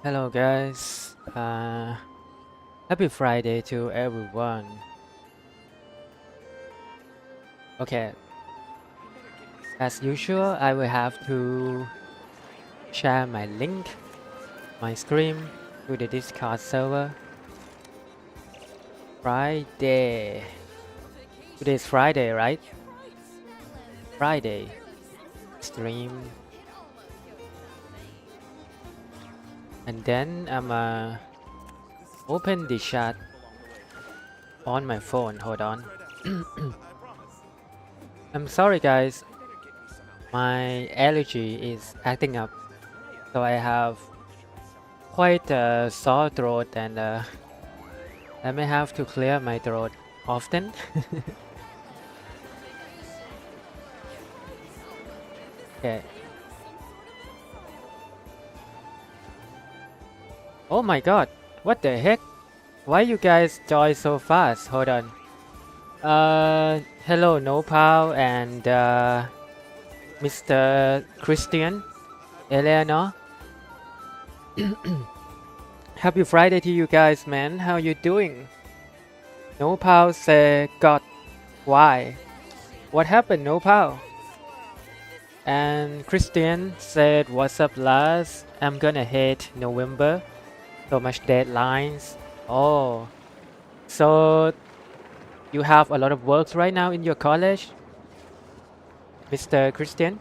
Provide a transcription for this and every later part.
Hello guys, happy Friday to everyone. Okay, as usual, I will have to share my link, my stream to the Discord server. Friday. Today is Friday, right? Friday. Stream. And then I'm open the chat on my phone. Hold on. I'm sorry guys, my allergy is acting up. So I have quite a sore throat and I may have to clear my throat often. Okay. Oh my god, what the heck? Why you guys join so fast? Hold on. Hello Nopal and Mr. Christian, Eleanor. Happy Friday to you guys, man. How you doing? Nopal say, God, why? What happened, Nopal? And Christian said, what's up, lads? I'm gonna hate November. So much deadlines. Oh, so you have a lot of works right now in your college, Mr. Christian?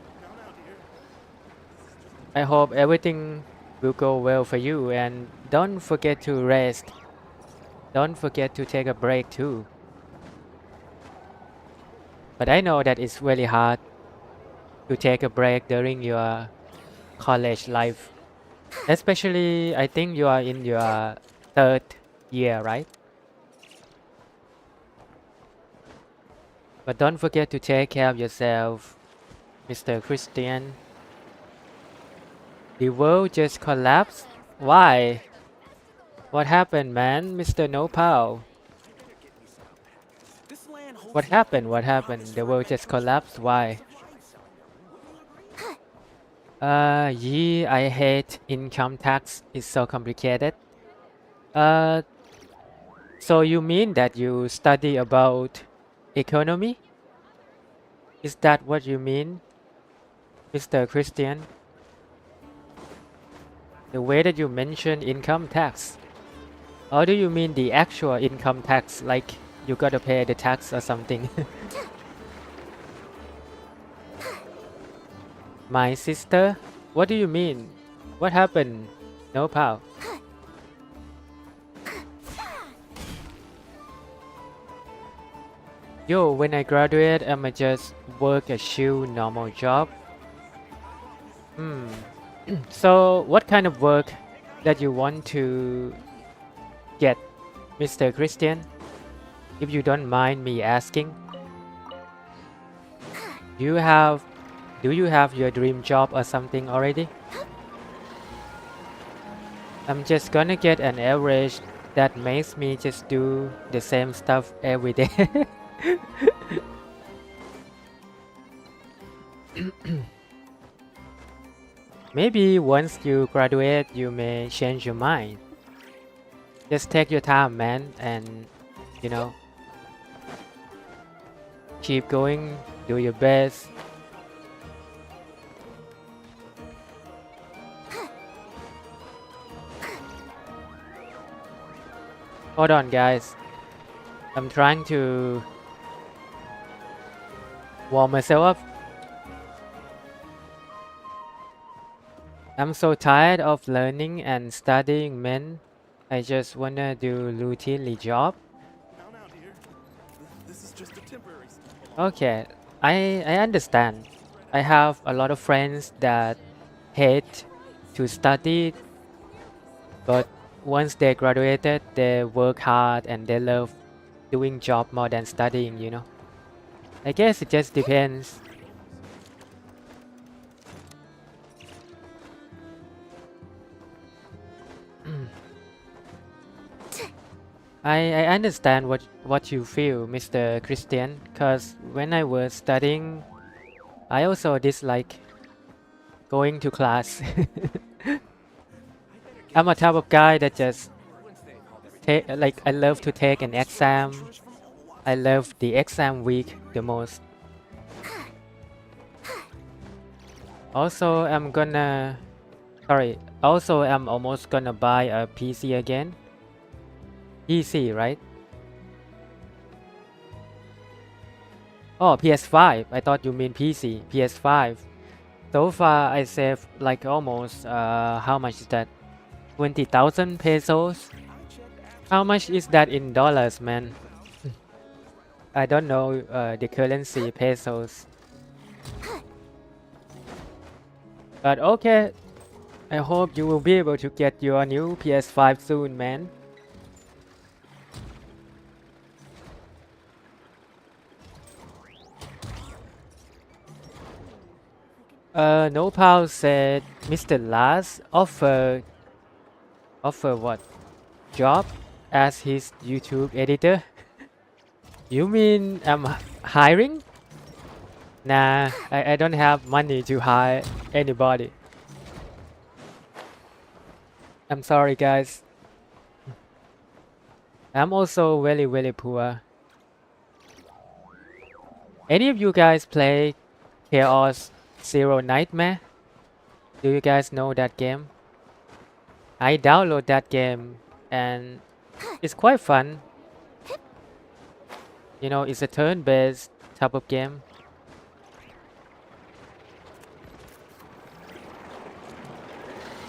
I hope everything will go well for you and don't forget to rest. Don't forget to take a break too. But I know that it's really hard to take a break during your college life. Especially, I think you are in your third year, right? But don't forget to take care of yourself, Mr. Christian. The world just collapsed? Why? What happened, man? Mr. Nopal? What happened? What happened? The world just collapsed? Why? Yeah, I hate income tax. It's so complicated. Uh, so you mean that you study about economy? Is that what you mean, Mr. Christian? The way that you mention income tax. Or do you mean the actual income tax, like you gotta pay the tax or something? My sister? What do you mean? What happened? No, pal. Yo, when I graduate, I'ma just work a chill normal job. So, what kind of work that you want to get, Mr. Christian? If you don't mind me asking. Do you have your dream job or something already? I'm just gonna get an average that makes me just do the same stuff every day. Maybe once you graduate, you may change your mind. Just take your time, man, and you know, keep going, do your best. Hold on, guys. I'm trying to warm myself up. I'm so tired of learning and studying, man. I just wanna do routinely job. Okay, I understand. I have a lot of friends that hate to study, but once they graduated, they work hard and they love doing job more than studying, you know. I guess it just depends. I understand what you feel, Mr. Christian, because when I was studying, I also dislike going to class. I'm a type of guy that just take like I love to take an exam. I love the exam week the most. Also, I'm almost gonna buy a PC again. PC, right? Oh, PS5. I thought you mean PC. PS5. So far, I saved like almost, how much is that? 20,000 pesos? How much is that in dollars, man? I don't know the currency pesos. But okay, I hope you will be able to get your new PS5 soon, man. Nopal said Mr. Last offer what? Job as his YouTube editor? You mean I'm hiring? Nah, I don't have money to hire anybody. I'm sorry, guys. I'm also very poor. Any of you guys play Chaos Zero Nightmare? Do you guys know that game? I download that game and it's quite fun. You know, it's a turn-based type of game.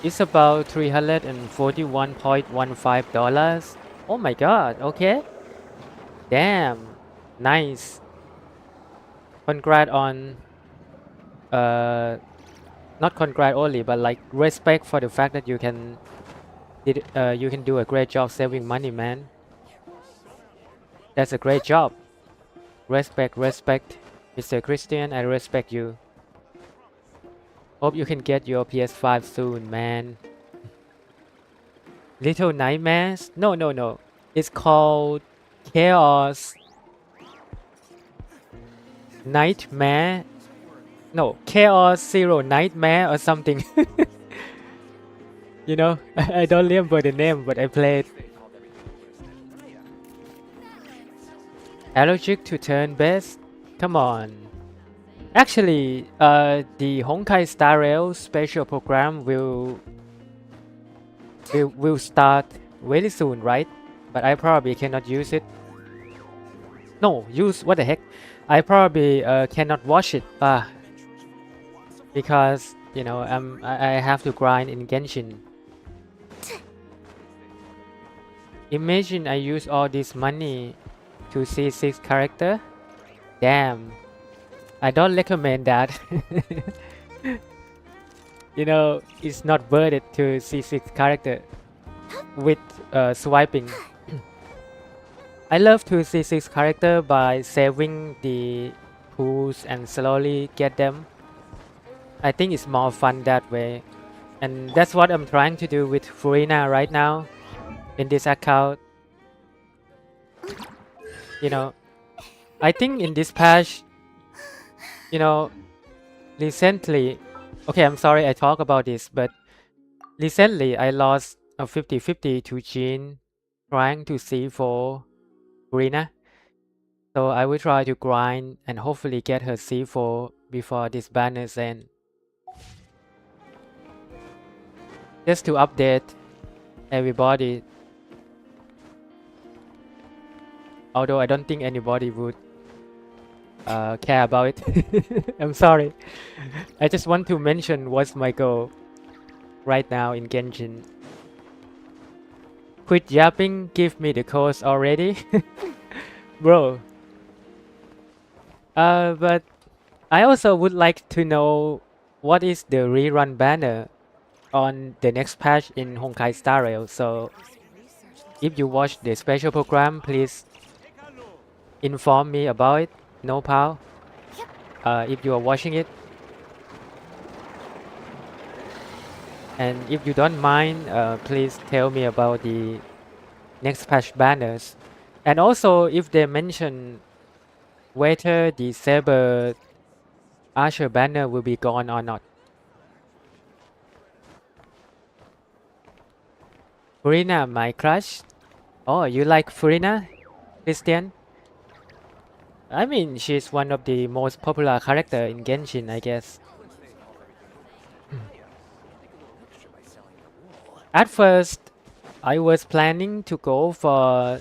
It's about $341.15. Oh my god, okay. Damn, nice. Congrats on, not congrats only, but like respect for the fact that you can do a great job saving money, man. That's a great job. Respect, Mr. Christian, I respect you. Hope you can get your PS5 soon, man. Little Nightmares? No. It's called Chaos Nightmare. No, Chaos Zero Nightmare or something. You know, I don't remember the name, but I played. Allergic to turn-based? Come on. Actually, the Honkai Star Rail special program will start very soon, right? But I probably cannot use it. No, what the heck? I probably cannot watch it. Because you know I have to grind in Genshin. Imagine I use all this money to C6 character. Damn, I don't recommend that. You know, it's not worth it to C6 character with swiping. I love to C6 character by saving the pools and slowly get them. I think it's more fun that way. And that's what I'm trying to do with Furina right now in this account. You know, I think in this patch, you know, recently, okay, I'm sorry I talk about this, but recently I lost a 50-50 to Jean trying to see for Furina. So I will try to grind and hopefully get her C4 before this banner's end. Just to update everybody. Although I don't think anybody would care about it. I'm sorry. I just want to mention what's my goal right now in Genshin. Quit yapping, give me the codes already. Bro. But I also would like to know what is the rerun banner on the next patch in Honkai Star Rail. So if you watch the special program, please inform me about it. No pal. If you are watching it. And if you don't mind, please tell me about the next patch banners. And also if they mention whether the Saber Archer banner will be gone or not. Furina, my crush. Oh, you like Furina, Christian? I mean, she's one of the most popular character in Genshin, I guess. At first, I was planning to go for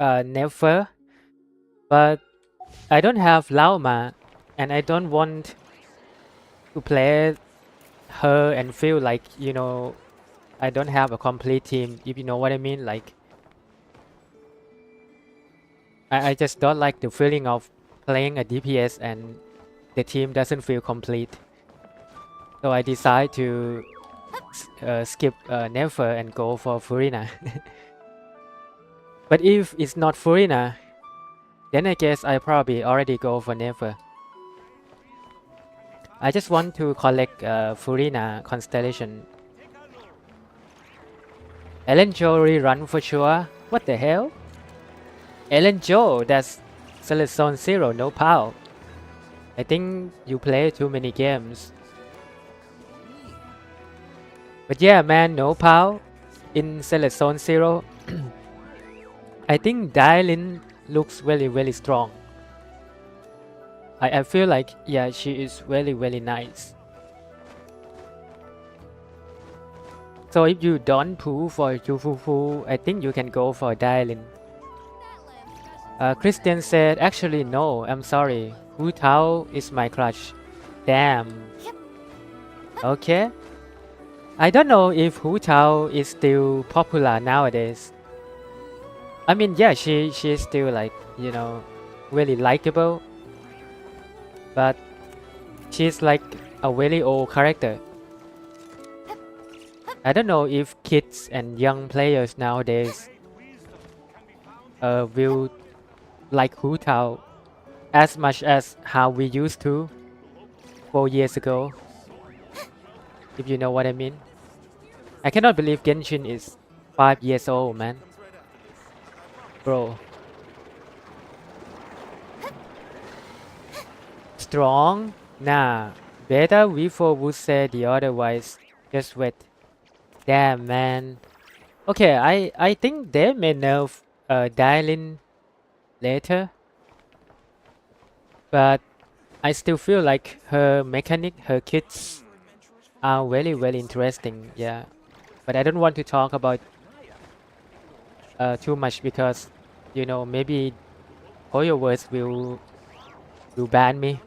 Never, but I don't have Lauma, and I don't want to play her and feel like, I don't have a complete team, if you know what I mean. Like, I just don't like the feeling of playing a DPS and the team doesn't feel complete. So I decide to skip Never and go for Furina. But if it's not Furina, then I guess I probably already go for Never. I just want to collect Furina constellation. Ellen Joe rerun for sure. What the hell? Ellen Joe, that's Select Zone 0, no pow. I think you play too many games. But yeah, man, no pow. In Select Zone 0, I think Dylan looks very strong. I feel like, yeah, she is very nice. So if you don't pull for Yufufu, I think you can go for Dylan. Christian said, actually no, I'm sorry. Hu Tao is my crush. Damn. Okay. I don't know if Hu Tao is still popular nowadays. I mean, yeah, she's still like, really likable. But she's like a very old character. I don't know if kids and young players nowadays will like Hu Tao as much as how we used to 4 years ago, if you know what I mean. I cannot believe Genshin is 5 years old, man. Bro. Strong? Nah. Beta V4 would say the otherwise. Just wait. Damn, man. Okay, I think they may nerf Dylan later. But I still feel like her mechanic, her kits are very interesting, yeah. But I don't want to talk about too much because, maybe Hoyoverse will ban me.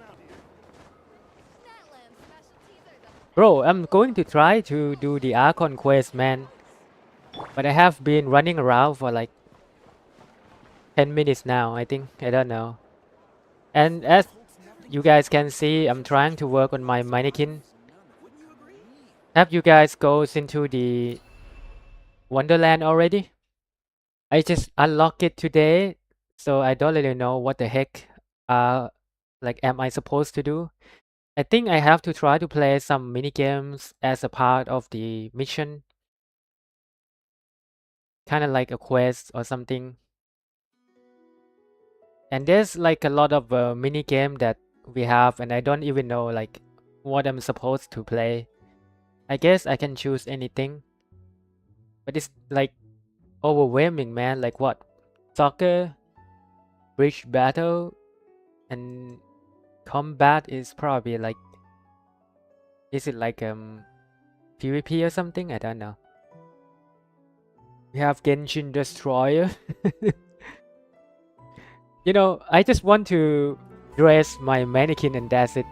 Bro, I'm going to try to do the Archon Quest, man. But I have been running around for like 10 minutes now, I think. I don't know. And as you guys can see, I'm trying to work on my mannequin. Have you guys goes into the Wonderland already? I just unlocked it today, so I don't really know what the heck am I supposed to do. I think I have to try to play some mini games as a part of the mission. Kind of like a quest or something. And there's like a lot of mini game that we have and I don't even know like what I'm supposed to play. I guess I can choose anything. But it's like overwhelming, man. Like what? Soccer, bridge battle, and combat is probably like, is it like PvP or something? I don't know. We have Genshin Destroyer. I just want to dress my mannequin and that's it,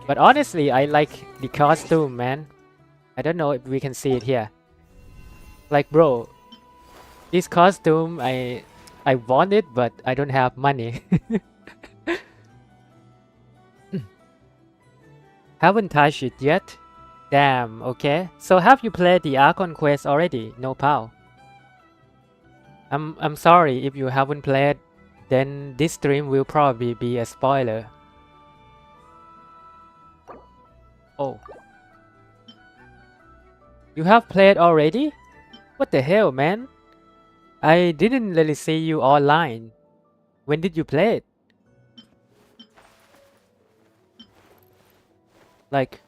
But honestly, I like the costume, man. I don't know if we can see it here. Like, bro, this costume, I want it, but I don't have money. Haven't touched it yet. Damn, okay. So have you played the Archon Quest already? No pow. I'm sorry if you haven't played, then this stream will probably be a spoiler. Oh. You have played already? What the hell, man? I didn't really see you online. When did you play it? Like,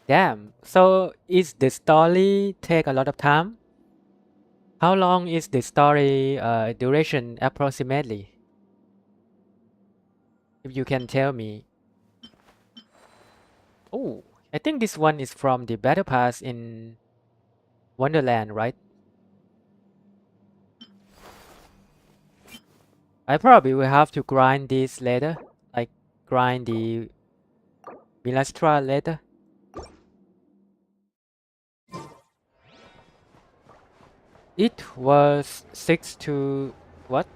Damn. So is the story take a lot of time? How long is the story duration approximately? If you can tell me. Oh, I think this one is from the Battle Pass in Wonderland, right? I probably will have to grind this later. Like grind the Milastra later. It was 6 to what?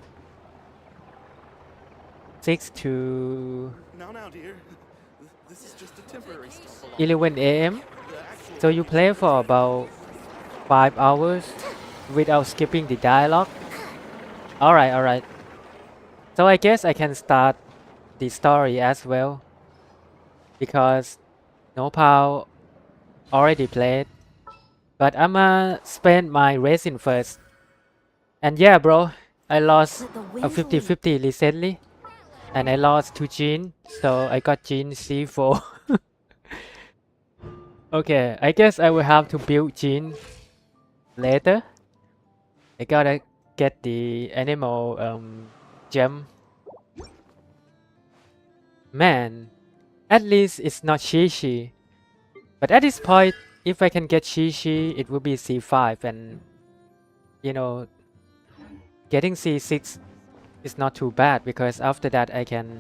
6 to Now, dear. This is just a temporary stop. 11 a.m. The actual So you play for about 5 hours without skipping the dialogue. Alright, alright. So I guess I can start the story as well because Nopal already played. But I'ma spend my racing first. And yeah, bro, I lost a 50-50 recently. And I lost to Jean, so I got Jean C4. Okay, I guess I will have to build Jean later. I gotta get the animal gem. Man, at least it's not Shishi. But at this point, if I can get Shishi, it will be C5 and, you know, getting C6 is not too bad because after that I can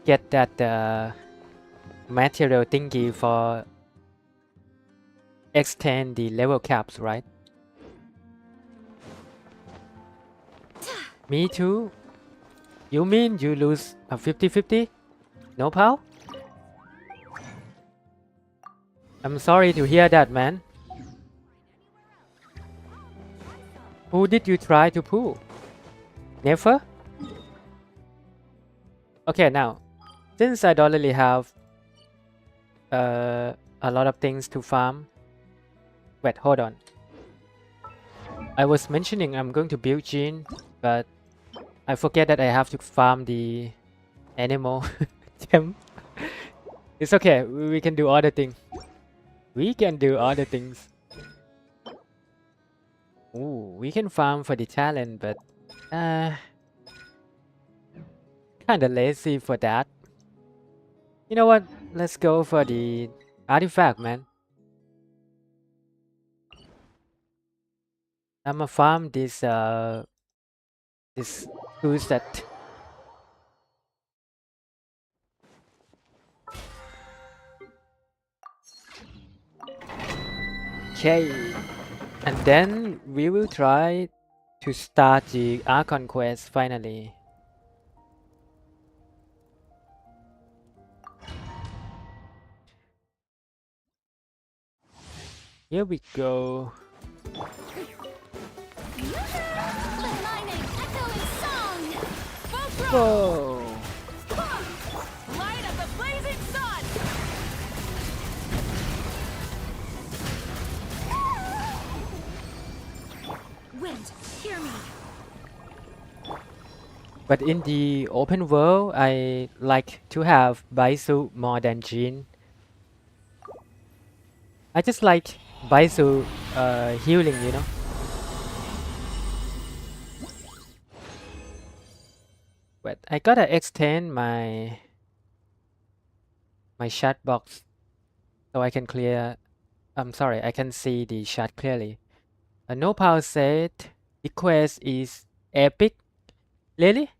get that material thingy for extend the level caps, right? Me too. You mean you lose a 50-50? No pal? I'm sorry to hear that, man. Who did you try to pull? Never? Okay, now, since I don't really have a lot of things to farm. Wait, hold on. I was mentioning I'm going to build Gene, but I forget that I have to farm the animal gem. It's okay, we can do other things. We can do other things. Ooh, we can farm for the talent, but kinda lazy for that. You know what? Let's go for the artifact, man. I'ma farm this tool set. Okay. And then we will try to start the Archon Quest finally. Here we go. Whoa! Light up the blazing sun! Wind, hear me. But in the open world, I like to have Baisu more than Jin. I just like Baisu healing, you know. But I gotta extend my chat box so I can clear. I'm sorry, I can see the chat clearly. Nopal said the quest is epic. Really?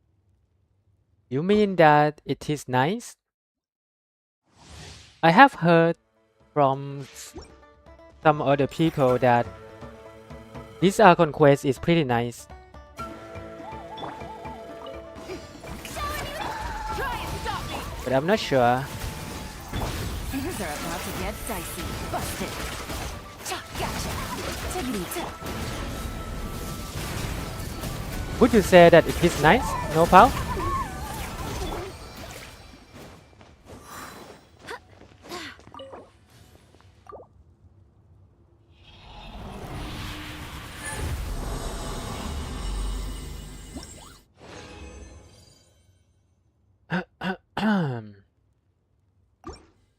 You mean that it is nice? I have heard from some other people that this Archon Quest is pretty nice. But I'm not sure. Things are about to get dicey. Busted. Gotcha. Would you say that it is nice, Nopal?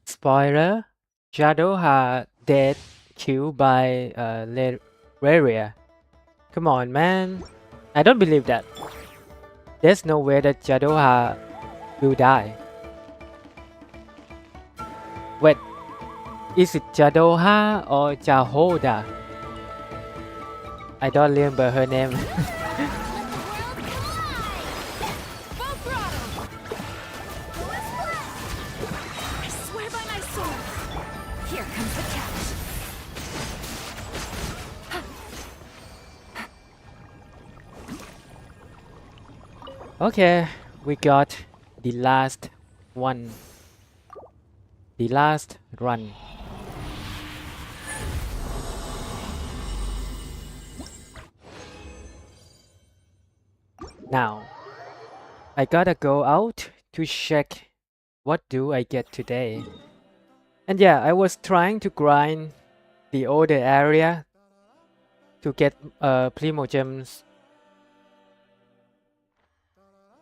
Spoiler, Shadowha dead killed by Reria. Come on, man. I don't believe that. There's no way that Shadowha will die. Wait, is it Shadowha or Jahoda? I don't remember her name. Full throttle! I swear by my sword! Here comes the catch! Okay, we got the last one. The last run. Now, I gotta go out to check what do I get today. And yeah, I was trying to grind the older area to get primo gems.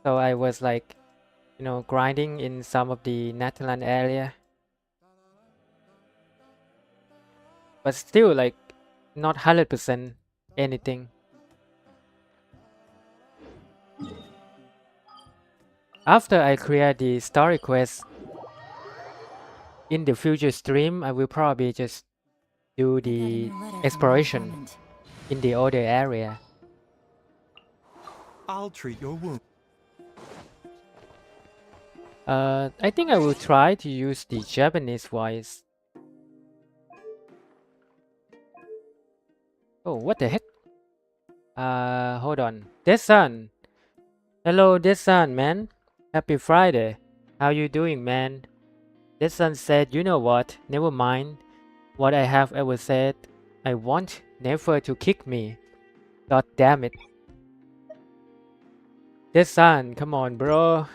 So I was like, you know, grinding in some of the Natalan area. But still like not 100% anything. After I clear the story quest in the future stream, I will probably just do the exploration in the older area. I'll treat your wound. I think I will try to use the Japanese voice. Oh, what the heck? Hold on. Desun! Hello, Desun, man. Happy Friday. How you doing, man? Desun said, you know what? Never mind what I have ever said. I want Never to kick me. God damn it. Desun, come on, bro.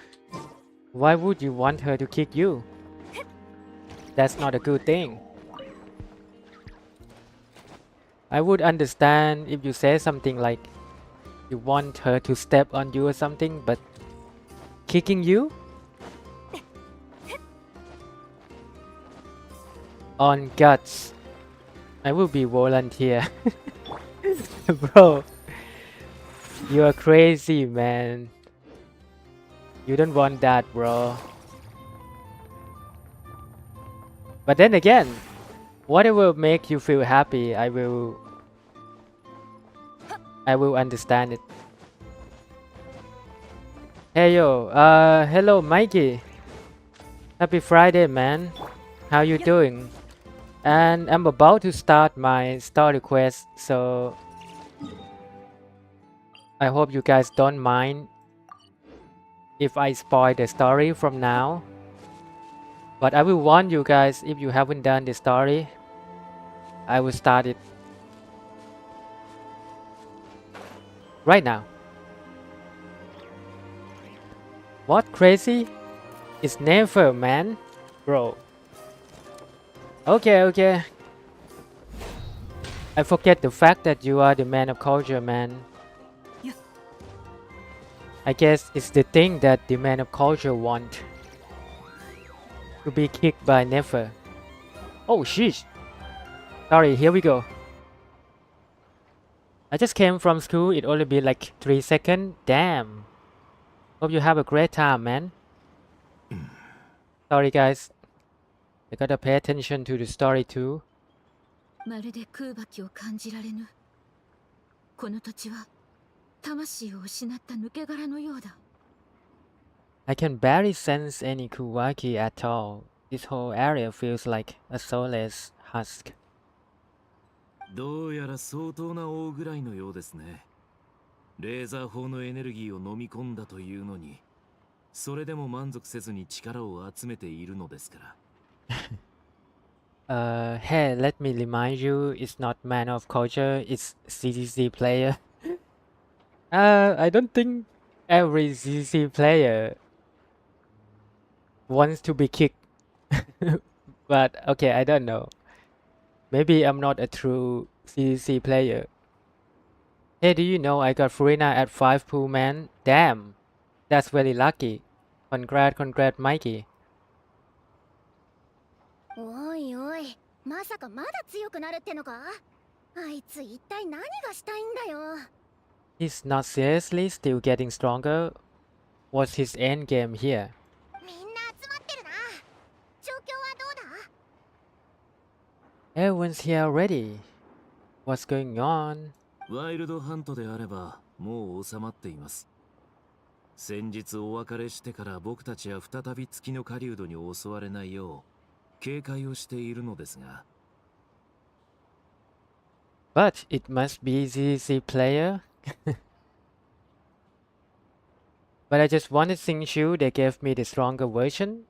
Why would you want her to kick you? That's not a good thing. I would understand if you say something like you want her to step on you or something, but kicking you? On guts. I will be volunteer. Bro, you are crazy, man. You don't want that, bro. But then again, whatever make you feel happy, I will understand it. Hey yo, hello Mikey. Happy Friday, man. How you doing? And I'm about to start my story quest, so I hope you guys don't mind if I spoil the story from now. But I will warn you guys, if you haven't done the story, I will start it right now. What crazy? It's never, man. Bro. Okay. I forget the fact that you are the man of culture, man. Yeah. I guess it's the thing that the man of culture want. To be kicked by Never. Oh sheesh. Sorry, here we go. I just came from school, it only been like 3 seconds. Damn. Hope you have a great time, man. Sorry guys. I gotta pay attention to the story too. まるで空気を感じられぬ。この土地は魂を失った抜け殻のようだ。I can barely sense any Kuwaki at all. This whole area feels like a soulless husk. どうやら相当な大食らいのようですね。レーザー砲のエネルギーを飲み込んだというのに、それでも満足せずに力を集めているのですから。Hey, let me remind you, it's not man of culture, it's CCC player. I don't think every CCC player wants to be kicked. But okay, I don't know. Maybe I'm not a true CCC player. Hey, do you know I got Furina at 5 pool, man? Damn, that's very lucky. Congrats, Mikey. おいおいまさかまだ強くなるってのか？あいつ一体何がしたいんだよ。 He's not seriously still getting stronger. What's his end game here? みんな集まってるな。状況はどうだ？ Everyone's here already. What's going on? ワイルドハントであればもう収まっています。先日お別れしてから僕たちは再び月の狩人に襲われないよう警戒をしているのですが。But it must be ZZ player. But I just wanted Singchu, they gave me the stronger version.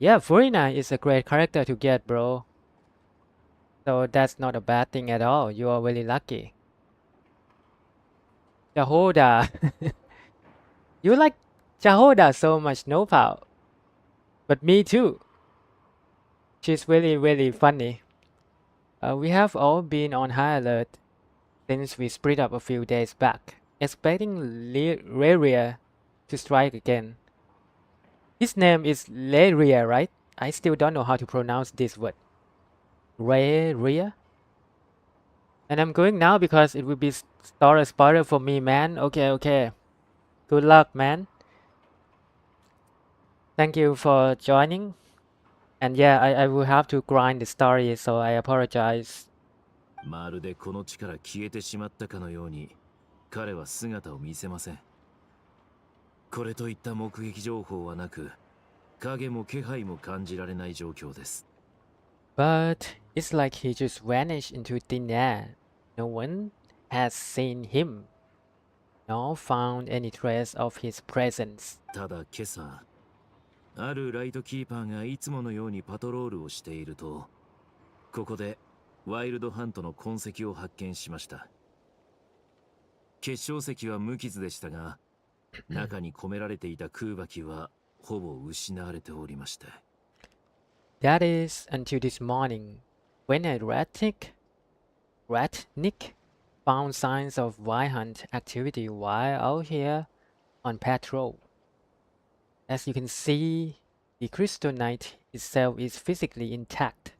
Yeah, Furina is a great character to get, bro. So that's not a bad thing at all. You are very lucky. Jahoda. You like Jahoda so much, no pal. But me too. She's really funny. We have all been on high alert since we split up a few days back, expecting Leria to strike again. His name is Leria, right? I still don't know how to pronounce this word. Leria? And I'm going now because it will be story spoiler for me, man. Okay. Good luck, man. Thank you for joining. And yeah, I will have to grind the story, so I apologize. まるでこの地から消えてしまったかのように彼は姿を見せません。これといった目撃情報はなく、影も気配も感じられない状況です。But it's like he just vanished into thin air. No one has seen him, nor found any trace of his presence. ただ今朝、あるライトキーパーがいつものようにパトロールをしていると、ここでワイルドハントの痕跡を発見しました。結晶石は無傷でしたが、中に込められていた空爆はほぼ失われておりました。That is until this morning, when a ratnik found signs of wild hunt activity while out here on patrol. As you can see, the crystal knight itself is physically intact,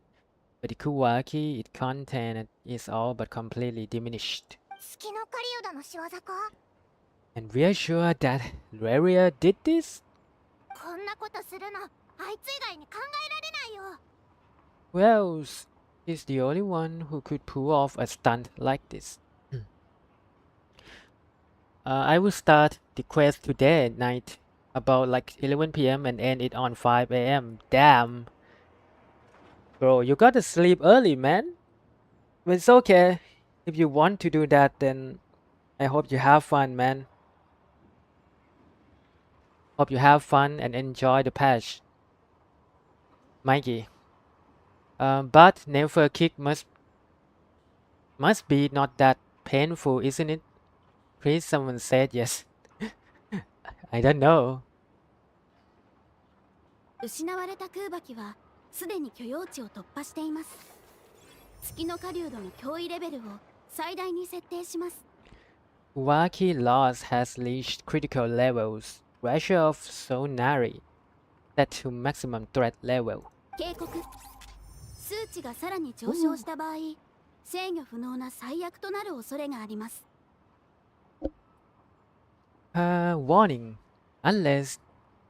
but the Kuwaki it contained is all but completely diminished. 月の狩人の仕業か？ And we are sure that Leria did this? こんなことするのあいつ以外に考えられないよ。 Well, he's the only one who could pull off a stunt like this. I will start the quest today at night, about like 11 p.m. and end it on 5 a.m. Damn. Bro, you gotta sleep early, man. But it's okay. If you want to do that, then I hope you have fun, man. Hope you have fun and enjoy the patch. Mikey. But never kick must be not that painful, isn't it? Please, someone said yes. I don't know. 失われた空爆はすでに許容値を突破しています。月の狩人の脅威レベルを最大に設定します。Waki loss has reached critical levels. Pressure of Sonari set to maximum threat level. 警告。数値がさらに上昇した場合、制御不能な最悪となる恐れがあります。Warning. Unless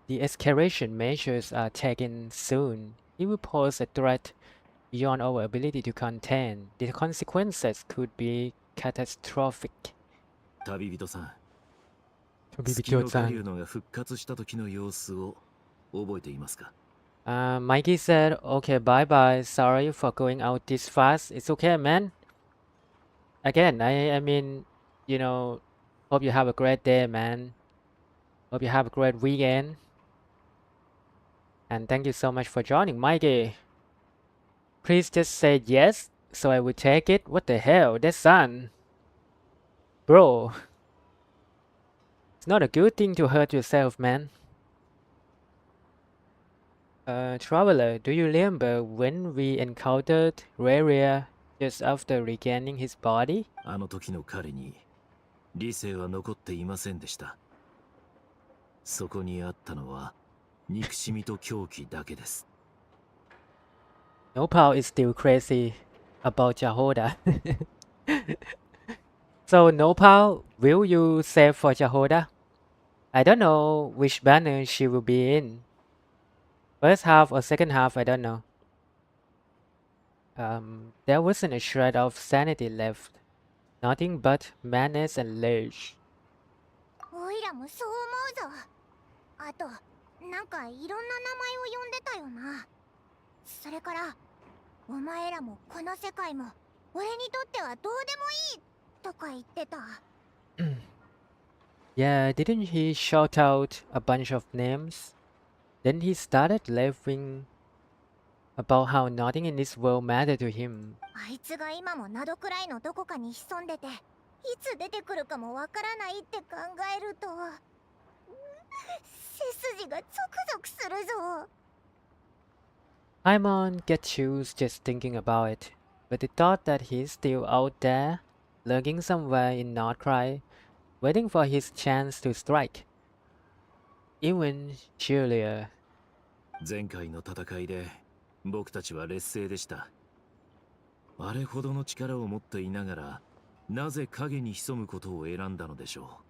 the escalation measures are taken soon, it will pose a threat beyond our ability to contain. The consequences could be catastrophic. 旅人さん、月の狩人が復活した時の様子を覚えていますか？ Mikey said, okay, bye bye. Sorry for going out this fast. It's okay, man. Again, I mean, you know, hope you have a great day, man. Hope you have a great weekend. And thank you so much for joining, Mikey. Please just say yes, so I will take it. What the hell? That son. Bro. It's not a good thing to hurt yourself, man. Traveler, do you remember when we encountered Reria just after regaining his body? あの時の彼に理性は残っていませんでした。そこにあったのは憎しみと狂気だけです。Nopal is still crazy about Jahoda. So Nopal, will you save for Jahoda? I don't know which banner she will be in. First half or second half, I don't know. There wasn't a shred of sanity left. Nothing but madness and rage. おいらもそう思うぞ。あと、なんかいろんな名前を呼んでたよな。それから、お前らもこの世界も俺にとってはどうでもいいとか言ってた。Yeah, didn't he shout out a bunch of names? Then he started laughing about how nothing in this world mattered to him. あいつが今も灘くらいのどこかに潜んでて、いつ出てくるかもわからないって考えると、背筋がゾクゾクするぞ。Paimon gets chills just thinking about it, but the thought that he's still out there, lurking somewhere in Nordcry, waiting for his chance to strike. Even chillier. 前回の戦いで僕たちは劣勢でした。あれほどの力を持っていながら、なぜ影に潜むことを選んだのでしょ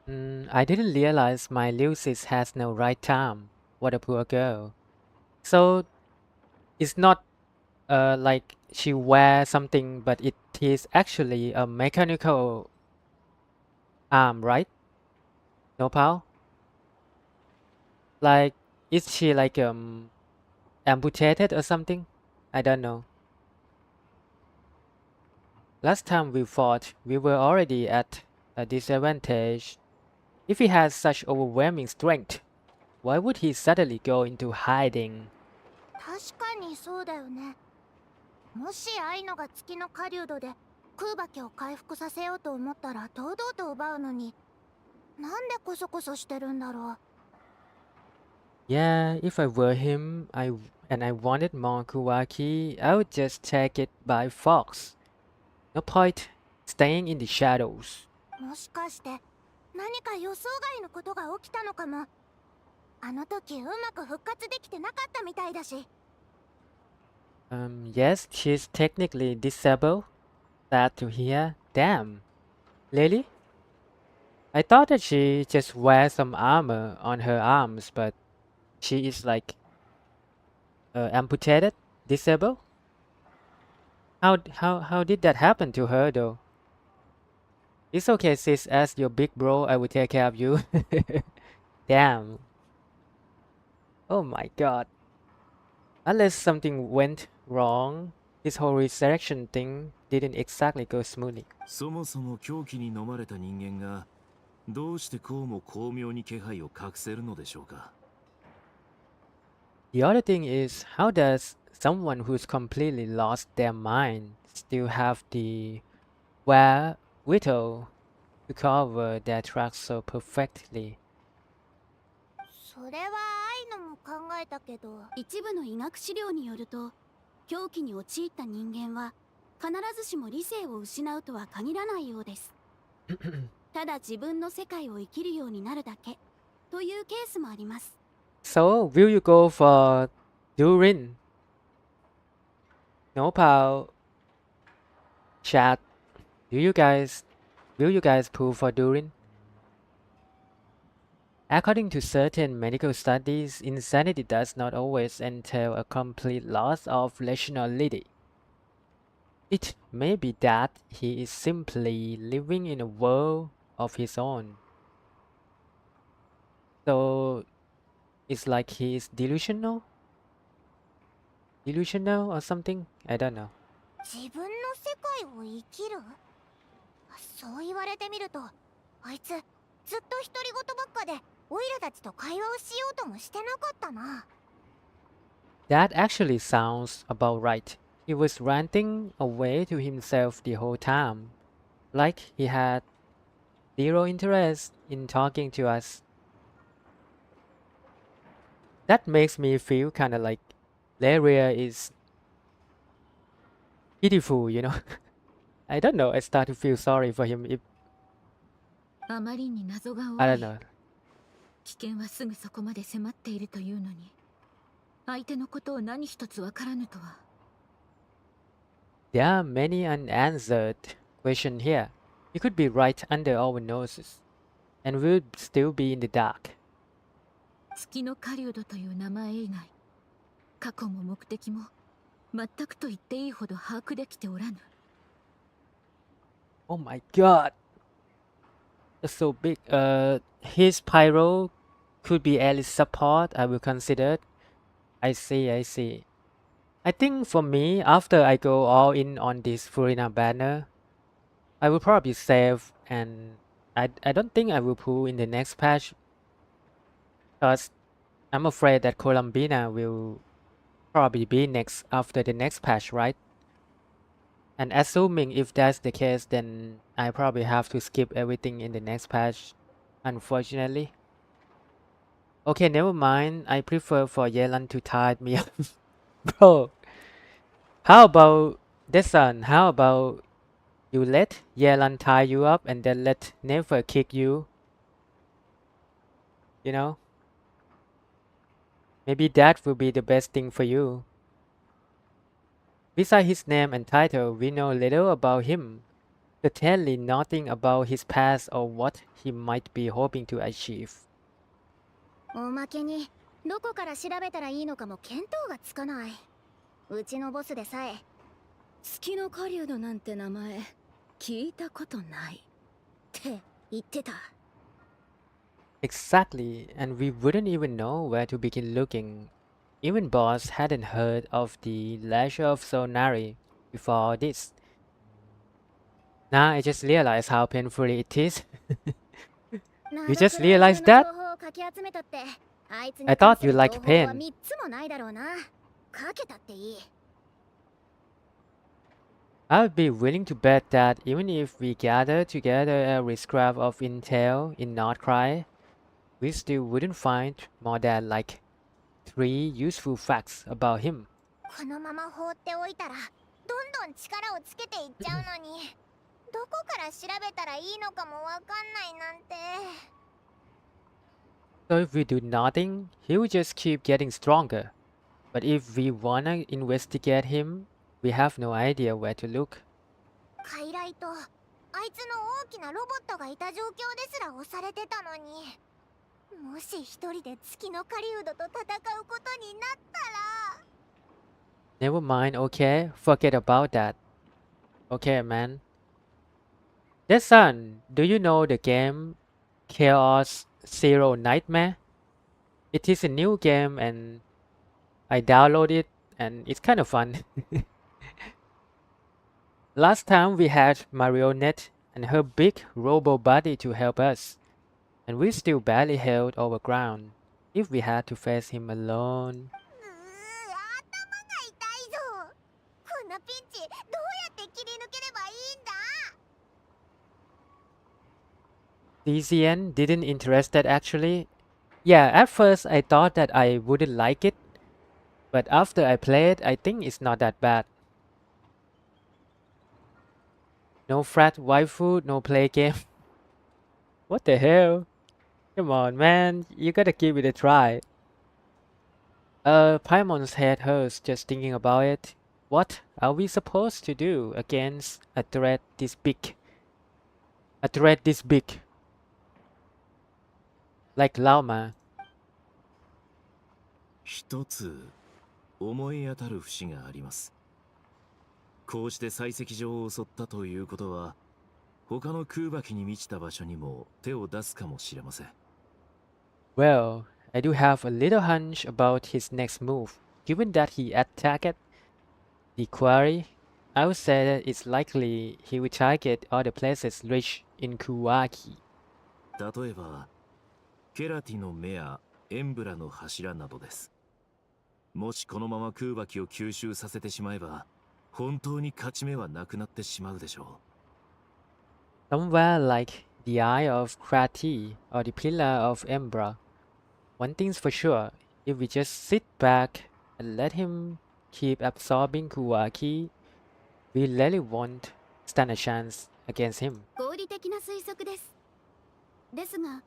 う。I didn't realize my Lucis has no right time. What a poor girl. So, it's not like she wears something, but it is actually a mechanical arm, right? Nopal? Like, is she like amputated or something? I don't know. Last time we fought, we were already at a disadvantage. If he has such overwhelming strength, why would he suddenly go into hiding? 確かにそうだよね。もしアイノが月の狩人で空爆を回復させようと思ったら堂々と奪うのに、なんでコソコソしてるんだろう。Yeah, if I were him, and I wanted more Kuwaki, I would just take it by force. No point staying in the shadows. もしかして何か予想外のことが起きたのかも。あの時うまく復活できてなかったみたいだし。Yes, she's technically disabled. Sad to hear. Damn. Really? I thought that she just wears some armor on her arms, but she is like amputated, disabled. How did that happen to her though? It's okay, sis. As your big bro, I will take care of you. Damn. Oh my god. Unless something went wrong, this whole resurrection thing didn't exactly go smoothly. そもそも狂気に飲まれた人間がどうしてこうも巧妙に気配を隠せるのでしょうか。The other thing is, how does someone who's completely lost their mind still have the wherewithal to cover their tracks so perfectly? それはアイノも考えたけど、一部の医学資料によると、狂気に陥った人間は必ずしも理性を失うとは限らないようです。ただ自分の世界を生きるようになるだけというケースもあります。So, will you go for Durin? No, pal. Chat. Will you guys pull for Durin? According to certain medical studies, insanity does not always entail a complete loss of rationality. It may be that he is simply living in a world of his own. So, it's like he is delusional? Delusional or something? I don't know. 自分の世界を生きる？そう言われてみると、あいつずっと独り言ばっかでオイラたちと会話をしようともしてなかったな。That actually sounds about right. He was ranting away to himself the whole time, like he had zero interest in talking to us. That makes me feel kind of like Laria is pitiful, you know? I don't know, I start to feel sorry for him if... あまりに謎が多 I don't い。 know. 危険はすぐそこまで迫っているというのに、相手のことを何一つわからぬとは。There are many unanswered questions here. It could be right under our noses, and we'll still be in the dark. 月の狩人という名前以外、過去も目的も全くと言っていいほど把握できておらぬ。Oh my god! That's so big. His pyro could be Alice support. I will consider. I see, I see. I think for me, after I go all in on this Furina banner, I will probably save, and I don't think I will pull in the next patch, because I'm afraid that Columbina will probably be next after the next patch, right? And assuming if that's the case, then I probably have to skip everything in the next patch, unfortunately. Okay, never mind. I prefer for Yelan to tie me up. Bro, how about Desan? How about you let Yelan tie you up and then let Never kick you? You know? Maybe that will be the best thing for you. Besides his name and title, we know little about him. Certainly nothing about his past or what he might be hoping to achieve. おまけにどこから調べたらいいのかも見当がつかない。うちのボスでさえ月の狩人なんて名前聞いたことないって言ってた。Exactly, and we wouldn't even know where to begin looking. Even Boss hadn't heard of the Leisure of Sonari before this. Now I just realized how painfully it is. You just realized that? I thought you liked pain. I would be willing to bet that even if we gather together every scrap of intel in Nordcry, we still wouldn't find more than like 3 useful facts about him. このまま放っておいたらどんどん力をつけていっちゃうのにどこから調べたらいいのかもわかんないなんて。 So if we do nothing, he will just keep getting stronger. But if we wanna investigate him, we have no idea where to look. 傀儡とあいつの大きなロボットがいた状況ですら押されてたのに、もし一人で月の狩人と戦うことになったら。 Never mind, okay? Forget about that. Okay, man. Desan, do you know the game Chaos Zero Nightmare? It is a new game and I downloaded it and it's kind of fun. Last time we had Marionette and her big robo body to help us, and we still barely held our ground if we had to face him alone. 頭が痛いぞ。こんなピンチどうやって切り抜ければいいんだ。 DCN didn't interested actually. Yeah, at first I thought that I wouldn't like it, but after I played, I think it's not that bad. No frat waifu, no play game. What the hell? Come on, man, you gotta give it a try. Paimon's head hurts just thinking about it. What are we supposed to do against a threat this big? A threat this big? Like Laoma. 一つ思い当たる節があります。こうして採石場を襲ったということは、他の空爆に満ちた場所にも手を出すかもしれません。Well, I do have a little hunch about his next move. Given that he attacked the quarry, I would say that it's likely he will target other places rich in Kuwaki. 例えば、ケラティの目やエンブラの柱などです。もしこのまま空爆を吸収させてしまえば、本当に勝ち目はなくなってしまうでしょう。Somewhere like the Eye of Krati or the Pillar of Embra. One thing's for sure, if we just sit back and let him keep absorbing Kuwaki, we really won't stand a chance against him. 合理的な推測です。ですが、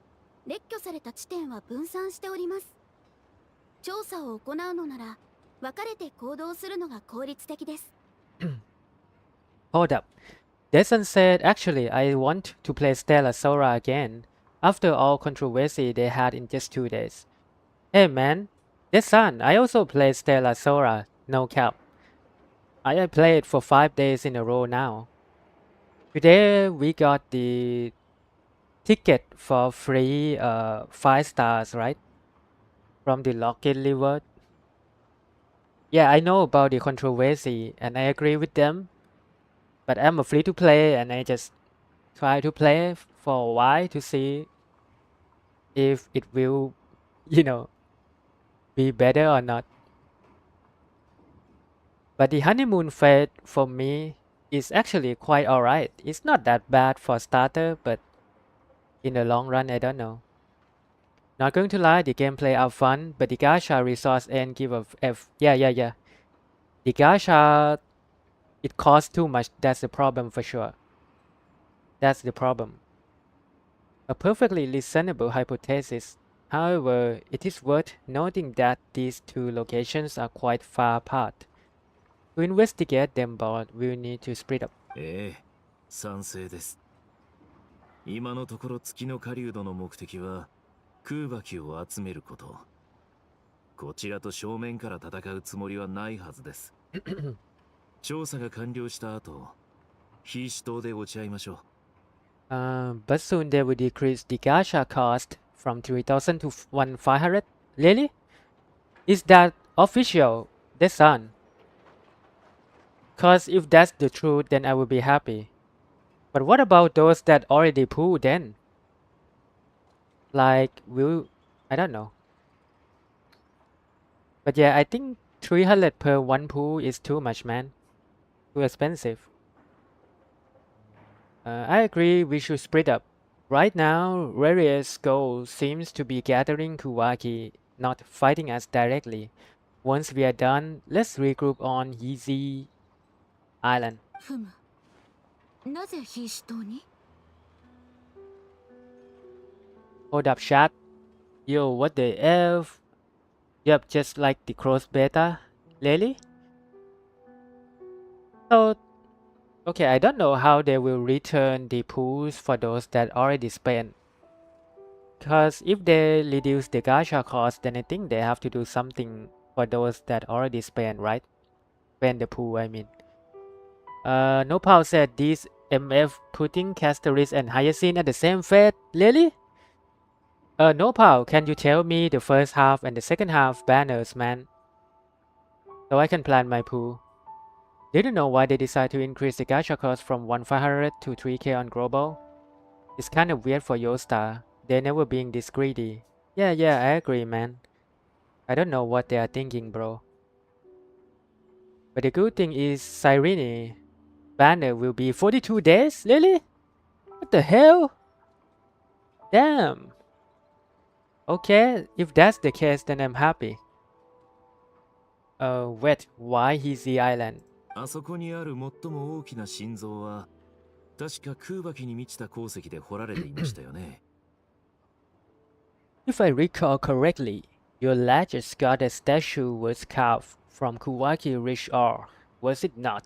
列挙された地点は分散しております。調査を行うのなら分かれて行動するのが効率的です。Hold up. Deson said, actually, I want to play Stellar Sora again, after all controversy they had in just 2 days. Hey man, Deson, I also played Stellar Sora, no cap. I played for 5 days in a row now. Today we got the ticket for free 5 stars, right? From the login reward. Yeah, I know about the controversy and I agree with them. But I'm a free to play and I just try to play for a while to see if it will, you know, be better or not. But the honeymoon phase for me is actually quite alright. It's not that bad for starter, but in the long run, I don't know. Not going to lie, the gameplay are fun, but the gacha resource end give a F. Yeah. The gacha, it costs too much. That's the problem for sure. That's the problem. A perfectly reasonable hypothesis. However, it is worth noting that these two locations are quite far apart. To investigate them both, we'll need to split up. ええ、賛成です。今のところ月の狩人の目的は空爆を集めること。こちらと正面から戦うつもりはないはずです。調査が完了した後、非主導で落ち合いましょう。But soon they will decrease the gacha cost from 3,000 to 1,500. Really? Is that official? That's on. Cause if that's the truth, then I will be happy. But what about those that already pulled then? Like, I don't know. But yeah, I think 300 per one pool is too much, man. Too expensive. I agree we should split up. Right now, Raria's goal seems to be gathering Kuwaki, not fighting us directly. Once we are done, let's regroup on Yeezy Island. ふむ。なぜ非主党に？ Hold up, chat. Yo, what the F? Yep, just like the cross beta. Really? So, okay, I don't know how they will return the pools for those that already spent. Because if they reduce the gacha cost, then I think they have to do something for those that already spent, right? Spend the pool, I mean. Nopal said these MF putting Castoris and Hyacinth at the same fate. Really? Nopal, can you tell me the first half and the second half banners, man? So I can plan my pool. Didn't know why they decided to increase the gacha cost from 1,500 to 3k on global. It's kind of weird for Yostar. They're never being this greedy. Yeah, I agree, man. I don't know what they are thinking, bro. But the good thing is Cyrene banner will be 42 days? Really? What the hell? Damn. Okay, if that's the case, then I'm happy. Wait, why Heezy Island? あそこにある最も大きな心臓は確か空爆に満ちた鉱石で掘られていましたよね。If I recall correctly, your largest goddess statue was carved from Kuwaki Rich ore, was it not?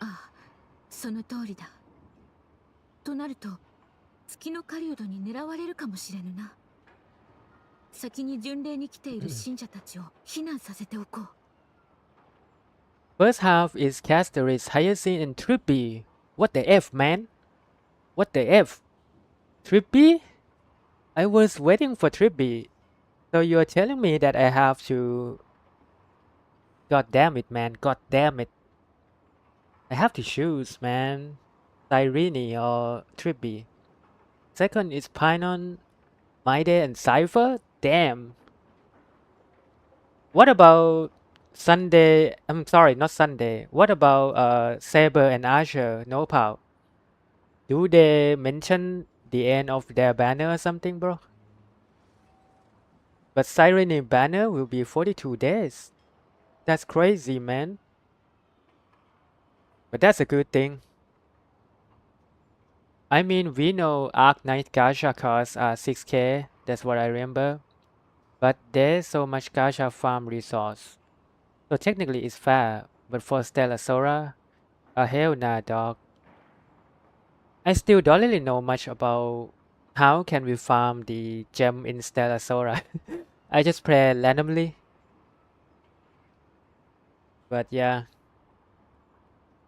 ああ、その通りだ。となると、月の狩人に狙われるかもしれぬな。先に巡礼に来ている信者たちを避難させておこう。First half is Castoris, Hyacinth, and Trippy. What the F, man? What the F? Trippy? I was waiting for Trippy. So you're telling me that I have to... God damn it, man. God damn it. I have to choose, man. Cyrene or Trippy. Second is Pinon, Maide, and Cypher? Damn. What about Sunday? I'm sorry, not Sunday. What about Saber and Archer? Nopal. Do they mention the end of their banner or something, bro? But Cyrene banner will be 42 days. That's crazy, man. But that's a good thing. I mean, we know Arc Knight Gacha costs are 6k. That's what I remember. But there's so much gacha farm resource. So technically it's fair, but for Stellasora, hell nah dog. I still don't really know much about how can we farm the gem in Stellasora. I just play randomly. But yeah,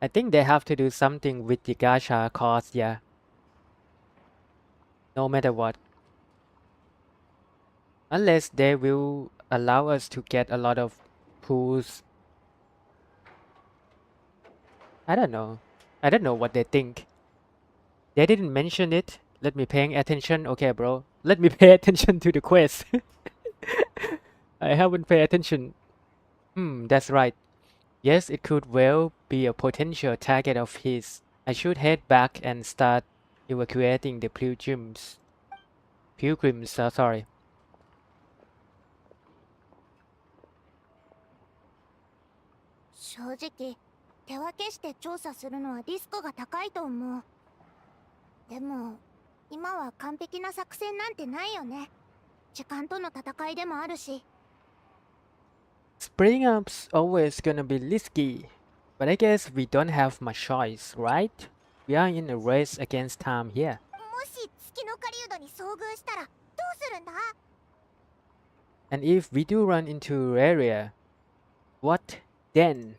I think they have to do something with the gacha cost, yeah. No matter what. Unless they will allow us to get a lot of pools. I don't know. I don't know what they think. They didn't mention it. Let me paying attention. Okay, bro. Let me pay attention to the quest. I haven't paid attention. That's right. Yes, it could well be a potential target of his. I should head back and start evacuating the pilgrims. Pilgrims, sorry. 正直手分けして調査するのはリスクが高いと思う。でも今は完璧な作戦なんてないよね。時間との戦いでもあるし。Spring up's always gonna be risky, but I guess we don't have much choice, right? We are in a race against time here. もし月の狩人に遭遇したらどうするんだ？ And if we do run into area, what then?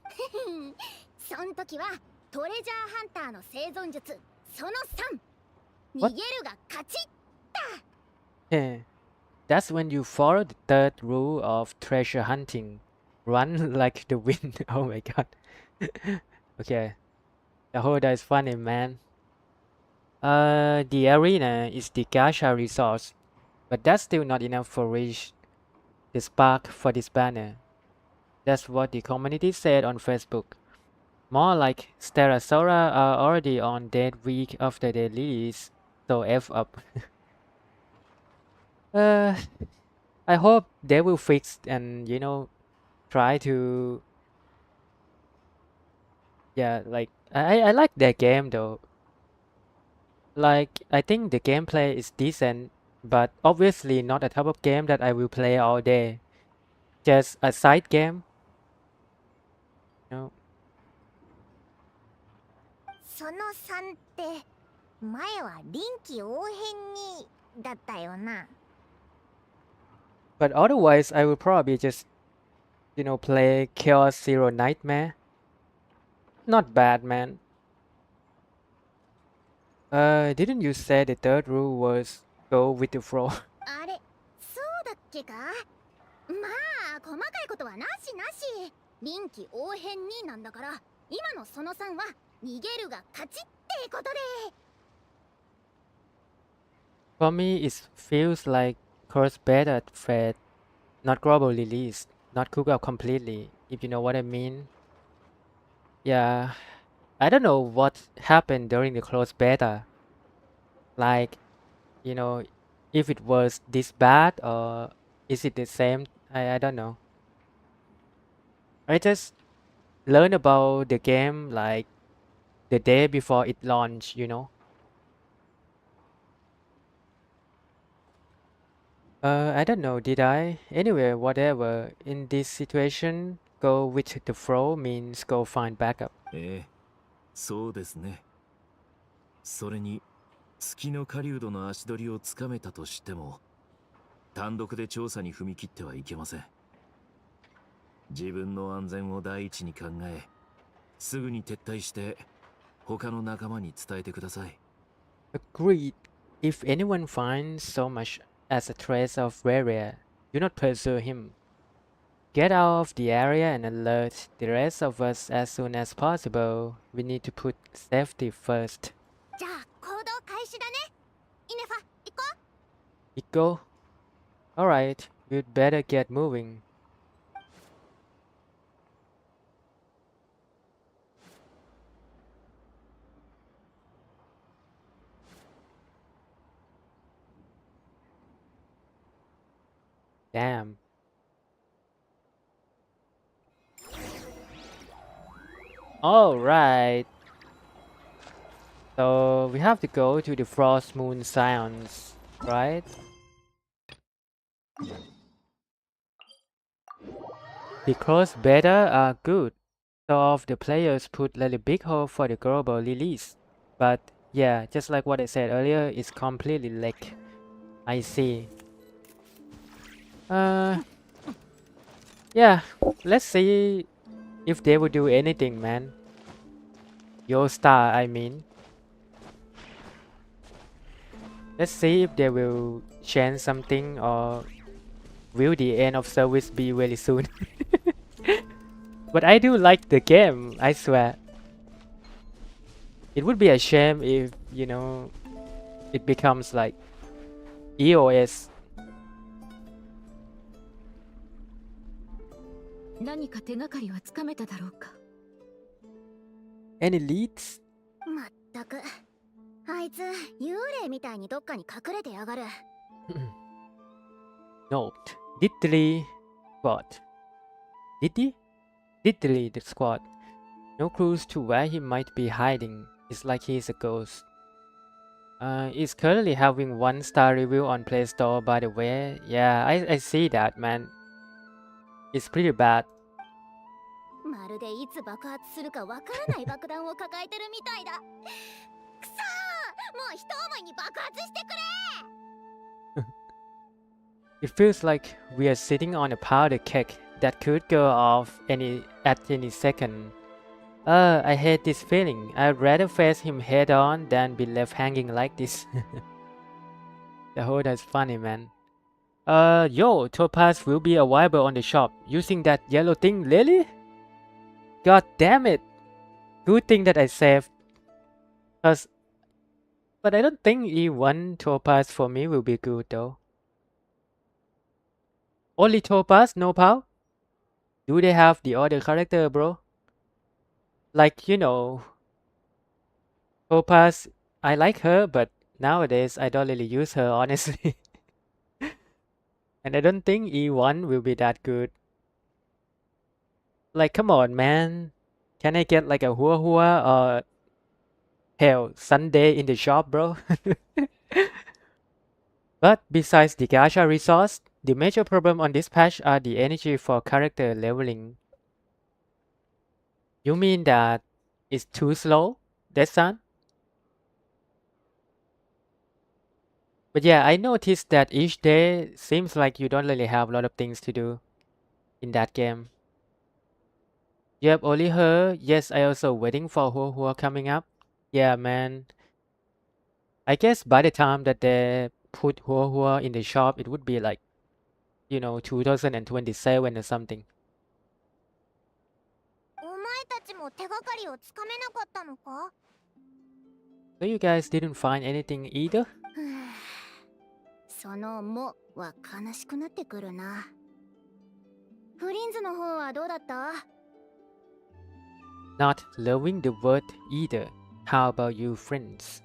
そん時はトレジャーハンターの生存術その3。逃 What? げるが勝ち。 That's when you follow the third rule of treasure hunting. Run like the wind. Oh my god. Okay. The whole is funny, man. The arena is the gacha resource, but that's still not enough for reach the spark for this banner. That's what the community said on Facebook. More like Sterasora are already on dead week after their release, so F up. I hope they will fix and try to like I like their game though. Like I think the gameplay is decent, but obviously not a type of game that I will play all day. Just a side game. You know? その3って前は臨機応変にだったよな。 But otherwise I will probably just play Chaos Zero Nightmare. Not bad, man. Didn't you say the third rule was go with the flow? あれそうだっけか。まあ細かいことはなしなし。臨機応変になんだから今のその3は逃げるが勝ちってことで。 For me, it feels like course beta fed, not global release, not cooked up completely, if you know what I mean. Yeah, I don't know what happened during the closed beta. Like, if it was this bad or is it the same? I don't know. I just learned about the game like the day before it launched. I don't know, did I? Anyway, whatever. In this situation, go with the flow means go find backup. ええ、そうですね。それに月の狩人の足取りをつかめたとしても単独で調査に踏み切ってはいけません。自分の安全を第一に考え、すぐに撤退して他の仲間に伝えてください。 Agreed. If anyone finds so much as a trace of Rarea, do not pursue him. Get out of the area and alert the rest of us as soon as possible. We need to put safety first. じゃあ行動開始だね。イネファ行こう。 Iko? Alright, we'd better get moving. Damn. Alright. So we have to go to the Frost Moon Scions, right? Because beta are good, so of the players put really big hope for the global release. But yeah, just like what I said earlier, it's completely like I see. Yeah, let's see if they will do anything, man. Your star, I mean. Let's see if they will change something or will the end of service be very soon. But I do like the game, I swear. It would be a shame if, it becomes like EOS. 何か手がかりはつかめただろうか。 Any leads? まったくあいつ幽霊みたいにどっかに隠れてやがる。Note. Diddly squad. Diddy? Diddly the squad. No clues to where he might be hiding. It's like he's a ghost. It's currently having 1-star review on Play Store, by the way. Yeah, I see that, man. It's pretty bad. まるでいつ爆発するかわからない爆弾を抱えてるみたいだ。くそー、もう一思いに爆発してくれ。 It feels like we are sitting on a powder keg that could go off at any second. I hate this feeling. I'd rather face him head on than be left hanging like this. The whole that's funny, man. Yo, Topaz will be available on the shop using that yellow thing, really? God damn it! Good thing that I saved. But I don't think E1 Topaz for me will be good though. Only Topaz, no Pal? Do they have the other character, bro? Like, Topaz, I like her, but nowadays I don't really use her, honestly. And I don't think E1 will be that good. Like, come on, man. Can I get like a Hua Hua or hell, Sunday in the shop, bro? But besides the gacha resource, the major problem on this patch are the energy for character leveling. You mean that it's too slow, Desan? But yeah, I noticed that each day seems like you don't really have a lot of things to do in that game. Yep, only her. Yes, I also waiting for Hua Hua coming up. Yeah, man. I guess by the time that they put Hua Hua in the shop, it would be like, 2027 or something. お前たちも手がかりをつかめなかったのか？ So you guys didn't find anything either? そのもは悲しくなってくるな。フリンズの方はどうだった？ Not loving the word either. How about you, friends?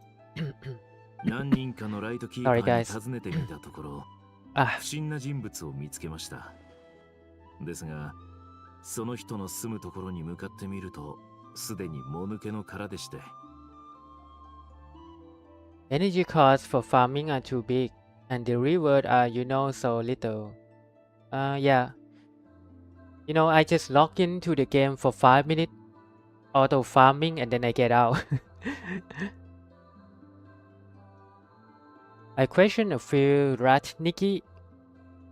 何人かのライトキーパ Sorry, ー guys. に尋ねてみたところ、 Ah, 不審な人物を見つけました。ですが、その人の住むところに向かってみると、すでにもぬけの殻でして。energy costs for farming are too big, and the reward are, so little. Yeah. I just log into the game for 5 minutes, auto farming, and then I get out. I questioned a few rat Nikki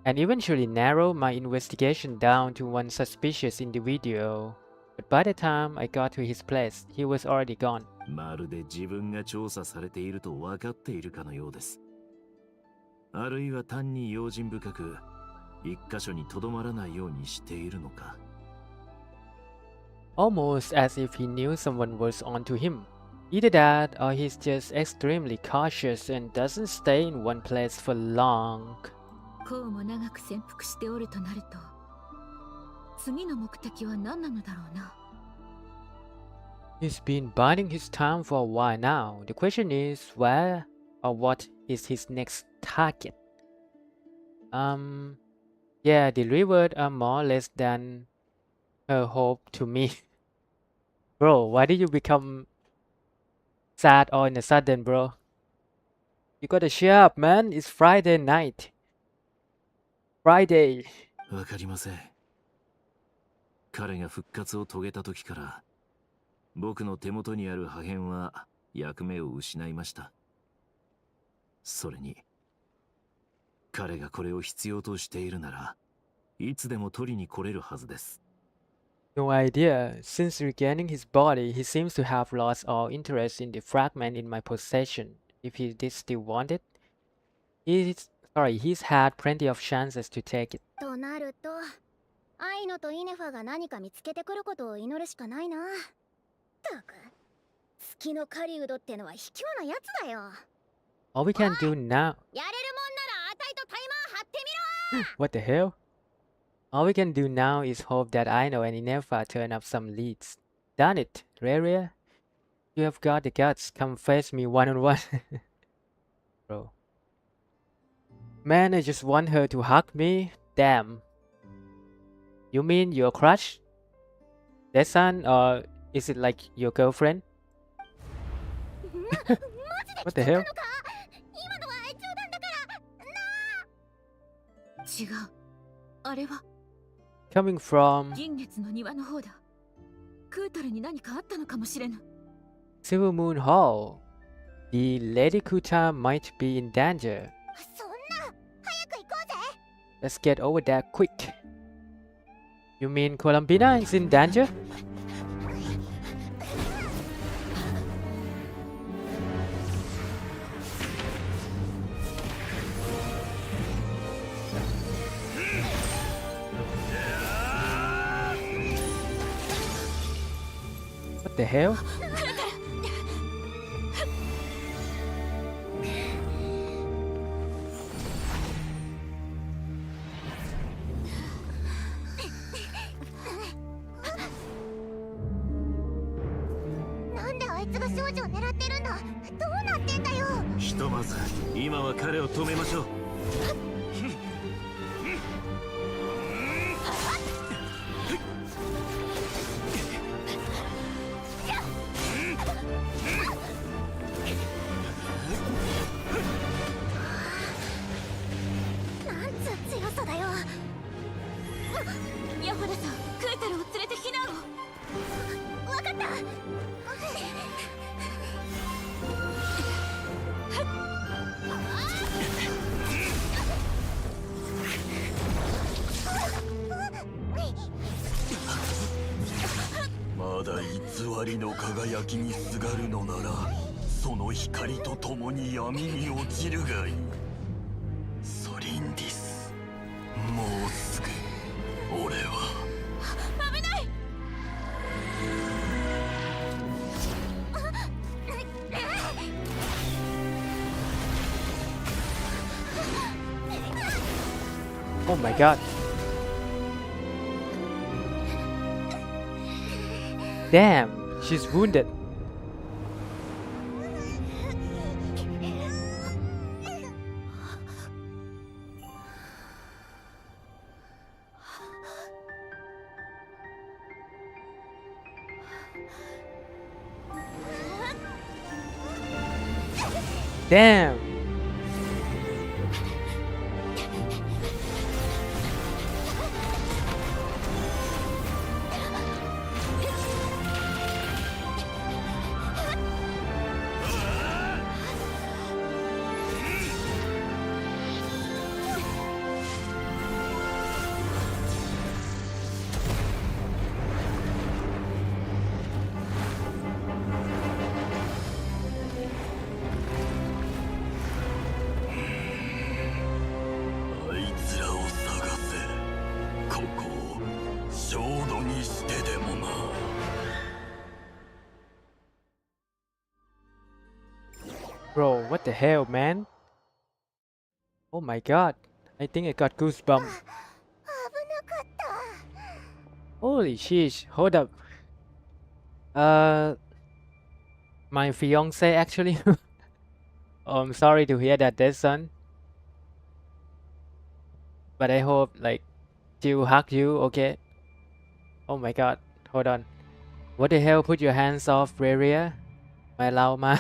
and eventually narrowed my investigation down to one suspicious individual. But by the time I got to his place, he was already gone. まるで自分が調査されていると分かっているかのようです。あるいは単に用心深く、一箇所にとどまらないようにしているのか。Almost as if he knew someone was onto him. Either that or he's just extremely cautious and doesn't stay in one place for long. こうも長く潜伏しておるとなると、次の目的は何なのだろうな。He's been biding his time for a while now. The question is where or what is his next target? Yeah, the reward are more or less than her hope to me. Bro, why did you become sad all in a sudden, bro? You gotta cheer up, man. It's Friday night. Friday. わかりません。彼が復活を遂げた時から、僕の手元にある破片は役目を失いました。それに、彼がこれを必要としているなら、いつでも取りに来れるはずです。No idea. Since regaining his body, he seems to have lost all interest in the fragment in my possession. If he did still want it, he's had plenty of chances to take it. となると、アイノとイネファが何か見つけてくることを祈るしかないな。たく、月の狩人ってのは卑怯なやつだよ。All we can do now. やれるもんならあたいとタイマー張ってみろ。 What the hell? All we can do now is hope that Aino and Inefa turn up some leads. Done it, Reria. You have got the guts. Come face me one on one. Bro. Man, I just want her to hug me. Damn. You mean your crush? That son, or is it like your girlfriend? What the hell? 今のは冗談だからな。違う。あれは Coming from 銀月の庭の方だ。クータルに何かあったのかもしれぬ。Silver Moon Hall. The Lady Kuta might be in danger. そんな、早く行こうぜ。 Let's get over there quick. You mean Columbina is in danger? What the hell? What ひとまず今は彼を止めましょう。なんつう強さだよ。ヤホダさん、クータルを連れて避難を。わかった。まだ偽りの輝きにすがるのなら、その光と共に闇に落ちるがいい。ソリンディス、もうすぐ俺は危ない。 Oh my god. Damn, she's wounded. Damn. Bro, what the hell, man? Oh my god. I think I got goosebumps. Holy sheesh, hold up. My fiance actually. Oh, I'm sorry to hear that, dear son. But I hope, like, she'll hug you, okay? Oh my god, hold on. What the hell, put your hands off, Reria? My lao ma.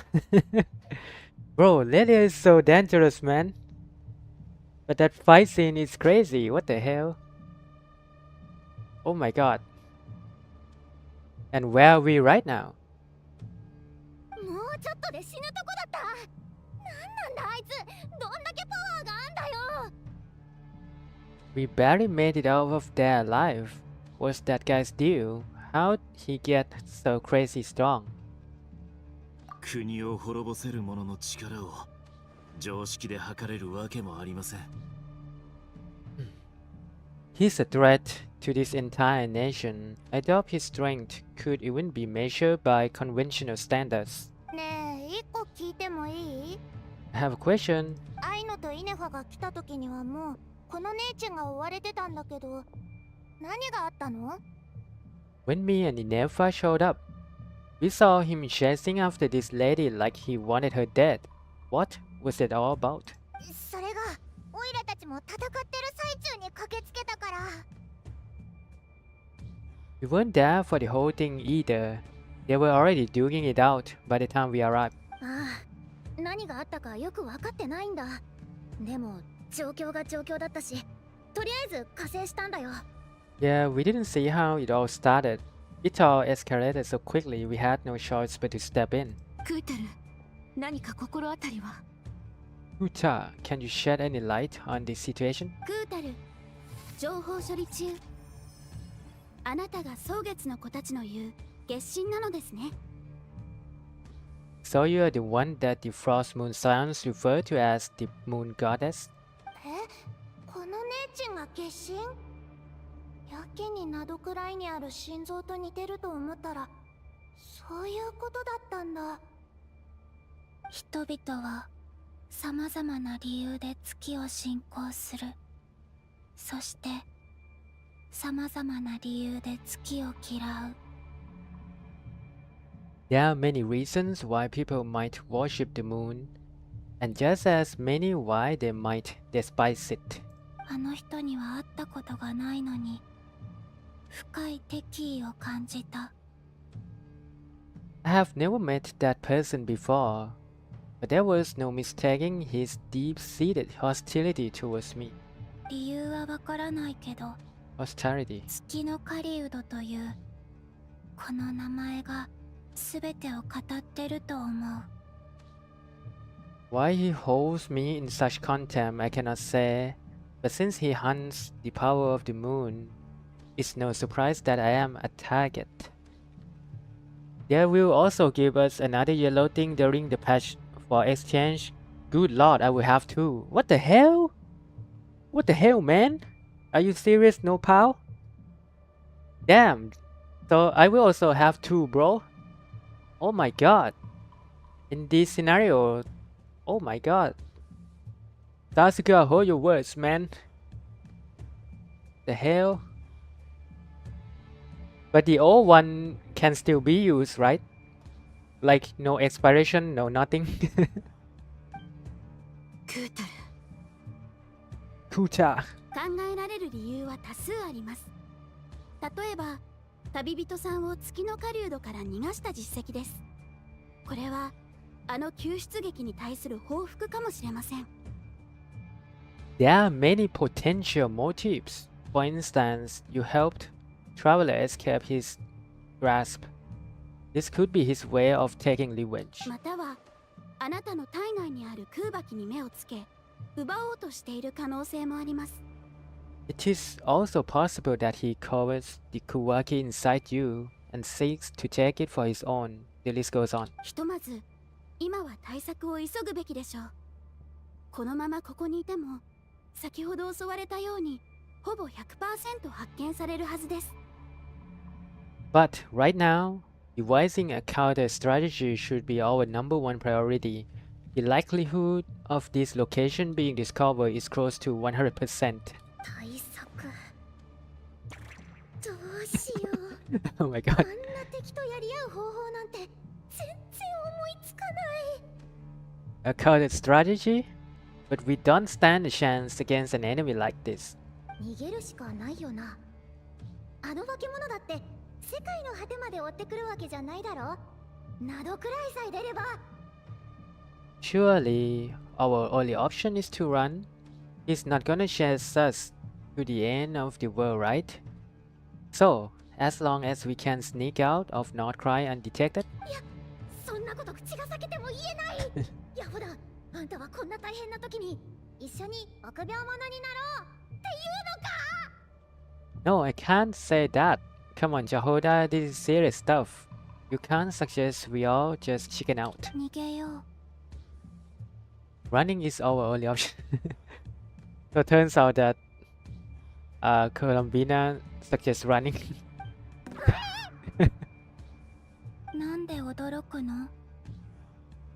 Bro, Lelia is so dangerous, man. But that fight scene is crazy, what the hell? Oh my god. And where are we right now? もうちょっとで死ぬとこだった。なんなんだあいつ、どんだけパワーがあんだよ。 We barely made it out of there alive. What's that guy's deal? How'd he get so crazy strong? 国を滅ぼせる者の力を常識で測れるわけもありません。He's a threat to this entire nation. I doubt his strength could even be measured by conventional standards. ねえ、一個聞いてもいい？ I have a question. アイノとイネファが来た時にはもうこの姉ちゃんが追われてたんだけど、何があったの？ When me and Inefa showed up, we saw him chasing after this lady like he wanted her dead. What was it all about? それがオイラたちも戦ってる最中に駆けつけたから。 We weren't there for the whole thing either. They were already duking it out by the time we arrived. ああ、何があったかよく分かってないんだ。でも状況が状況だったし、とりあえず加勢したんだよ。 Yeah, we didn't see how it all started. It all escalated so quickly we had no choice but to step in. クータル、何か心当たりは？ Uta, can you shed any light on this situation? クータル、情報処理中。あなたが蒼月の子たちの言う月神なのですね。 So you are the one that the Frost Moon Science refer to as the Moon Goddess? え、この姉ちんが月神？やけになどくらいにある心臓と似てると思ったら、そういうことだったんだ。人々はさまざまな理由で月を信仰する。そしてさまざまな理由で月を嫌う。 There are many reasons why people might worship the moon, and just as many why they might despise it. あの人には会ったことがないのに、深い敵意を感じた。 I have never met that person before, but there was no mistaking his deep-seated hostility towards me. 理由はわからないけど、 Hostility. 月の狩人というこの名前が全てを語ってると思う。 Why he holds me in such contempt I cannot say, but since he hunts the power of the moon, it's no surprise that I am a target. They will also give us another yellow thing during the patch for exchange. Good lord, I will have two. What the hell? What the hell, man? Are you serious, no pal? Damn. So I will also have two, bro. Oh my god. In this scenario, oh my god. Sasuke, hold your words, man. The hell? But the old one can still be used, right? Like no expiration, no nothing. クータル、 Kuta. 考えられる理由は多数あります。例えば旅人さんを月の狩人から逃がした実績です。これはあの救出劇に対する報復かもしれません。 There are many potential motives. For instance, you helped Traveler escape his grasp. This could be his way of taking revenge. またはあなたの体内にある空爆に目をつけ奪おうとしている可能性もあります。 It is also possible that he covers the Kuwaki inside you and seeks to take it for his own. The list goes on. ひとまず今は対策を急ぐべきでしょう。このままここにいても先ほど襲われたようにほぼ 100% 発見されるはずです。 But right now, devising a counter strategy should be our number one priority. The likelihood of this location being discovered is close to 100%. 対策どうしよう。 Oh my あ god. んな敵とやり合う方法なんて全然思いつかない。 A counter strategy? But we don't stand a chance against an enemy like this. 逃げるしかないよな。あの化け物だって世界の果てまで追ってくるわけじゃないだろ。などくらいさえ出れば。 Surely, our only option is to run. He's not gonna chase us to the end of the world, right? So, as long as we can sneak out of Northcry undetected? そんなこと口が裂けても言えないヤホダ、あんたはこんな大変な時に一緒に臆病者になろうっていうのか No, I can't say that. Come on, Jahoda, this is serious stuff. You can't suggest we all just chicken out. 逃げよう Running is our only option. So it turns out that Columbina suggests running. なんで驚くの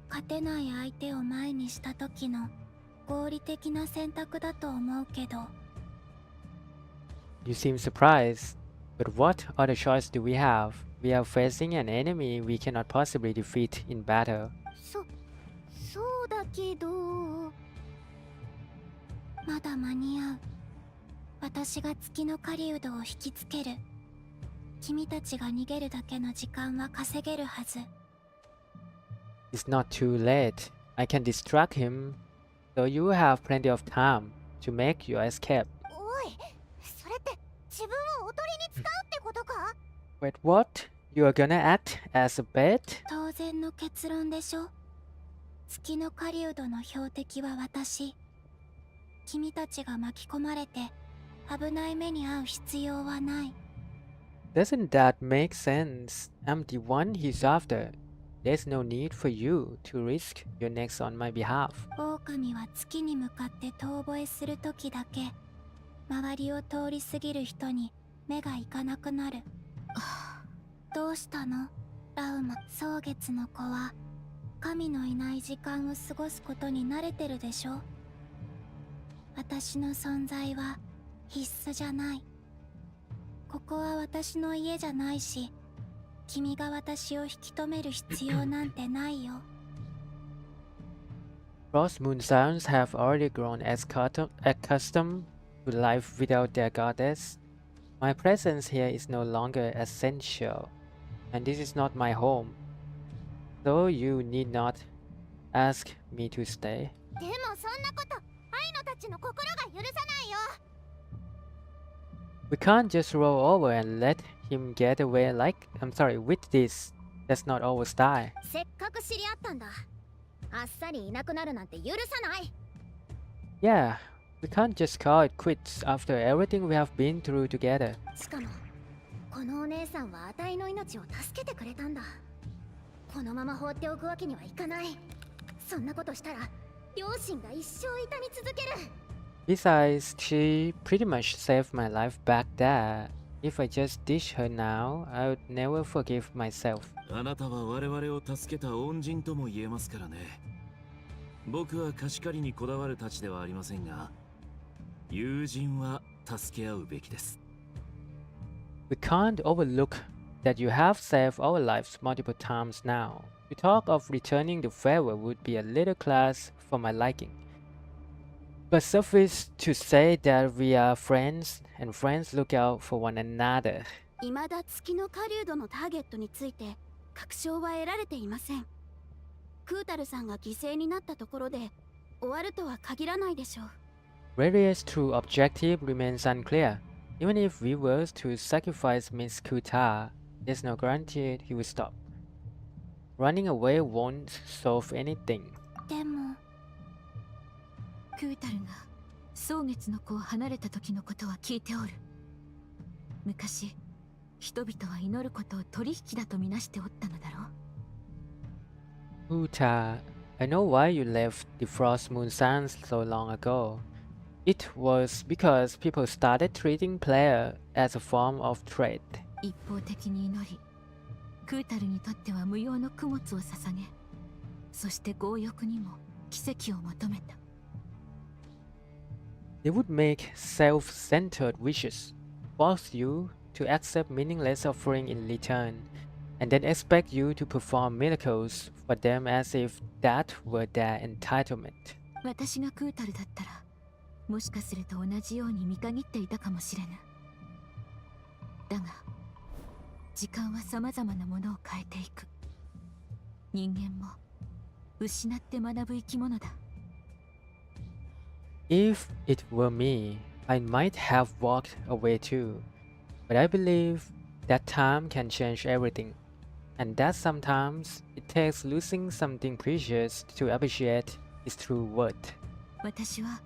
勝てない相手を前にした時の合理的な選択だと思うけど You seem surprised. But what other choice do we have? We are facing an enemy we cannot possibly defeat in battle. そうだけどまだ間に合う私が月の狩人を引きつける君たちが逃げるだけの時間は稼げるはず It's not too late. I can distract him, so you have plenty of time to make your escape. おいそれって自分をおとりに使うってことか Wait, what? You are gonna act as a bait? 当然の結論でしょ月の狩人の標的は私君たちが巻き込まれて危ない目に遭う必要はない Doesn't that make sense? I'm the one he's after. There's no need for you to risk your necks on my behalf. 狼は月に向かって遠吠えするときだけ周りを通り過ぎる人に目がいかなくなるどうしたのラウマ蒼月の子は神のいない時間を過ごすことに慣れてるでしょ私の存在は必須じゃないここは私の家じゃないし君が私を引き止める必要なんてないよ Frost Moon Sounds have already grown accustomed to life without their goddess. My presence here is no longer essential, and this is not my home. So you need not ask me to stay. でもそんなこと愛のたちの心が許さないよ We can't just roll over and let him get away with this. That's not our style. せっかく知り合ったんだあっさりいなくなるなんて許さない Yeah, we can't just call it quits after everything we have been through together. しかもこのお姉さんはあたいの命を助けてくれたんだこのまま放っておくわけにはいかないそんなことしたら両親が一生痛み続ける Besides, she pretty much saved my life back there. If I just ditch her now, I would never forgive myself. あなたは我々を助けた恩人とも言えますからね。僕は貸し借りにこだわるたちではありませんが、友人は助け合うべきです。We can't overlook that you have saved our lives multiple times now. To talk of returning the favor would be a little class for my liking. But suffice to say that we are friends, and friends look out for one another. 未だ月の狩人のターゲットについて確証は得られていませんクータルさんが犠牲になったところで終わるとは限らないでしょう Radius' true objective remains unclear. Even if we were to sacrifice Miss Kuta, there's no guarantee he will stop. Running away won't solve anything. でもクータルが蒼月の子を離れた時のことは聞いておる昔人々は祈ることを取引だとみなしておったのだろう Kuta, I know why you left the Frost Moon Sands so long ago. It was because people started treating player as a form of trade. 一方的に祈りクータルにとっては無用の供物を捧げそして強欲にも奇跡を求めた They would make self-centered wishes, force you to accept meaningless offering in return, and then expect you to perform miracles for them as if that were their entitlement. 私がクータルだったらもしかすると同じように見限っていたかもしれぬだが時間は様々なものを変えていく人間も失って学ぶ生き物だ If it were me, I might have walked away too. But I believe That time can change everything, and that sometimes it takes losing something precious to appreciate its true worth. 私は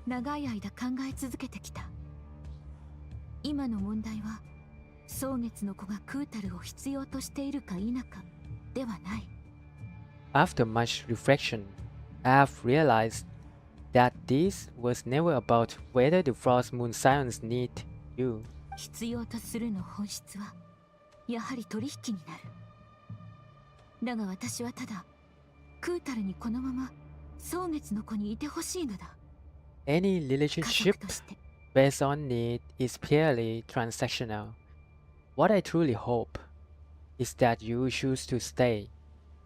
長い間考え続けてきた。今の問題は蒼月の子がクータルを必要としているか否かではない。 After much reflection, I have realized that this was never about whether the Frost Moon Scions need you. 必要とするの本質はやはり取引になる。だが私はただクータルにこのまま蒼月の子にいてほしいのだ。 Any 家 relationship 族として。 based on need is purely transactional. What I truly hope is that you choose to stay,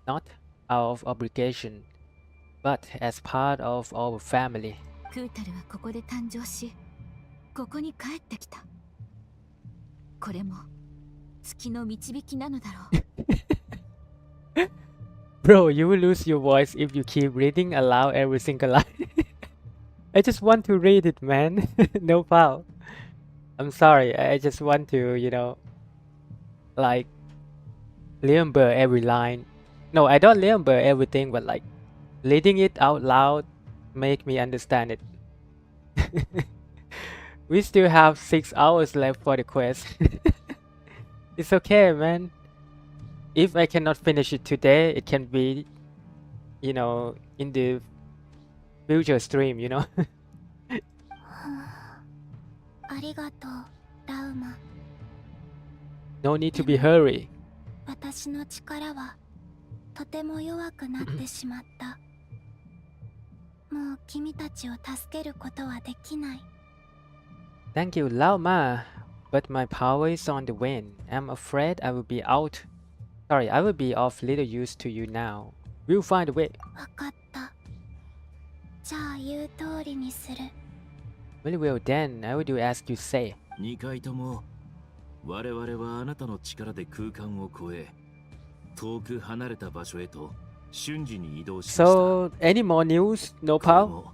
not out of obligation, but as part of our family. クータルはここで誕生し、ここに帰ってきた。これも月の導きなのだろう。Bro, you will lose your voice if you keep reading aloud every single line. I just want to read it, man. No foul. I'm sorry. I just want to, like, remember every line. No, I don't remember everything, but like, reading it out loud make me understand it. We still have 6 hours left for the quest. It's okay, man. If I cannot finish it today, it can be, in the future stream, ありがとう、ラウマ。 No need to be hurry. 私の力はとても弱くなってしまった。もう君たちを助けることはできない。 Thank you, Lao Ma. But my power is on the wane. I'm afraid I will be of little use to you now. We'll find a way. わかった。じゃあ言う通りにする。 Very well then, I will do as you say. 2回とも我々はあなたの力で空間を超え遠く離れた場所へと瞬時に移動しました。 So, any more news, no これ pal? も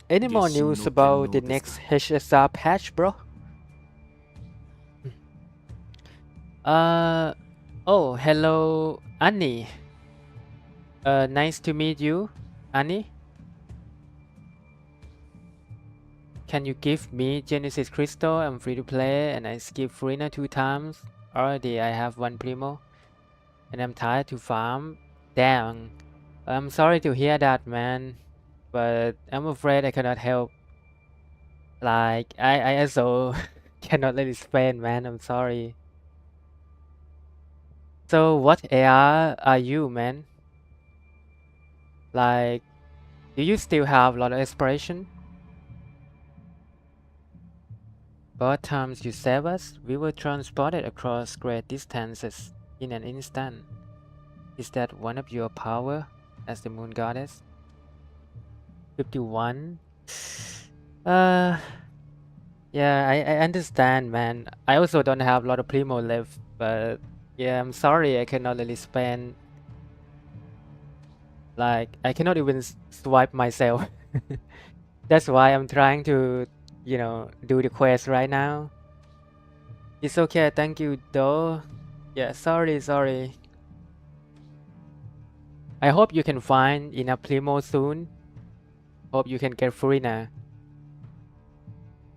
Any more news about the next HSR patch, bro? Oh, hello, Annie. Nice to meet you, Annie. Can you give me Genesis Crystal? I'm free to play and I skip Furina 2 times. Already I have 1 primo. And I'm tired to farm. Damn. I'm sorry to hear that, man. But I'm afraid I cannot help. Like, I also cannot let it spend, man. I'm sorry. So, what AR are you, man? Like, do you still have a lot of aspiration? Both times you save us, we were transported across great distances in an instant. Is that one of your power as the moon goddess? 51. Yeah, I understand, man. I also don't have a lot of primo left, but yeah, I'm sorry I cannot really spend. Like, I cannot even swipe myself. That's why I'm trying to, do the quest right now. It's okay, thank you though. Yeah, sorry. I hope you can find enough primo soon. Hope you can get Furina.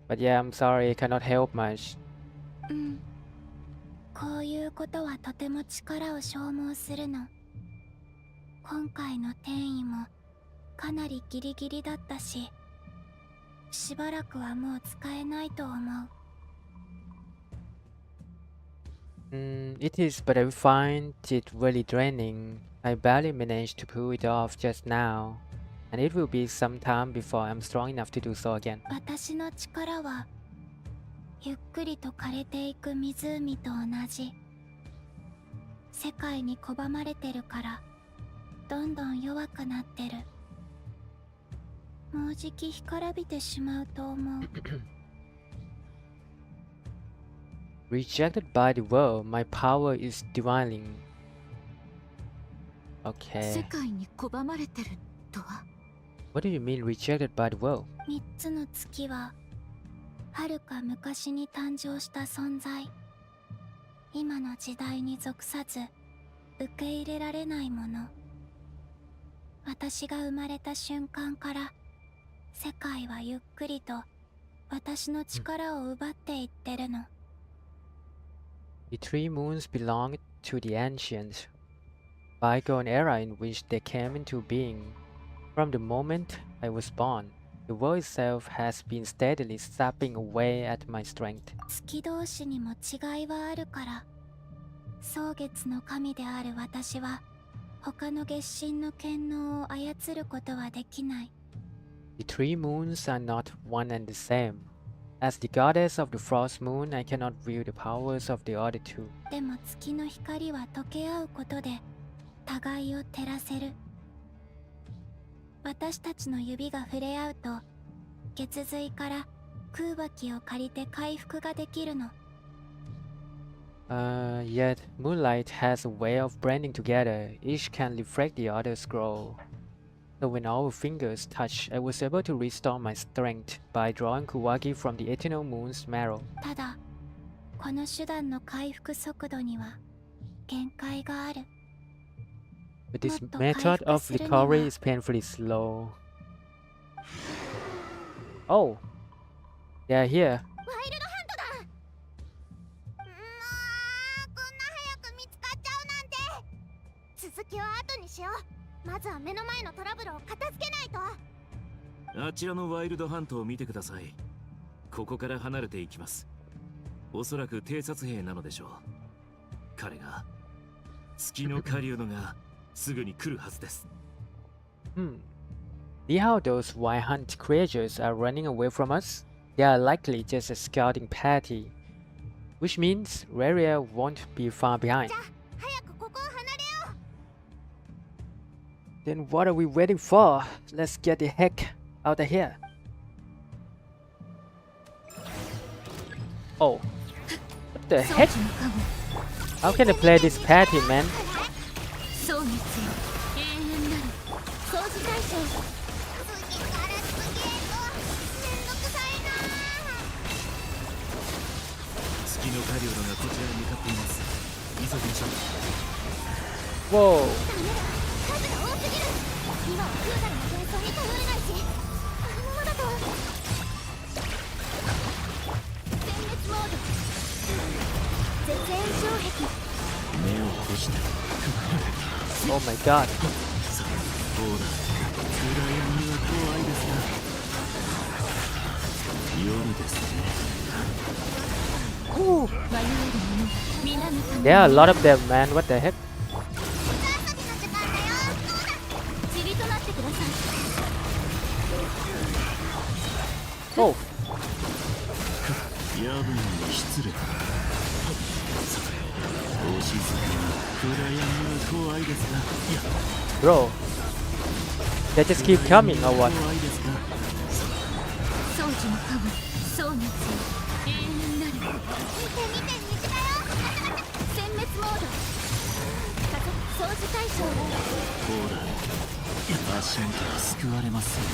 But yeah, I'm sorry, I cannot help much. こういうことはとても力を消耗するの。今回の転移もかなりギリギリだったし、しばらくはもう使えないと思う。It is, but I find it really draining. I barely managed to pull it off just now, and it will be some time before I'm strong enough to do so again. 私の力はゆっくりと枯れていく湖と同じ。世界に拒まれてるからどんどん弱くなってる。もうじき干からびてしまうと思う。Rejected by the world, my power is dwindling. 世 Okay. 界に拒まれてるとは。 What do you mean rejected by the world? 3つの月ははるか昔に誕生した存在。今の時代に属さず受け入れられないもの。私が生まれた瞬間から世界はゆっくりと私の力を奪っていってるの。The three moons belonged to the ancient, bygone era in which they came into being. From the moment I was born, the world itself has been steadily sapping away at my strength. 月同士にも違いはあるから、蒼月の神である私は他の月神の権能を操ることはできない。The three moons are not one and the same. As the goddess of the frost moon, I cannot wield the powers of the other two. でも月の光は溶け合うことで互いを照らせる。私たちの指が触れ合うと血髄から空気を借りて回復ができるの。Yet moonlight has a way of blending together. Each can reflect the other's glow. So when our fingers touched, I was able to restore my strength by drawing Kuwagi from the eternal moon's marrow. ただこの手段の回復速度には限界がある。 But this method of recovery is painfully slow. Oh, they are here. ワイルドハントだ。こんな早く見つかっちゃうなんて。続きは後にしよう。まずは目の前のトラブルを片付けないと。あちらのワイルドハントを見てください。ここから離れていきます。おそらく偵察兵なのでしょう。彼が月の狩人がすぐに来るはずです。See how those wild hunt creatures are running away from us? They are likely just a scouting party, which means Reria won't be far behind. じゃあ早くここを離れよう。 Then what are we waiting for? Let's get the heck out of here. Oh, what the heck? How can I play this party, man? そう熱よ、永遠なる掃除対象。次から次へとめんどくさいな。月の狩人がこちらに向かっています。急ぎましょう。Whoa. ダメだ、数が多すぎる。今は空からの幻想に頼れないし、このままだと全滅モード、絶縁障壁。目を閉じて。Oh my god. さあ、どうだ。暗闇は怖いですが、夜ですね。迷える者皆のため There are a lot of them, man. What the heck? 遊びの時間だよ。そうだ。塵となってください。 Oh, 夜分に失礼。お静かに。暗闇は怖いですが、いや、 bro. They just keep coming or what? 怖いですが、掃除の神、そう熱よ、永遠なる見て見て、虹だよ。全滅モード。掃除対象。ほら、足元は救われません。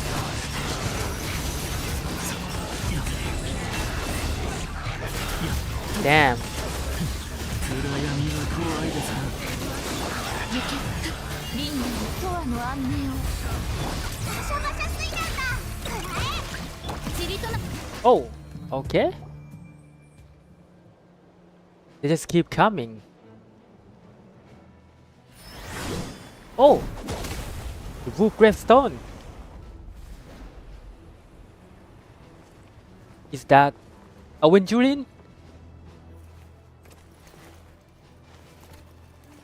Damn. 暗闇は怖いですが、行け、リンナのとわの安寧を。バシャバシャ水弾だ。くらえ。塵とな。 Oh, okay. They just keep coming. Oh, the Wolf Gravestone. Is that Aventurine?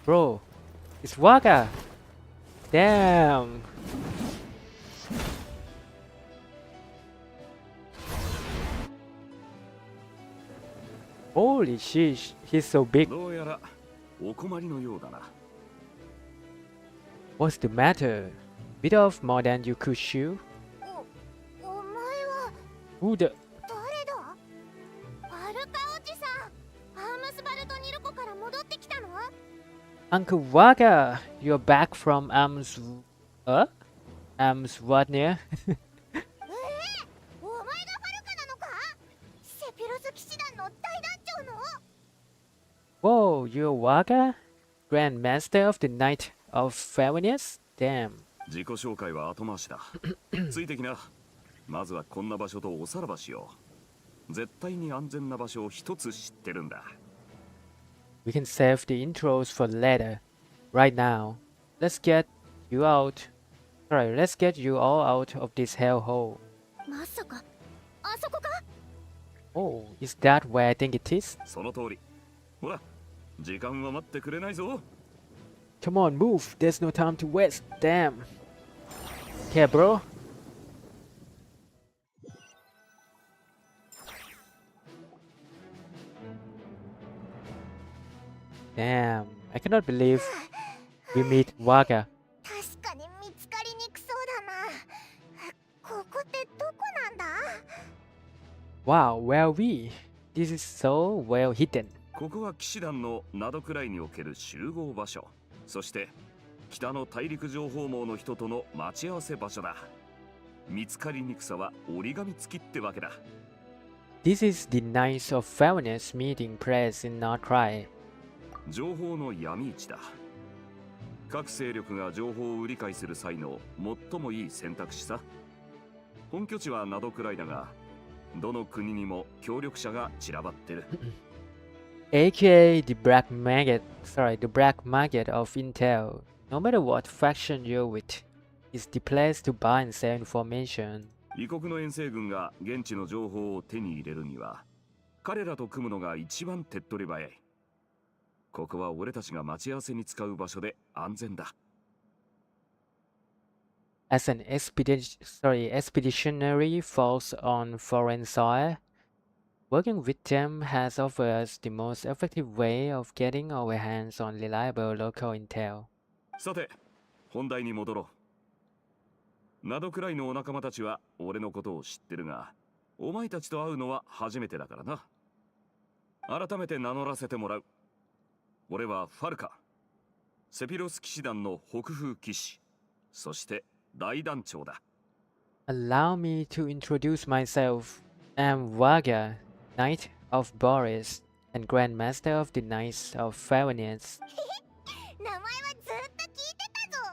Bro, it's Waka. Damn. Holy sheesh, he's so big. どうやらお困りのようだな。 What's the matter? Bit of more than you could chew? お前は Who the... 誰だ？アルカおじさん。アームスバルトニルコから戻ってきたの？ Uncle Waka, you're back from Am's what near? お前がファルカなのか？セピロス騎士団の大団長の？ Whoa, you're Waga? Grand Master of the Knight of Favonius? Damn. 自己紹介は後回しだ。ついてきな。まずはこんな場所とおさらばしよう。絶対に安全な場所を一つ知ってるんだ。We can save the intros for later. Right now, let's get you out. Sorry, let's get you all out of this hellhole. まさかあそこか？ Oh, is that where I think it is? その通り。ほら、時間は待ってくれないぞ。Come on, move. There's no time to waste. Damn. Okay, bro. Damn. I cannot believe we meet Waga. 確かに見つかりにくそうだな。ここってどこなんだ？ Wow, where are we? This is so well hidden. ここは騎士団の灘くらいにおける集合場所。そして北の大陸情報網の人との待ち合わせ場所だ。見つかりにくさは折り紙付きってわけだ。This is the Knights of Favonius meeting place in Northrye. 情報の闇市だ。各勢力が情報を売り買いする際の最もいい選択肢さ。本拠地は灘くらいだが、どの国にも協力者が散らばってる。AKA the black market, the black market of intel. No matter what faction you're with, it's the place to buy and sell information. 異国の遠征軍が現地の情報を手に入れるには、彼らと組むのが一番手っ取り早い。ここは俺たちが待ち合わせに使う場所で安全だ。As an expeditionary force on foreign soil, working with them has offered us the most effective way of getting our hands on reliable local intel. さて、本題に戻ろう。灘くらいのお仲間たちは俺のことを知ってるが、お前たちと会うのは初めてだからな。改めて名乗らせてもらう。俺はファルカ、セピロス騎士団の北風騎士、そして大団長だ。Allow me to introduce myself. I'm Vaga, Knight of Boris, and Grand Master of the Knights of Favonius. 名前はずっと聞いてたぞ。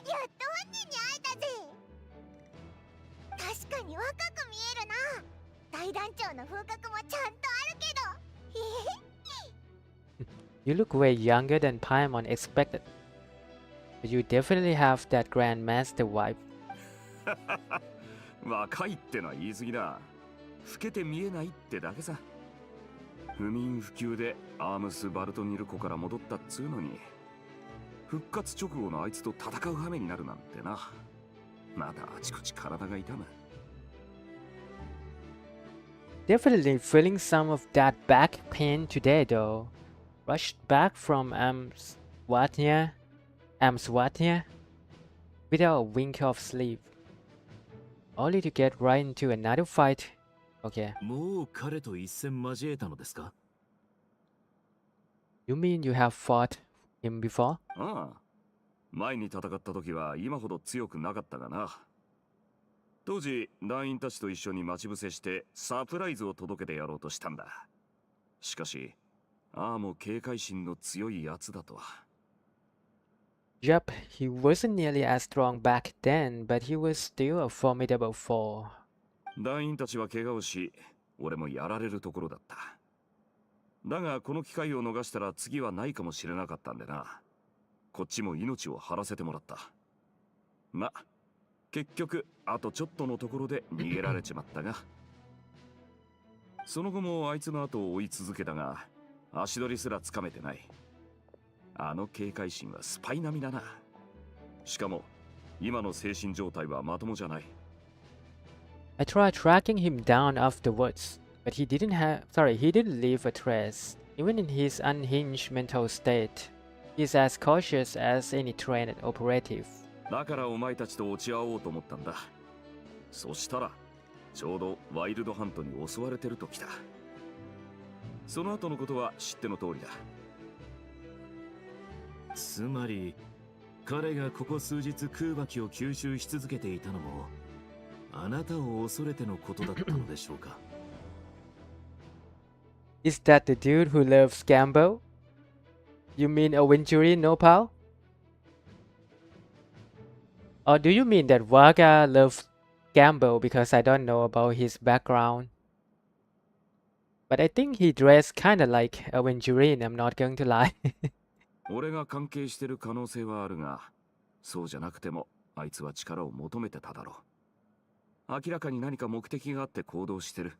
やっと本人に会えたぜ。確かに若く見えるな。大団長の風格もちゃんとあるけど。You look way younger than Paimon expected. But you definitely have that Grand Master vibe. 若いってのは言い過ぎだ。老けて見えないってだけさ。不眠不休でアームス・バルトニル湖から戻ったっつうのに、復活直後のあいつと戦う羽目になるなんてな。まだあちこち体が痛む。Definitely feeling some of that back pain today though. Rushed back from Amswatnia without a wink of sleep. Only to get right into another fight. Okay. もう彼と一戦交えたのですか？ You mean you have fought him before? ああ。前に戦った時は今ほど強くなかったがな。当時、団員たちと一緒に待ち伏せしてサプライズを届けてやろうとしたんだ。しかし、ああも警戒心の強いやつだとは。Yup, he wasn't nearly as strong back then, but he was still a formidable foe. 団員たちは怪我をし、俺もやられるところだった。だがこの機会を逃したら次はないかもしれなかったんでな。こっちも命を張らせてもらった。ま、結局あとちょっとのところで逃げられちまったが。その後もあいつの後を追い続けたが、足取りすらつかめてない。あの警戒心はスパイ並みだな。しかも今の精神状態はまともじゃない。I tried tracking him down afterwards, but he didn't leave a trace. Even in his unhinged mental state, he's as cautious as any trained operative. だからお前たちと落ち合おうと思ったんだ。そしたらちょうどワイルドハントに襲われてるときた。その後のことは知っての通りだ。つまり彼がここ数日空爆を吸収し続けていたのもあなたを恐れてのことだったのでしょうか？ Is that the dude who loves Gambo? You mean Aventurine no pal? Or do you mean that Vaga loves gamble because I don't know about his background? But I think he dressed kinda like Aventurine, I'm not going to lie. 俺が関係してる可能性はあるが、そうじゃなくてもあいつは力を求めてただろう。明らかに何か目的があって行動してる。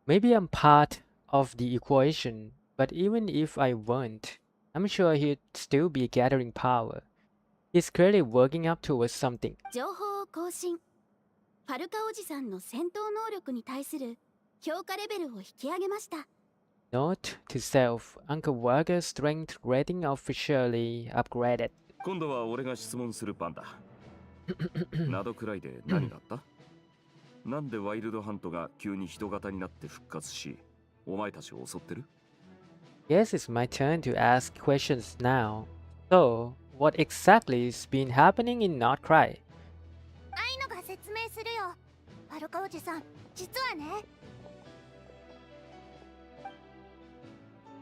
Maybe I'm part of the equation, but even if I weren't, I'm sure he'd still be gathering power. He's clearly working up towards something. 情報を更新。ファルカおじさんの戦闘能力に対する評価レベルを引き上げました。Note to self, Uncle Waga's strength rating officially upgraded. 今度は俺が質問する番だ。などくらいで何があったなんでワイルドハントが急に人型になって復活し、お前たちを襲ってる Yes, it's my turn to ask questions now. So, what exactly has been happening in Not Cry? 愛のが説明するよ。ファルカおじさん、実はね。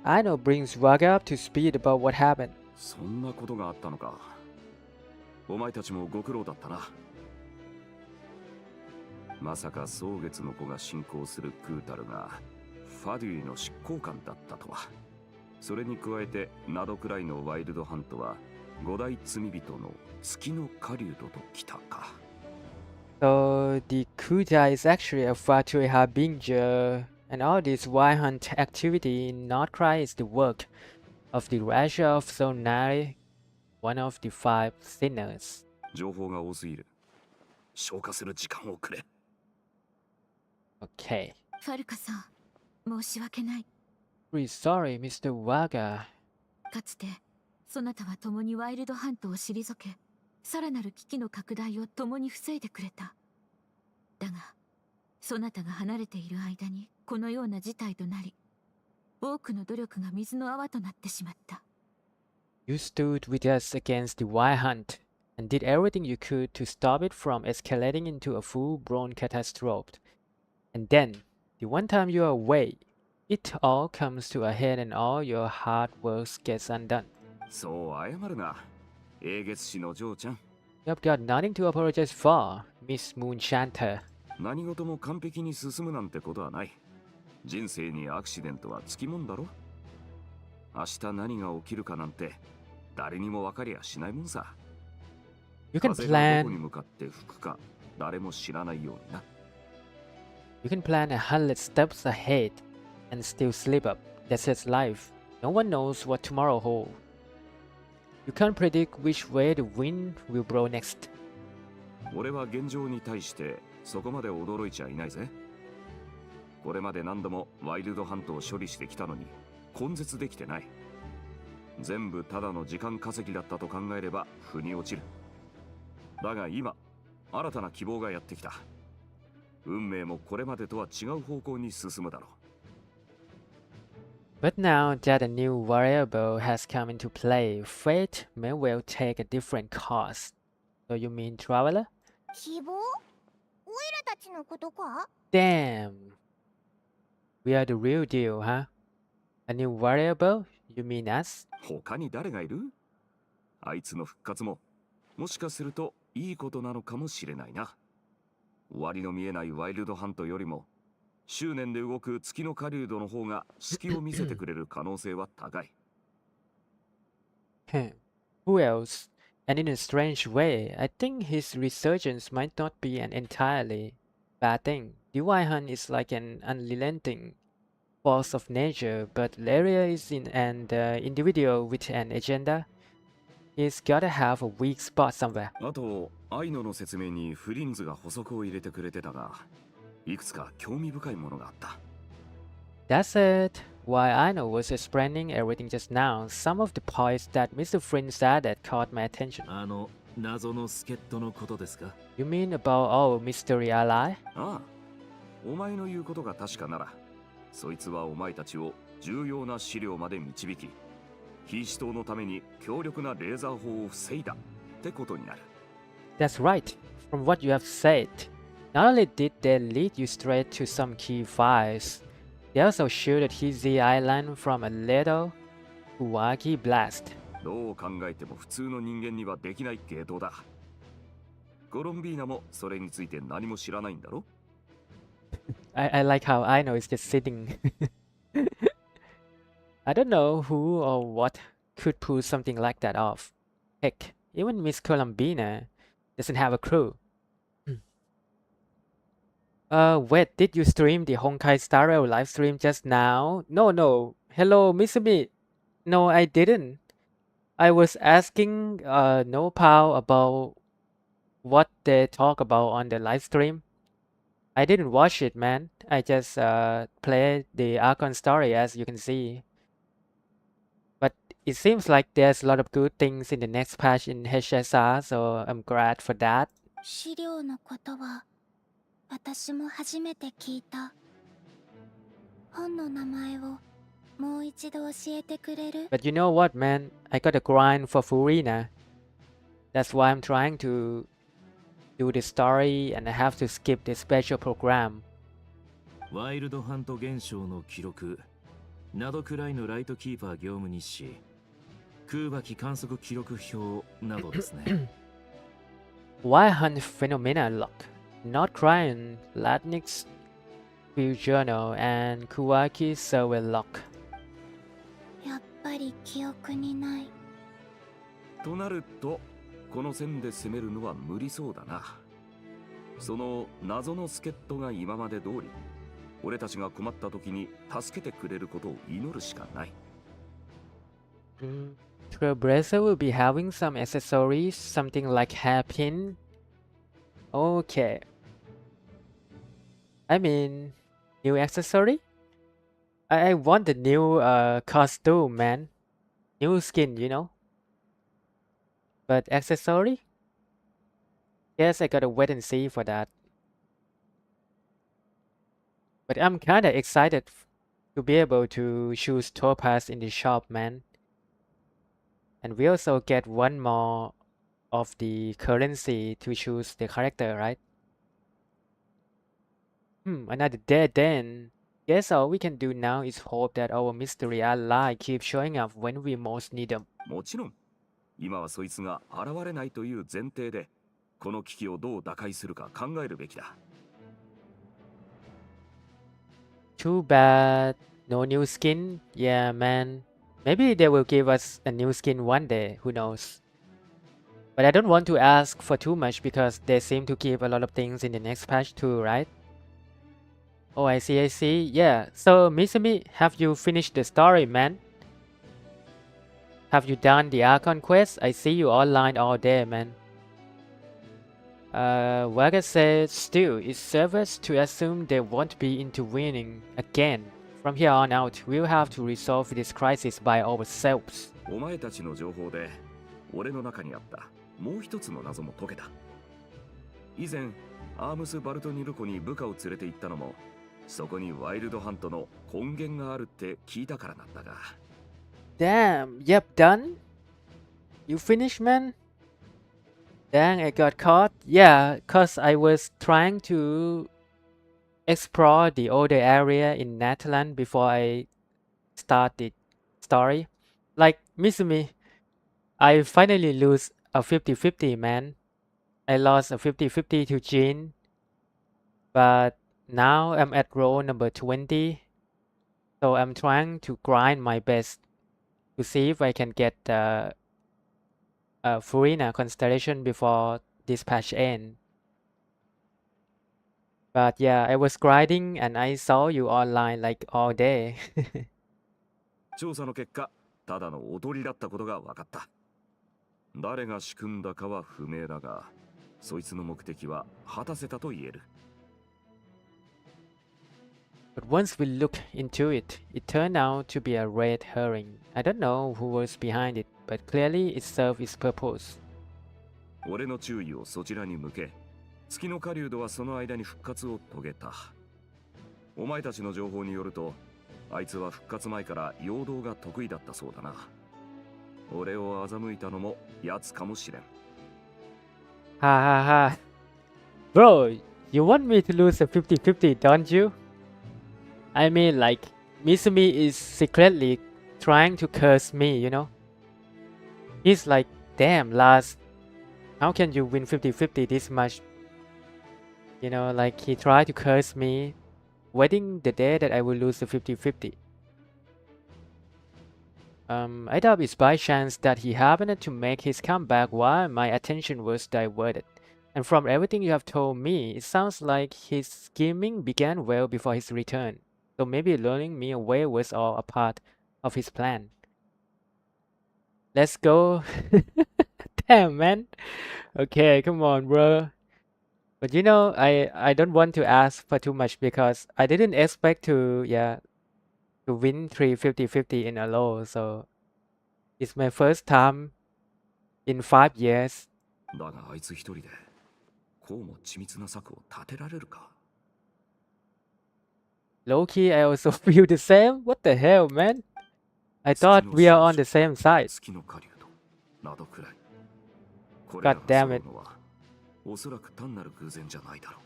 Aino brings Waga up to speed about what happened. そんなことがあったのか。お前たちもご苦労だったな。まさか蒼月の子が信仰するクータルがファデュイの執行官だったとは。それに加えてナドくらいのワイルドハントは五大罪人の月の狩人と来たか。So, the Kuja is actually a Fatui Harbinger, and all this wild hunt activity in Not Cry is the work of the Rasha of Zonai, one of the 5 sinners. 情報が多すぎる。消化する時間をくれ。Okay. ファルカさん、申し訳ない。Really sorry, Mr. Waga. かつてそなたは共にワイルドハントを退け、さらなる危機の拡大を共に防いでくれた。だがそなたが離れている間にこのような事態となり、多くの努力が水の泡となってしまった。You stood with us against the wild hunt and did everything you could to stop it from escalating into a full-blown catastrophe. And then, the one time you're away, it all comes to a head and all your hard work gets undone. そう謝るな。英月氏の嬢ちゃん。You've got nothing to apologize for, Miss Moonshanter. 何事も完璧に進むなんてことはない。人生にアクシデントはつきもんだろ。明日何が起きるかなんて誰にも分かりゃしないもんさ。You can 風がどこに plan 向かって吹くか誰も知らないようにな。You can plan 100 steps ahead and still slip up. That's just life. No one knows what tomorrow holds. You can't predict which way the wind will blow next. 俺は現状に対してそこまで驚いちゃいないぜ。これまで何度もワイルドハントを処理してきたのに根絶できてない。全部ただの時間稼ぎだったと考えれば腑に落ちる。だが今、新たな希望がやってきた。運命もこれまでとは違う方向に進むだろう。But now that a new variable has come into play, fate may well take a different course. So you mean traveler? 希望？オイラたちのことか？ Damn. We are the real deal, huh? A new variable? You mean us? 他に誰がいる？あいつの復活も、もしかするといいことなのかもしれないな。終わりの見えないワイルドハントよりも、執念で動く月の狩人の方が隙を見せてくれる可能性は高い。Who else? And in a strange way, I think his resurgence might not be an entirely bad thing. The Wild Hunt is like an unrelenting force of nature, but Laria is an individual with an agenda. He's gotta have a weak spot somewhere. あと、アイノの説明にフリンズが補足を入れてくれてたが、いくつか興味深いものがあった。That's it. While Aino was explaining everything just now, some of the points that Mr. Fringe added caught my attention. 謎の助っ人のことですか You mean about our mystery ally? ああ、お前の言うことが確かなら、そいつはお前たちを重要な資料まで導き、非死闘のために強力なレーザー砲を防いだってことになる。That's right. From what you have said, not only did they lead you straight to some key files, they also shielded Hizzy Island from a lethal Kuwaki Blast. どう考えても普通の人間にはできない系統だ。コロンビーナもそれについて何も知らないんだろ？ I like how I know it's just sitting. I don't know who or what could pull something like that off. Heck, even Miss Columbina doesn't have a clue. Wait, did you stream the Honkai Star Rail live stream just now? No. Hello, Misumi. No, I didn't. I was asking No Pal about what they talk about on the live stream. I didn't watch it, man. I just played the Archon story, as you can see. But it seems like there's a lot of good things in the next patch in HSR, so I'm glad for that. 資料のことは私も初めて聞いた。本の名前をもう一度教えてくれる？ But you know what, man? I got a grind for Furina. That's why I'm trying to do the story and I have to skip the special program. ワイルドハント現象の記録などくらいのライトキーパー業務日誌、空爆観測記録表などですね。Why hunt phenomena log? Not crying, Latnik's field journal and Kuwaki survey log. やっぱり記憶にない。となると、この線で攻めるのは無理そうだな。その謎の助っ人が今まで通り、俺たちが困った時に助けてくれることを祈るしかない。Trailblazer will be having some accessories, something like hairpin. Okay. I mean, new accessory? I want the new costume, man. New skin, you know? But accessory? Yes, I gotta wait and see for that. But I'm kinda excited to be able to choose Topaz in the shop, man. And we also get one more of the currency to choose the character, right? Another day then. Guess all we can do now is hope that our mystery ally keeps showing up when we most need them. もちろん、今はそいつが現れないという前提で、この危機をどう打開するか考えるべきだ。Too bad, no new skin. Yeah, man. Maybe they will give us a new skin one day, who knows. But I don't want to ask for too much because they seem to keep a lot of things in the next patch too, right? Oh, I see. Yeah, so Misumi, have you finished the story, man? Have you done the Archon Quest? I see you online all day, man. Waga said, still, it serves to assume they won't be intervening again. From here on out, we'll have to resolve this crisis by ourselves. お前たちの情報で、俺の中にあったもう一つの謎も解けた。以前、アームス・バルトニルコに部下を連れて行ったのも、そこにワイルドハントの根源があるって聞いたからなんだが。Damn, yep, done? You finished, man? Dang, I got caught. Yeah, cause I was trying to explore the older area in Netherlands before I start the story. Like, Misumi, I finally lose a 50-50, man. I lost a 50-50 to Jean. But now I'm at role number 20. So I'm trying to grind my best to see if I can get Furina constellation before this patch ends. But yeah, I was grinding and I saw you online like all day. 調査の結果、ただの踊りだったことが分かった。誰が仕組んだかは不明だが、そいつの目的は果たせたと言える。But once we looked into it, it turned out to be a red herring. I don't know who was behind it, but clearly it served its purpose. 俺の注意をそちらに向け、月の狩人はその間に復活を遂げた。お前たちの情報によると、あいつは復活前から陽動が得意だったそうだな。俺を欺いたのも奴かもしれん。Ha ha ha. Bro, you want me to lose a 50-50, don't you? I mean, like, Misumi is secretly trying to curse me, you know. He's like, damn, Lars, how can you win 50-50 this much? You know, like he tried to curse me, waiting the day that I will lose the 50-50. I thought it's by chance that he happened to make his comeback while my attention was diverted. And from everything you have told me, it sounds like his scheming began well before his return. So maybe luring me away was all a part of his plan. Let's go. Damn, man. Okay, come on, bro. But you know, I don't want to ask for too much because I didn't expect to win 350-50 in a row. So it's my first time in 5 years. だがあいつ一人でこうも緻密な策を立てられるか。 Low key, I also feel the same. What the hell, man? I thought we are on the same side. 月の狩人などくらい。こ God damn it. のはおそらく単なる偶然じゃないだろう。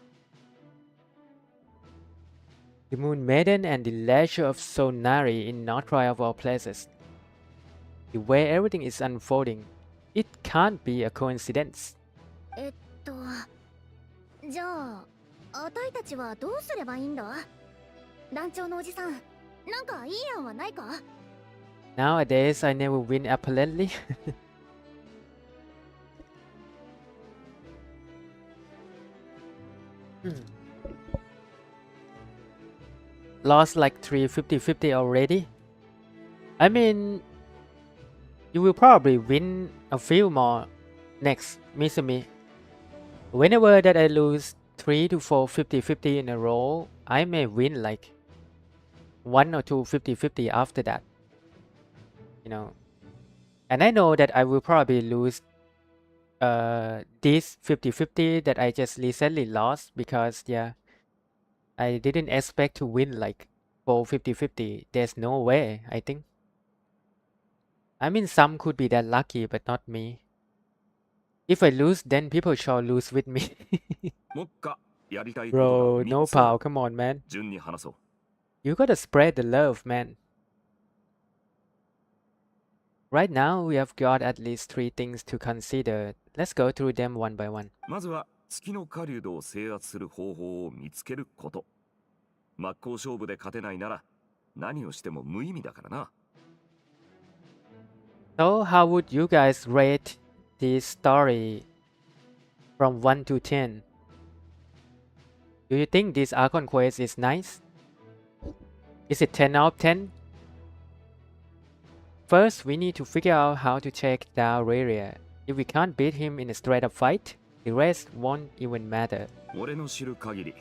The Moon Maiden and the Leisure of Sonari in Northrai of all places. The way everything is unfolding, it can't be a coincidence. じゃあ、あたいたちはどうすればいいんだ？団長のおじさん、なんかいい案はないか？ Nowadays, I never win apparently. Lost like 350-50 already. I mean, you will probably win a few more next, Misumi. Whenever that I lose 3 to 4 50-50 in a row, I may win like 1 or 2 50-50 after that. You know. And I know that I will probably lose this 50-50 that I just recently lost because I didn't expect to win like 4 50-50. There's no way, I think. I mean, some could be that lucky, but not me. If I lose, then people shall lose with me. もっかやりたい Bro, ことが no 3つあ power, る。 come on, man. 順に話そう。 You gotta spread the love, man. Right now, we have got at least 3 things to consider. Let's go through them one by one. まずは月の狩人を制圧する方法を見つけること。真っ向勝負で勝てないなら何をしても無意味だからな。 So, how would you guys rate this story from 1 to 10? Do you think this Archon Quest is nice? Is it 10 out of 10? First, we need to figure out how to take down Reria. If we can't beat him in a straight up fight, the rest won't even matter. 俺の知る限り、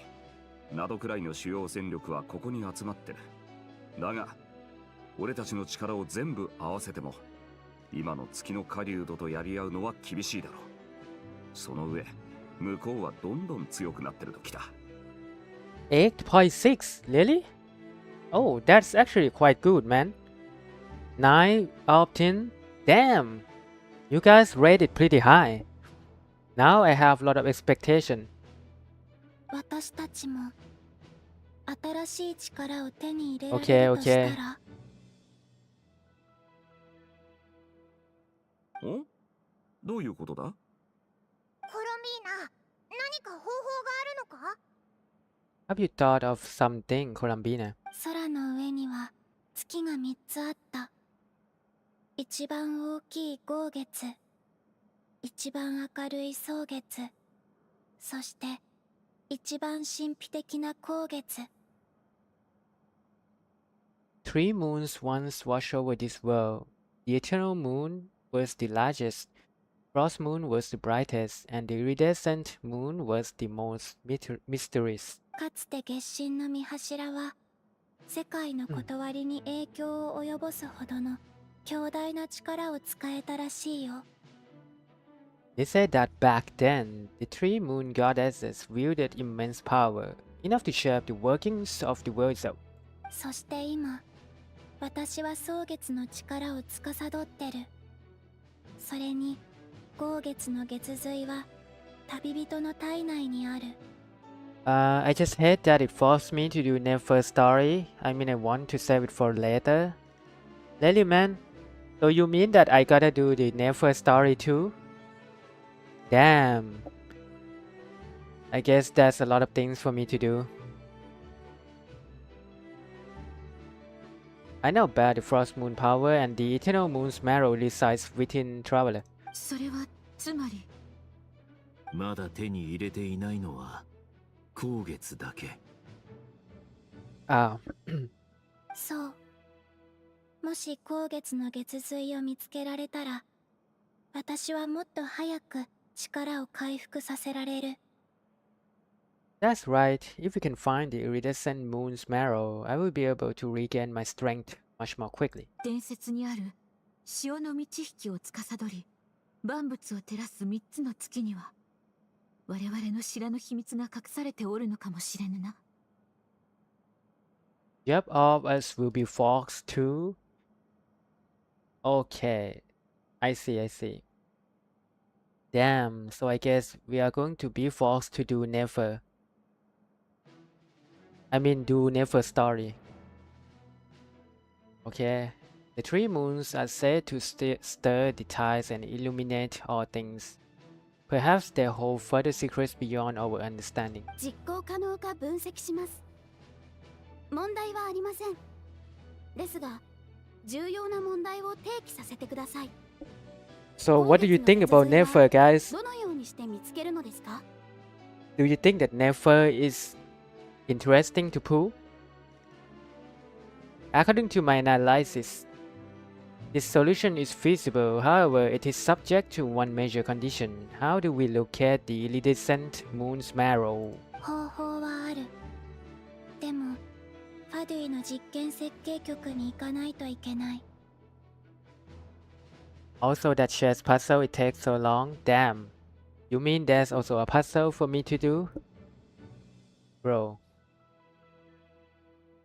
ナドくらいの主要戦力はここに集まってる。だが、俺たちの力を全部合わせても、今の月の狩人とやり合うのは厳しいだろう。その上、向こうはどんどん強くなってるときた。 8.6, really? Oh, that's actually quite good, man. 9 out of 10? Damn! You guys rated pretty high. Now I have a lot of expectation. 私たちも新しい力を手に入れられ Okay, るとしたら、 okay. お？どういうことだ？コロンビーナ、何か方法があるのか？ Have you thought of something, Colombina? 空の上には月が3つあった。一番大きい豪月、一番明るい蒼月、そして一番神秘的な光月。 3 moons once washed over this world. The eternal moon was the largest, frost moon was the brightest, and the iridescent moon was the most mysterious. かつて月神の御柱は世界の断りに影響を及ぼすほどの強大な力を使えたらしいよ。 They said that back then, the 3 moon goddesses wielded immense power, enough to shape the workings of the world itself. そして今、私は蒼月の力を司ってる。それに、豪月の月髄は旅人の体内にある。I just hate that it forced me to do Never story. I mean, I want to save it for later. Really, man? So you mean that I gotta do the Nefer story too? Damn. I guess that's a lot of things for me to do. I know about the Frost Moon power and the Eternal Moon's marrow resides within Traveler. それはつまりまだ手に入れていないのは光月だけ。Ah, そう。もし光月の月髄を見つけられたら、私はもっと早く力を回復させられる。that's right. If we can find the iridescent moon's marrow, I will be able to regain my strength much more quickly. 伝説にある潮の満ち引きを司り万物を照らす3つの月には我々の知らぬ秘密が隠されておるのかもしれぬな。Yep, all of us will be fox too. Okay, I see. Damn, so I guess we are going to be forced to do Never. I mean, do Never story. Okay. The three moons are said to stir the tides and illuminate all things. Perhaps they hold further secrets beyond our understanding. 実行可能か分析します。問題はありません。ですが、重要な問題を提起させてください。 So what do you think about Never, guys? どのようにして見つけるのですか？ Do you think that Never is interesting to pull? According to my analysis, this solution is feasible. However, it is subject to one major condition. How do we locate the iridescent moon's marrow? 方法はある。でも、ファドゥイの実験設計局に行かないといけない。 Also, that chess puzzle, it takes so long. Damn. You mean there's also a puzzle for me to do? Bro.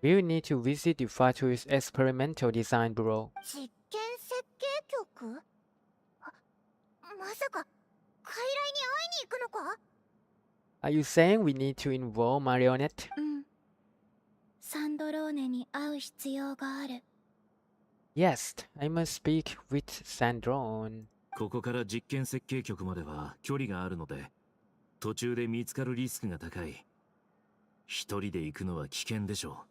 We will need to visit the Fatu's experimental design bureau. 実験設計局？まさか、傀儡に会いに行くのか？ Are you saying we need to involve Marionette? うん。サンドローネに会う必要がある。Yes, I must speak with Sandrone. ここから実験設計局までは距離があるので途中で見つかるリスクが高い。一人で行くのは危険でしょ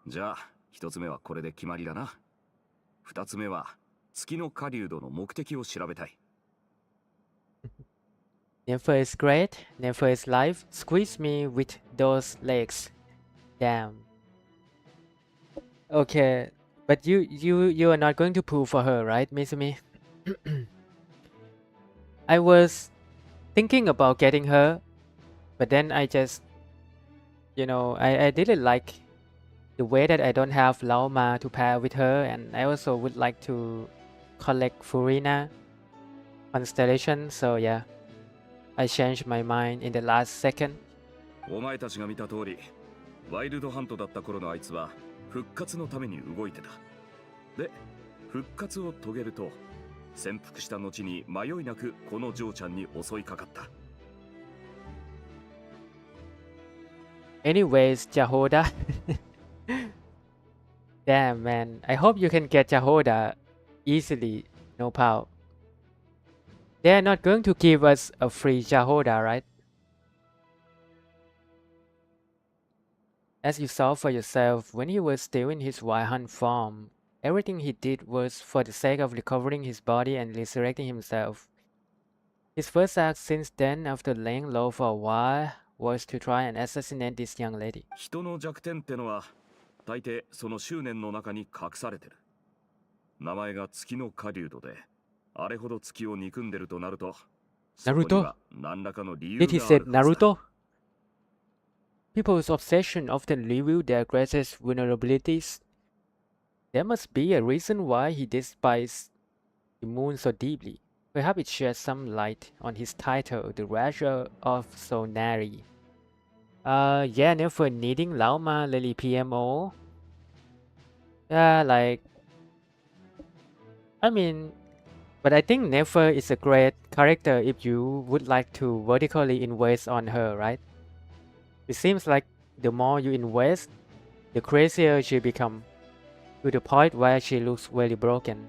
う。じゃあ一つ目はこれで決まりだな。二つ目は月の狩人の目的を調べたい。Never is great, never is life. Squeeze me with those legs. Damn. Okay, but you are not going to pull for her, right, Mizumi? I was thinking about getting her, but then I just, I didn't like the way that I don't have Laoma to pair with her, and I also would like to collect Furina constellation, so yeah, I changed my mind in the last second. お前たちが見た通り、ワイルドハントだった頃のあいつは復活のために動いてた。で、復活を遂げると、潜伏した後に迷いなくこのジョーちゃんに襲いかかった。Anyways, Jahoda. Damn, man. I hope you can get Jahoda easily, no pal. They are not going to give us a free Jahoda, right? As you saw for yourself, when he was still in his wild hunt form, everything he did was for the sake of recovering his body and resurrecting himself. His first act since then, after laying low for a while, was to try and assassinate this young lady. 人の弱点ってのは大抵その執念の中に隠されてる。名前が月の狩人で、あれほど月を憎んでるとなると、そこには何らかの理由があるはずだ。 Did he say Naruto? People's obsession often reveal their greatest vulnerabilities. There must be a reason why he despises the moon so deeply. Perhaps it sheds some light on his title, The Rasher of Sonari. Yeah, never needing Laoma Lily PMO. Yeah, I mean, but I think Nefer is a great character if you would like to vertically invest on her, right? It seems like the more you invest, the crazier she become. to the point where she looks very broken.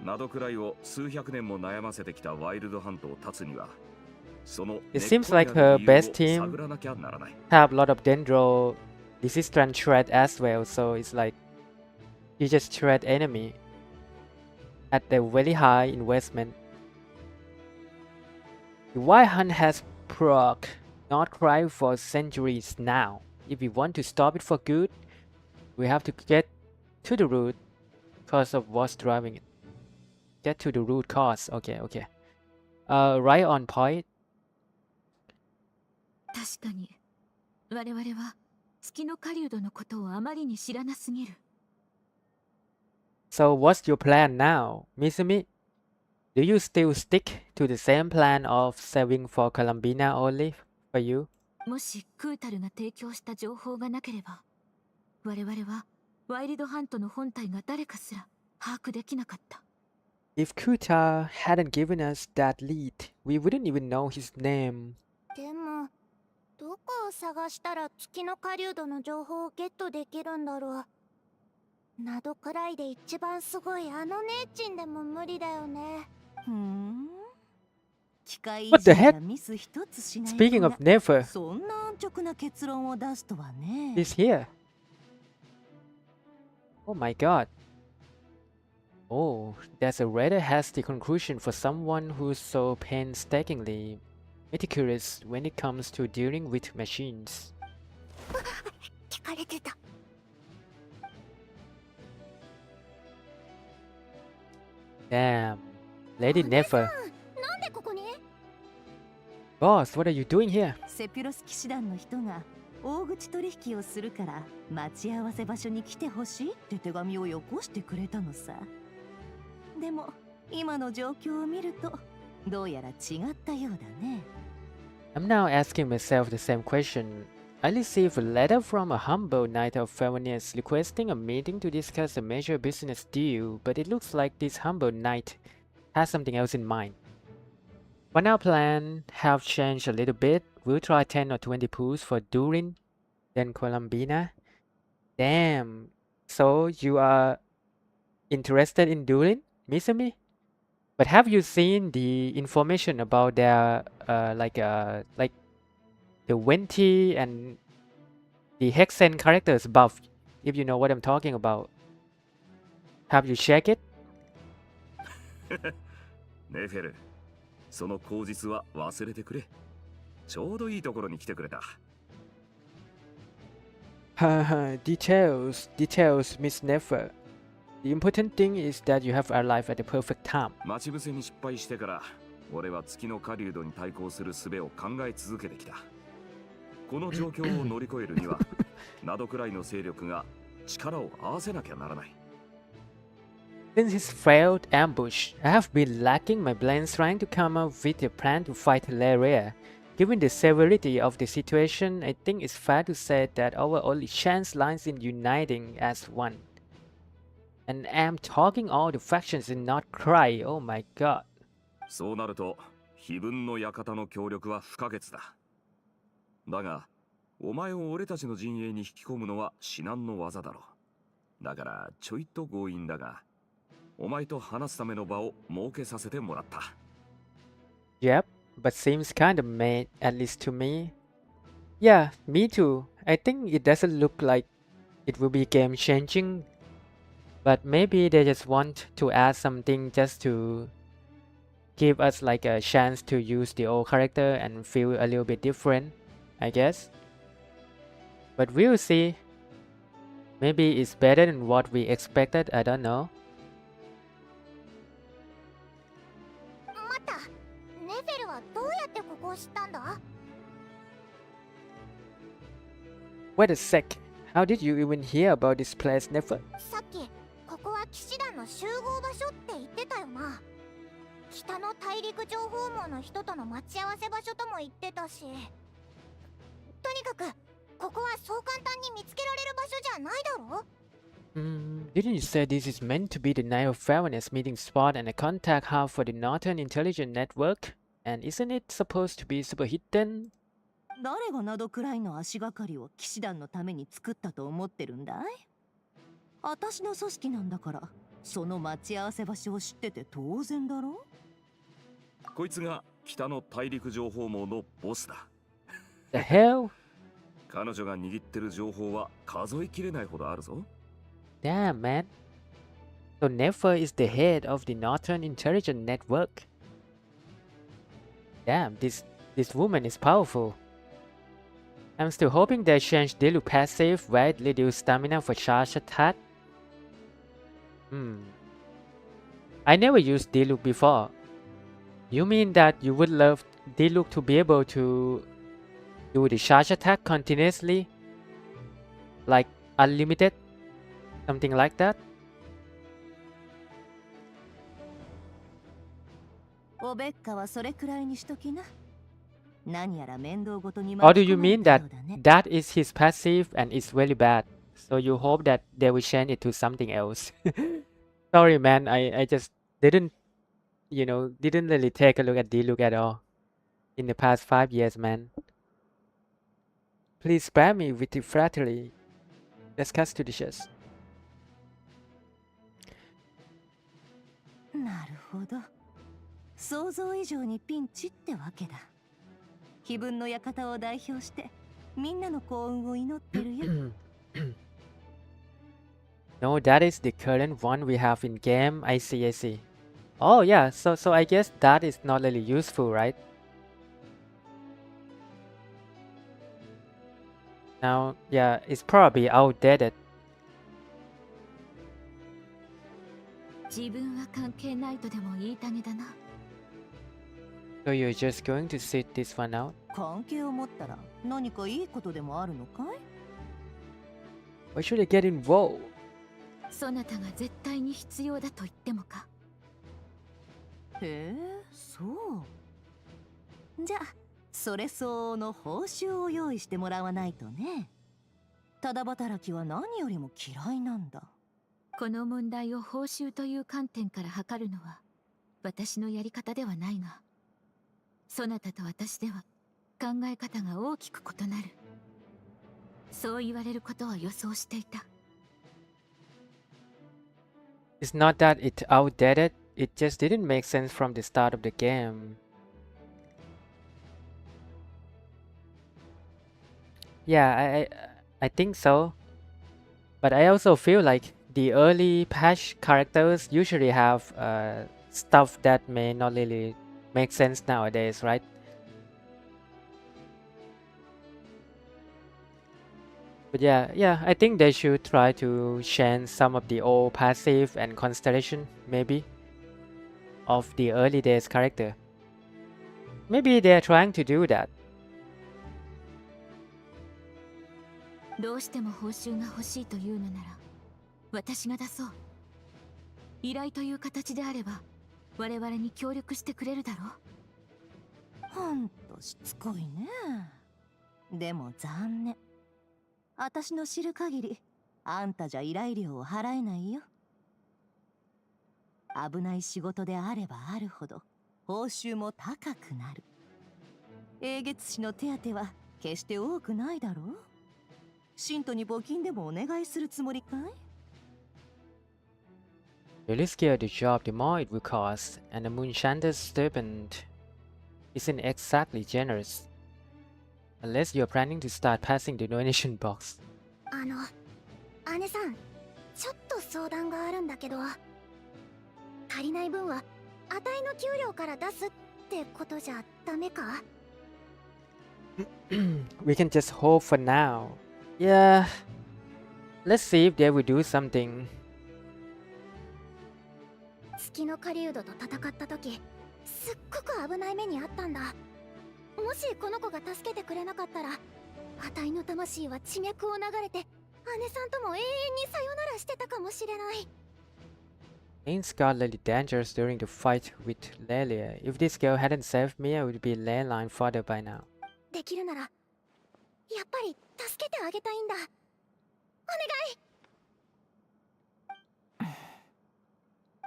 ナドくらいを数百年も悩ませてきたワイルドハントを断つには、その It seems like her best team 探らなきゃならない。 have a lot of dendro resistant threat as well, so it's like you just threat enemy at a very high investment. The Wild Hunt has proc not cry for centuries now. If we want to stop it for good, we have to get to the root cause of what's driving it. Get to the root cause. Okay. Right on point. 確かに我々は月の狩人のことをあまりに知らなすぎる。 So what's your plan now, Misumi? Do you still stick to the same plan of saving for Columbina only for you? もしクータルが提供した情報がなければ、我々はワイルドハントの本体が誰かすら把握できなかった。 If Kuta hadn't given us that lead, we wouldn't even know his name. でもどこを探したら月の狩人の情報をゲットできるんだろう。などくらいで一番すごいあの姉ちんでも無理だよね。機械い What the じり heck? やミス一つしない Speaking 子 of が never, そんな安直な結論を出すとはね。 he's here. Oh my god. Oh, that's a rather hasty conclusion for someone who's so painstakingly meticulous when it comes to dealing with machines. 聞かれてた。 Damn. Lady Never. なんでここに？ Boss, what are you doing here? セピュロス騎士団の人が大口取引をするから待ち合わせ場所に来てほしいって手紙をよこしてくれたのさ。でも今の状況を見るとどうやら違ったようだね。 I'm now asking myself the same question. I received a letter from a humble knight of Furina requesting a meeting to discuss a major business deal, but it looks like this humble knight has something else in mind. But our plan have changed a little bit. We'll try 10 or 20 pools for Durin, then Columbina. Damn. So you are interested in Durin, Misumi? But have you seen the information about their like the Venti and the Hexen characters buff, if you know what I'm talking about? Have you checked it? ネフェル、その口実は忘れてくれ。ちょうどいいところに来てくれた。Haha, details, Miss Never. The important thing is that you have arrived at the perfect time. 待ち伏せに失敗してから、俺は月の狩人に対抗する術を考え続けてきた。この状況を乗り越えるには、ナドくらいの勢力が力を合わせなきゃならない。Since his failed ambush, I have been lacking my brains trying to come up with a plan to fight Laria. Given the severity of the situation, I think it's fair to say that our only chance lies in uniting as one. And I'm talking all the factions and not cry. Oh my god. そうなると、非分の館の協力は不可欠だ。だが、お前を俺たちの陣営に引き込むのは至難の業だろう。だからちょいと強引だが、お前と話すための場を設けさせてもらった。Yep, but seems kind of made, at least to me. Yeah, me too. I think it doesn't look like it will be game changing. But maybe they just want to add something just to give us like a chance to use the old character and feel a little bit different, I guess. But we'll see. Maybe it's better than what we expected, I don't know. 待った。ネフェルはどうやってここを知ったんだ？ Wait a sec. How did you even hear about this place, Nefer? さっきここは騎士団の集合場所って言ってたよな。北の大陸情報網の人との待ち合わせ場所とも言ってたし。とにかくここはそう簡単に見つけられる場所じゃないだろ？ Didn't you say this is meant to be the Night of Fairness meeting spot and a contact hub for the Northern Intelligence Network? And isn't it supposed to be super hidden? 誰がなどくらいの足がかりを騎士団のために作ったと思ってるんだい？私の組織なんだから、その待ち合わせ場所を知ってて当然だろ？こいつが北の大陸情報網のボスだ。The hell? 彼女が握ってる情報は数えきれないほどあるぞ。Damn, man. So Nefer is the head of the Northern Intelligence Network. Damn, this woman is powerful. I'm still hoping they change Diluc passive where it reduce stamina for charge attack. I never used Diluc before. You mean that you would love Diluc to be able to do the charge attack continuously? Like unlimited? Something like that? おべっかはそれくらいにしときな。何やら面倒ごとに Or do you mean that that is his passive and it's really bad? So you hope that they will change it to something else? Sorry, man. I just didn't really take a look at Diluc at all in the past 5 years, man. Please spare me with the flattery. Let's cut to the chase. なるほど。想像以上にピンチってわけだ。非分の館を代表してみんなの幸運を祈ってるよ。No, that is the current one we have in game. I see, I see. Oh yeah, so I guess that is not really useful, right? Now, yeah, it's probably outdated. 自分は関係ないとでも言いたげだな。So you're just going to sit this one out? 関係を持ったら何かいいことでもあるのかい？ Why should I get involved? そなたが絶対に必要だと言ってもか。へえ、そう。じゃあ、それ相応の報酬を用意してもらわないとね。ただ働きは何よりも嫌いなんだ。この問題を報酬という観点から測るのは私のやり方ではないが、そなたと私では考え方が大きく異なる。そう言われることは予想していた。It's not that it's outdated, it just didn't make sense from the start of the game. Yeah, I think so. But I also feel like the early patch characters usually have stuff that may not really make sense nowadays, right? But yeah, I think they should try to change some of the old passive and constellation, maybe, of the early days character. Maybe they're trying to do that. どうしても報酬が欲しいというのなら私が出そう。依頼という形であれば我々に協力してくれるだろう。ほんとしつこいね。でも残念。私の知る限りあんたじゃ依頼料を払えないよ。危ない仕事であればあるほど報酬も高くなる。英月士の手当は決して多くないだろう。信徒に募金でもお願いするつもりかい？ The riskier the job, the more it will cost, and the Moonchanter's stipend isn't exactly generous. Unless you're planning to start passing the donation box. 姉さん、ちょっと相談があるんだけど、足りない分はあたいの給料から出すってことじゃダメか？ We can just hope for now. Yeah. Let's see if they will do something. 月の狩人と戦った時、すっごく危ない目にあったんだ。もしこの子が助けてくれなかったら、あたいの魂は地脈を流れて、姉さんとも永遠にさよならしてたかもしれない。Things got really dangerous during the fight with Lelia. If this girl hadn't saved me, I would be leyline fodder by now. できるなら、やっぱり助けてあげたいんだ。お願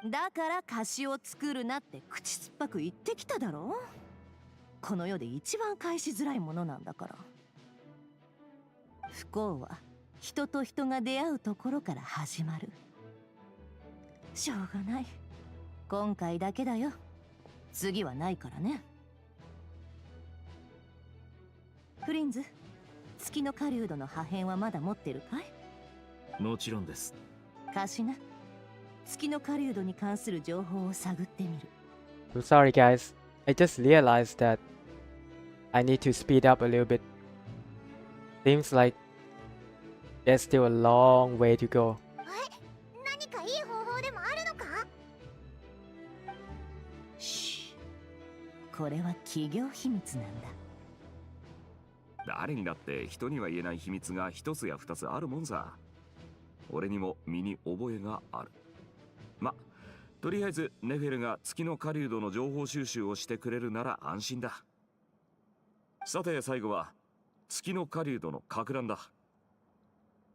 い。だから貸しを作るなって口酸っぱく言ってきただろ。この世で一番返しづらいものなんだから。不幸は人と人が出会うところから始まる。しょうがない。今回だけだよ。次はないからね。プリンズ、月の狩人の破片はまだ持ってるかい？もちろんです。貸しな。月の狩人に関する情報を探ってみる。I'm sorry guys, I just realized that I need to speed up a little bit. Seems like there's still a long way to go. 何かいい方法でもあるのか？シー、これは企業秘密なんだ。誰にだって人には言えない秘密が一つや二つあるもんさ。俺にも身に覚えがある。ま、とりあえずネフェルが月の狩人の情報収集をしてくれるなら安心だ。さて最後は月の狩人のか乱だ。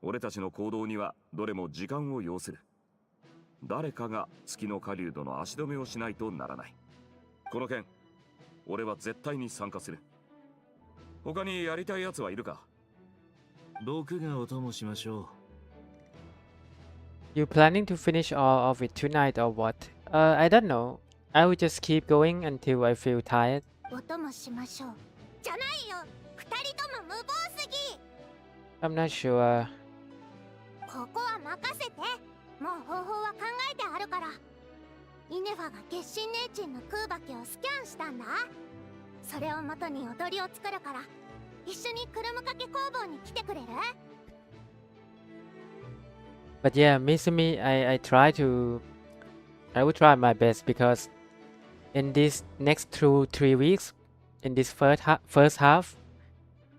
俺たちの行動にはどれも時間を要する。誰かが月の狩人の足止めをしないとならない。この件、俺は絶対に参加する。他にやりたいやつはいるか？僕がお供しましょう。You planning to finish all of it tonight or what? I don't know. I will just keep going until I feel tired. お供しましょう。じゃないよ。二人とも無謀すぎ。I'm not sure. ここは任せて。もう方法は考えてあるから。イネファが決心ネイチンの空爆をスキャンしたんだ。それを元に踊りを作るから、一緒にクルムかけ工房に来てくれる？ But yeah, Mizumi, I will try my best because in this next 2-3 weeks, in this first half,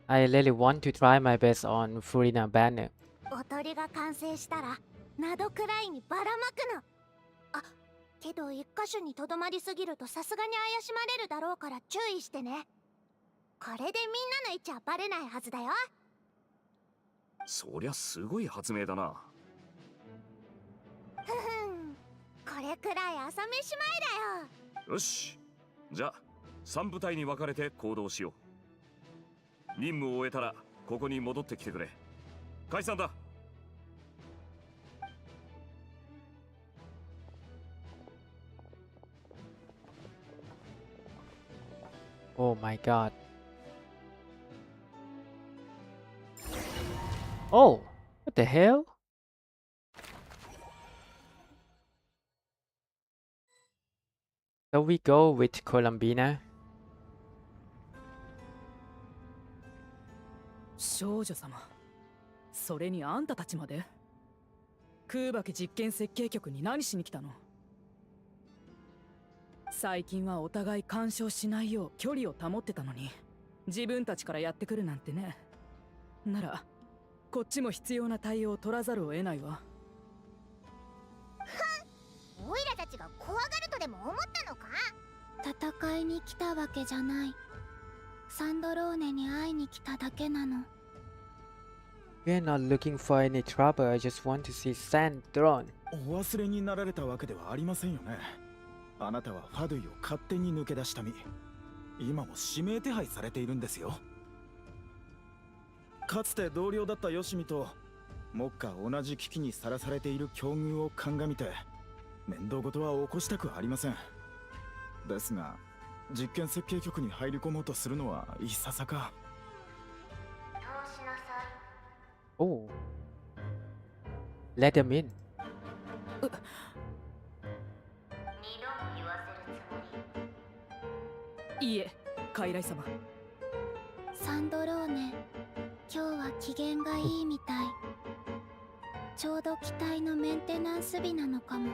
I really want to try my best on Furina banner. 踊りが完成したら、窓くらいにばらまくの。あ、けど一箇所にとどまりすぎるとさすがに怪しまれるだろうから注意してね。これでみんなの位置はバレないはずだよ。そりゃすごい発明だな。ふふん、これくらい朝飯前だよ。よし、じゃあ3部隊に分かれて行動しよう。任務を終えたらここに戻ってきてくれ。解散だ。Oh my god. Oh, what the hell? So we go with Columbina. 少女様、それにあんたたちまで空爆実験設計局に何しに来たの？最近はお互い干渉しないよう距離を保ってたのに、自分たちからやってくるなんてね。ならこっちも必要な対応を取らざるを得ないわ。オイラたちが怖がるとでも思ったのか？戦いに来たわけじゃない。サンドローネに会いに来ただけなの。We're not looking for any trouble. I just want to see Sand Throne. お忘れになられたわけではありませんよね。あなたはファドゥイを勝手に抜け出した身。今も指名手配されているんですよ。かつて同僚だったヨシミと目下同じ危機にさらされている境遇を鑑みて面倒事は起こしたくありません。ですが実験設計局に入り込もうとするのはいささか。Oh. Let them in. いいえ、傀儡様。サンドローネ、今日は機嫌がいいみたい。ちょうど機体のメンテナンス日なのかも。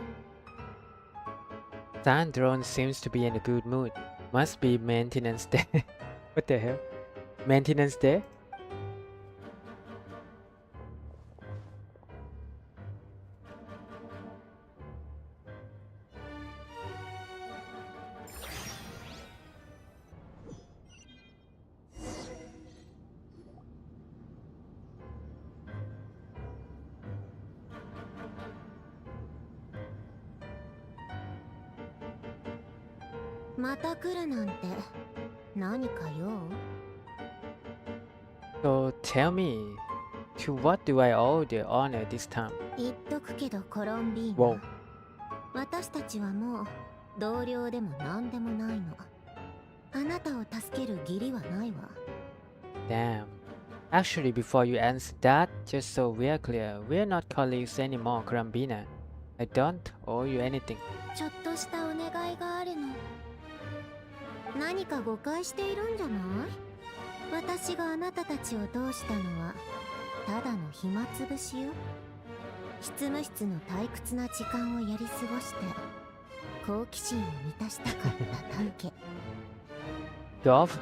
Sand Throne seems to be in a good mood. Must be maintenance day. What the hell? Maintenance day?また来るなんて何か用？ So tell me, to what do I owe the honor this time? 言っとくけどコロンビー Whoa. ナ、私たちはもう同僚でも何でもないの。あなたを助ける義理はないわ。 Damn. Actually, before you answer that, just so we're clear, we're not colleagues anymore, Krambina. I don't owe you anything. ちょっとしたお願いがあるの。何か誤解しているんじゃない？私があなたたちを通したのはただの暇つぶしよ。執務室の退屈な時間をやり過ごして好奇心を満たしたかっただけ。Golf?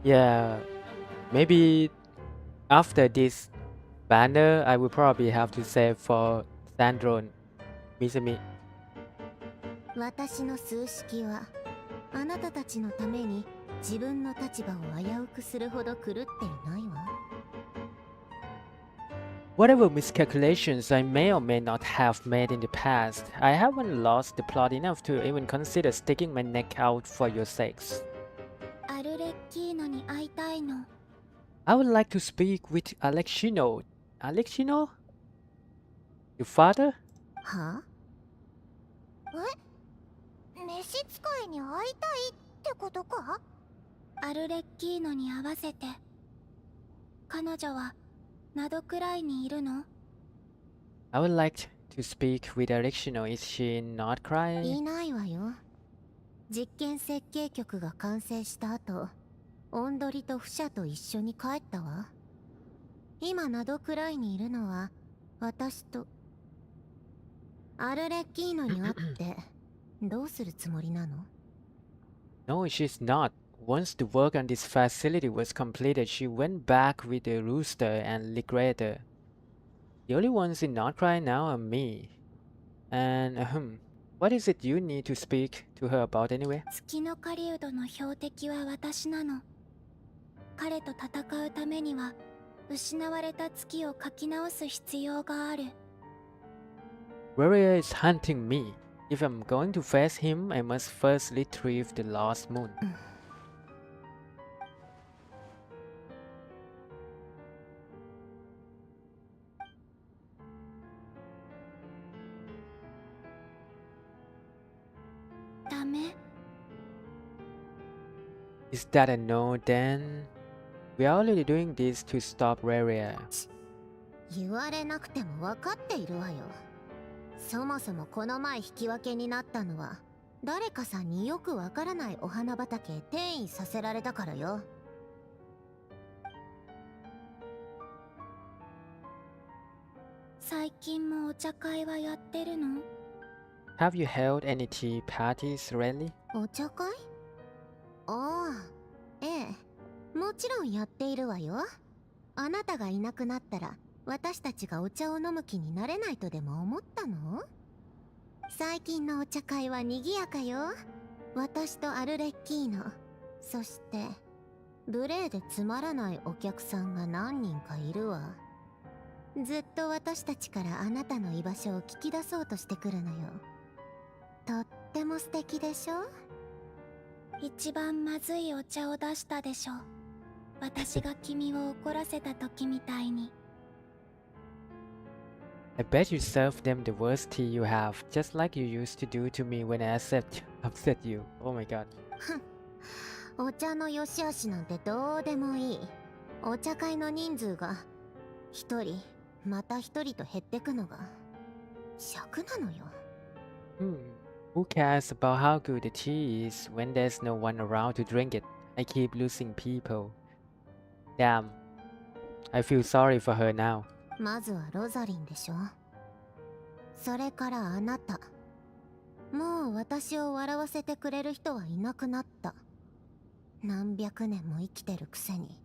Yeah, maybe after this banner, I will probably have to save for Sandron, Misumi. 私の数式はあなたたちのために自分の立場を危うくするほど狂っていないわ。Whatever miscalculations I may or may not have made in the past, I haven't lost the plot enough to even consider sticking my neck out for your sakes. アルレッキーノに会いたいの。I would like to speak with Alexino. Alexino? Your father? は？召使いに会いたいってことか？アルレッキーノに合わせて。彼女はナドくらいにいるの？ I would like to speak with Alexino. Is she not い crying? ないわよ。実験設計局が完成した後、オンドリとフシャと一緒に帰ったわ。今ナドくらいにいるのは私とアルレッキーノに会ってどうするつもりなの？ No, she's not. Once the work on this facility was completed, she went back with the rooster and liquidator. The only ones in not crying now are me. And what is it you need to speak to her about anyway? 月の狩人の標的は私なの。彼と戦うためには失われた月を書き直す必要がある。Warrior is hunting me. If I'm going to face him, I must first retrieve the lost moon. ダメ。Is that a no then? We are already doing this to stop Warrior. 言われなくても分かっているわよ。そもそもこの前引き分けになったのは誰かさんによくわからないお花畑へ転移させられたからよ。最近もお茶会はやってるの？ Have you held any tea parties lately? お茶会？ああ、ええ、もちろんやっているわよ。あなたがいなくなったら私たちがお茶を飲む気になれないとでも思ったの？最近のお茶会は賑やかよ。私とアルレッキーノ、そして無礼でつまらないお客さんが何人かいるわ。ずっと私たちからあなたの居場所を聞き出そうとしてくるのよ。とっても素敵でしょ？一番まずいお茶を出したでしょ。私が君を怒らせた時みたいに。I bet you serve them the worst tea you have, just like you used to do to me when I upset you. Oh my god. お茶の良し悪しなんてどうでもいい。お茶会の人数が一人また一人と減ってくのが尺なのよ。Who cares about how good the tea is when there's no one around to drink it? I keep losing people. Damn. I feel sorry for her now. まずはロザリンでしょ。それからあなた。もう私を笑わせてくれる人はいなくなった。何百年も生きてるくせに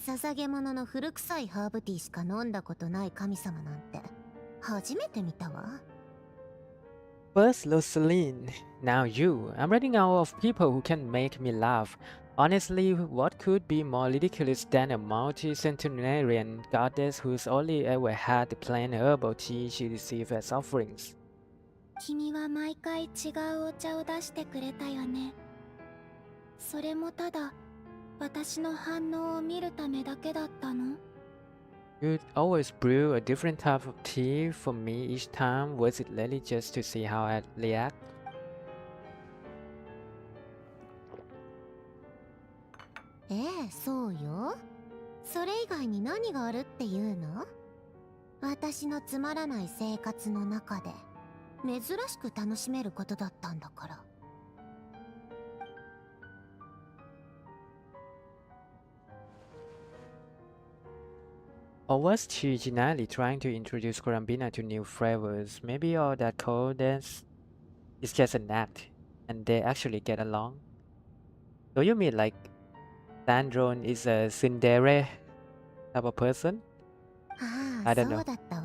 捧げ物の古臭いハーブティーしか飲んだことない神様なんて初めて見たわ。First Rosaline, now you. I'm running out of people who can make me laugh. Honestly, what could be more ridiculous than a multi-centenarian goddess who's only ever had the plain herbal tea she received as offerings? 君は毎回違うお茶を出してくれたよね。それもただ私の反応を見るためだけだったの？ You always brew a different type of tea for me each time. Was it really just to see how I react? ええ、そうよ。それ以外に何があるっていうの？私のつまらない生活の中で珍しく楽しめることだったんだから。Or was she genuinely trying to introduce Corambina to new flavors? Maybe all that coldness is just an act, and they actually get along? Do you mean like Sandrone is a tsundere type of person? あ I あ、そ don't know. うだったわ。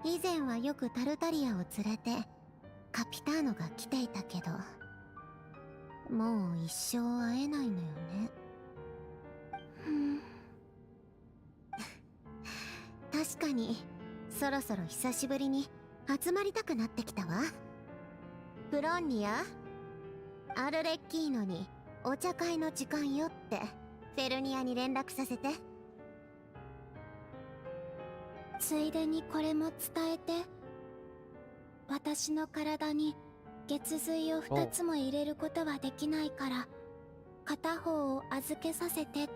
以前はよくタルタリアを連れてカピターノが来ていたけど、もう一生会えないのよね。確かにそろそろ久しぶりに集まりたくなってきたわ。フロンニア、アルレッキーノにお茶会の時間よってフェルニアに連絡させて。ついでにこれも伝えて。私の体に月髄を2つも入れることはできないから、片方を預けさせてって。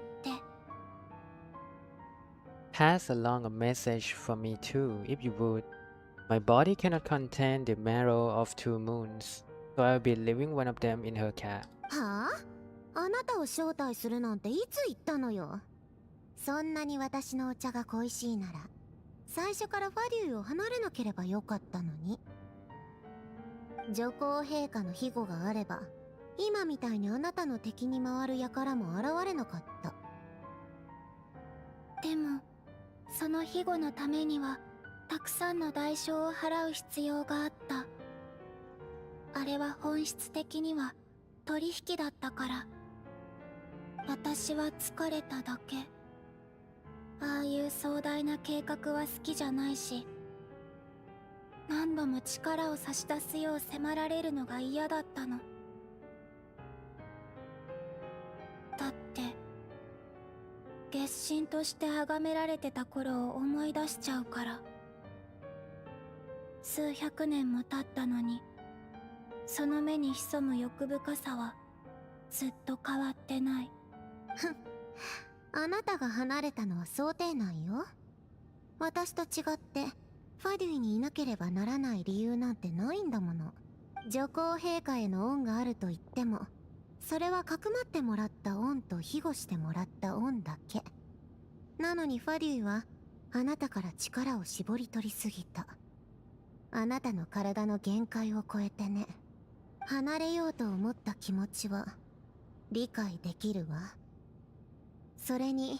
Pass along a message for me too, if you would. My body cannot contain the marrow of two moons, so I'll be leaving one of them in her cap. はあ？あなたを招待するなんていつ言ったのよ。そんなに私のお茶が恋しいなら最初からファリューを離れなければよかったのに。女皇陛下の庇護があれば今みたいにあなたの敵に回る輩も現れなかった。でもその庇護のためにはたくさんの代償を払う必要があった。あれは本質的には取引だったから。私は疲れただけ。ああいう壮大な計画は好きじゃないし、何度も力を差し出すよう迫られるのが嫌だったの。だって月神として崇められてた頃を思い出しちゃうから。数百年も経ったのにその目に潜む欲深さはずっと変わってない。あなたが離れたのは想定内よ。私と違ってファデュイにいなければならない理由なんてないんだもの。女皇陛下への恩があると言っても、それはかくまってもらった恩と庇護してもらった恩だけ。なのにファデュイはあなたから力を絞り取りすぎた。あなたの体の限界を超えてね。離れようと思った気持ちは理解できるわ。それに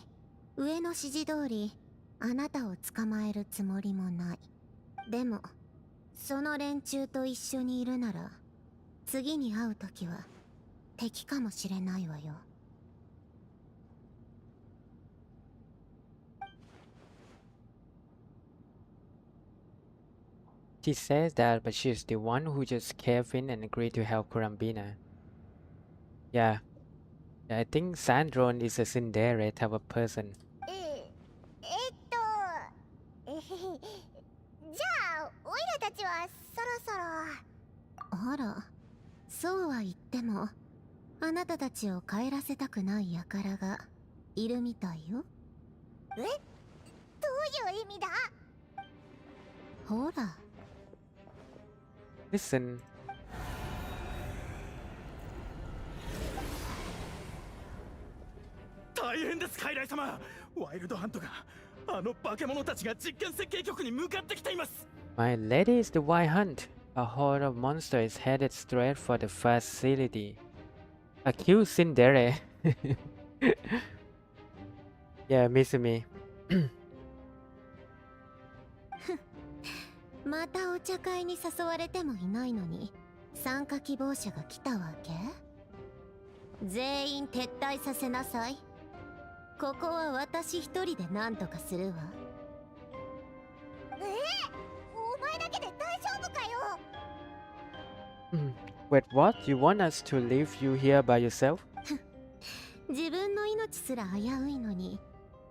上の指示通りあなたを捕まえるつもりもない。でもその連中と一緒にいるなら次に会う時は敵かもしれないわよ。She says that, but she's the one who just caved in and agreed to help Corambina. Yeah, I think Sandrone is a tsundere type of person. じゃあオイラたちはそろそろ。あら、そうは言ってもあなたたちを帰らせたくない輩がいるみたいよ。え？どういう意味だ？ほら。Listen. 大変です、傀儡様。ワイルドハントがあの化け物たちが実験設計局に向かってきています。 My lady is the White Hunt. A horde of monsters headed straight for the facility. Accuse Tsundere. Yeah, miss me. またお茶会に誘われてもいないのに参加希望者が来たわけ？全員撤退させなさい。ここは私一人で何とかするわ。お前だけで大丈夫かよ。Wait, what? You want us to leave you here by yourself? 自分の命すら危ういのに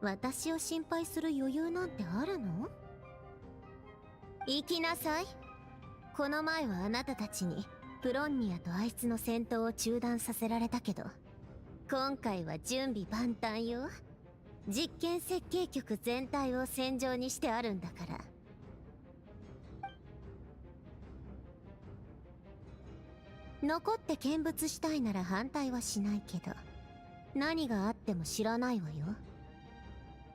私を心配する余裕なんてあるの？行きなさい。この前はあなたたちにプロンニアとあいつの戦闘を中断させられたけど、今回は準備万端よ。実験設計局全体を戦場にしてあるんだから。残って見物したいなら反対はしないけど、何があっても知らないわよ。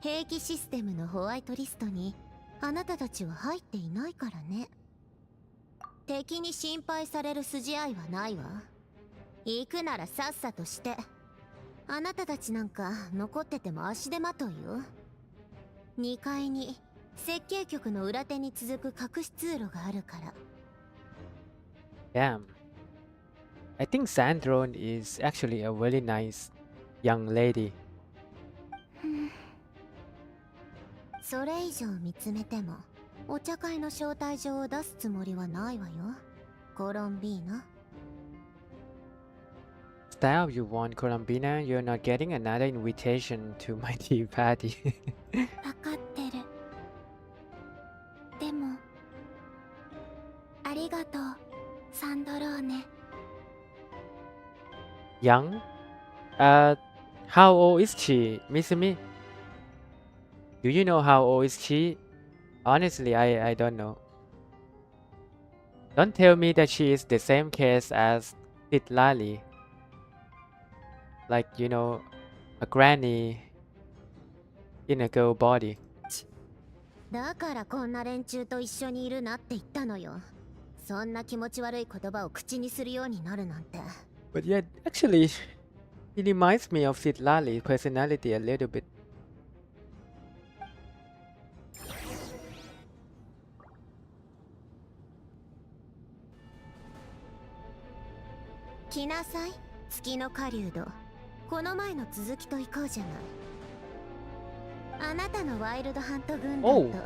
兵器システムのホワイトリストにあなたたちは入っていないからね。敵に心配される筋合いはないわ。行くならさっさとして。あなたたちなんか残ってても足手まといよ。2階に設計局の裏手に続く隠し通路があるから。Damn. I think Sandrone is actually a very nice young lady. それ以上見つめてもお茶会の招待状を出すつもりはないわよ、コロンビーナ。Style you want, Colombina. You're not getting another invitation to my tea party. わかってる。でもありがとう、サンドローネ。Young? How old is she, Missimi? Do you know how old is she? Honestly, I don't know. Don't tell me that she is the same case as Titlali. Like, you know, a granny in a girl body. だからこんな連中と一緒にいるなって言ったのよ。そんな気持ち悪い言葉を口にするようになるなんて。But yeah, actually, he reminds me of Titlali's personality a little bit. 来なさい、月の狩人。この前の続きと行こうじゃない。あなたのワイルドハント軍団 Oh, と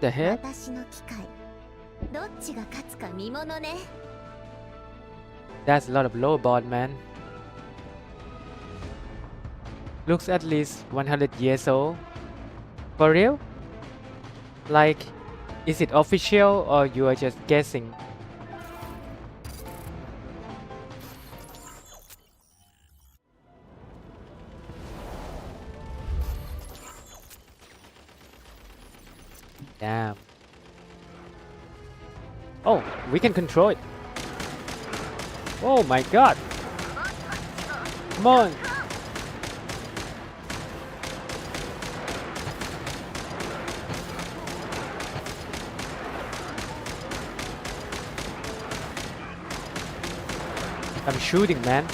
the heck? 私の機械、どっちが勝つか見ものね。That's a lot of lowball, man. Looks at least 100 years old. For real? Like, is it official or you are just guessing? Damn. Oh, we can control it. Oh my god. Come on. I'm shooting, man.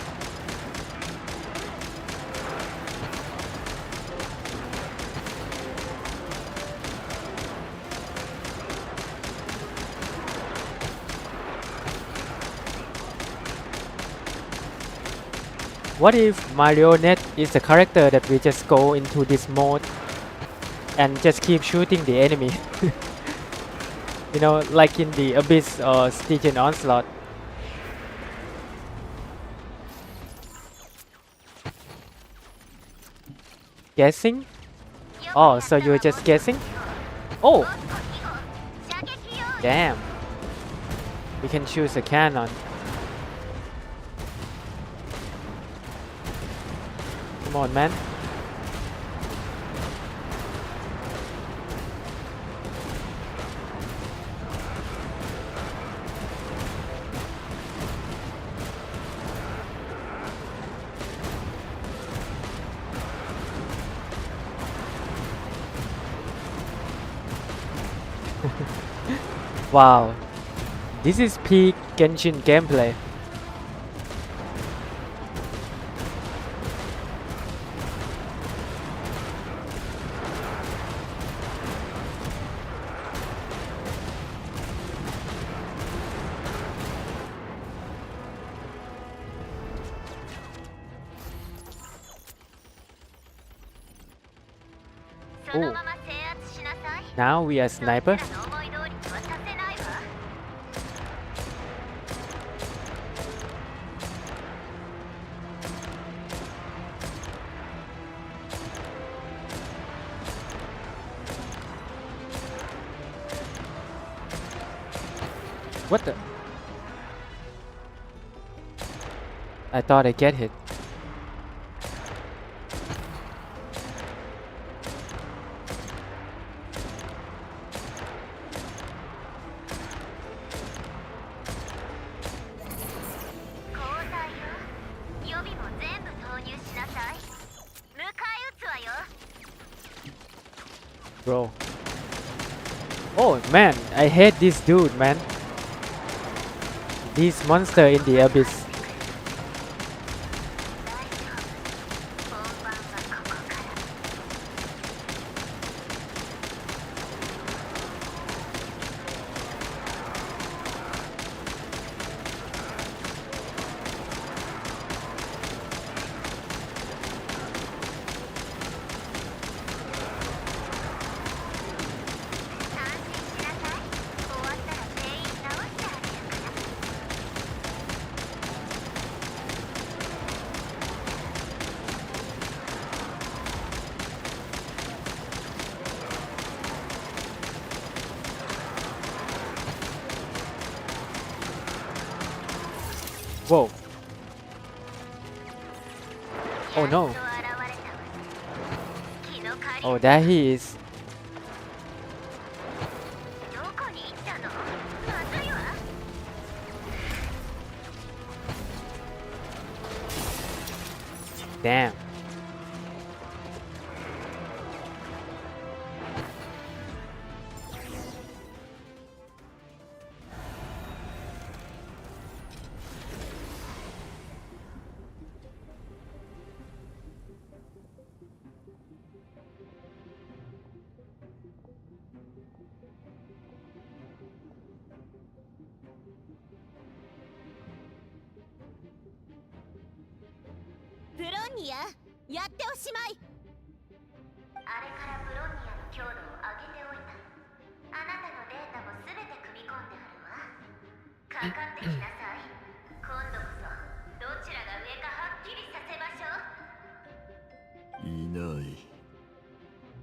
What if Marionette is the character that we just go into this mode and just keep shooting the enemy? You know, like in the Abyss or Stygian Onslaught. Guessing? Oh, so you're just guessing? Oh! Damn. We can choose a cannon. Come on, man. Wow. This is peak Genshin gameplay. Oh. Now we are sniper. What the? I thought I get hit. Bro. Oh man, I hate this dude, man. This monster in the abyss. Whoa. Oh no. Oh, there he is. Damn.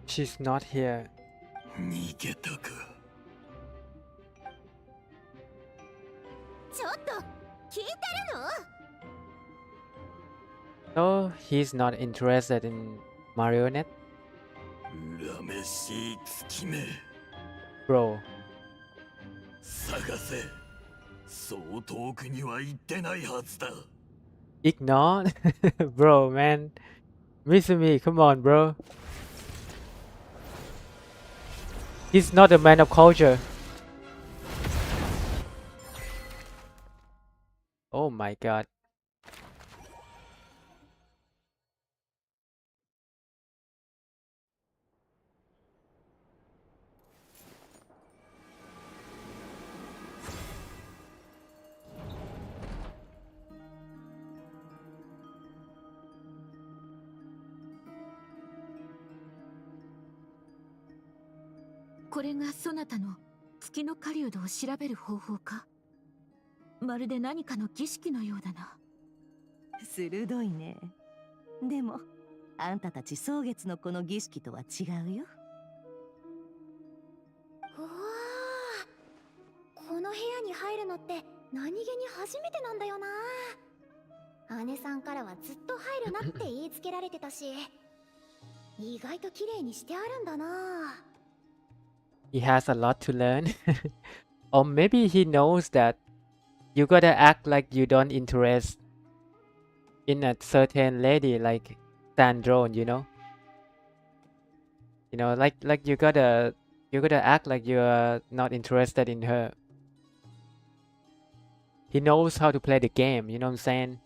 She's not here. 逃げたか。ちょっと聞いてるの？ So he's not interested in marionette? 恨めしい月目。 Bro. 探せ。そう遠くには行ってないはずだ。Ignore? Bro, man. Miss me, come on, bro. He's not a man of culture. Oh my god.「これがそなたの月の狩人を調べる方法か？まるで何かの儀式のようだな。鋭いね。でもあんたたち蒼月のこの儀式とは違うよ。うわー、この部屋に入るのって何気に初めてなんだよな。姉さんからはずっと入るなって言いつけられてたし、意外と綺麗にしてあるんだな。He has a lot to learn. Or maybe he knows that you gotta act like you don't interest in a certain lady like Sandrone, you know? You know, like you gotta act like you're not interested in her. He knows how to play the game, you know what I'm saying?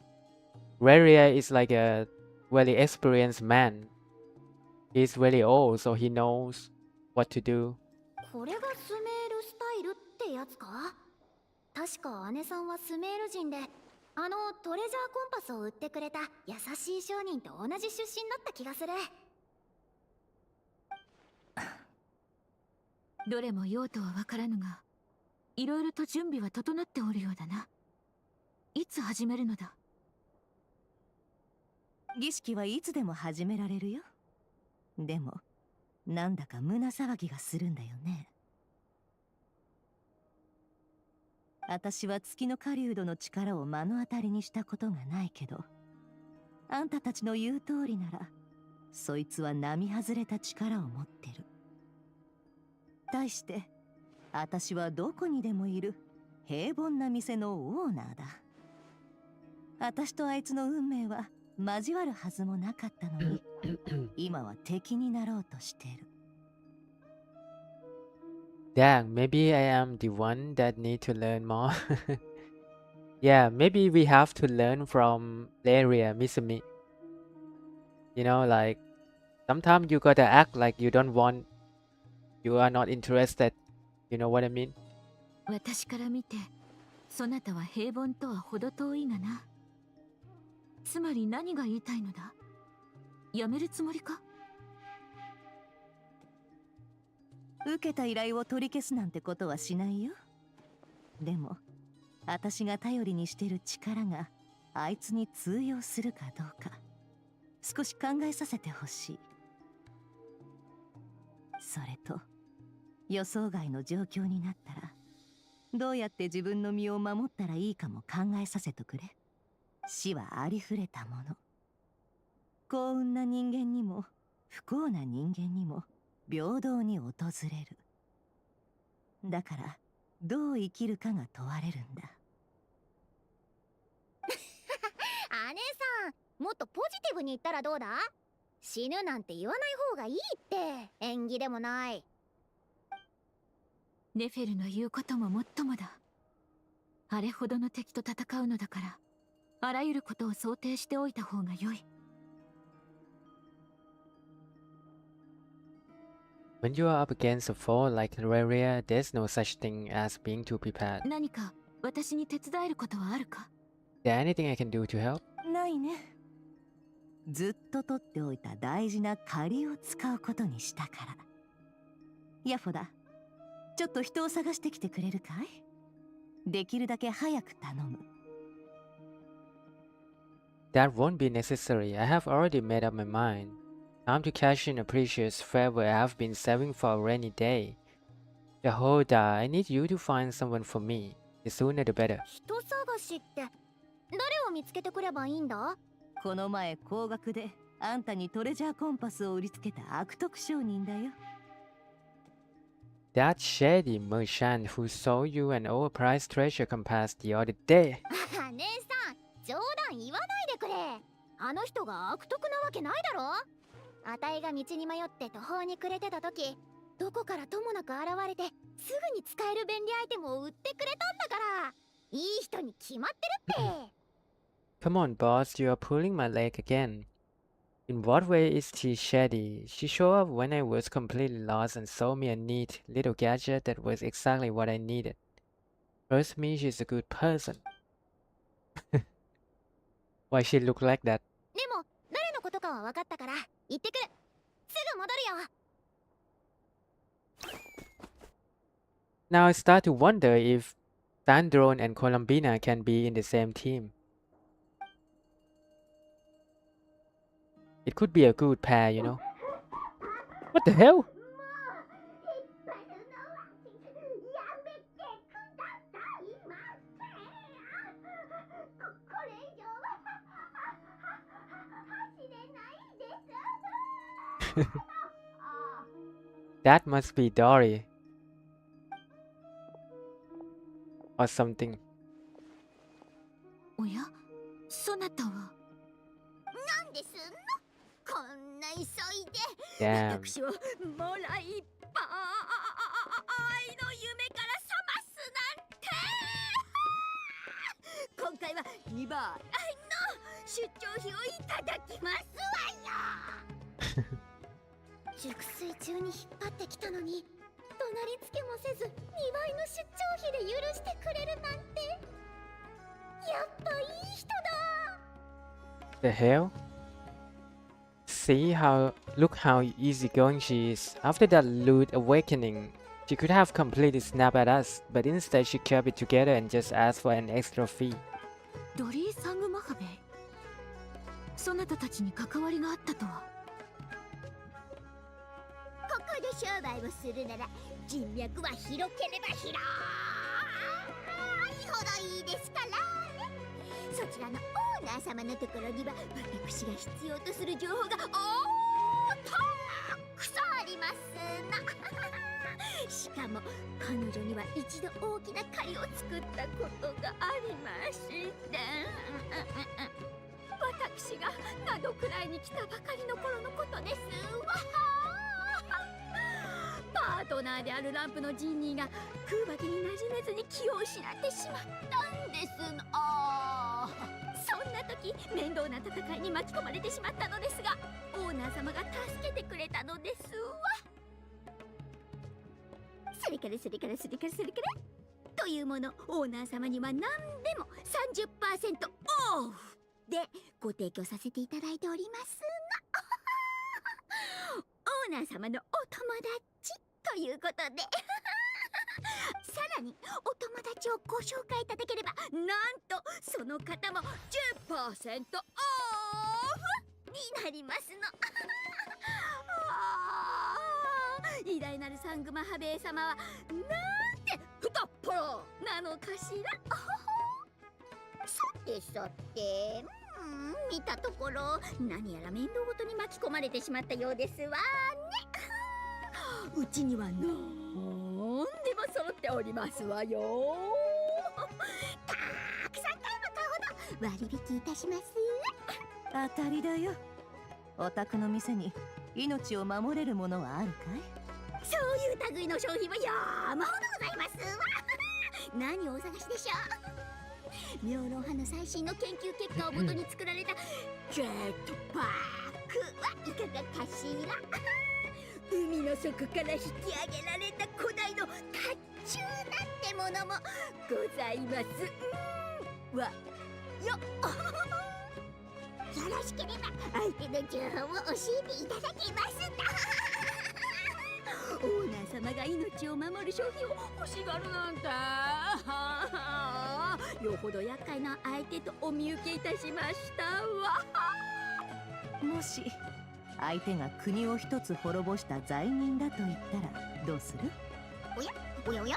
Reria is like a very experienced man. He's very old, so he knows what to do. これがスメールスタイルってやつか？確か姉さんはスメール人で、あのトレジャーコンパスを売ってくれた優しい商人と同じ出身だった気がする。どれも用途はわからぬが、いろいろと準備は整っておるようだな。いつ始めるのだ？儀式はいつでも始められるよ。でもなんだか胸騒ぎがするんだよね。私は月の狩人の力を目の当たりにしたことがないけど、あんたたちの言う通りなら、そいつは並外れた力を持ってる。対して、私はどこにでもいる平凡な店のオーナーだ。私とあいつの運命は交わるはずもなかったのに、今は敵になろうとしている。Dang, maybe I am the one that need to learn more. Yeah, maybe we have to learn from Leria Misumi. You know, like sometimes you gotta act like you don't want, you are not interested. You know what I mean? 私から見てそなたは平凡とは程遠いがな。つまり何が言いたいのだ。やめるつもりか。受けた依頼を取り消すなんてことはしないよ。でも私が頼りにしてる力があいつに通用するかどうか少し考えさせてほしい。それと予想外の状況になったらどうやって自分の身を守ったらいいかも考えさせてくれ。死はありふれたもの。幸運な人間にも不幸な人間にも平等に訪れる。だからどう生きるかが問われるんだ。姉さん、もっとポジティブに言ったらどうだ。死ぬなんて言わない方がいいって。縁起でもない。ネフェルの言うことももっともだ。あれほどの敵と戦うのだから、あらゆることを想定しておいた方が良い。When you are up against a foe like Terraria, there's no such thing as being too prepared. 何か私に手伝えることはあるか。Is there anything I can do to help? ないね。ずっと取っておいた大事な借りを使うことにしたから。ヤフォだ。ちょっと人を探してきてくれるかい？できるだけ早く頼む。That won't be necessary. I have already made up my mind. Time to cash in a precious favor I have been saving for a rainy day. Jehoda, I need you to find someone for me. The sooner the better. 人探しって誰を見つけてくればいいんだ。この前高額であんたにトレジャーコンパスを売りつけた悪徳商人だよ。That shady merchant who sold you an overpriced treasure compass the other day. 姉さん、冗談言わないでくれ。あの人が悪徳なわけないだろ。あたいが道に迷って途方に暮れてた時、どこからともなく現れてすぐに使える便利アイテムを売ってくれたんだから、いい人に決まってるって。Come on, boss, you are pulling my leg again. In what way is she shady? She showed up when I was completely lost and sold me a neat little gadget that was exactly what I needed. Trust me, she's a good person. Why she look like that? でも誰のことかは分かったから行ってくる。すぐ戻るよ。Now I start to wonder if Sandrone and Columbina can be in the same team. It could be a good pair, you know. What the hell? That must be Dory. Or something. おや、そなたは。なんですの？こんな急いで。Damn. 私をもらいっぱいの夢から覚ますなんて。今回は2倍の出張費をいただきますわよ。熟睡中に引っ張ってきたのに、怒鳴りつけもせず2倍の出張費で許してくれるなんて。やっぱいい人だ。 The hell? Look how easygoing she is. After that lewd awakening, she could have completely snapped at us, but instead she kept it together and just asked for an extra fee. ドリー・サングマハベ、そなたたちに関わりがあったとは。ここで商売をするなら人脈は広ければ広いほいいですからね。そちらのオーナー様のところには私が必要とする情報がたくさんありますな。しかも彼女には一度大きな狩りを作ったことがありまして、私が名戸くらいに来たばかりの頃のことですわ。パートナーであるランプのジンニーが空爆に馴染めずに気を失ってしまったんですの。そんな時面倒な戦いに巻き込まれてしまったのですが、オーナー様が助けてくれたのですわ。それからというもの、オーナー様には何でも 30% オフでご提供させていただいておりますの。オーナー様のお友達ということでさらにお友達をご紹介いただければ、なんとその方も 10% オフになりますの。偉大なるサングマハベイ様はなんて太っ腹なのかしら。さて、見たところ何やら面倒ごとに巻き込まれてしまったようですわね。うちにはなんでも揃っておりますわよ。たくさん買えば買うほど割引いたします。当たりだよ。お宅の店に命を守れるものはあるかい？そういう類の商品は山ほどございますわ。何をお探しでしょう？妙論派の最新の研究結果をもとに作られたジェットパークはいかがかしら？海の底から引き上げられた古代の甲冑なんてものもございますわよ。よろしければ相手の情報を教えていただけますか？オーナー様が命を守る商品を欲しがるなんてよほど厄介な相手とお見受けいたしましたわ。もし相手が国を一つ滅ぼした罪人だと言ったらどうする？おやで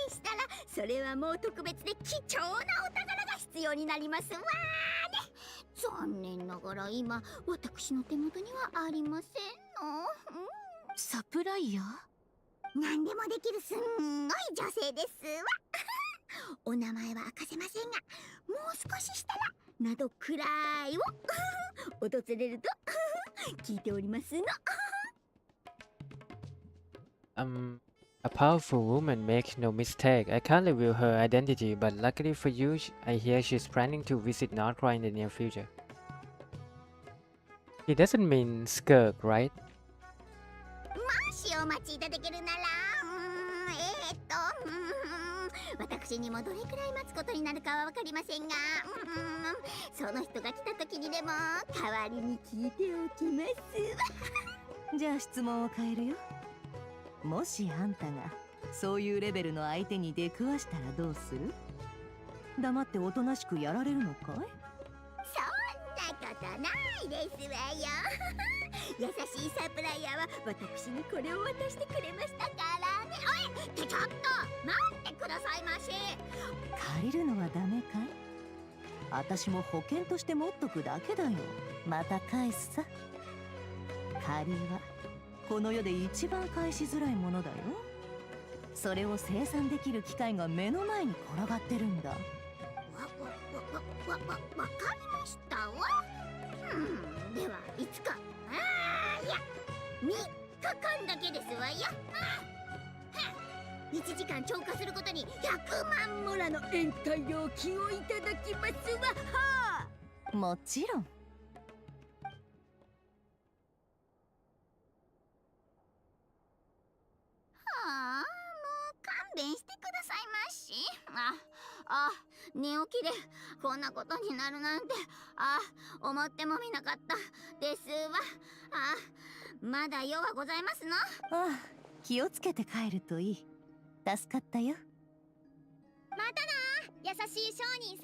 したらそれはもう特別で貴重なお宝が必要になりますわね。残念ながら今私の手元にはありませんの。サプライヤー？何でもできるすんごい女性ですわ。お名前は明かせませんが、もう少ししたらなどくらいを訪れると聞いておりますの。A powerful woman makes no mistake. I can't reveal her identity, but luckily for you, I hear she's planning to visit Northra in the near future. He doesn't mean Skirk, right? もしお待ちいただけるなら、私にもどれくらい待つことになるかはわかりませんが、その人が来た時にでも代わりに聞いておきますわ。じゃあ質問を変えるよ。もしあんたがそういうレベルの相手に出くわしたらどうする？黙っておとなしくやられるのかい？そんなことないですわよ。優しいサプライヤーは私にこれを渡してくれましたからね。おいってちょっと待ってくださいまし。借りるのはダメかい？私も保険として持っとくだけだよ。また返すさ。借りはこの世で一番返しづらいものだよ。それを生産できる機械が目の前に転がってるんだ。わかりましたわ。ではいつか、いや3日間だけですわよ。1時間超過することに100万モラの延滞料金をいただきますわ。もちろん。もう勘弁してくださいまし。寝起きでこんなことになるなんて思ってもみなかったですわ。まだ用はございますの？気をつけて帰るといい。助かったよ。またな、優しい商人さ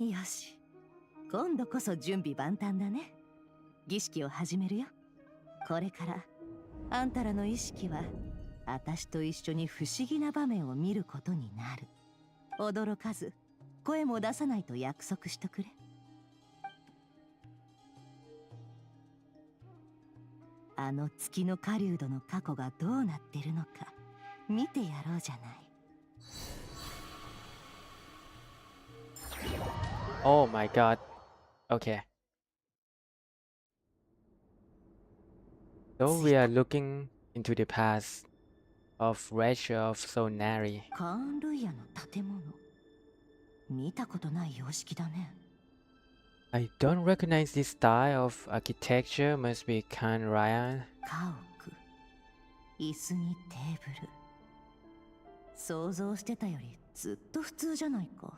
ん。よし、今度こそ準備万端だね。儀式を始めるよ。これからあんたらの意識は私と一緒に不思議な場面を見ることになる。驚かず声も出さないと約束しとくれ。あの月の狩人の過去がどうなってるのか見てやろうじゃない。Oh my god. Okay. So we are looking into the past of Rachel of Sonari. カーン・ルイヤの建物。見たことない様式だね。I don't recognize this style of architecture. Must be Khan Ryan. 家屋、椅子にテーブル。想像してたよりずっと普通じゃないか。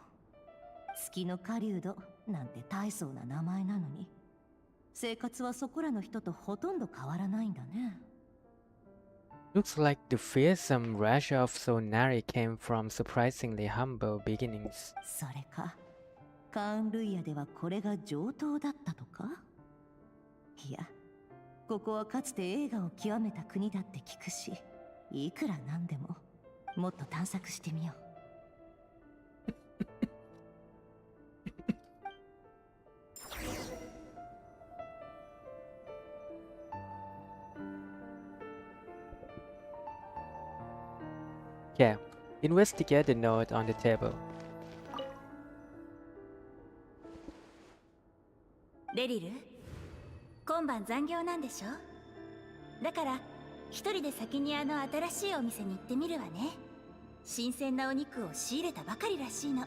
月の狩人なんて大層な名前なのに、生活はそこらの人とほとんど変わらないんだね。Looks like the fearsome Rachel of Sonari came from surprisingly humble beginnings. それか、カーン・ルイヤではこれが上等だったとか。いや、ここはかつて映画を極めた国だって聞くし、いくらなんでももっと探索してみよう。Yeah, investigate the note on the table. レリル、今晩残業なんでしょ。だから一人で先にあの新しいお店に行ってみるわね。新鮮なお肉を仕入れたばかりらしいの。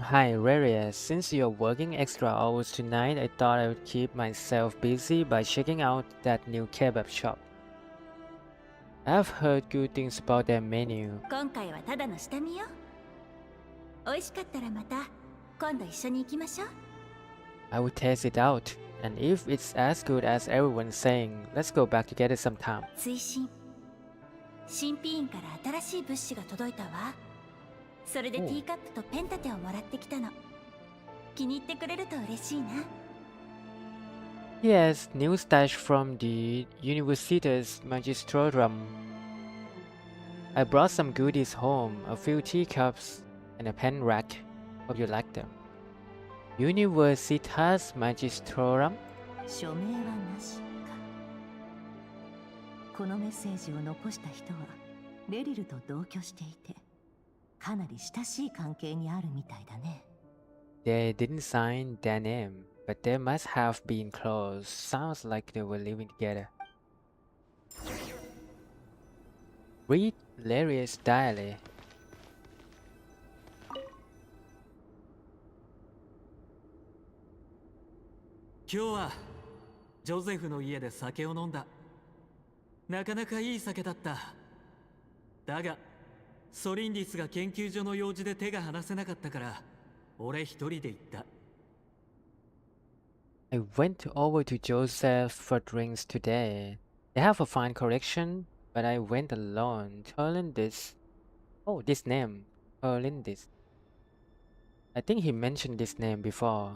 Hi, Reria. Since you're working extra hours tonight, I thought I would keep myself busy by checking out that new kebab shop. I've heard good things about their menu. 今回はただの下見よ。美味しかったらまた今度一緒に行きましょう。I will taste it out, and if it's as good as everyone's saying, let's go back together sometime. 追伸、新品員から新しい物資が届いたわ。それでティーカップとペン立てをもらってきたの。気に入ってくれると嬉しいな。Yes, new stash from the Universitas Magistrorum. I brought some goodies home, a few teacups and a pen rack. Hope you like them. Universitas Magistrorum? 署名はなしか。このメッセージを残した人はレリルと同居していて、かなり親しい関係にあるみたいだね。They didn't sign their name, but they must have been close. Sounds like they were living together. Read Laria's diary. 今日はジョゼフの家で酒を飲んだ。なかなかいい酒だった。だがソリンディスが研究所の用事で手が離せなかったから俺一人で行った。I went over to Joseph for drinks today. They have a fine collection, but I went alone. Torlindis. Oh, this name. Torlindis. I think he mentioned this name before.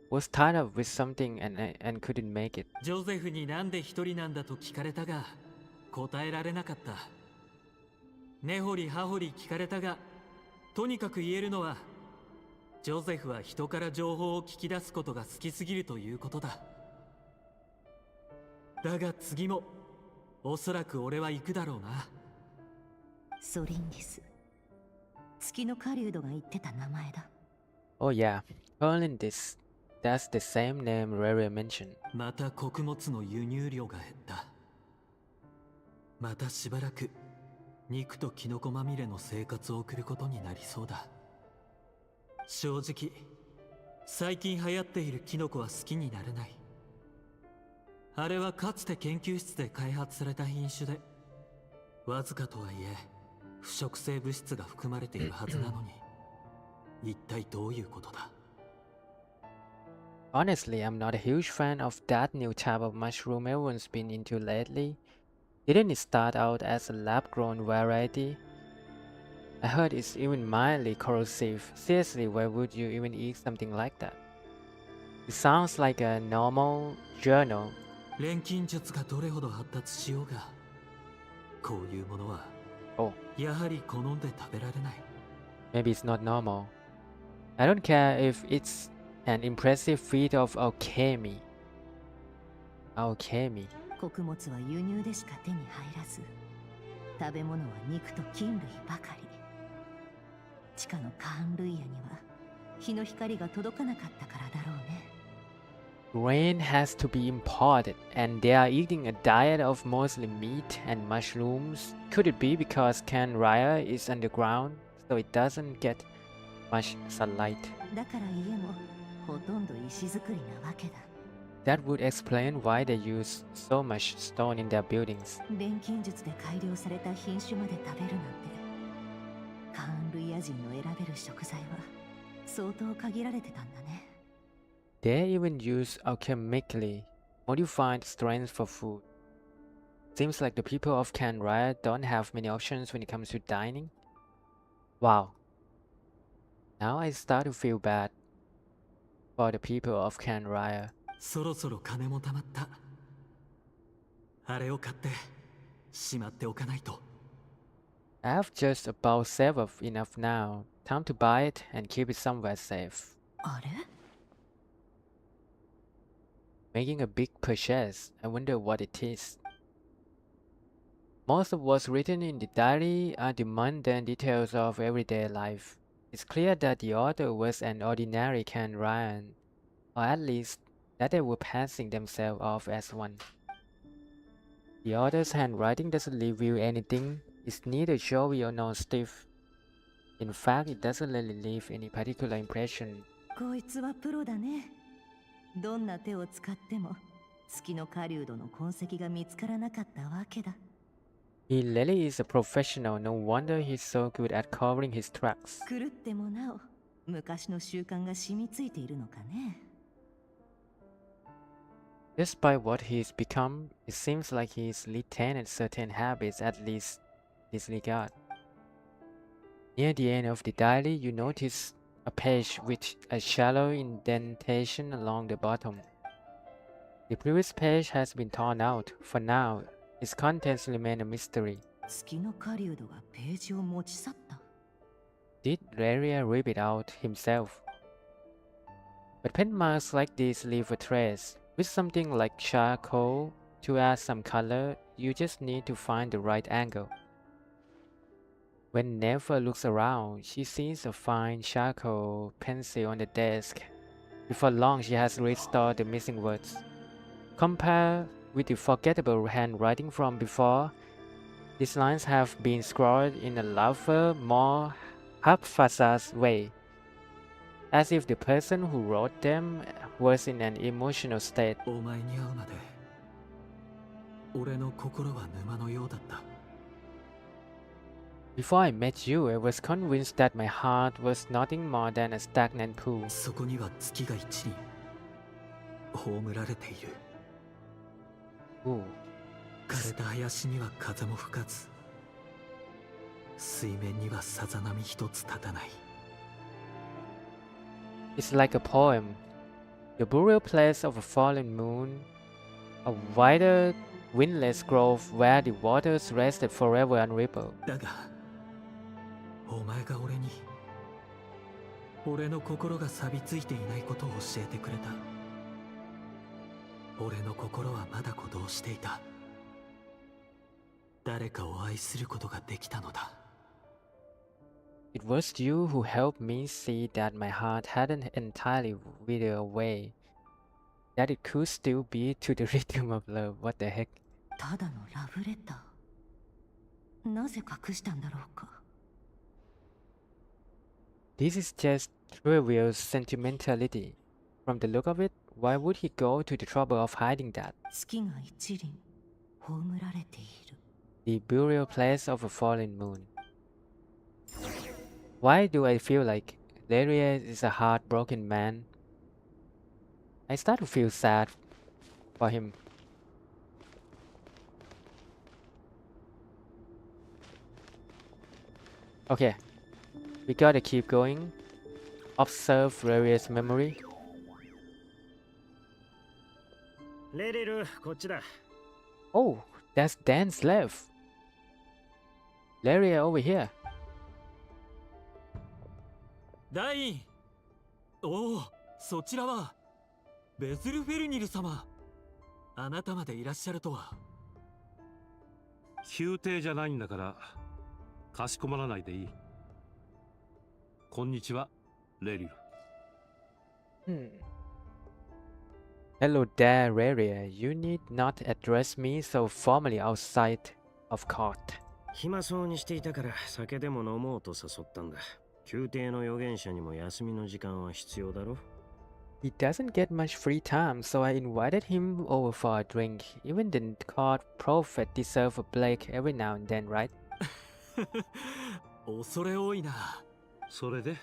Was tied up with something and couldn't make it. ジョゼフになんで一人なんだと聞かれたが答えられなかった。根掘り葉掘り聞かれたがとにかく言えるのはジョゼフは人から情報を聞き出すことが好きすぎるということだ。だが次もおそらく俺は行くだろうな。ソリンディス、月の狩人が言ってた名前だ。Oh yeah, Torlindis. That's the same name Rere mentioned. また穀物の輸入量が減った。またしばらく肉とキノコまみれの生活を送ることになりそうだ。正直最近流行っているキノコは好きになれない。あれはかつて研究室で開発された品種でわずかとはいえ腐食性物質が含まれているはずなのに一体どういうことだ。 Honestly, I'm not a huge fan of that new type of mushroom everyone's been into lately. Didn't it start out as a lab-grown variety? I heard it's even mildly corrosive. Seriously, why would you even eat something like that? It sounds like a normal journal. 錬金術がどれほど発達しようが、こういうものは Oh, やはり好んで食べられない。 maybe it's not normal. I don't care if it's an impressive feat of alchemy. Alchemy. 穀物は輸入でしか手に入らず、食べ物は肉と菌類ばかり。地下のカーンルイヤには日の光が届かなかったからだろうね。Grain has to be imported, and they are eating a diet of mostly meat and mushrooms. Could it be because Canria is underground, so it doesn't get much sunlight? だから家もほとんど石造りなわけだ。That would explain why they use so much stone in their buildings. 錬金術で改良された品種まで食べるなんて、カーンルイヤ人の選べる食材は相当限られてたんだね。They even use alchemically modified strains for food. Seems like the people of Canria don't have many options when it comes to dining. Wow. Now I start to feel bad for the people of Canria. そろそろ金も貯まった。あれを買ってしまっておかないと。 I have just about saved up enough now. Time to buy it and keep it somewhere safe. あれ Making a big purchase. I wonder what it is. Most of what's written in the diary are the mundane details of everyday life. It's clear that the author was an ordinary Canrian, or at least that they were passing themselves off as one. The author's handwriting doesn't reveal anything. It's neither showy nor stiff. In fact, it doesn't really leave any particular impression. こいつはプロだね。どんな手を使っても月の狩人の痕跡が見つからなかったわけだ。 He really is a professional. No wonder he's so good at covering his tracks. 狂ってもなお昔の習慣が染みついているのかね。 Despite what he's become, it seems like he's retained certain habits, at least disregard. Near the end of the diary, you notice a page with a shallow indentation along the bottom. The previous page has been torn out. For now, its contents remain a mystery. 月の狩人がページを持ち去った。 Did Raria rip it out himself? But pen marks like these leave a trace. With something like charcoal to add some color, you just need to find the right angle. When Never looks around, she sees a fine charcoal pencil on the desk. Before long, she has restored the missing words. Compared with the forgettable handwriting from before, these lines have been scrawled in a rougher, more haphazard way, as if the person who wrote them was in an emotional state. お前に会うまで俺の心は沼のようだった。 Before I met you, I was convinced that my heart was nothing more than a stagnant pool. そこには月が一輪葬られている。 Ooh. 枯れた林には風も吹かず、水面にはさざ波一つ立たない。 It's like a poem. The burial place of a fallen moon, a wider, windless grove where the waters rested forever unrippled. だが、お前が俺に、俺の心が錆びついていないことを教えてくれた。俺の心はまだ鼓動していた。誰かを愛することができたのだ。 It was you who helped me see that my heart hadn't entirely withered away, that it could still beat to the rhythm of love. What the heck? ただのラブレター。なぜ隠したんだろうか。 This is just trivial sentimentality. From the look of it, why would he go to the trouble of hiding that? 月が一輪葬られている。 The burial place of a fallen moon. Why do I feel like Darius is a heartbroken man? I start to feel sad for him. Okay, we gotta keep going. Observe Darius' memory. レリル、こっちだ。 Oh, that's Dan's left. Laria over here. ダイン。おお、そちらはベズルフェルニル様。あなたまでいらっしゃるとは。宮廷じゃないんだからかしこまらないでいい。こんにちは、レリル。Hello there, Laria. You need not address me so formally outside of court. 暇そうにしていたから酒でも飲もうと誘ったんだ。宮廷の預言者にも休みの時間は必要だろ。 He doesn't get much free time, so I invited him over for a drink. Even the court prophet deserves a break every now and then, right? 恐れ多いな。それで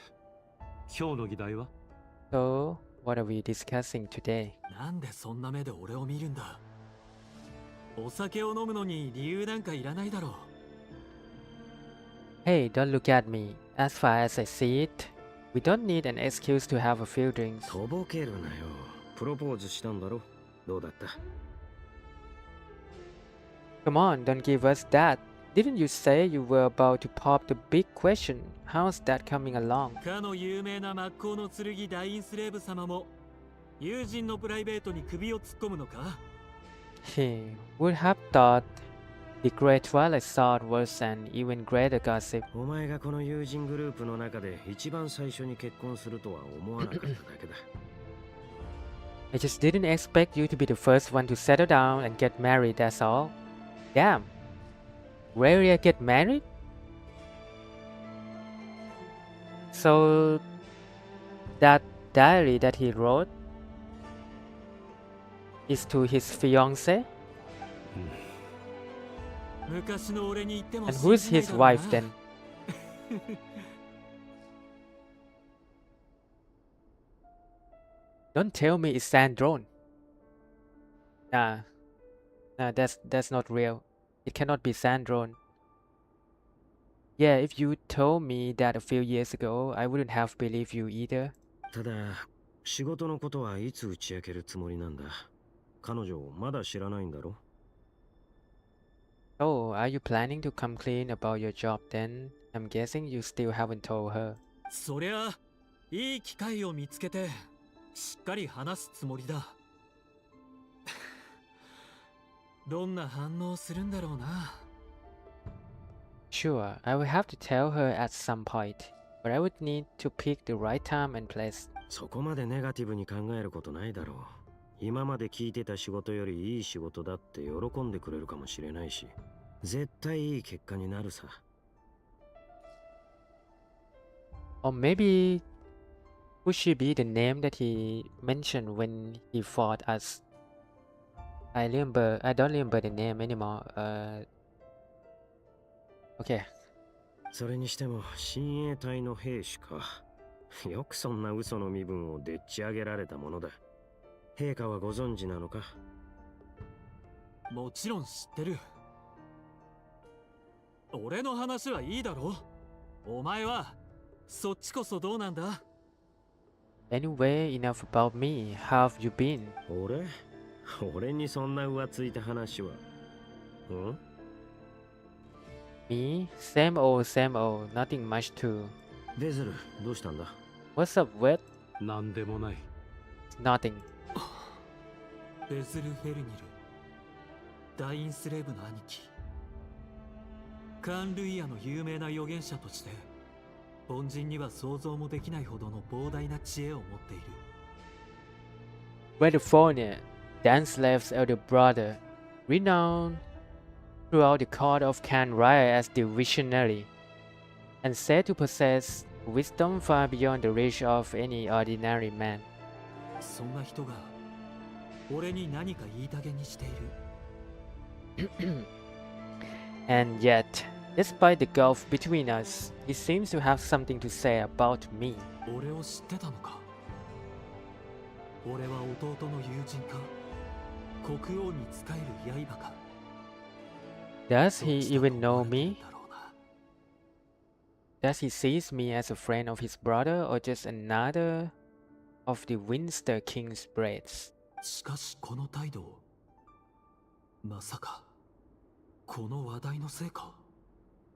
今日の議題は？ So, what are we discussing today? なんでそんな目で俺を見るんだ。お酒を飲むのに理由なんかいらないだろう。 Hey, don't look at me. As far as I see it, we don't need an excuse to have a few drinks. とぼけるなよ。プロポーズしたんだろ。どうだった？ Come on, don't give us that. Didn't you say you were about to pop the big question? How's that coming along? かの有名な真っ向の剣ダインスレーブ様も友人のプライベートに首を突っ込むのか？ He would have thought the great Twilight Sword was an even greater gossip. お前がこの友人グループの中で一番最初に結婚するとは思わなかっただけだ。 I just didn't expect you to be the first one to settle down and get married, that's all. Damn. Raria get married? So that diary that he wrote is to his fiancée? 昔の俺に言っても And who's 信じない his だろうな。 wife then? Don't tell me it's Sandrone. Nah, that's not real. It cannot be Sandrone. Yeah, if you told me that a few years ago, I wouldn't have believed you either. ただ、仕事のことはいつ打ち明けるつもりなんだ。彼女まだ知らないんだろ。 Oh, are you planning to come clean about your job then? I'm guessing you still haven't told her. そりゃいい機会を見つけてしっかり話すつもりだ。どんな反応するんだろうな。 Sure, I will have to tell her at some point, but I would need to pick the right time and place. そこまでネガティブに考えることないだろう。今まで聞いてた仕事よりいい仕事だって喜んでくれるかもしれないし、絶対いい結果になるさ。 Or maybe would she be the name that he mentioned when he fought us? I don't remember the name anymore. Okay. それにしても親衛隊の兵士か。よくそんな嘘の身分をでっち上げられたものだ。陛下はご存知なのか？もちろん知ってる。俺の話はいいだろ。お前はそっちこそどうなんだ？ Anyway, enough about me. How have you been? 俺にそんな浮ついた話は。ん？ Me? Same old, nothing much too. ベゼル、どうしたんだ？ What's up with? なんでもない。 Nothing. ベズル・フェルニル、ダインスレーブの兄貴。カーン・ルイヤの有名な預言者として凡人には想像もできないほどの膨大な知恵を持っている。 California, Danslev's elder brother, renowned throughout the court of Can Raya as the visionary, and said to possess wisdom far beyond the reach of any ordinary man. そんな人が俺に何か言いたげにしている。And yet, despite the gulf between us, he seems to have something to say about me. 俺を知ってたのか？俺は弟の友人か？国王に仕える刃か？ Does he even know me? Does he see me as a friend of his brother or just another of the Winster King's braids? しかしこの態度、まさかこの話題のせいか。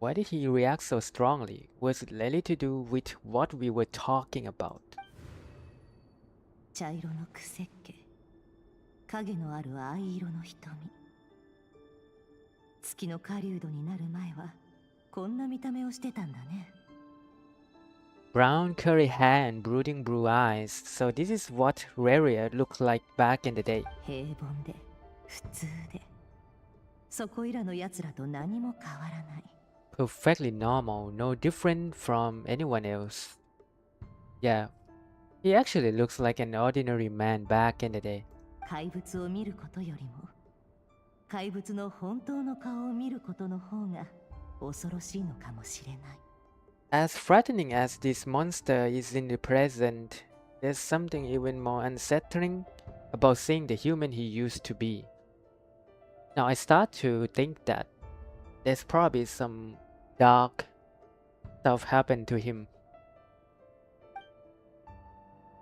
Why did he react so strongly? Was it really to do with what we were talking about? 茶色のくせっ毛、影のある藍色の瞳。月の狩人になる前はこんな見た目をしてたんだね。Brown curly hair and brooding blue eyes. So this is what Reria looked like back in the day. 平凡で普通で、そこいらの奴らと何も変わらない。Perfectly normal, no different from anyone else. Yeah, he actually looks like an ordinary man back in the day. 怪物を見ることよりも、怪物の本当の顔を見ることの方が恐ろしいのかもしれない。As frightening as this monster is in the present, there's something even more unsettling about seeing the human he used to be. Now I start to think that there's probably some dark stuff happened to him.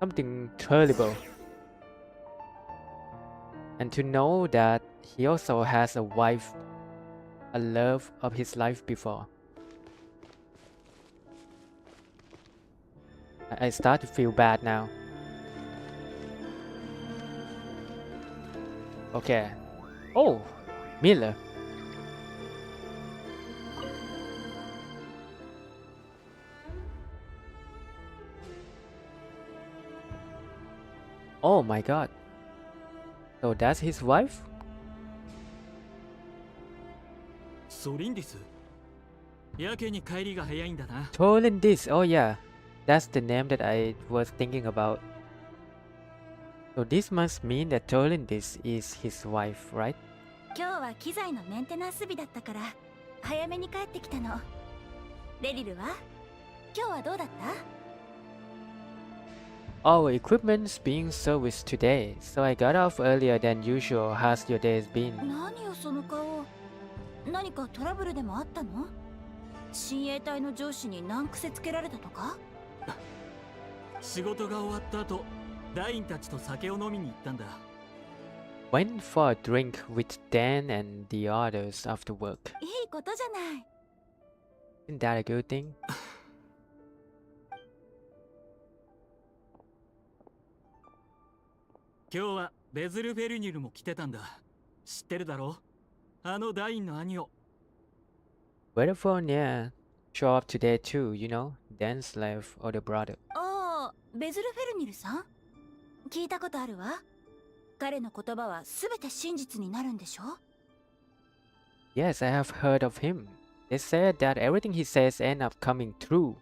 Something terrible. And to know that he also has a wife, a love of his life before. I start to feel bad now. Okay. Oh, Miller. Oh my god. So that's his wife? ソリンディス、やけに帰りが早いんだな。Tolindis. Oh yeah. That's the name that I was thinking about. So this must mean that Tolindis is his wife, right? 今日は機材のメンテナンス日だったから早めに帰ってきたの。レリルは今日はどうだった？ Our equipment's being serviced today, so I got off earlier than usual. How's your days been? 何よその顔。何かトラブルでもあったの？親衛隊の上司に難癖つけられたとか？仕事が終わった後、団員たちと酒を飲みに行ったんだ。Went for a drink with Dan and the others after work. いいことじゃない。Isn't that a good thing? 今日はベズル・フェルニルも来てたんだ。知ってるだろ？あの団員の兄を。Weatherphone, yeah. Show up today too, you know? Dan's life or the brother. ああ、ベズル・フェルニルさん？聞いたことあるわ。彼の言葉は全て真実になるんでしょ？ Yes, I have heard of him. They said that everything he says ends up coming true.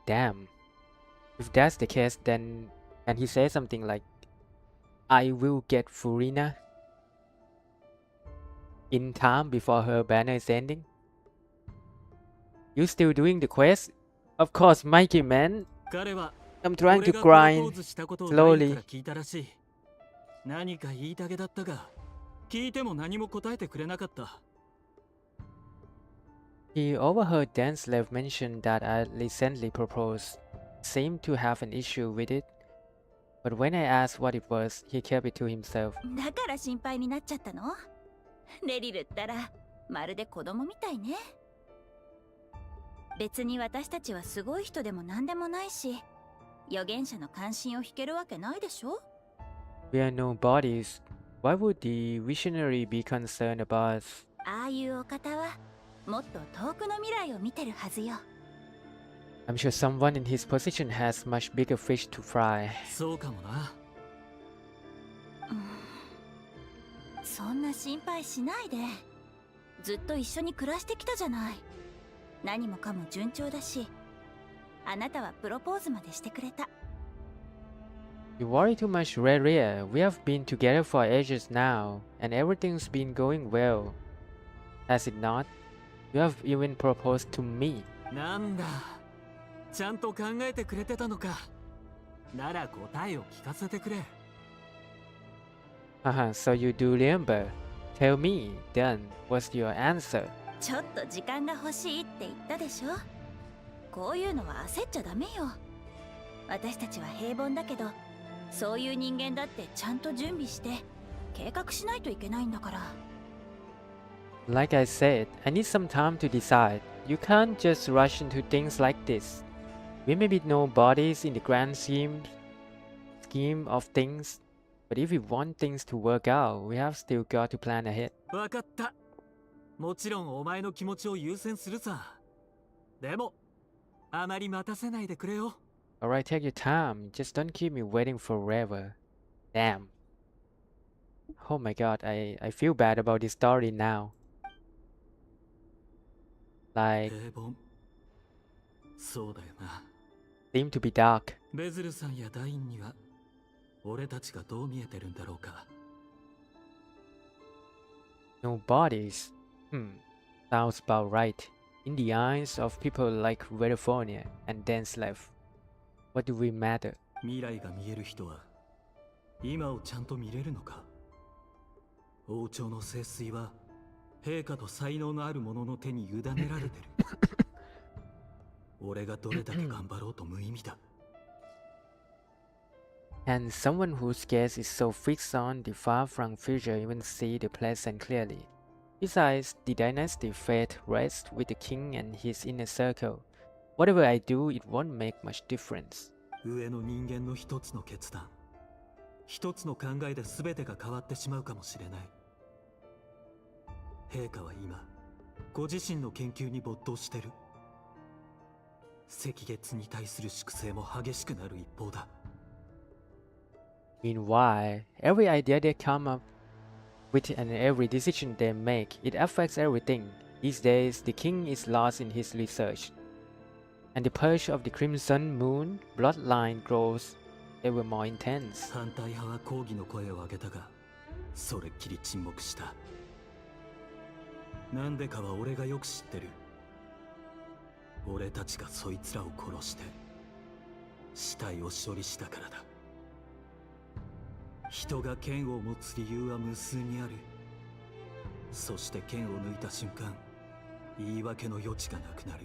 Damn. If that's the case, then can he say something like, I will get Furina in time before her banner is ending? You still doing the quest? Of course, Mikey, man. 彼は I'm trying to grind slowly. 何か言いたげだったが、聞いても何も答えてくれなかった。He overheard Dan's love mention that I recently proposed. Seemed to have an issue with it. But when I asked what it was, he kept it to himself. だから心配になっちゃったの？レリルったらまるで子供みたいね。別に私たちはすごい人でも何でもないし、預言者の関心を引けるわけないでしょ？ We are nobodies. Why would the visionary be concerned about us? ああいうお方はもっと遠くの未来を見てるはずよ。I'm sure someone in his position has much bigger fish to fry. そうかもな。そんな心配しないで。ずっと一緒に暮らしてきたじゃない。何もかも順調だし、あなたはプロポーズまでしてくれた。You worry too much, Reria. We have been together for ages now, and everything's been going well. Has it not? You have even proposed to me. なんだ。ちゃんと考えてくれてたのか。なら答えを聞かせてくれ。So you do remember. Tell me, then, what's your answer? ちょっと時間が欲しいって言ったでしょ。こういうのは焦っちゃダメよ。私たちは平凡だけど、そういう人間だってちゃんと準備して計画しないといけないんだから。 Like I said, I need some time to decide. You can't just rush into things like this. We may be nobodies in the grand scheme of things, but if we want things to work out, we have still got to plan ahead. わかった。もちろんお前の気持ちを優先するさ。でもあまり待たせないでくれよ。 Alright, take your time. Just don't keep me waiting forever. Damn. Oh my god, I feel bad about this story now. Like, 平凡。そうだよな。 seem to be dark. ベズルさんやダインには俺たちがどう見えてるんだろうか。 No bodies. Sounds about right. In the eyes of people like California and Denslev, what do we matter? 未来が見える人は今をちゃんと見れるのか。王朝の聖水は陛下と才能のある者の手に委ねられてる。俺がどれだけ頑張ろうと無意味だ。 And someone whose gaze is so fixed on the far-flung future even see the present clearly. Besides, the dynasty fate rests with the king and his inner circle. Whatever I do, it won't make much difference. 上の人間の一つの決断、一つの考えで全てが変わってしまうかもしれない。陛下は今、ご自身の研究に没頭してる。赤月に対する粛清も激しくなる一方だ。 Meanwhile, every idea they come up with and every decision they make, it affects everything. These days, the king is lost in his research. And the purge of the Crimson Moon bloodline grows ever more intense. 反対派は抗議の声を上げたが、それっきり沈黙した。なんでかは俺がよく知ってる。俺たちがそいつらを殺して死体を処理したからだ。人が剣を持つ理由は無数にある。そして剣を抜いた瞬間、言い訳の余地がなくなる。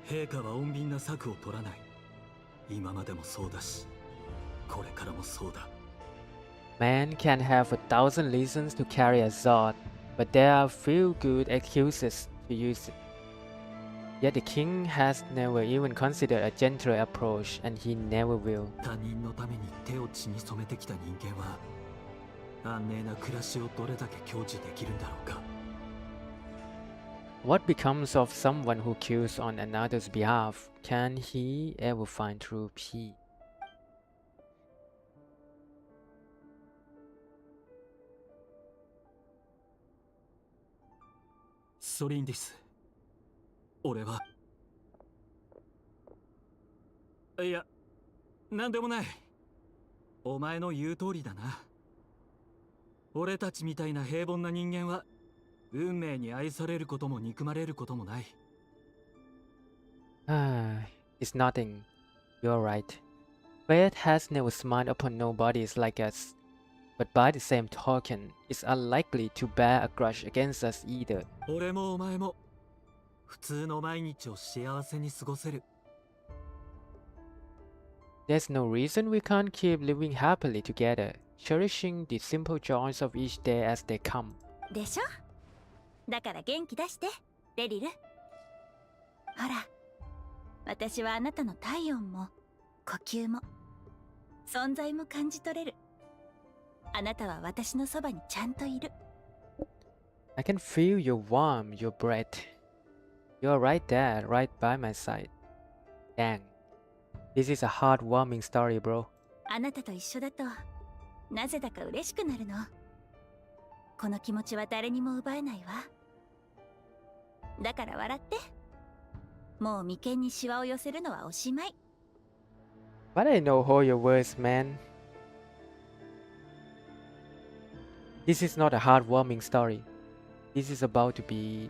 陛下は穏便な策を取らない。今までもそうだし、これからもそうだ。 Man can have 1,000 reasons to carry a sword, but there are few good excuses to use it. Yet the king has never even considered a gentler approach, and he never will. 他人のために手を血に染めてきた人間は、安寧な暮らしをどれだけ享受できるんだろうか。 What becomes of someone who kills on another's behalf? Can he ever find true peace? ソリンディス。俺は。いや、なんでもない。お前の言う通りだな。俺たちみたいな平凡な人間は、運命に愛されることも憎まれることもない。It's nothing. You're right. Fate has never smiled upon nobodies like us. But by the same token, it's unlikely to bear a grudge against us either. 俺もお前も普通の毎日を幸せに過ごせる。 There's no reason we can't keep living happily together, cherishing the simple joys of each day as they come. でしょ。だから元気出して、デリル。ほら、私はあなたの体温も呼吸も存在も感じ取れる。あなたは私のそばにちゃんといる。 I can feel your warmth, your breath. You're right there, right by my side. Dang. This is a heartwarming story, bro. あなたと一緒だとなぜだか嬉しくなるの。この気持ちは誰にも奪えないわ。だから笑って。もう眉間にシワを寄せるのはおしまい。 But I know all your words, man. This is not a heartwarming story. This is about to be...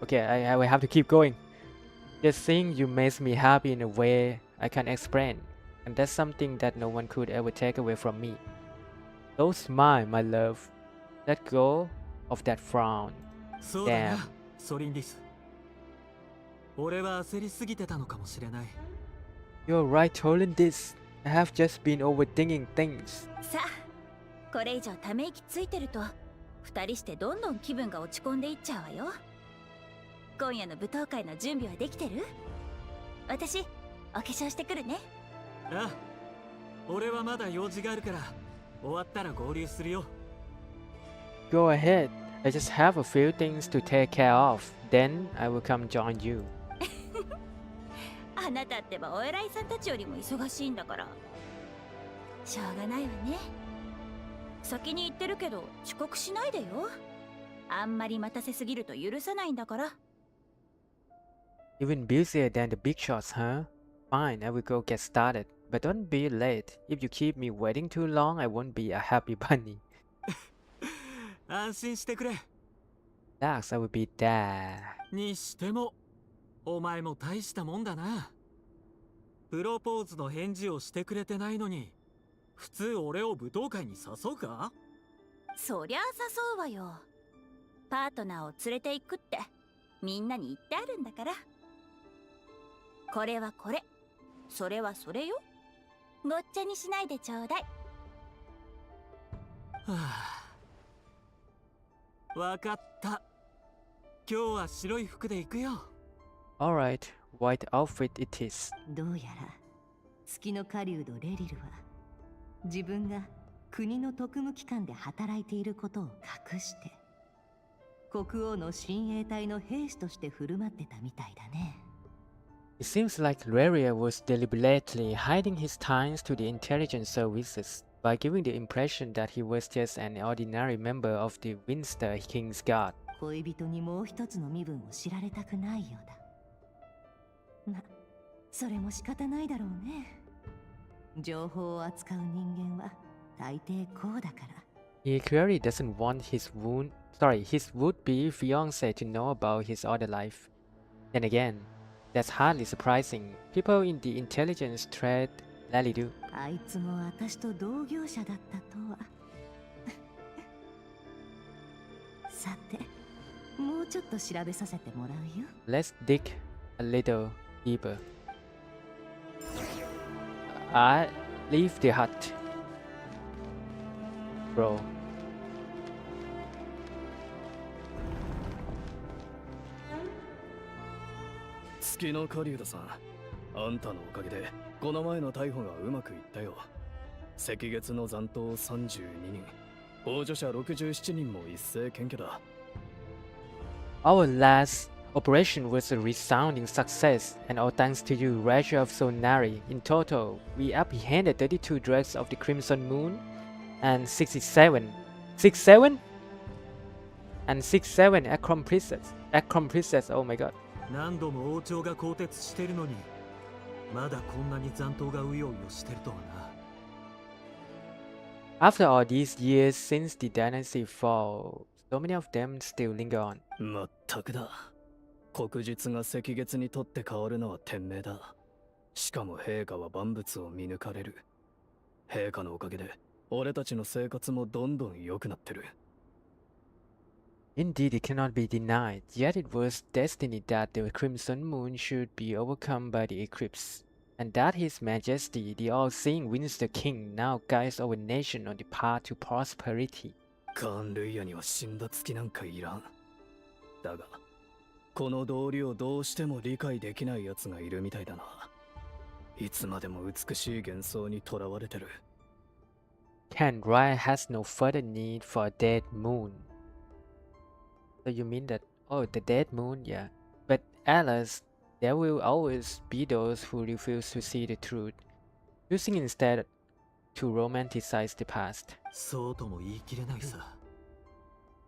Okay, I will have to keep going. Just seeing you makes me happy in a way I can't explain. And that's something that no one could ever take away from me. Don't smile, my love. Let go of that frown. そうだ Damn. な、ソリンディス。俺は焦りすぎてたのかもしれない。 You're right, Holland this. I have just been overthinking things. さあ、これ以上ため息ついてると二人してどんどん気分が落ち込んでいっちゃうわよ。今夜の舞踏会の準備はできてる？私、お化粧してくるね。ああ、俺はまだ用事があるから終わったら合流するよ。Go ahead. I just have a few things to take care of. Then I will come join you. あなたってばお偉いさんたちよりも忙しいんだから。しょうがないわね。先に言ってるけど遅刻しないでよ。あんまり待たせすぎると許さないんだから。Even busier than the big shots, huh? Fine, I will go get started. But don't be late. If you keep me waiting too long, I won't be a happy bunny. 安心してくれ。Dax, I will be there. にしても、お前も大したもんだな。プロポーズの返事をしてくれてないのに、普通俺を舞踏会に誘うか？そりゃあ誘うわよ。パートナーを連れて行くってみんなに言ってあるんだから。これはこれ、それはそれよ。ごっちゃにしないでちょうだい。はあ、わかった。今日は白い服で行くよ。Alright, white outfit it is. どうやら月の狩人レリルは自分が国の特務機関で働いていることを隠して国王の親衛隊の兵士として振る舞ってたみたいだね。It seems like Reria was deliberately hiding his ties to the intelligence services by giving the impression that he was just an ordinary member of the Winster King's Guard. 恋人にもう一つの身分を知られたくないようだ。ま、それも仕方ないだろうね。情報を扱う人間は大抵こうだから。He clearly doesn't want his would-be fiancé to know about his other life. Then again, that's hardly surprising. People in the intelligence trade rarely do. あいつも私と同業者だったとは。さて、もうちょっと調べさせてもらうよ。Let's dig a little deeper. I leave the hut. Bro. 月の狩人さん、あんたのおかげでこの前の逮捕がうまくいったよ。赤月の残党32人、応助者67人も一斉検挙だ。Our last operation was a resounding success, and all thanks to you, Raja of Sonari. In total, we apprehended 32 drugs of the Crimson Moon and 67 accomplices. Oh my god. 何度も王朝が更迭してるのに、まだこんなに残党がうようよしてるとはな。な。After all these years since the dynasty fall, so many of them still linger on. まったくだ。国術が赤月にとって変わるのは天命だ。しかも陛下は万物を見抜かれる。陛下のおかげで俺たちの生活もどんどん良くなってる。Indeed, it cannot be denied. Yet it was destiny that the Crimson Moon should be overcome by the eclipse, and that His Majesty, the all-seeing Winster King, now guides our nation on the path to prosperity. カーン・ルイヤには死んだ月なんかいらん。だが、この道理をどうしても理解できない奴がいるみたいだな。いつまでも美しい幻想にとらわれてる。Ken Rye has no further need for a dead moon. So you mean that, oh, the dead moon, yeah. But alas, there will always be those who refuse to see the truth, choosing instead to romanticize the past. そうとも言い切れないさ。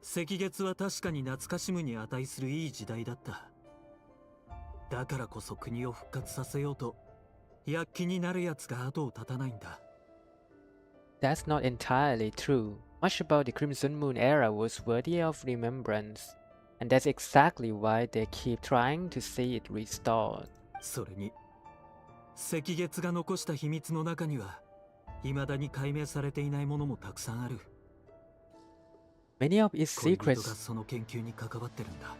赤月は確かに懐かしむに値するいい時代だった。だからこそ国を復活させようと、躍起になる奴が後を絶たないんだ。That's not entirely true. Much about the Crimson Moon era was worthy of remembrance, and that's exactly why they keep trying to see it restored. それに、赤月が残した秘密の中には、未だに解明されていないものもたくさんある。Many of its 恋人が secrets その研究に関わってるんだ。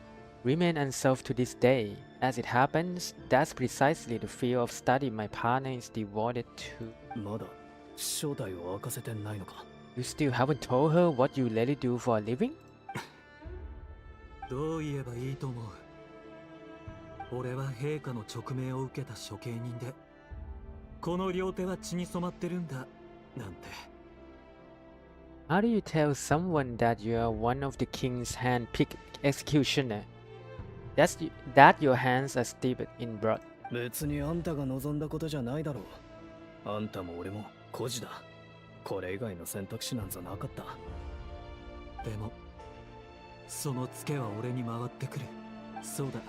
remain unsolved to this day. As it happens, that's precisely the field of study my partner is devoted to. まだ正体を明かせてないのか。 You still haven't told her what you really do for a living? どう言えばいいと思う。俺は陛下の勅命を受けた処刑人で、この両手は血に染まってるんだなんて。 How do you tell someone that you are one of the king's hand-picked executioner? That your hands are steeped in blood. 別にあんたが望んだことじゃないだろう。あんたも俺も孤児だ。これ以外の選択肢なんざなかった。でもそのツケは俺に回ってくる。そうだ、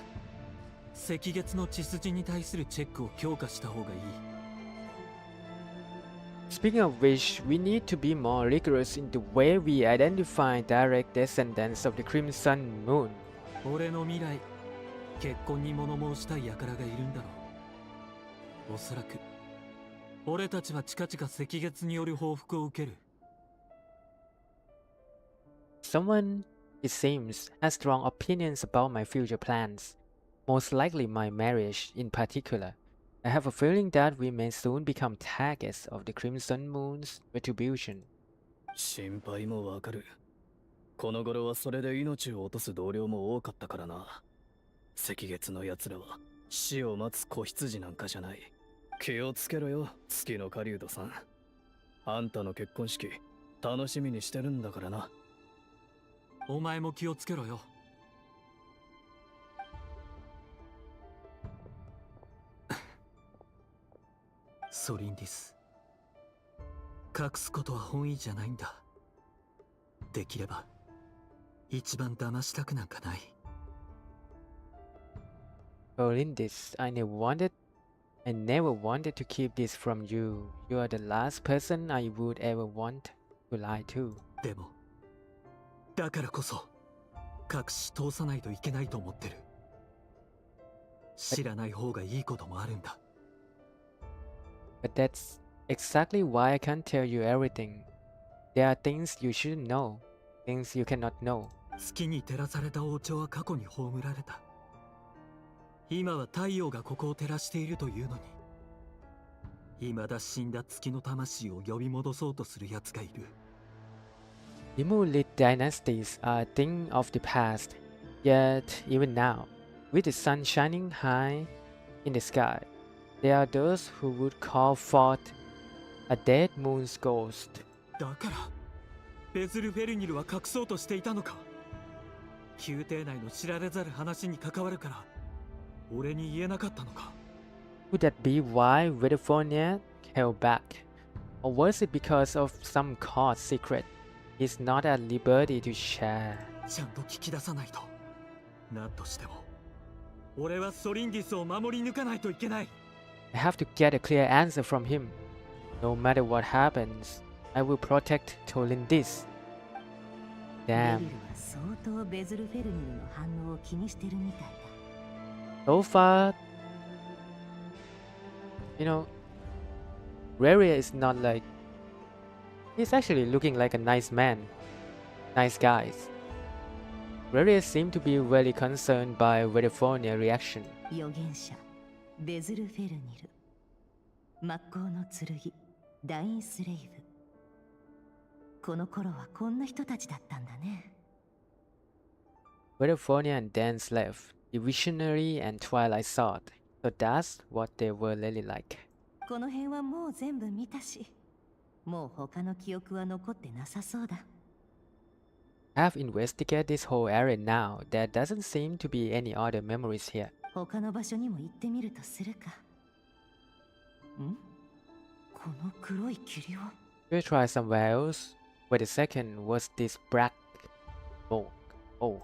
赤月の血筋に対するチェックを強化した方がいい。 Speaking of which, we need to be more rigorous in the way we identify direct descendants of the Crimson Moon. 俺の未来、結婚に物申したい輩がいるんだろう。おそらく俺たちは近々赤月による報復を受ける。 Someone, it seems, has strong opinions about my future plans. Most likely my marriage in particular. I have a feeling that we may soon become targets of the Crimson Moon's retribution. 心配もわかる。この頃はそれで命を落とす同僚も多かったからな。赤月の奴らは死を待つ子羊なんかじゃない。気をつけろよ、月の狩人さん。あんたの結婚式、楽しみにしてるんだからな。お前も気をつけろよ。ソリンディス。隠すことは本意じゃないんだ。できれば一番騙したくなんかない。Olindis, I never wanted to keep this from you. You are the last person I would ever want to lie to. でもだからこそ隠し通さないといけないと思ってる。知らない方がいいこともあるんだ。 But that's exactly why I can't tell you everything. There are things you shouldn't know, things you cannot know. 月に照らされた王朝は過去に葬られた。今は太陽がここを照らしているというのに、未だ死んだ月の魂を呼び戻そうとする奴がいる。 Immolate dynasties are a thing of the past. Yet, even now, with the sun shining high in the sky, there are those who would call forth a dead moon's ghost. だからベズル・フェルニルは隠そうとしていたのか。宮廷内の知られざる話に関わるから俺に言えなかったのか。 Would that be why Vedophonia held back? Or was it because of some court secret he's not at liberty to share? ちゃんと聞き出さないと。何としても俺はソリンディスを守り抜かないといけない。 I have to get a clear answer from him. No matter what happens, I will protect Tolindis. ベ Damn. リルは相当ベズルフェルニルの反応を気にしてるみたいだ。 So far, you know, Reria is not like... He's actually looking like a nice man. Nice guys. Reria seemed to be really concerned by Vedophonia's reaction. 預言者ベズル・フェルニル、真っ向の剣ダインスレイブ。この頃はこんな人たちだったんだね。 Vedophonia and Dance left, the Visionary and Twilight Sword. So that's what they were really like. この辺はもう全部見たし、もう他の記憶は残ってなさそうだ。 I've investigated this whole area now. There doesn't seem to be any other memories here. 他の場所にも行ってみるとするか。ん？この黒い霧は。 We'll try somewhere else. Wait a second, what's this black smoke? Oh,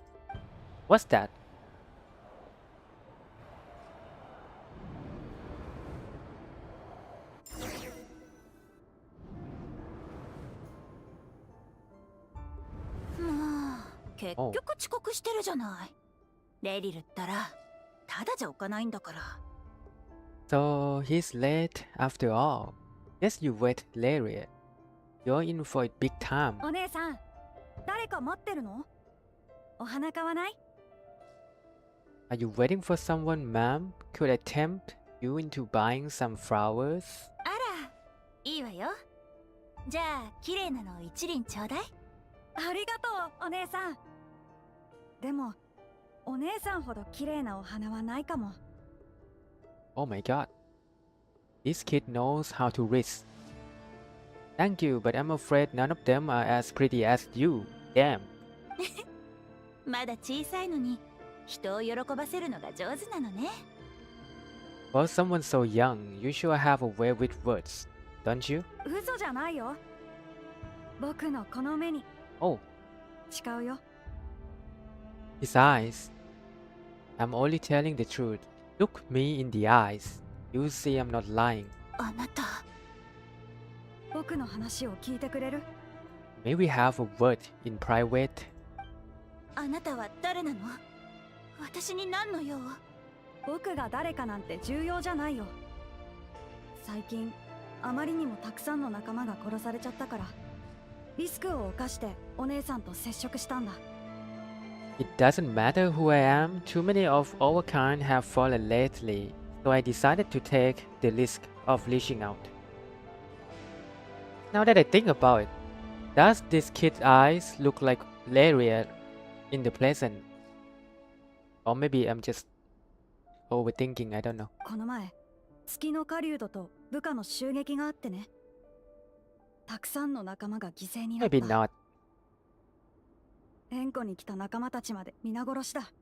what's that? Hmm. 結局遅刻してるじゃない。レリルったらただじゃおかないんだから。 So he's late after all. Yes, you wait, Laria. You're in for it big time. お姉さん、誰か待ってるの？お花買わない？ Are you waiting for someone, ma'am? Could I tempt you into buying some flowers? あら、いいわよ。じゃあ、綺麗なの一輪ちょうだい。ありがとう、お姉さん。でも、お姉さんほど綺麗なお花はないかも。Oh my god. This kid knows how to read. Thank you, but I'm afraid none of them are as pretty as you. Damn. まだ小さいのに、人を喜ばせるのが上手なのね。For someone so young, you sure have a way with words, don't you? 嘘じゃないよ。僕のこの目に。Oh. 誓うよ。His eyes. I'm only telling the truth. Look me in the eyes. You see I'm not lying. あなた。僕の話を聞いてくれる？ May we have a word in private? あなたは誰なの？私に何の用？僕が誰かなんて重要じゃないよ。最近あまりにもたくさんの仲間が殺されちゃったからリスクを冒してお姉さんと接触したんだ。 It doesn't matter who I am. Too many of our kind have fallen lately, so I decided to take the risk of reaching out. Now that I think about it, does this kid's eyes look like Laria in the present? Or maybe I'm just overthinking, I don't know. この前、月の狩人と部下の襲撃があってね。たくさんの仲間が犠牲になった。 Maybe not. 援護に来た仲間たちまで皆殺しだ。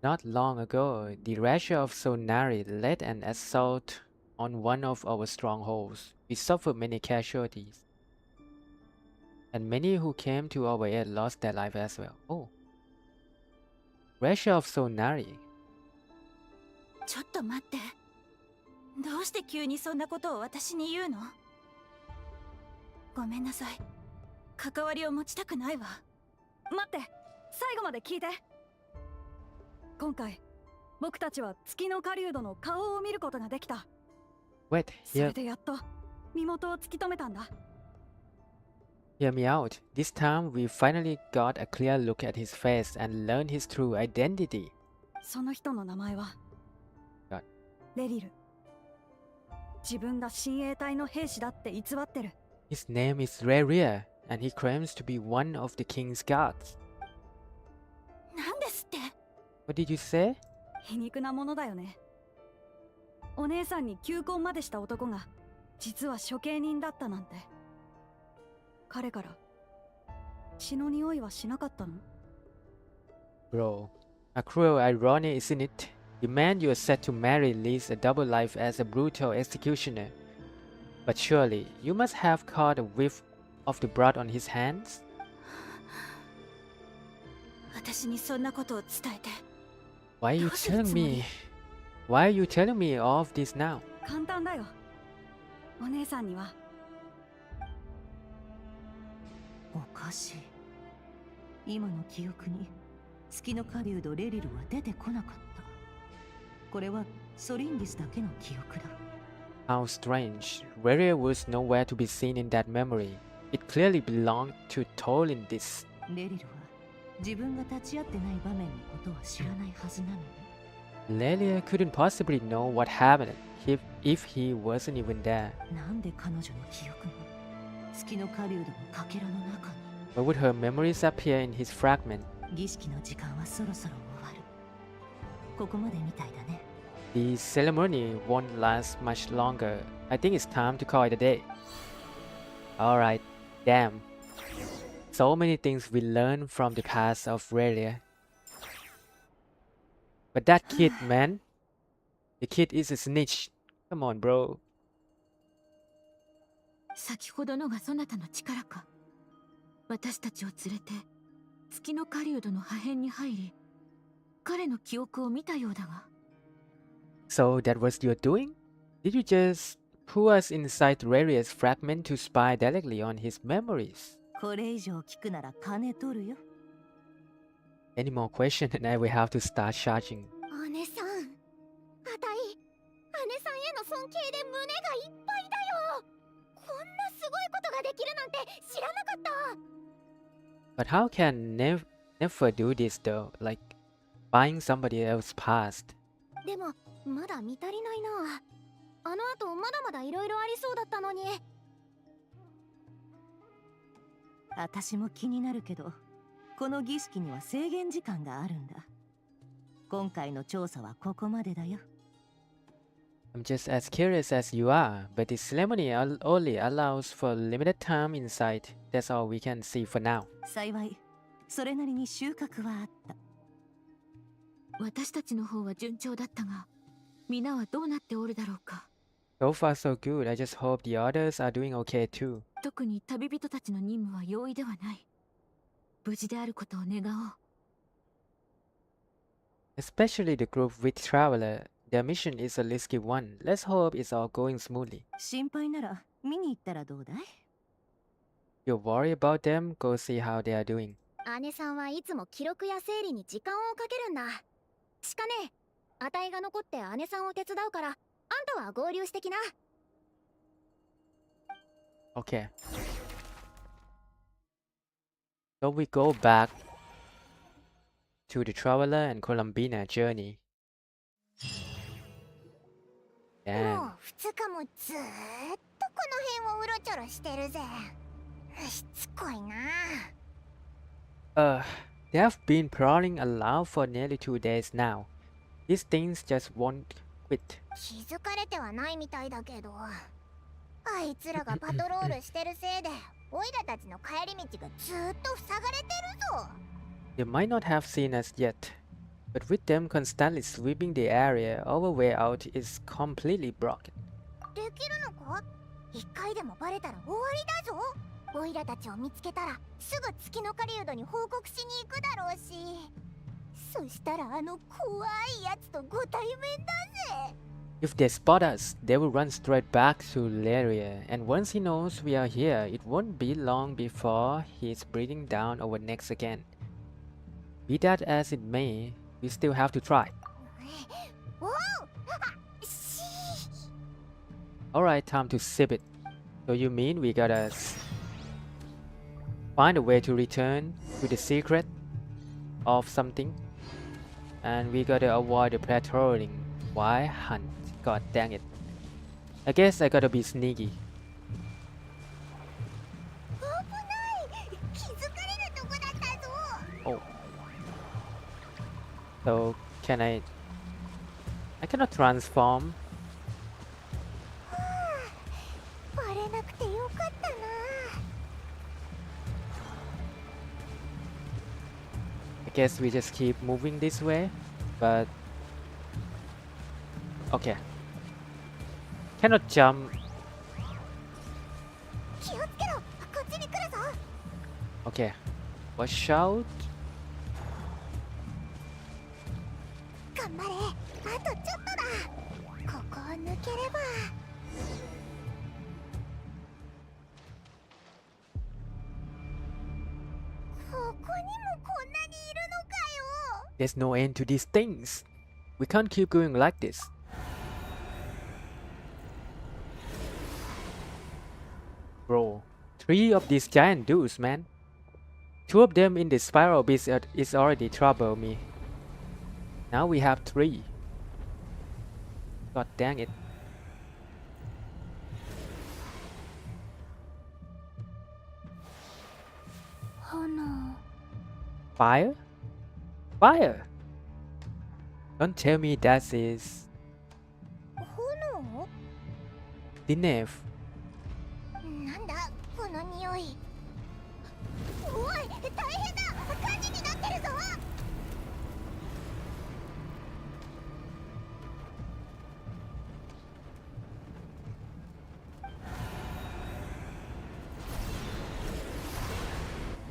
Not long ago, the Rasha of Sonari led an assault on one of our strongholds. We suffered many casualties. And many who came to our aid lost their life as well. Oh. Rasha of Sonari. ちょっと待って。どうして急にそんなことを私に言うの？ごめんなさい。関わりを持ちたくないわ。待って、最後まで聞いて。今回、僕たちは月の狩人の顔を見ることができた。Wait, それでやっと身元を突き止めたんだ。hear me out. This time we finally got a clear look at his face and learned his true identity. その人の名前は God. レリル。自分が親衛隊の兵士だって偽ってる。His name is Reria, and he claims to be one of the king's guards. なんですって？ What did you say? 皮肉なものだよね。お姉さんに求婚までした男が実は処刑人だったなんて。彼から血の匂いはしなかったの？ Bro, a cruel irony, isn't it? The man you are set to marry leads a double life as a brutal executioner. But surely, you must have caught a whiff of the blood on his hands? 私にそんなことを伝えて。 Why are you telling me? Why are you telling me all of this now? 簡単だよ。お姉さんには。おかしい。今の記憶に月の狩人レリルは出てこなかった。これはソリンディスだけの記憶だ。How strange. Reria was nowhere to be seen in that memory. It clearly belonged to Tolindis. レリルは自分が立ち会ってない場面のことは知らないはずなのに。Lelia couldn't possibly know what happened if he wasn't even there. なんで彼女の記憶が月の狩人のかけらの中に？ Why would her memories appear in his fragment? 儀式の時間はそろそろ終わる。ここまでみたいだね。The ceremony won't last much longer. I think it's time to call it a day. Alright, damn. So many things we learned from the past of Relia. But that kid, man. The kid is a snitch. Come on, bro. 先ほどのがそなたの力か。私たちを連れて月の狩人の破片に入り、彼の記憶を見たようだが。So that was your doing? Did you just pull us inside Raria's fragment to spy directly on his memories? これ以上聞くなら金取るよ。 Any more questions and I will have to start charging. お姉さん、あたい、姉さんへの尊敬で胸がいっぱいだよ。こんなすごいことができるなんて知らなかった。 But how can never do this though? Like, buying somebody else's past. でもまだ見足りないな。あの後まだまだいろいろありそうだったのに。私も気になるけど、この儀式には制限時間があるんだ。今回の調査はここまでだよ。I'm just as curious as you are, but this ceremony only allows for limited time inside. That's all we can see for now. 幸い、それなりに収穫はあった。私たちの方は順調だったが、皆はどうなっておるだろうか。So far so good. I just hope the others are doing okay too. 特に旅人たちの任務は容易ではない。無事であることを願おう。Especially the group with Traveler. Their mission is a risky one. Let's hope it's all going smoothly. 心配なら見に行ったらどうだい？ You're worried about them? Go see how they are doing. 姉さんはいつも記録や整理に時間をかけるんだ。しかね、あたいが残って姉さんを手伝うから、あんたは合流してきな。Okay. So we go back to the Traveler and Columbina journey. も Damn. う2日もずーっとこの辺をうろちょろしてるぜ。しつこいな。They have been prowling around for nearly 2 days now. These things just won't quit. 気づかれてはないみたいだけど、あいつらがパトロールしてるせいで、オイラたちの帰り道がずーっと塞がれてるぞ。They might not have seen us yet, but with them constantly sweeping the area, our way out is completely blocked. できるのか？一回でもバレたら終わりだぞ。オイラたちを見つけたらすぐ月の狩人に報告しに行くだろうし、そしたらあの怖いやつとご対面だぜ。If they spot us, they will run straight back to Laria, and once he knows we are here, it won't be long before he's breathing down our necks again. Be that as it may, we still have to try. Alright, time to sip it. So you mean we gotta find a way to return to the secret of something, and we gotta avoid the patrolling. Why hunt? God dang it. I guess I gotta be sneaky. Oh. So can I cannot transform. バレなくてよかったな。I guess we just keep moving this way, but okay. Cannot jump. 気をつけろ。こっちに来るぞ。 Okay. Watch out. 頑張れ。あとちょっとだ。ここを抜ければ。ここにもこんなにいるのかよ。 There's no end to these things. We can't keep going like this. Bro, 3 of these giant dudes, man. 2 of them in the spiral beast is already trouble me. Now we have 3. God dang it. Oh no. Fire? Fire! Don't tell me that is 炎？ Dinev. なんだこの匂い。おい、大変だ。火事になってるぞ。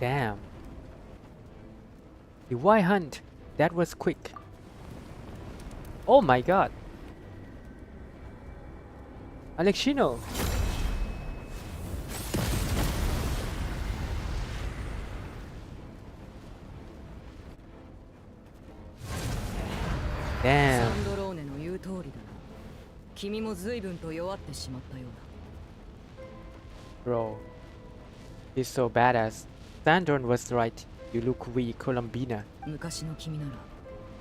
Damn. The white hunt. That was quick. Oh my god. Alexino. Damn. サンドローネの言う通りだな。君も随分と弱ってしまったようだ。 Bro. He's so badass. Sandron was right. You look weak, Columbina. 昔の君なら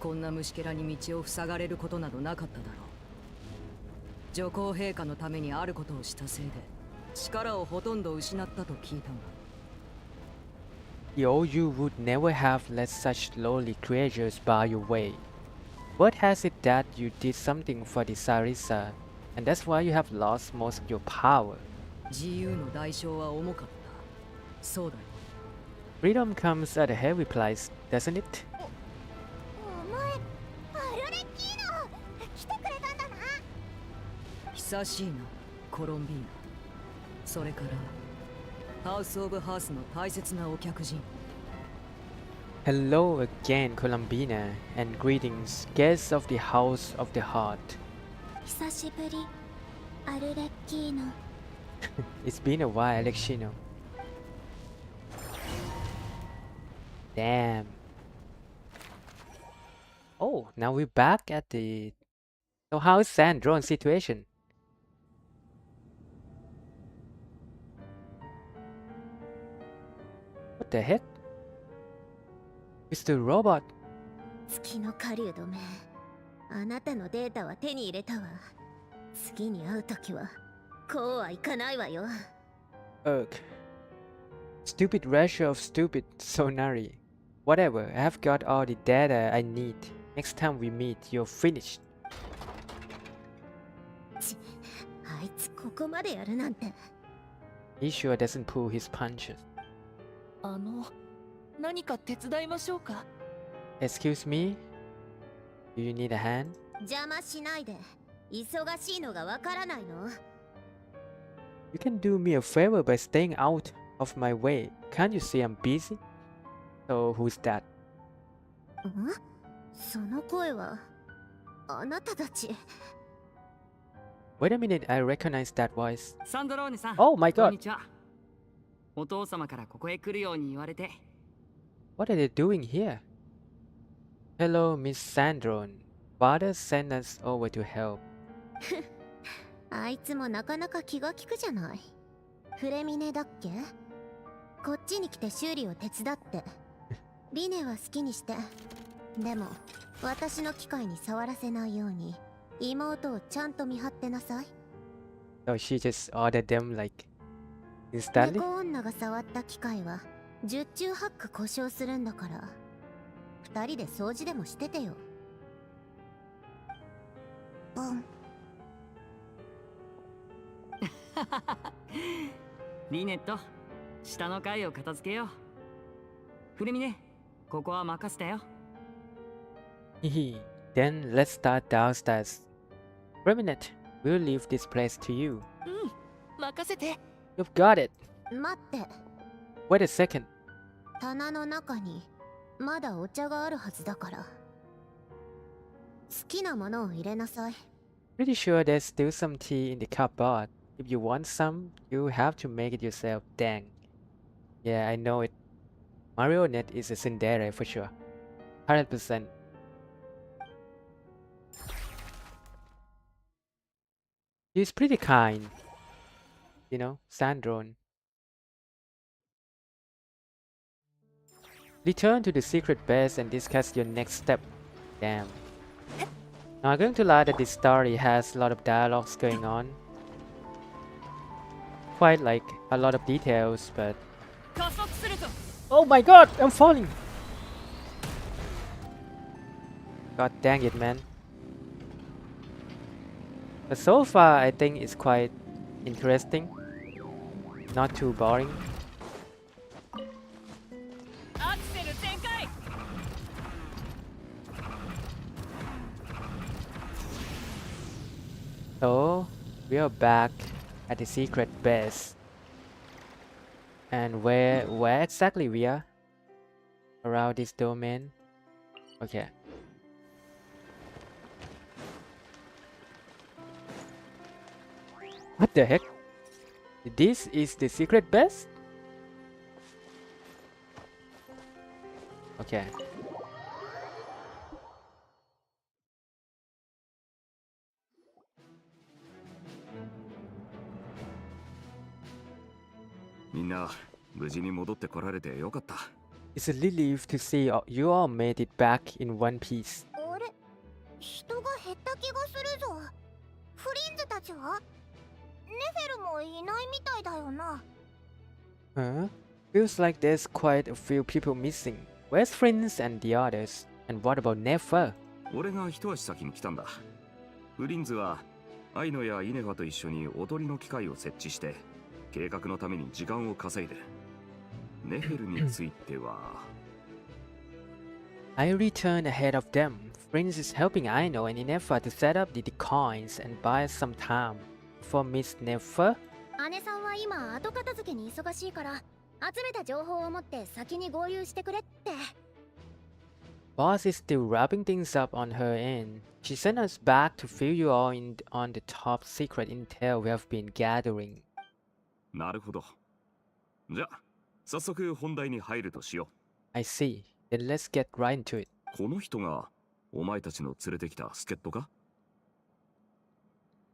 こんな虫けらに道を塞がれることなどなかっただろう。女皇陛下のためにあることをしたせいで力をほとんど失ったと聞いたが。Yo, you would never have let such lowly creatures bar your way. What has it that you did something for the Sarissa, and that's why you have lost most of your power? 自由の代償は重かった。そうだよ。Freedom comes at a heavy price, doesn't it? お前アルレッキーノ来てくれたんだな。久しいな、コロンビーナ。それからハウス・オブ・ハースの大切なお客人。Hello again, Colombina, and greetings, guests of the House of the Heart. 久しぶり、アルレッキーノ。It's been a while, Alexino. Damn. Oh, now we're back at the... So how is Sandrone's situation? What the heck? Mr. Robot. 月の狩人め、あなたのデータは手に入れたわ。次に会うときはこうはいかないわよ。Ugh. Stupid Rasher of stupid Sonari. Whatever, I have got all the data I need. Next time we meet, you're finished. あいつここまでやるなんて。He sure doesn't pull his punches. 何か手伝いましょうか。 Excuse me? Do you need a hand? 邪魔しないで。忙しいのがわからないの？ You can do me a favor by staying out of my way. Can't you see I'm busy? So who's that? ん？その声はあなたたち。Wait a minute, I recognize that voice. サンドローネさん。 Oh my god. こんにちは。お父様からここへ来るように言われて。What are they doing here? Hello, Miss Sandrone. Father sent us over to help. あいつもなかなか気が利くじゃない。フレミネだっけ？こっちに来て修理を手伝って。リネは好きにして。でも私の機械に触らせないように妹をちゃんと見張ってなさい。 So she just ordered them like instantly? 猫女が触った機械は十中八九故障するんだから、二人で掃除でもしててよ。ボン。リネット、下の階を片付けよう。フレミネ、ここは任せたよ。Hehe. Then let's start downstairs. For a minute, we'll leave this place to you. 任せて。 You've got it. 待って。 Wait a second. 棚の中にまだお茶があるはずだから。好きなものを入れなさい。Pretty sure there's still some tea in the cupboard. If you want some, you have to make it yourself. Dang. Yeah, I know it. Marionette is a tsundere for sure. 100%. He's pretty kind. You know, Sandrone. Return to the secret base and discuss your next step. Damn. Now I'm going to lie that this story has a lot of dialogues going on. Quite like a lot of details, but... Oh my god! I'm falling! God dang it, man. But so far, I think it's quite interesting. Not too boring. So, we are back at the secret base. And where exactly we are? Around this domain? Okay. What the heck? This is the secret base? Okay. It's a relief to see you all made it back in one piece. 人が減った気がするぞ。フリンズたちは？ネフェルもいないみたいだよな。Huh? Feels like there's quite a few people missing. Where's Prince and the others? And what about Nefer? 俺が一足先に来たんだ。フリンズはアイノやイネファと一緒に踊りの機械を設置して計画のために時間を稼いでる。ネフェルについてはI returned ahead of them. Prince is helping Aino and Nefer to set up the coins and buy some time. For Miss Nefer? 姉さんは今後片付けに忙しいから集めた情報を持って先に合流してくれって。Boss is still wrapping things up on her end. She sent us back to fill you all in on the top secret intel we have been gathering. なるほど。じゃあ、早速本題に入るとしよう。I see. Then let's get right into it. この人がお前たちの連れてきた助っ人か？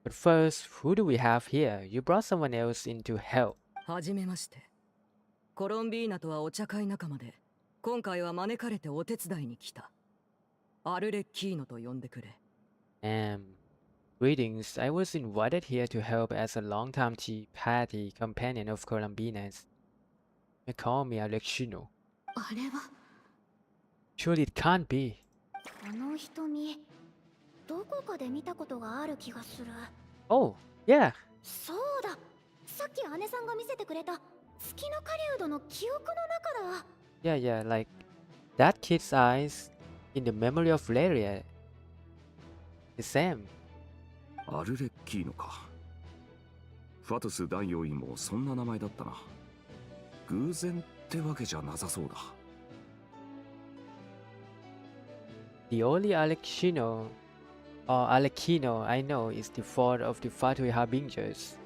But first, who do we have here? You brought someone else in to help. はじめまして。コロンビーナとはお茶会仲間で、今回は招かれてお手伝いに来た。アルレッキーノと呼んでくれ。Greetings. I was invited here to help as a long-time tea party companion of Colombina's. They call me Alexino. あれは Surely it can't be. この瞳、どこかで見たことがある気がする。Oh, yeah. そうだ。さっき姉さんが見せてくれた月の狩人の記憶の中だ。Yeah, like that kid's eyes in the memory of Valeria. The same. アルレッキーノか。ファトス大王院もそんな名前だったな。偶然ってわけじゃなさそうだ。The only Alexino or Alekino I know is the fourth of the Fatui Harbingers.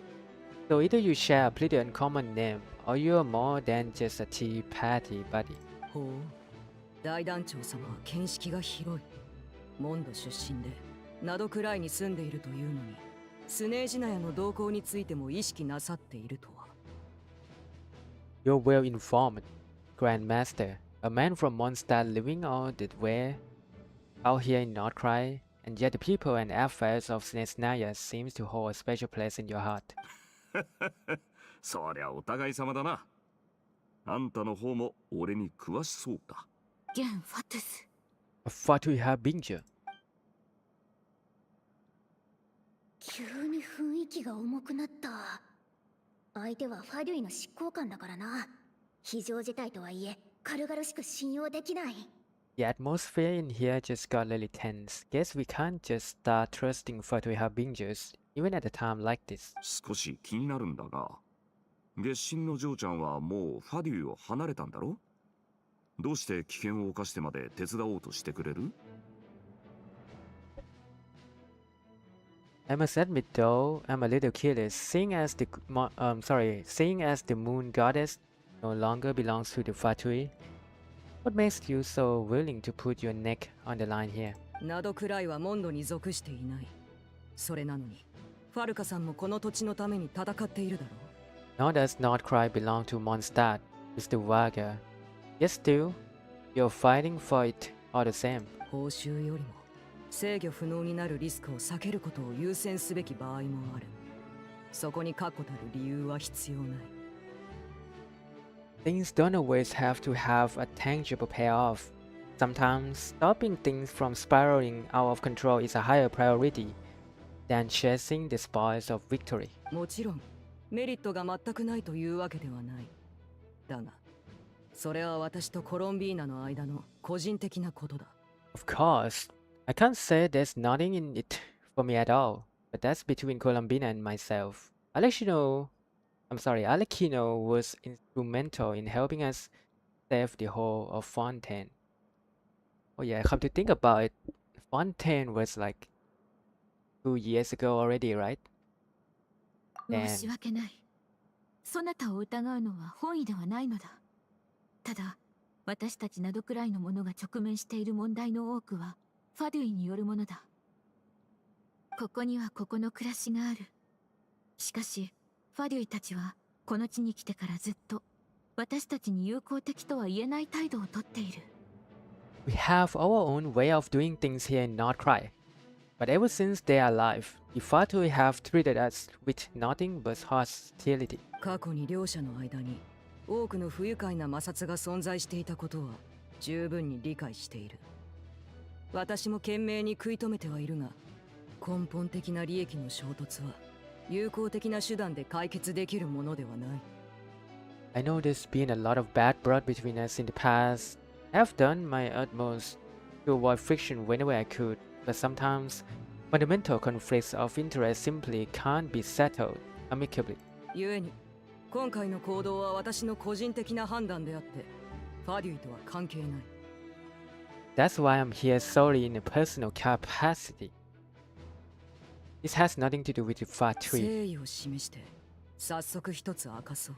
So either you share a pretty uncommon name, or you are more than just a tea party buddy. ほう。大団長様は見識が広い。モンド出身で、ナドくらいに住んでいるというのに、スネージナヤの動向についても意識なさっているとは。You're well informed, Grandmaster. A man from Mondstadt living all the way out here in Nordcry, and yet the people and affairs of Snesnaya seems to hold a special place in your heart. そりゃお互い様だな。あんたの方も俺に詳しそうだ。ゲン・ファトゥス。A Fatui Harbinger. 急に雰囲気が重くなった。相手はファデュイの執行官だからな。非常事態とはいえ、軽々しく信用できない。The atmosphere in here just got really tense. Guess we can't just start trusting Fatui Harbingers, even at a time like this. 少し気になるんだが、月神の嬢ちゃんはもうファデュイを離れたんだろ？どうして危険を冒してまで手伝おうとしてくれる？ I must admit though, I'm a little curious. Seeing as the moon goddess no longer belongs to the Fatui, what makes you so willing to put your neck on the line here? ナドくらいはモンドに属していない。それなのに、ファルカさんもこの土地のために戦っているだろう。Nor does Nordcry belong to Mondstadt, Mr. Wager. Yet still, you're fighting for it all the same. 報酬よりも制御不能になるリスクを避けることを優先すべき場合もある。そこに確固たる理由は必要ない。Things don't always have to have a tangible payoff. Sometimes, stopping things from spiraling out of control is a higher priority than chasing the spoils of victory. もちろん、メリットが全くないというわけではない。だが、それは私とコロンビーナの間の個人的なことだ。Of course, I can't say there's nothing in it for me at all, but that's between Colombina and myself. Alekino was instrumental in helping us save the whole of Fontaine. Oh yeah, come to think about it, Fontaine was like 2 years ago already, right? 申し訳ない。そなたを疑うのは本意ではないのだ。ただ、私たちなどくらいの者が直面している問題の多くは、ファデュイによるものだ。ここにはここの暮らしがある。しかし、ファデュイたちはこの地に来てからずっと私たちに友好的とは言えない態度をとっている。We have our own way of doing things here in Nordcry. But ever since they are alive, the Fatui have treated us with nothing but hostility. 過去に両者の間に多くの不愉快な摩擦が存在していたことは十分に理解している。私も懸命に食い止めてはいるが、根本的な利益の衝突は有効的な手段で解決できるものではない。I know there's been a lot of bad blood between us in the past. I've done my utmost to avoid friction whenever I could, but sometimes fundamental conflicts of interest simply can't be settled amicably. 故に今回の行動は私の個人的な判断であって、ファデュイとは関係ない。That's why I'm here solely in a personal capacity. This has nothing to do with the Fatui. 誠意を示して早速一つ明かそう。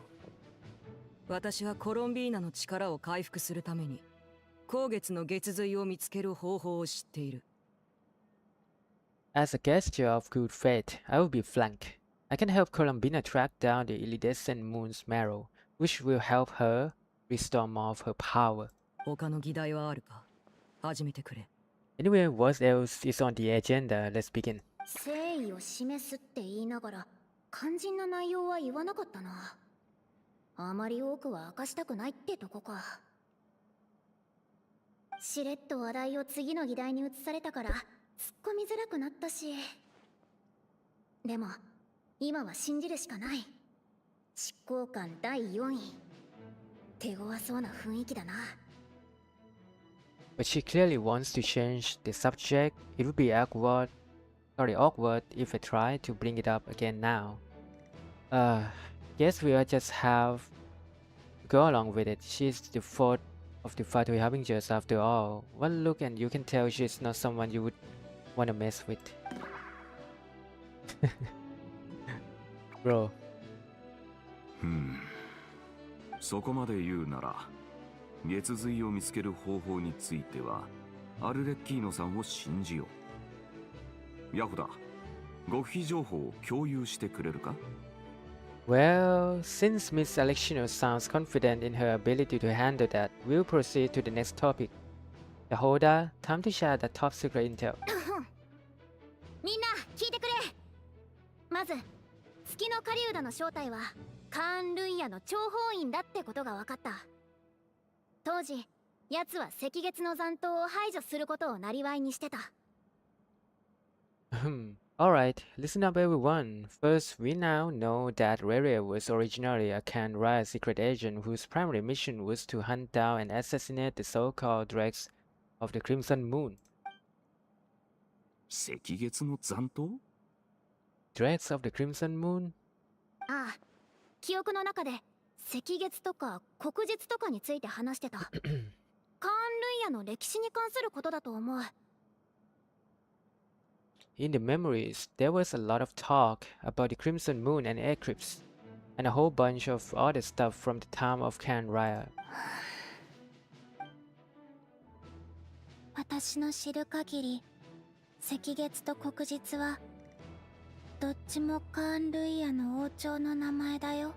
私はコロンビーナの力を回復するために後月の月髄を見つける方法を知っている。As a gesture of good faith, I will be frank. I can help Colombina track down the iridescent moon's marrow, which will help her restore more of her power. 他の議題はあるか？始めてくれ。Anyway, what else is on the agenda? Let's begin. 誠意を示すって言いながら肝心な内容は言わなかったな。あまり多くは明かしたくないってとこか。しれっと話題を次の議題に移されたから突っ込みづらくなったし。でも今は信じるしかない。執行官第4位。手強そうな雰囲気だな。But she clearly wants to change the subject. It would be awkward if I try to bring it up again now. Guess we'll just have to go along with it. She's the fourth of the Fatui Harbingers after all. One look and you can tell she's not someone you would want to mess with. Bro. そこまで言うなら、月髄を見つける方法についてはアルレッキーノさんを信じよう。ヤホダ、極秘情報を共有してくれるか？ Well, since Miss Alexino sounds confident in her ability to handle that, we'll proceed to the next topic. Yahoda, time to share the top secret intel. みんな聞いてくれ。まず月の狩人の正体はカーン・ルンヤの諜報員だってことが分かった。当時奴は赤月の残党を排除することを生にしてた。Alright, listen up everyone. First, we now know that Reria was originally a Khan Raya secret agent whose primary mission was to hunt down and assassinate the so-called dregs of the Crimson Moon. 赤月の残党？ Dregs of the Crimson Moon? ああ、記憶の中で赤月とか黒日とかについて話してた。カーン・ルンヤの歴史に関することだと思う。In the memories, there was a lot of talk about the Crimson Moon and Eclipse, and a whole bunch of other stuff from the time of Khan Raya. 私の知る限り、赤月と黒日はどっちもカーン・ルイヤの王朝の名前だよ。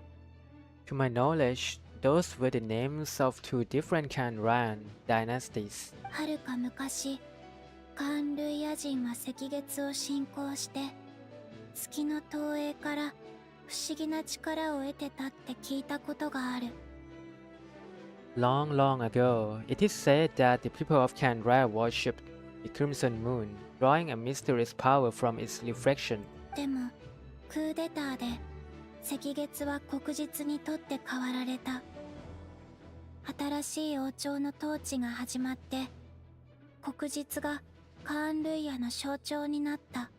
To my knowledge, those were the names of two different Khan Ryan dynasties. はるか昔、カーン・ルイヤ人は赤月を信仰して月の投影から不思議な力を得てたって聞いたことがある。Long, long ago, it is said that the people of Khan Raya worshipped the Crimson Moon, drawing a mysterious power from its reflection. でも、クーデターで赤月は黒日にとって変わられた。新しい王朝の統治が始まって、黒日がカーン・ルイヤの象徴になった。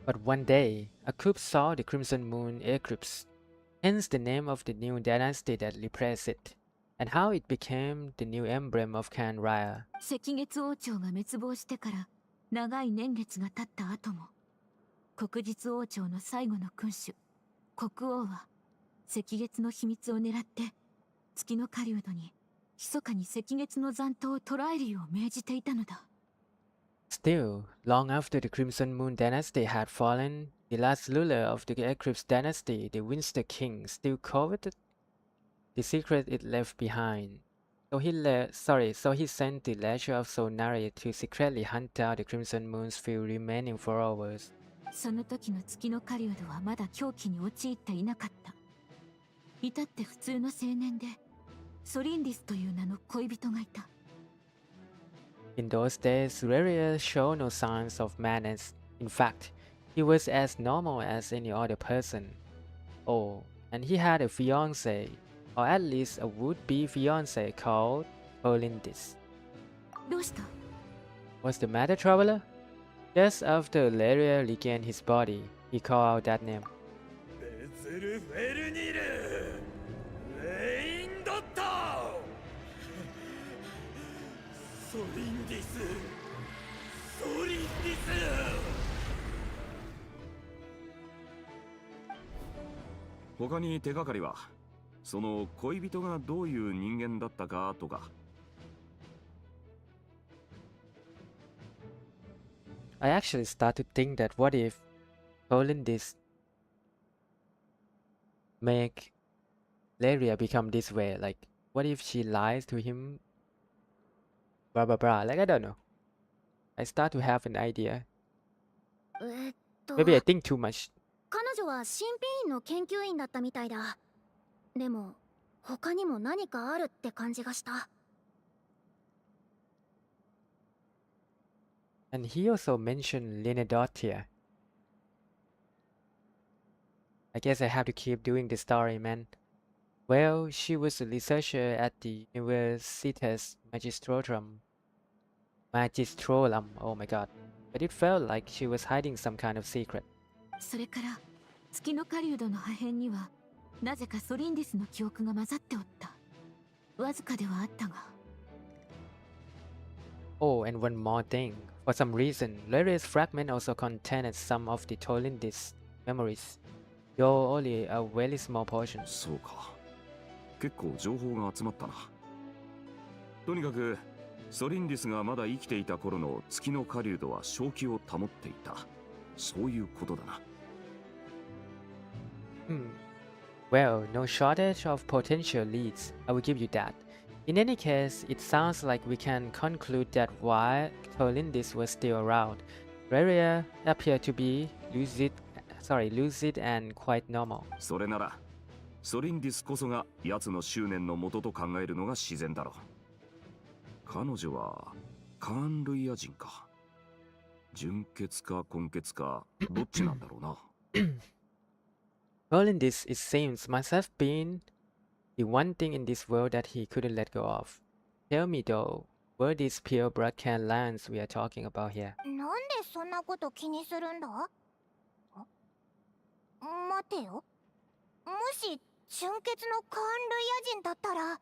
But one day, a coup saw the Crimson Moon eclipse, hence the name of the new dynasty that replaced it, and how it became the new emblem of Khan Raya. 赤月王朝が滅亡してから長い年月が経った後も、黒日王朝の最後の君主、国王は赤月の秘密を狙って月の狩人に密かに赤月の残党を捕らえるよう命じていたのだ。Still, long after the Crimson Moon dynasty had fallen, the last ruler of the Eclipse dynasty, the Winster King, still coveted the secret it left behind. So he sent the Ledger of Solnaria to secretly hunt down the Crimson Moon's few remaining followers. その時の月の狩人はまだ狂気に陥っていなかった。至って普通の青年で、ソリンディスという名の恋人がいた。In those days, Reria showed no signs of madness. In fact, he was as normal as any other person. Oh, and he had a fiancée, or at least a would-be fiancée called Olindis. どうした？ What's the matter, traveler? Just after Leria regained his body, he called out that name. ベゼルフェルニルレインドットソリンディスソリンディス他に手がかりはその恋人がどういう人間だったかとか。I actually start to think that what if Olindis make Leria become this way? Like, what if she lies to him? Blah blah blah. Like, I don't know. I start to have an idea. Maybe I think too much. 彼女は新品員の研究員だったみたいだ。でも他にも何かあるって感じがした。And he also mentioned Linedotia. I guess I have to keep doing the story, man. Well, she was a researcher at the Universitas Magistrorum. Oh my god. But it felt like she was hiding some kind of secret. それから月の狩人の破片にはなぜかソリンディスの記憶が混ざっておった。わずかではあったが。Oh, and one more thing. For some reason, Leria's fragment also contained some of the Tolindis memories. Though only a very small portion. そうか。結構情報が集まったな。とにかくソリンディスがまだ生きていた頃の月の狩人は正気を保っていた。そういうことだな。Well, no shortage of potential leads. I will give you that. In any case, it sounds like we can conclude that while Tolindis was still around, Reria appeared to be lucid and quite normal. それなら、ソリンディスこそが奴の執念の元と考えるのが自然だろう。彼女はカーン・ルイヤ人か。純血か根血か、どっちなんだろうな。Tolindis, it seems, must have been the one thing in this world that he couldn't let go of. Tell me though, were these pure blood can lands we are talking about here? なんでそんなこと気にするんだ？待てよ。もし純血のカーン・ルイヤ人だったら。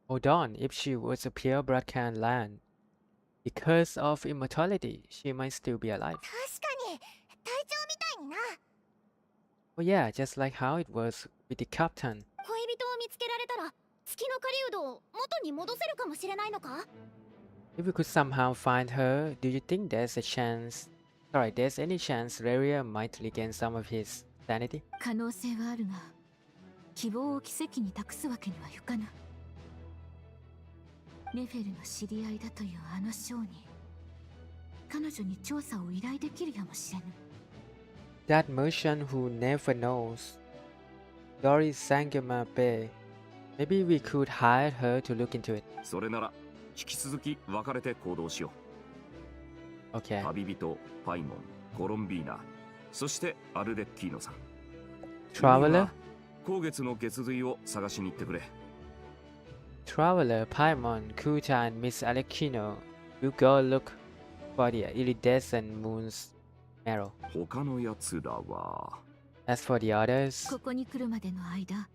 Hold on, if she was a pure blood can land, because of immortality, she might still be alive. 確かに、隊長みたいにな。Oh yeah, just like how it was with the captain. 恋人を見つけられたら、月の狩人を元に戻せるかもしれないのか？ If we could somehow find her, do you think there's any chance Reria might regain some of his sanity? 可能性はあるが、希望を奇跡に託すわけにはいかぬ。ネフェルの知り合いだというあの将に、彼女に調査を依頼できるやもしれぬ。That merchant who never knows. Doris Sangama Bay. Maybe we could hire her to look into it. それなら引き続き分かれて行動しよう。Okay. 旅人、パイモン、コロンビーナ、そしてアルデッキーノさん。Traveler? 後月の血髄を探しに行ってくれ。Traveler, Paimon, Kuta, and Miss Alekino. You go look for the iridescent moon's marrow. 他のやつらは。As for the others, ここに来るまでの間、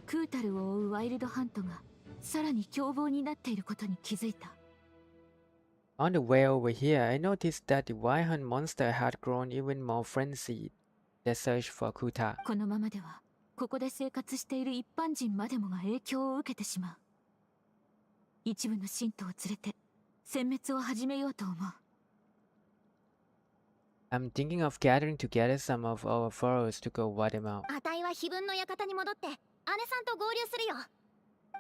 クータルを追うワイルドハントがさらに凶暴になっていることに気づいた。on the way over here, I noticed that the Waihan monster had grown even more frenzied. The search for Kuta. このままでは、ここで生活している一般人までもが影響を受けてしまう。一部の信徒を連れて殲滅を始めようと思う。I'm thinking of gathering together some of our followers to go wipe them out. あたいは碑文の館に戻って姉さんと合流するよ。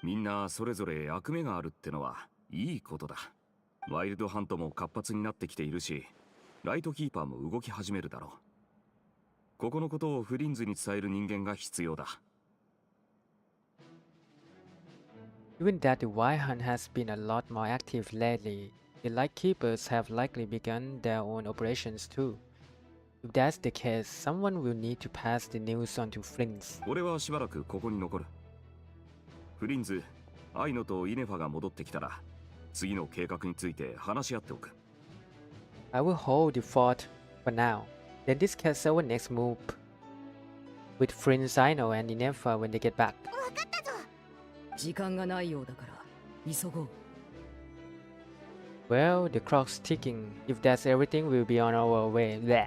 みんなそれぞれ役目があるってのはいいことだ。ワイルドハントも活発になってきているし、ライトキーパーも動き始めるだろう。ここのことをフリンズに伝える人間が必要だ。Given that the Wild Hunt has been a lot more active lately, the Lightkeepers have likely begun their own operations too. If that's the case, someone will need to pass the news on to Flint. 俺はしばらくここに残る。フリンズ、アイノとイネファが戻ってきたら、次の計画について話し合っておく。I will hold the fort for now, then discuss our next move with Flint, Aino, and Inefa when they get back. 時間がないようだから急ごう。Well, the clock's ticking. If that's everything, we'll be on our way. Bleh.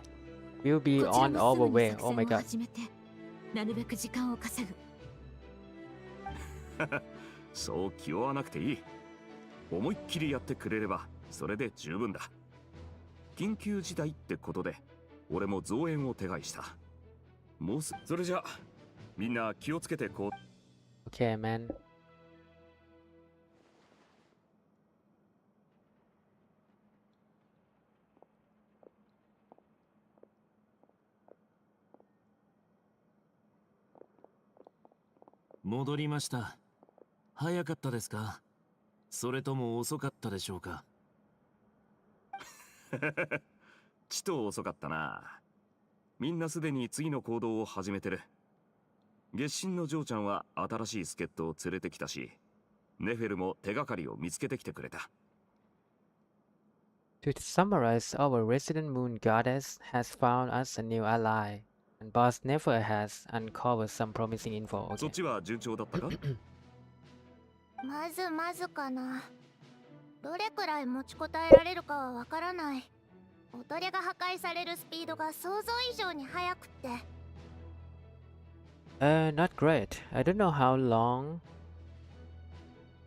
We'll be on our way. Oh my god. なるべく時間を稼ぐ。そう気負わなくていい。思いっきりやってくれればそれで十分だ。緊急事態ってことで俺も増援を手配した。もうそれじゃみんな気をつけてこう。 Okay, man. 戻りました。早かったですか？それとも遅かったでしょうか？ちと遅かったな。みんなすでに次の行動を始めてる。月神の嬢ちゃんは新しい助っ人を連れてきたし、ネフェルも手がかりを見つけてきてくれた。To summarize, our resident moon goddess has found us a new ally, and Boss Never has uncovered some promising info. Okay. そっちは順調だったか？まずかな。どれくらい持ちこたえられるかはわからない。おとりが破壊されるスピードが想像以上に速くって。Not great. I don't know how long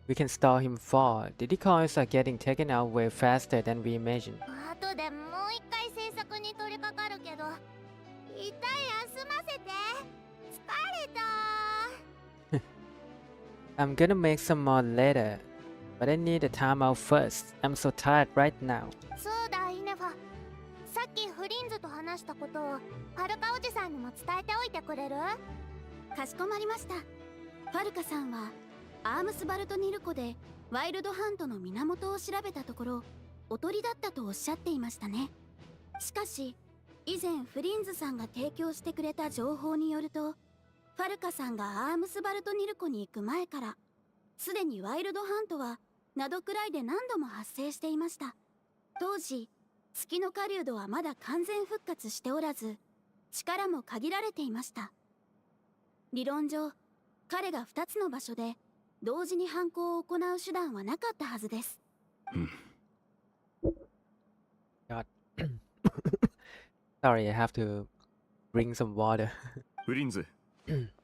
we can stall him for. The decoys are getting taken out way faster than we imagined. 後でもう一回制作に取り掛かるけど、一旦休ませて。疲れた。I'm gonna make some more later, but I need a time out first. I'm so tired right now. そうだ、イネファ。さっきフリンズと話したことをファルカおじさんにも伝えておいてくれる？かしこまりました。ファルカさんはアームスバルトニル湖でワイルドハントの源を調べたところ、おとりだったとおっしゃっていましたね。しかし以前フリンズさんが提供してくれた情報によると、ファルカさんがアームスバルトニル湖に行く前からすでにワイルドハントはナドくらいで何度も発生していました。当時月の狩人はまだ完全復活しておらず、力も限られていました。理論上彼が2つの場所で同時に犯行を行う手段はなかったはずです。God. Sorry, I have to bring some water. フリンズ、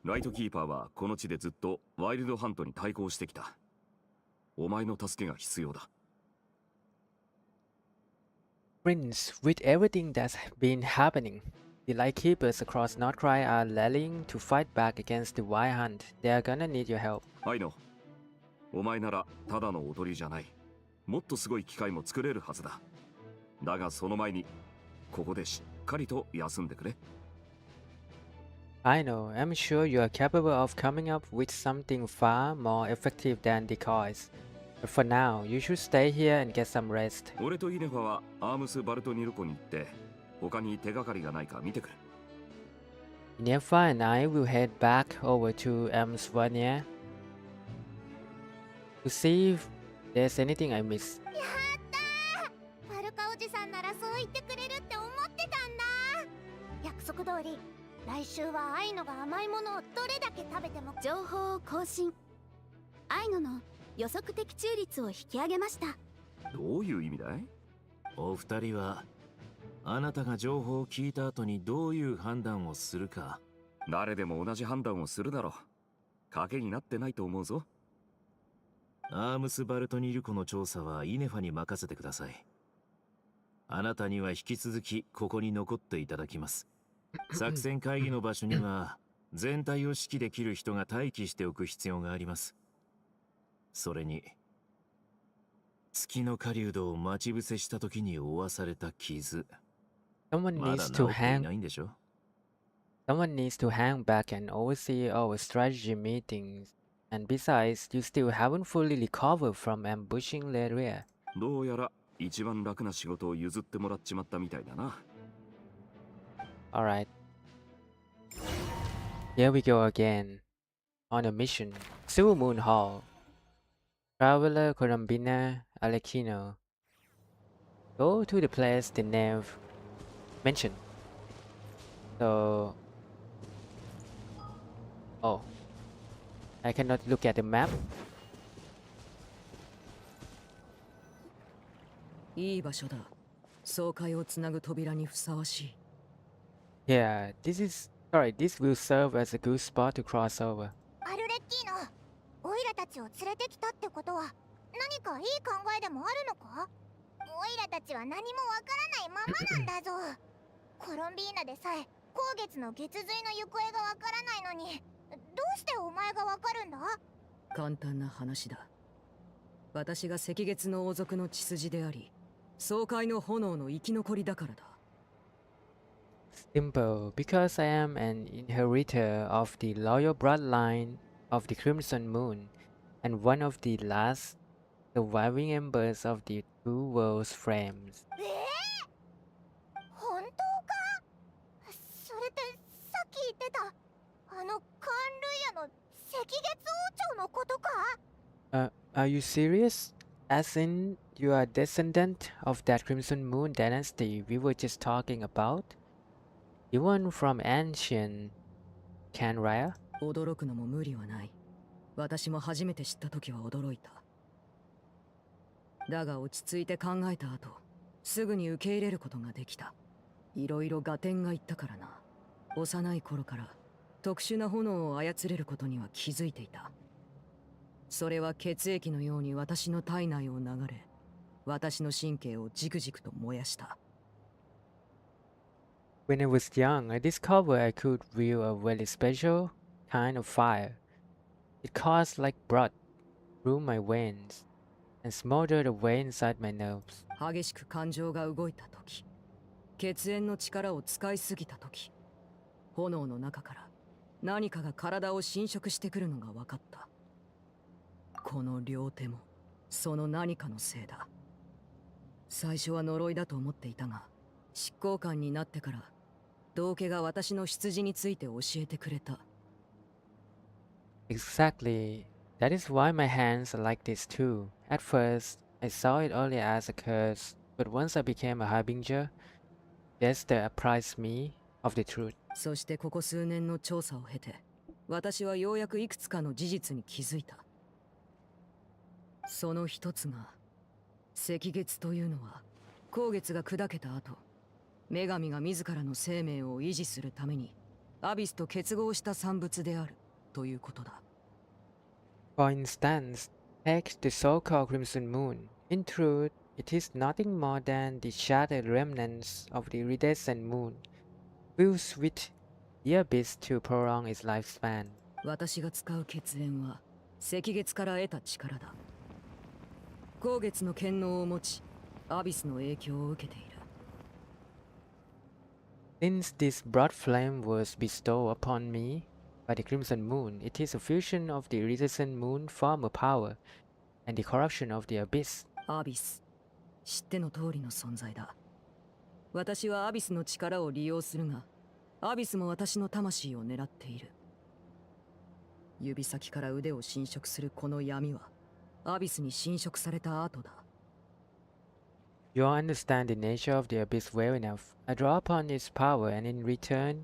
ライトキーパーはこの地でずっとワイルドハントに対抗してきた。お前の助けが必要だ。Prince, with everything that's been happening, the Lightkeepers across Northcry are rallying to fight back against the Wild Hunt. They are gonna need your help. アイノ、お前ならただの踊りじゃない。もっとすごい機械も作れるはずだ。だがその前に、ここでしっかりと休んでくれ。I know, I'm sure you are capable of coming up with something far more effective than decoys. But for now, you should stay here and get some rest. 俺とイネファはアームスバルトニル湖に行って、他に手がかりがないか見てくる。Inefa and I will head back over to Amsvania to see if there's anything I missed. やったー！ファルカおじさんならそう言ってくれるって思ってたんだ。約束通り、来週はアイノが甘いものをどれだけ食べても。情報を更新。アイノの予測的中率を引き上げました。どういう意味だい？お二人はあなたが情報を聞いた後にどういう判断をするか。誰でも同じ判断をするだろう。賭けになってないと思うぞ。アームスバルトニル湖の調査はイネファに任せてください。あなたには引き続きここに残っていただきます。作戦会議の場所には全体を指揮できる人が待機しておく必要があります。それに月の狩人を待ち伏せした時に負わされた傷。 Someone まだ needs 治 to ってい hang ないんでしょ？ Someone needs to hang back and oversee our strategy meetings. And besides, you still haven't fully recovered from ambushing Leria. どうやら一番楽な仕事を譲ってもらっちまったみたいだな。 Alright. Here we go again. On a mission. Silver Moon Hall. Traveler Colombina Alequino. Go to the place the name mentioned. So... Oh. I cannot look at the map. いい場所だ。総会をつなぐ扉にふさわしい。Yeah, this will serve as a good spot to cross over. アルレッキーノ、オイラたちを連れてきたってことは何かいい考えでもあるのか？オイラたちは何もわからないままなんだぞ。コロンビーナでさえ後月の月髄の行方がわからないのに、どうしてお前がわかるんだ？簡単な話だ。私が赤月の王族の血筋であり、総会の炎の生き残りだからだ。Simple, because I am an inheritor of the loyal bloodline of the Crimson Moon, and one of the last surviving embers of the two worlds' flames. 本当か？それってさっき言ってたあのカーン・ルイヤの赤月王朝のことか？ Are you serious? As in, you are a descendant of that Crimson Moon dynasty we were just talking about? You one from ancient Canria? 驚くのも無理はない。私も初めて知った時は驚いた。だが落ち着いて考えた後、すぐに受け入れることができた。いろいろ合点がいったからな。幼い頃から特殊な炎を操れることには気づいていた。それは血液のように私の体内を流れ、私の神経をじくじくと燃やした。When I was young, I discovered I could wield a very special kind of fire. It coursed like blood through my veins and smoldered away inside my nerves. 激しく感情が動いた時、血縁の力を使いすぎた時、炎の中から何かが体を侵食してくるのが分かった。この両手もその何かのせいだ。最初は呪いだと思っていたが、執行官になってから道家が私の出自について教えてくれた。Exactly. That is why my hands are like this too. At first, I saw it only as a curse, but once I became a harbinger, Dexter apprised me of the truth. そしてここ数年の調査を経て、私はようやくいくつかの事実に気づいた。その一つが、赤月というのは、後月が砕けた後、女神が自らの生命を維持するために、アビスと結合した産物であるということだ。For instance, take the so-called Crimson Moon. In truth, it is nothing more than the shattered remnants of the iridescent moon, fused with the abyss to prolong its lifespan. 私が使う血縁は、赤月から得た力だ。後月の権能を持ち、アビスの影響を受けている。Since this blood flame was bestowed upon me by the Crimson Moon, it is a fusion of the iridescent moon former power and the corruption of the abyss. アビス、知っての通りの存在だ。私はアビスの力を利用するが、アビスも私の魂を狙っている。指先から腕を侵食するこの闇は、アビスに侵食された後だ。You all understand the nature of the abyss well enough. I draw upon its power and in return,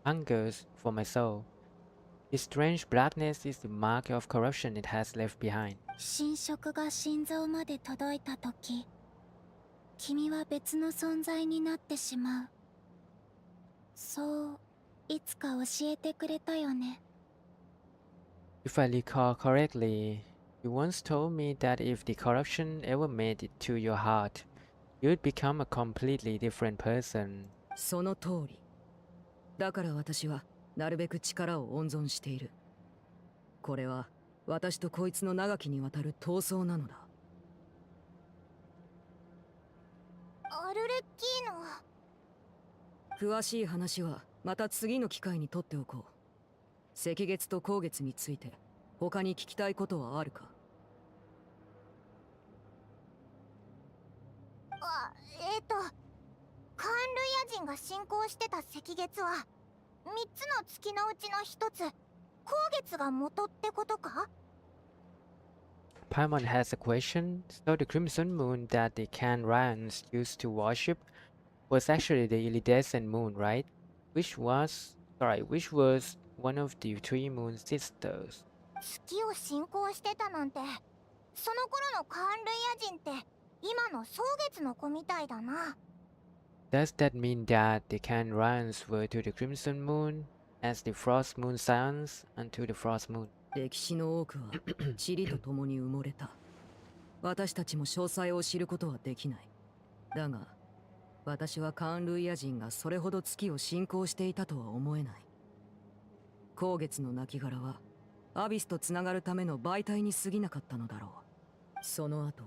hungers for my soul. Its strange blackness is the mark of corruption it has left behind. 侵食が心臓まで届いた時、君は別の存在になってしまう。そういつか教えてくれたよね。If I recall correctly, you once told me that if the corruption ever made it to your heart, you'd become a completely different person. その通り。だから私はなるべく力を温存している。これは私とこいつの長きにわたる闘争なのだ。アルレッキーノ。詳しい話はまた次の機会にとっておこう。赤月と光月について他に聞きたいことはあるか？カーンルイヤ人が信仰してた赤月は3つの月のうちの1つ、光月が元ってことか？ Paimon has a question. So the crimson moon that the Kanrians used to worship was actually the iridescent moon, right? Which was one of the three moon sisters. 月を信仰してたなんて、その頃のカーンルイヤ人って今の蒼月の子みたいだな。Does that mean that the Kanrians were to the crimson moon as the frost moon scions unto the frost moon? 歴史の多くは塵と共に埋もれた。私たちも詳細を知ることはできない。だが私はカーンルイヤ人がそれほど月を信仰していたとは思えない。光月の亡骸はアビスとつながるための媒体に過ぎなかったのだろう。その後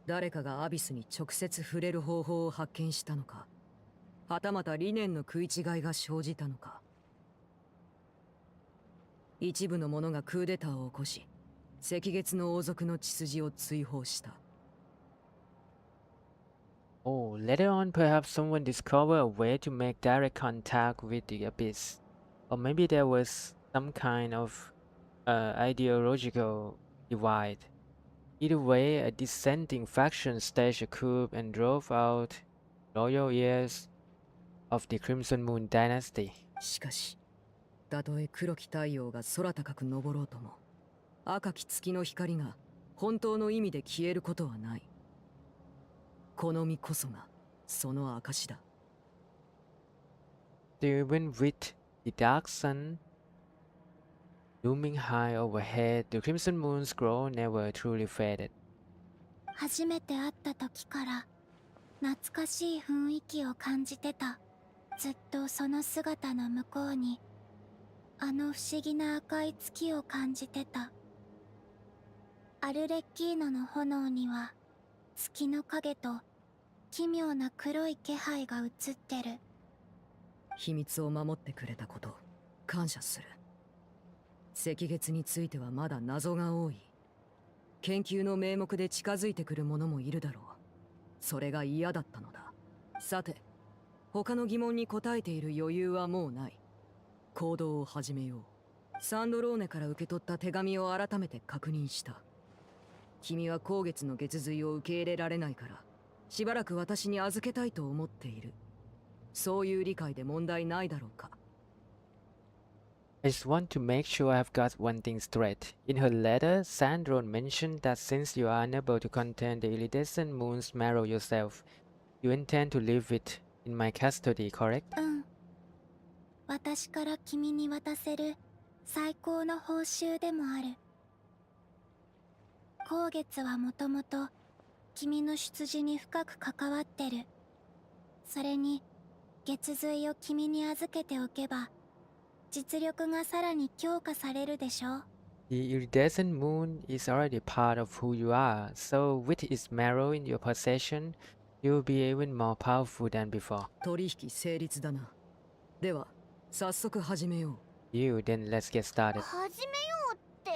誰かがアビスに直接触れる方法を発見したのか、はたまた理念の食い違いが生じたのか。一部の者がクーデターを起こし、赤月の王族の血筋を追放した。Oh, later on perhaps someone discovered a way to make direct contact with the abyss. Or maybe there was some kind of ideological divide. Either way, a dissenting faction staged a coup and drove out loyal heirs of the Crimson Moon dynasty. しかし、たとえ黒き太陽が空高く昇ろうとも、赤き月の光が本当の意味で消えることはない。この身こそがその証だ。Even with the dark sun looming high overhead, the crimson moon's glow never truly faded. 初めて会った時から懐かしい雰囲気を感じてた。ずっとその姿の向こうにあの不思議な赤い月を感じてた。アルレッキーノの炎には月の影と奇妙な黒い気配が映ってる。秘密を守ってくれたこと感謝する。赤月についてはまだ謎が多い。研究の名目で近づいてくる者もいるだろう。それが嫌だったのだ。さて、他の疑問に答えている余裕はもうない。行動を始めよう。サンドローネから受け取った手紙を改めて確認した。君は光月の月髄を受け入れられないからしばらく私に預けたいと思っている。そういう理解で問題ないだろうか。I just want to make sure I've got one thing straight. In her letter, Sandron mentioned that since you are unable to contain the iridescent moon's marrow yourself, you intend to leave it in my custody, correct? うん。私から君に渡せる最高の報酬でもある。光月はもともと君の出自に深く関わってる。それに月髄を君に預けておけば実力がさらに強化されるでしょ。 The iridescent moon is already part of who you are, so with its marrow in your possession, you will be even more powerful than before. 取引成立だな。では早速始めよう。You, then let's get started. 始めようって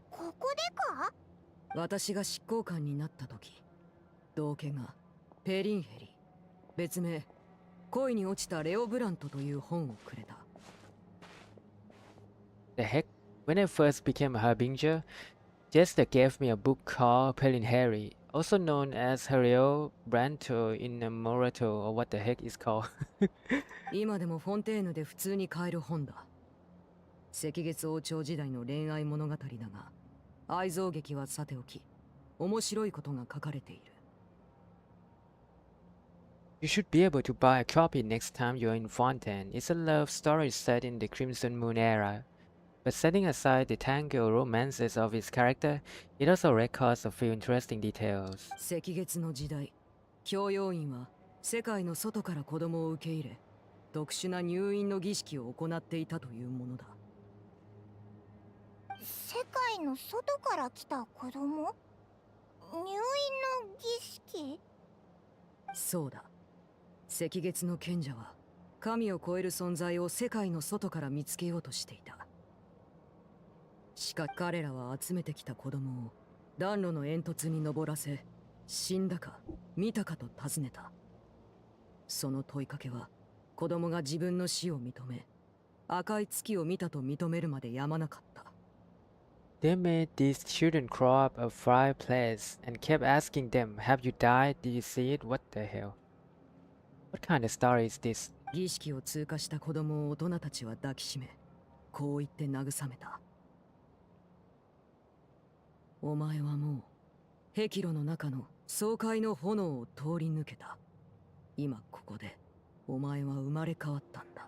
ここでか？私が執行官になった時、道家がペリンヘリ、別名恋に落ちたレオブラントという本をくれた。The heck? When I first became a harbinger, Jester gave me a book called Pelinheri, also known as Hariel Branto in Morato, or what the heck is called. 今でもフォンテーヌで普通に買える本だ。赤月王朝時代の恋愛物語だが、愛憎劇はさておき、面白いことが書かれている。You should be able to buy a copy next time you're in Fontaine. It's a love story set in the Crimson Moon era. But setting aside the tangled romances of its character, it also records a few interesting details. 赤月の時代、教養院は世界の外から子供を受け入れ、特殊な入院の儀式を行っていたというものだ。世界界の外から来た子供？入院の儀式？そうだ。赤月の賢者は神を超える存在を世界の外から見つけようとしていた。しかし彼らは集めてきた子供を暖炉の煙突に登らせ、死んだか見たかと尋ねた。その問いかけは子供が自分の死を認め、赤い月を見たと認めるまでやまなかった。 They made these children crawl up a fireplace and kept asking them, "Have you died? Did you see it? What the hell? What kind of story is this?" 儀式を通過した子供を大人たちは抱きしめ、こう言って慰めた。お前はもう壁炉の中の爽快の炎を通り抜けた。今ここでお前は生まれ変わったんだ。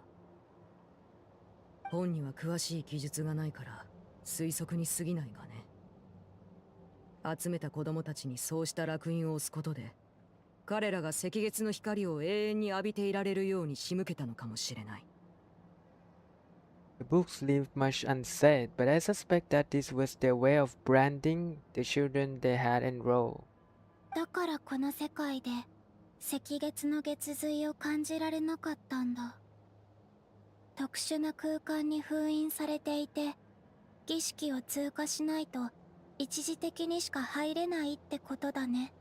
本には詳しい記述がないから推測に過ぎないがね。集めた子供たちにそうした烙印を押すことで、彼らが赤月の光を永遠に浴びていられるように仕向けたのかもしれない。The books leave much unsaid, but I suspect that this was their way of branding the children they had enrolled. だからこの世界で赤月の月髄を感じられなかったんだ。特殊な空間に封印されていて、儀式を通過しないと一時的にしか入れないってことだね。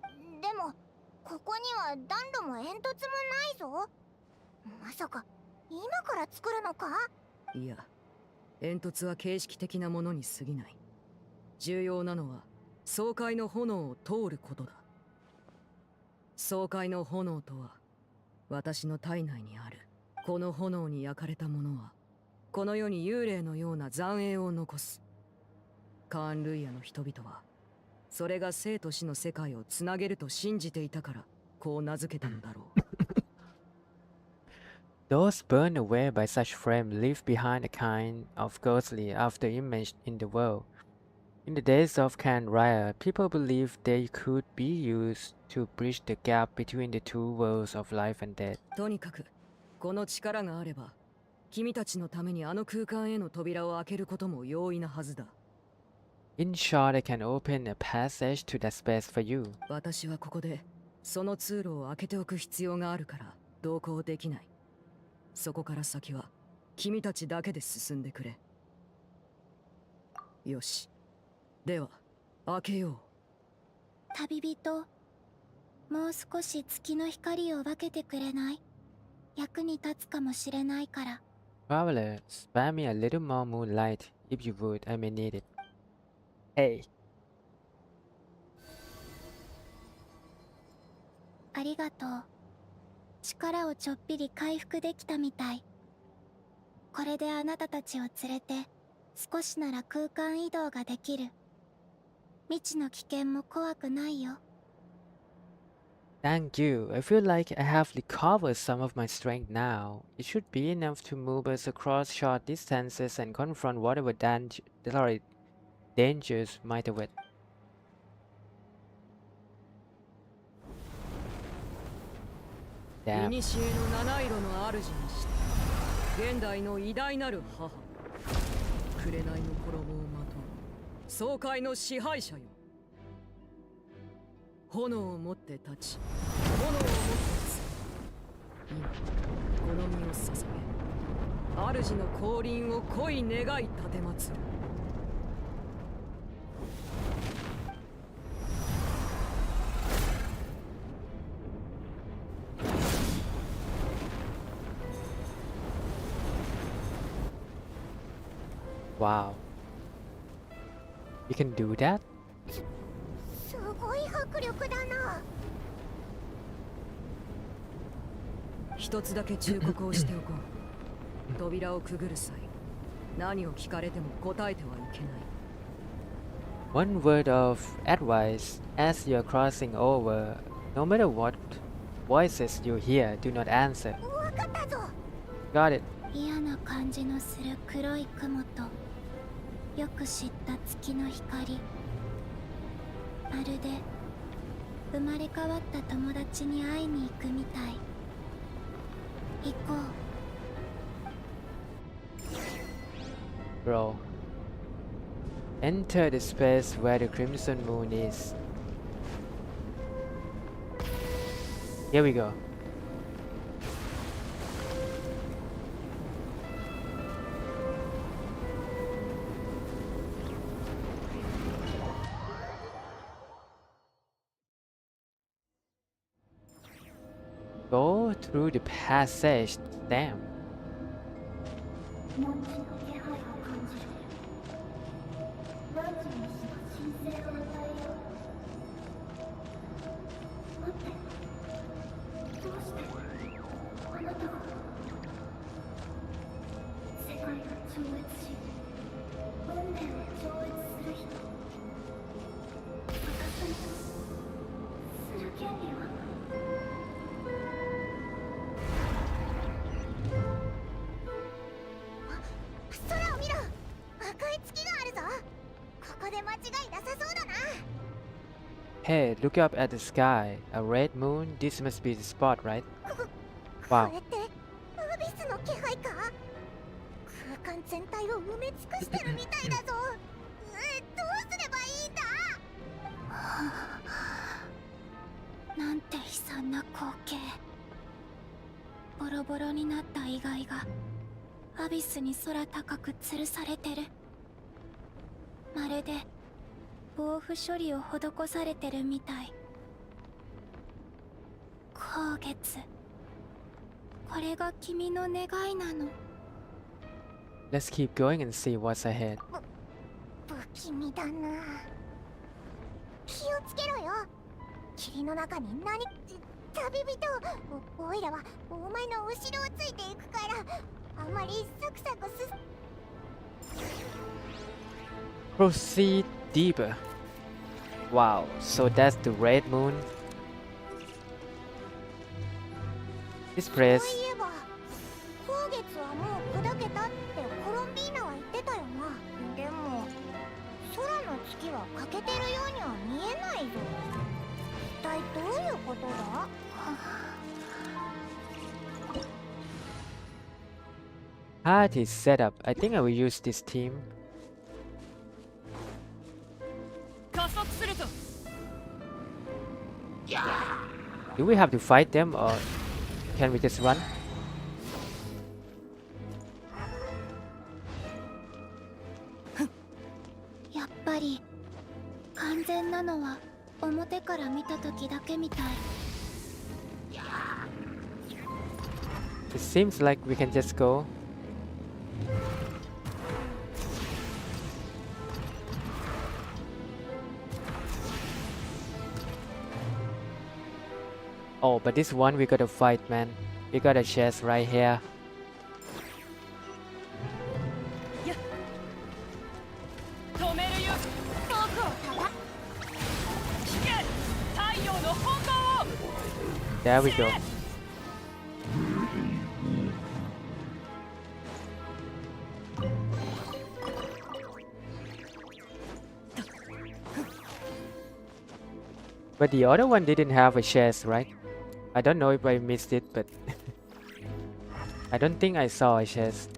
でもここには暖炉も煙突もないぞ。まさか今から作るのか？いや、煙突は形式的なものに過ぎない。重要なのは爽快の炎を通ることだ。爽快の炎とは私の体内にある。この炎に焼かれたものはこの世に幽霊のような残影を残す。カーン・ルイヤの人々はそれが生と死の世界をつなげると信じていたからこう名付けたのだろう。Those burned away by such flame leave behind a kind of ghostly after-image in the world. In the days of Canraya, people believed they could be used to bridge the gap between the two worlds of life and death. とにかくこの力があれば君たちのためにあの空間への扉を開けることも容易なはずだ。In short, I can open a passage to that space for you. 私はここでその通路を開けておく必要があるから同行できない。そこから先は君たちだけで進んでくれ。よし、では開けよう。旅人、もう少し月の光を分けてくれない？役に立つかもしれないから。Traveler, spare me a little more moonlight. If you would, I may need it. Hey. ありがとう。力をちょっぴり回復できたみたい。これであなたたちを連れて少しなら空間移動ができる。未知の危険も怖くないよ。Thank you. I feel like I have recovered some of my strength now. It should be enough to move us across short distances and confront whatever dangers might await. 古の七色の主にして現代の偉大なる母、紅の衣をまとう爽快の支配者よ。炎をもって立ち、炎をもって今この身を捧げ、主の降臨を恋願い奉る。Wow. You can do that? すごい迫力だな。一つだけ忠告をしておこう。扉をくぐる際、何を聞かれても答えてはいけない。One word of advice as you're crossing over, no matter what voices you hear, do not answer. わかったぞ。Got it. 嫌な感じのする黒い雲とよく知った月の光、まるで生まれ変わった友達に会いに行くみたい。行こう。Bro. Enter the space where the crimson moon is. Here we go. Go through the passage. Damn. Hey, look up at the sky. A red moon? This must be the spot, right? Wow. アビスの気配か？空間全体を埋め尽くしてるみたいだぞ。どうすればいいんだ？なんて悲惨な光景。ボロボロになった遺骸がアビスに空高く吊るされてる。まるで防腐処理を施されてるみたい。光月、これが君の願いなの。 Let's keep going and see what's ahead. 不気味だな。気をつけろよ。霧の中に旅人。おいらはお前の後ろをついていくから、あまりサクサクProceed deeper. Wow, so that's the red moon. This place. そういえば、光月はもう砕けたってコロンビーナは言ってたよな。でも、空の月は欠けてるようには見えないぞ。一体どういうことだParty setup. I think I will use this team. 加速するぞ。 Do we have to fight them or can we just run? やっぱり完全なのは表から見た時だけみたい。 It seems like we can just go. Oh, but this one we gotta fight, man. We got a chest right here. There we go. But the other one didn't have a chest, right? I don't know if I missed it, but I don't think I saw a chest.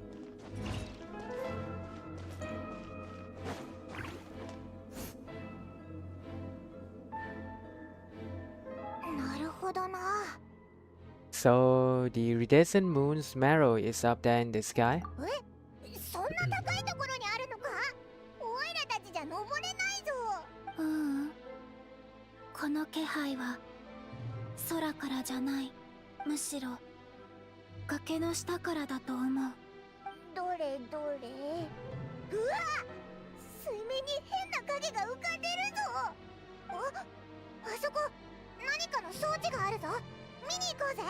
なるほどな。 So the iridescent moon's marrow is up there in the sky. そんな高いところにあるのか？おいらたちじゃ登れないぞ。ううん。この気配は空からじゃない。むしろ崖の下からだと思う。どれどれ。うわ！水面に変な影が浮かんでるぞ。あそこ何かの装置があるぞ。見に行こうぜ。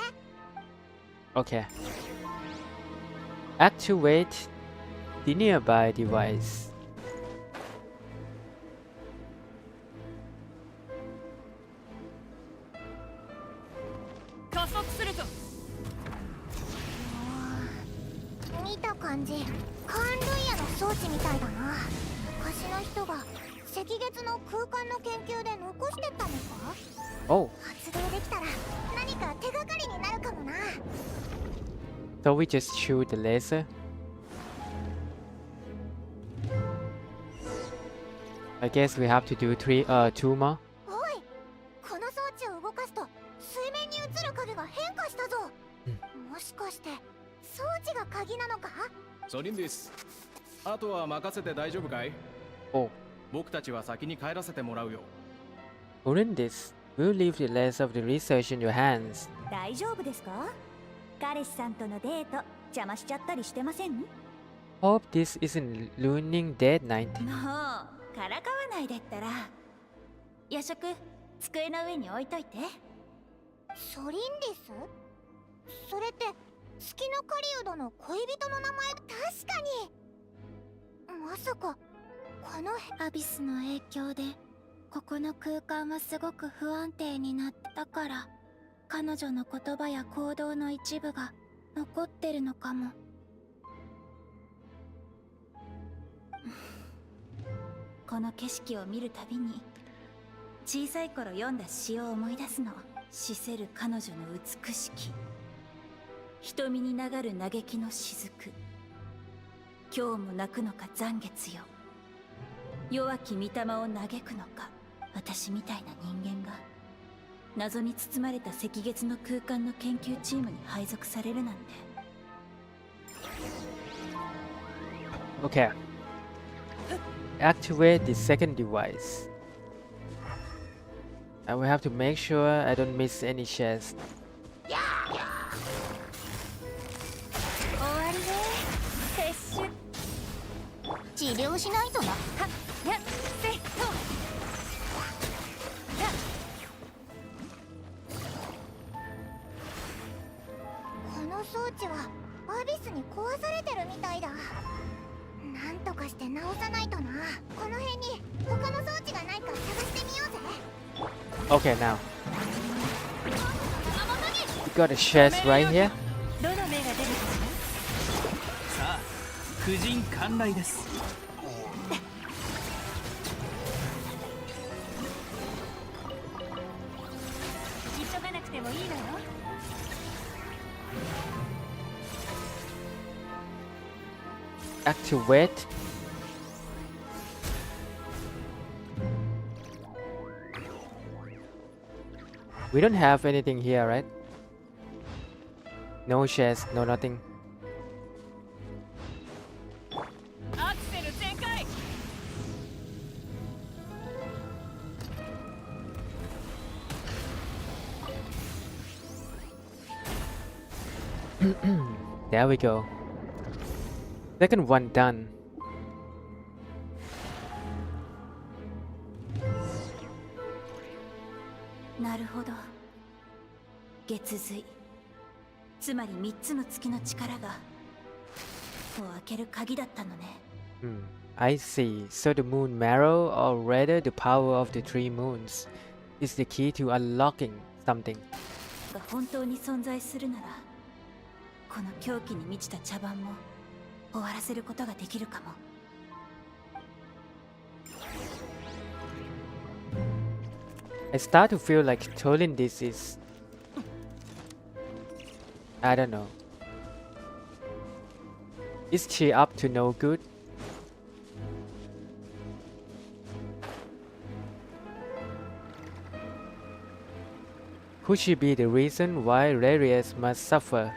Okay. Activate the nearby device. 加速するぞ。見た感じ、カーンルイヤの装置みたいだな。昔の人が赤月の空間の研究で残してったのか？ Oh. 発動できたら何か手がかりになるかもな。 So we just shoot the laser. I guess we have to do two more. おい、この装置を動かすと水面に映る影が変化したぞ。もしかして装置が鍵なのか？ソリンです。あとは任せて大丈夫かい？お、僕たちは先に帰らせてもらうよ。Furina, we'll leave the rest of the research in your hands. 大丈夫ですか？彼氏さんとのデート邪魔しちゃったりしてません？ Hope this isn't ruining date night. もうからかわないでったら。夜食机の上に置いといて。ソリンディス？それって月の狩人の恋人の名前。確かに。まさかこのアビスの影響でここの空間はすごく不安定になったから、彼女の言葉や行動の一部が残ってるのかも。この景色を見るたびに小さい頃読んだ詩を思い出すの。死せる彼女の美しき瞳に流る嘆きの雫。今日も泣くのか残月よ。弱き御霊を嘆くのか。私みたいな人間が謎に包まれた赤月の空間の研究チームに配属されるなんて。Okay. Activate the second device. I will have to make sure I don't miss any chest. 終わりね。撤収。治療しないとな。はっ、やっ、せっと。この装置はアビスに壊されてるみたいだ。なんとかして直さないとな。この辺に他の装置がないか探してみようぜ。Okay, now. You got a chest right here? どの目が出るかな。さあ、婦人観来です。急がなくてもいいのよ。Activate. We don't have anything here, right? No chest, no nothing. アクセル全開。There we go. Second one done. Getsuzi. つまり3つの月の力がを開ける鍵だったのね。I see. So the moon marrow, or rather the power of the three moons, is the key to unlocking something. が本当に存在するなら、この狂気に満ちた茶番も終わらせることができるかも。I start to feel like telling this is... I don't know. Is she up to no good? Could she be the reason why Rarius must suffer?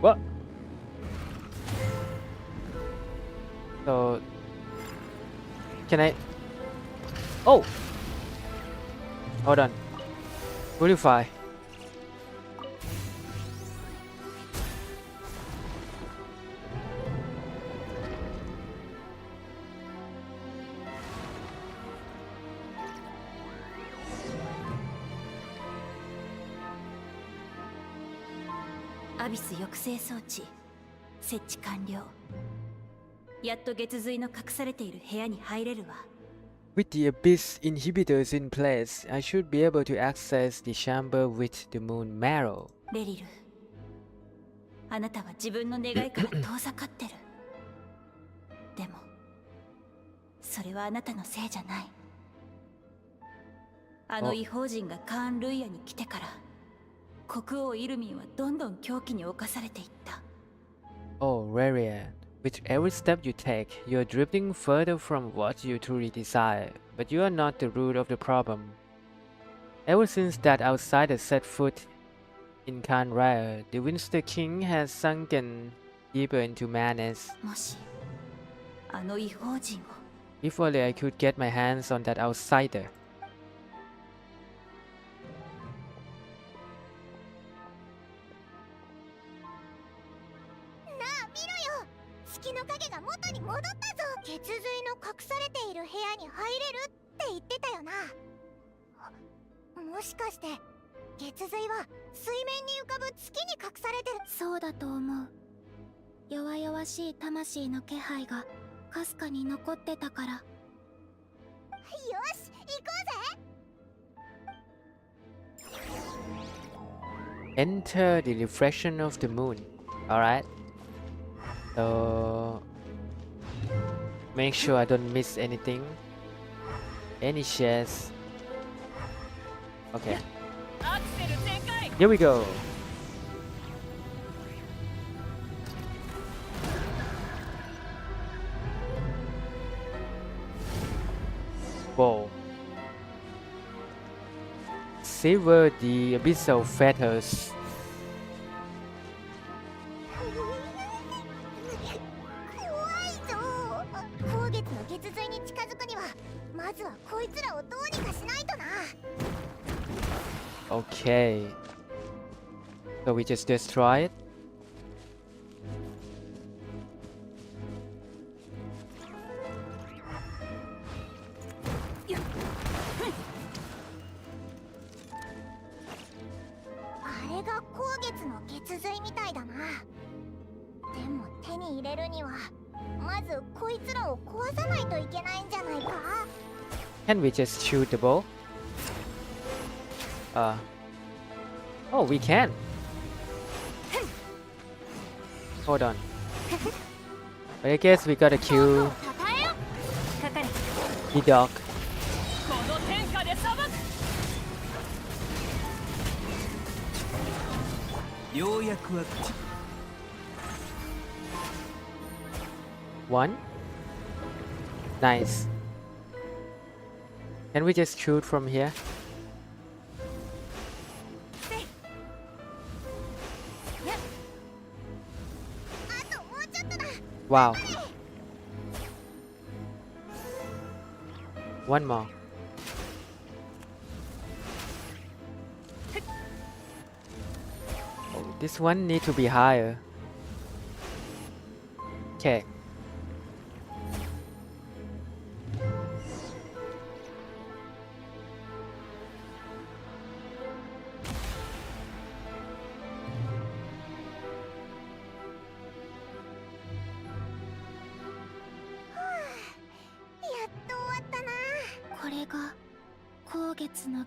What? So... Can I... Oh! Hold on. Purify. Abyss 抑制装置設置完了。やっと月髄の隠されている部屋に入れるわ。With the Abyss inhibitors in place, I should be able to access the chamber with the moon marrow. レリル、あなたは自分の願いから遠ざかってる。でも、それはあなたのせいじゃない。あの異邦人がカーン・ルイヤに来てから、国王イルミンはどんどん狂気に侵されていった。 Oh, Reria, with every step you take, you are drifting further from what you truly desire, but you are not the root of the problem. Ever since that outsider set foot in Canraya, the Winster King has sunken deeper into madness. もしあの異邦人を If only I could get my hands on that outsider. なあ見ろよ、月の影が元に戻ったぞ。血髄の隠されている部屋に入れるって言ってたよな。もしかして血髄は水面に浮かぶ月に隠されてる。そうだと思う。弱々しい魂の気配がかすかに残ってたから。よし、行こうぜ。 Enter the reflection of the moon. Alright. So make sure I don't miss anything. Any shares. Okay. Here we go. Whoa. Sever the abyssal fetters. 光月の血髄に近づくにはまずはこいつらをどうにかしないとな。 Okay. So we just destroy it. Can we just shoot the bow? Oh, we can. Hold on. But I guess we gotta kill the dog. One. Nice. Can we just shoot from here? Wow. One more. Oh, this one need to be higher. Okay.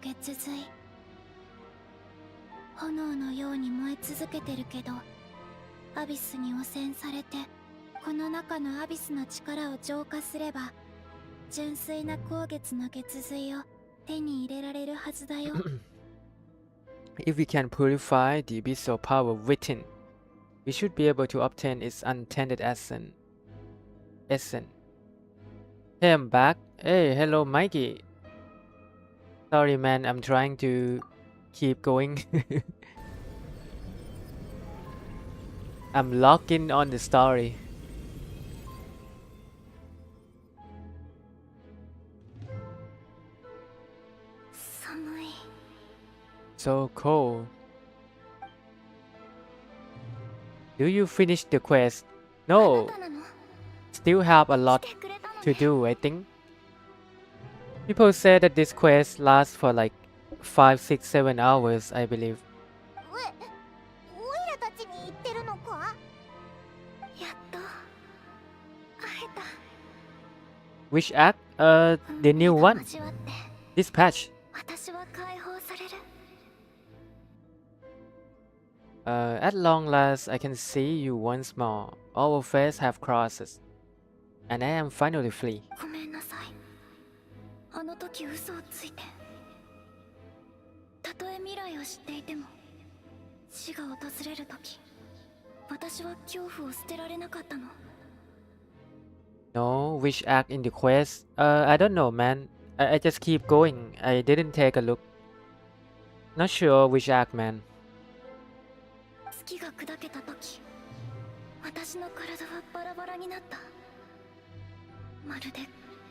Getsuzi. 炎のように燃え続けてるけど、アビスに汚染されて、この中のアビスの力を浄化すれば、純粋な光月の血髄を手に入れられるはずだよ。If we can purify the abyssal power within, we should be able to obtain its untainted essence. Hey, I'm back. Hey, hello, Mikey. Sorry, man. I'm trying to keep going. I'm locked in on the story. So cold. Do you finish the quest? No. Still have a lot to do, I think. People say that this quest lasts for like 5, 6, 7 hours, I believe. Which act? The new one. This patch. At long last, I can see you once more. Our faces have crosses. And I am finally free. あの時嘘をついて、たとえ未来を知っていても死が訪れる時、私は恐怖を捨てられなかったの。 No, which act in the quest? I don't know, man. I just keep going. I didn't take a look. Not sure which act, man. 月が砕けた時、私の体はバラバラになった。まるで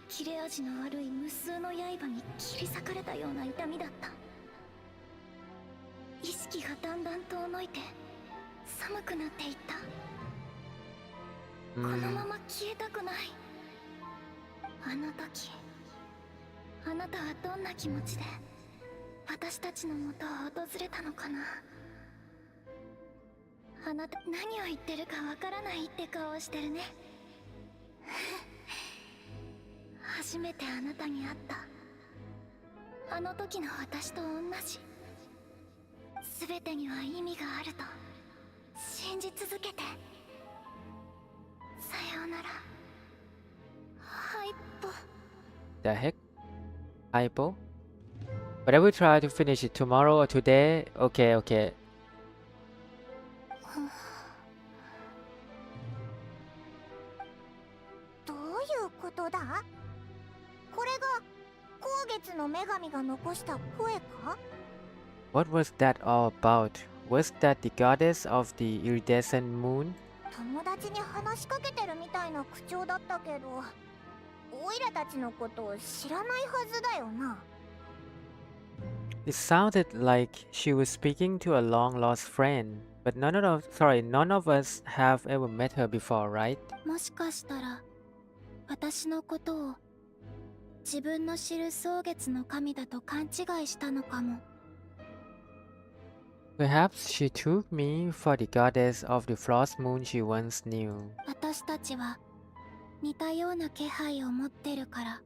切れ味の悪い無数の刃に切り裂かれたような痛みだった。意識がだんだん遠のいて寒くなっていった。このまま消えたくない。あの時あなたはどんな気持ちで私たちの元を訪れたのかな。あなた何を言ってるかわからないって顔をしてるね。初めてあなたに会ったあの時の私と同じ。全てには意味があると信じ続けて。さようなら、ハイポ。 The heck? Hypo? But I will try to finish it tomorrow or today. Okay, okay. どういうことだ？これが光月の女神が残した声か？ What was that all about? Was that the goddess of the iridescent moon? 友達に話しかけてるみたいな口調だったけど、オイラたちのことを知らないはずだよな。It sounded like she was speaking to a long-lost friend, but none of us have ever met her before, right? もしかしたら私のことを自分の知る蒼月の神だと勘違いしたのかも。 Perhaps she took me for the goddess of the frost moon she once knew. 私たちは似たような気配を持ってるから、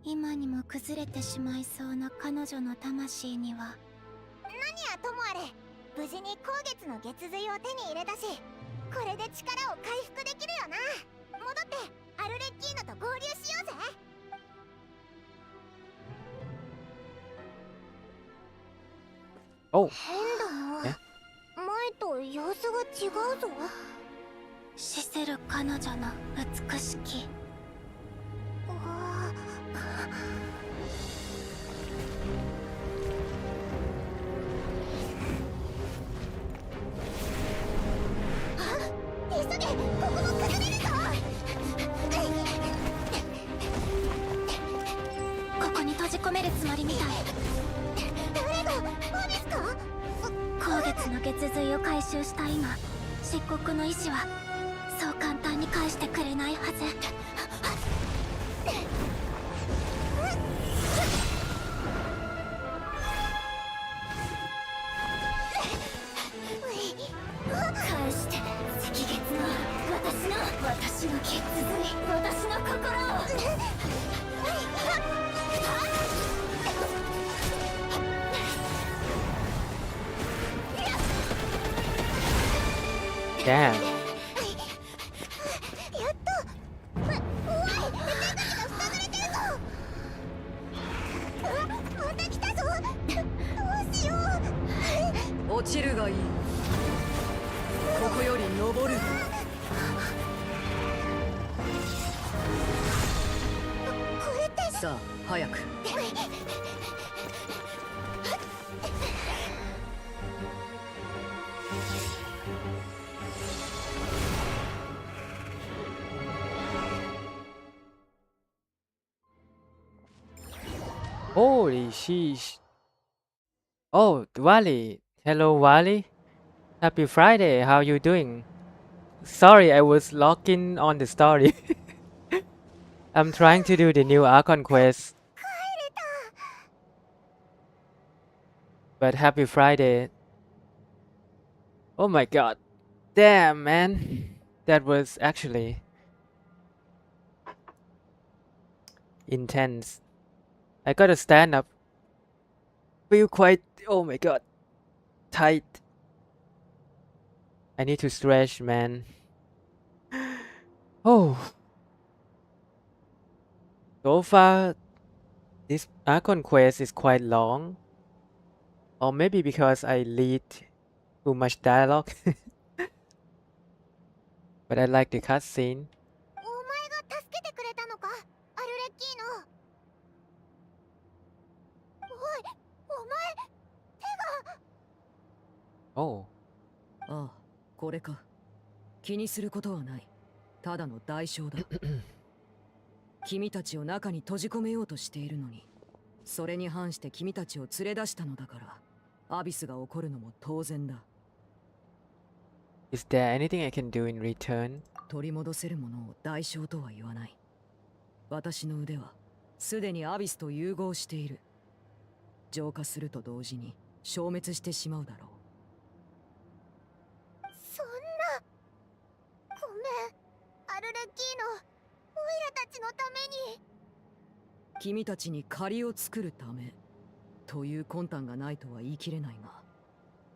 今にも崩れてしまいそうな彼女の魂には。何はともあれ、無事に光月の月髄を手に入れたし、これで力を回復できるよな。戻ってアルレッキーノと合流しようぜ。Oh. 変だな。前と様子が違うぞ。死せる彼女の美しき。急げ、ここも崩れるぞ。ここに閉じ込めるつもりみたい。誰がオビスか？光月の月髄を回収した今、漆黒の意志はそう簡単に返してくれないはず。返して赤月の私の血髄、私の心を。Damn. やっと。おい、女神が塞がれてるぞ。また来たぞ。どうしよう。落ちるがいい。ここより登る。これってさあ早く。Holy sheesh. Oh, Wally. Hello, Wally. Happy Friday. How you doing? Sorry, I was logging on the story. I'm trying to do the new Archon Quest. But happy Friday. Oh my god. Damn, man. That was actually intense. I gotta stand up. Feel quite, oh my god, tight. I need to stretch, man. Oh. So far, this Archon Quest is quite long. Or maybe because I read too much dialogue. But I like the cutscene. お前が助けてくれたのか、アルレッキーノ。おい、お前、手が。Oh. ああ、これか。気にすることはない。ただの代償だ。君たちを中に閉じ込めようとしているのに、それに反して君たちを連れ出したのだから、アビスが起こるのも当然だ。Is there anything I can do in return? 取り戻せるものを代償とは言わない。私の腕はすでにアビスと融合している。浄化すると同時に消滅してしまうだろう。そんな。ごめん、アルレッキーノ。オイラたちのために。君たちに借りを作るためという魂胆がないとは言い切れないが、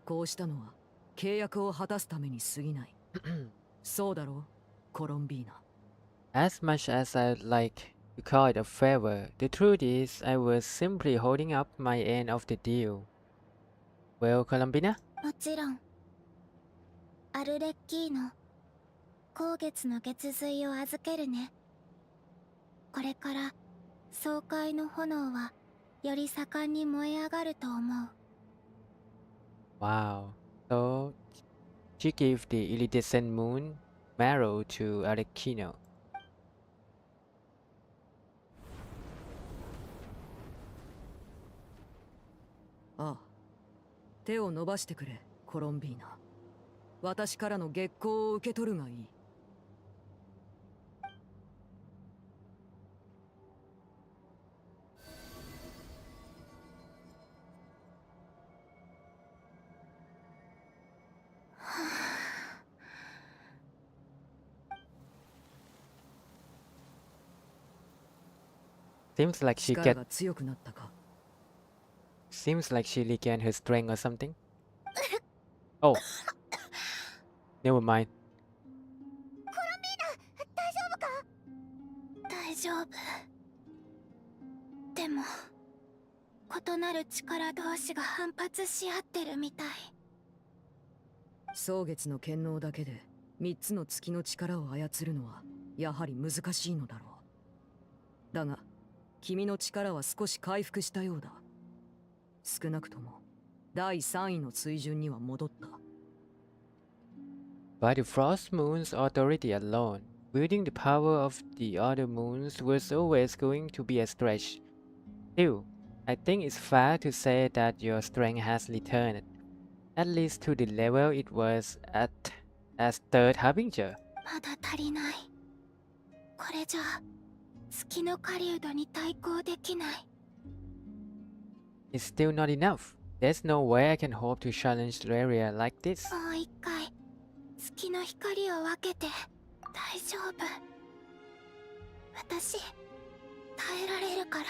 こうしたのは契約を果たすために過ぎない。そうだろう、コロンビーナ。As much as I'd like to call it a favor, the truth is I was simply holding up my end of the deal. Well, Colombina? もちろん。アルレッキーノ、後月の月髄を預けるね。これから爽快の炎はより盛んに燃え上がると思う。Wow. So she gave the iridescent moon marrow to Arekino. ああ、手を伸ばしてくれ、コロンビーナ。私からの月光を受け取るがいい。Seems like she 力 get が強くなったか。 seems like she regained her strength or something. Oh. Never mind. コロンビーナ、大丈夫か？大丈夫。でも、異なる力同士が反発し合ってるみたい。蒼月の権能だけで3つの月の力を操るのはやはり難しいのだろう。だが君の力は少し回復したようだ。少なくとも第3位の水準には戻った。By the Frost Moon's authority alone, wielding the power of the other moons was always going to be a stretch. Still, I think it's fair to say that your strength has returned, at least to the level it was at as Third Harbinger. まだ足りない。これじゃ月の狩人に対抗できない。It's still not enough. There's no way I can hope to challenge Laria like this. もう一回月の光を分けて。大丈夫。私耐えられるから。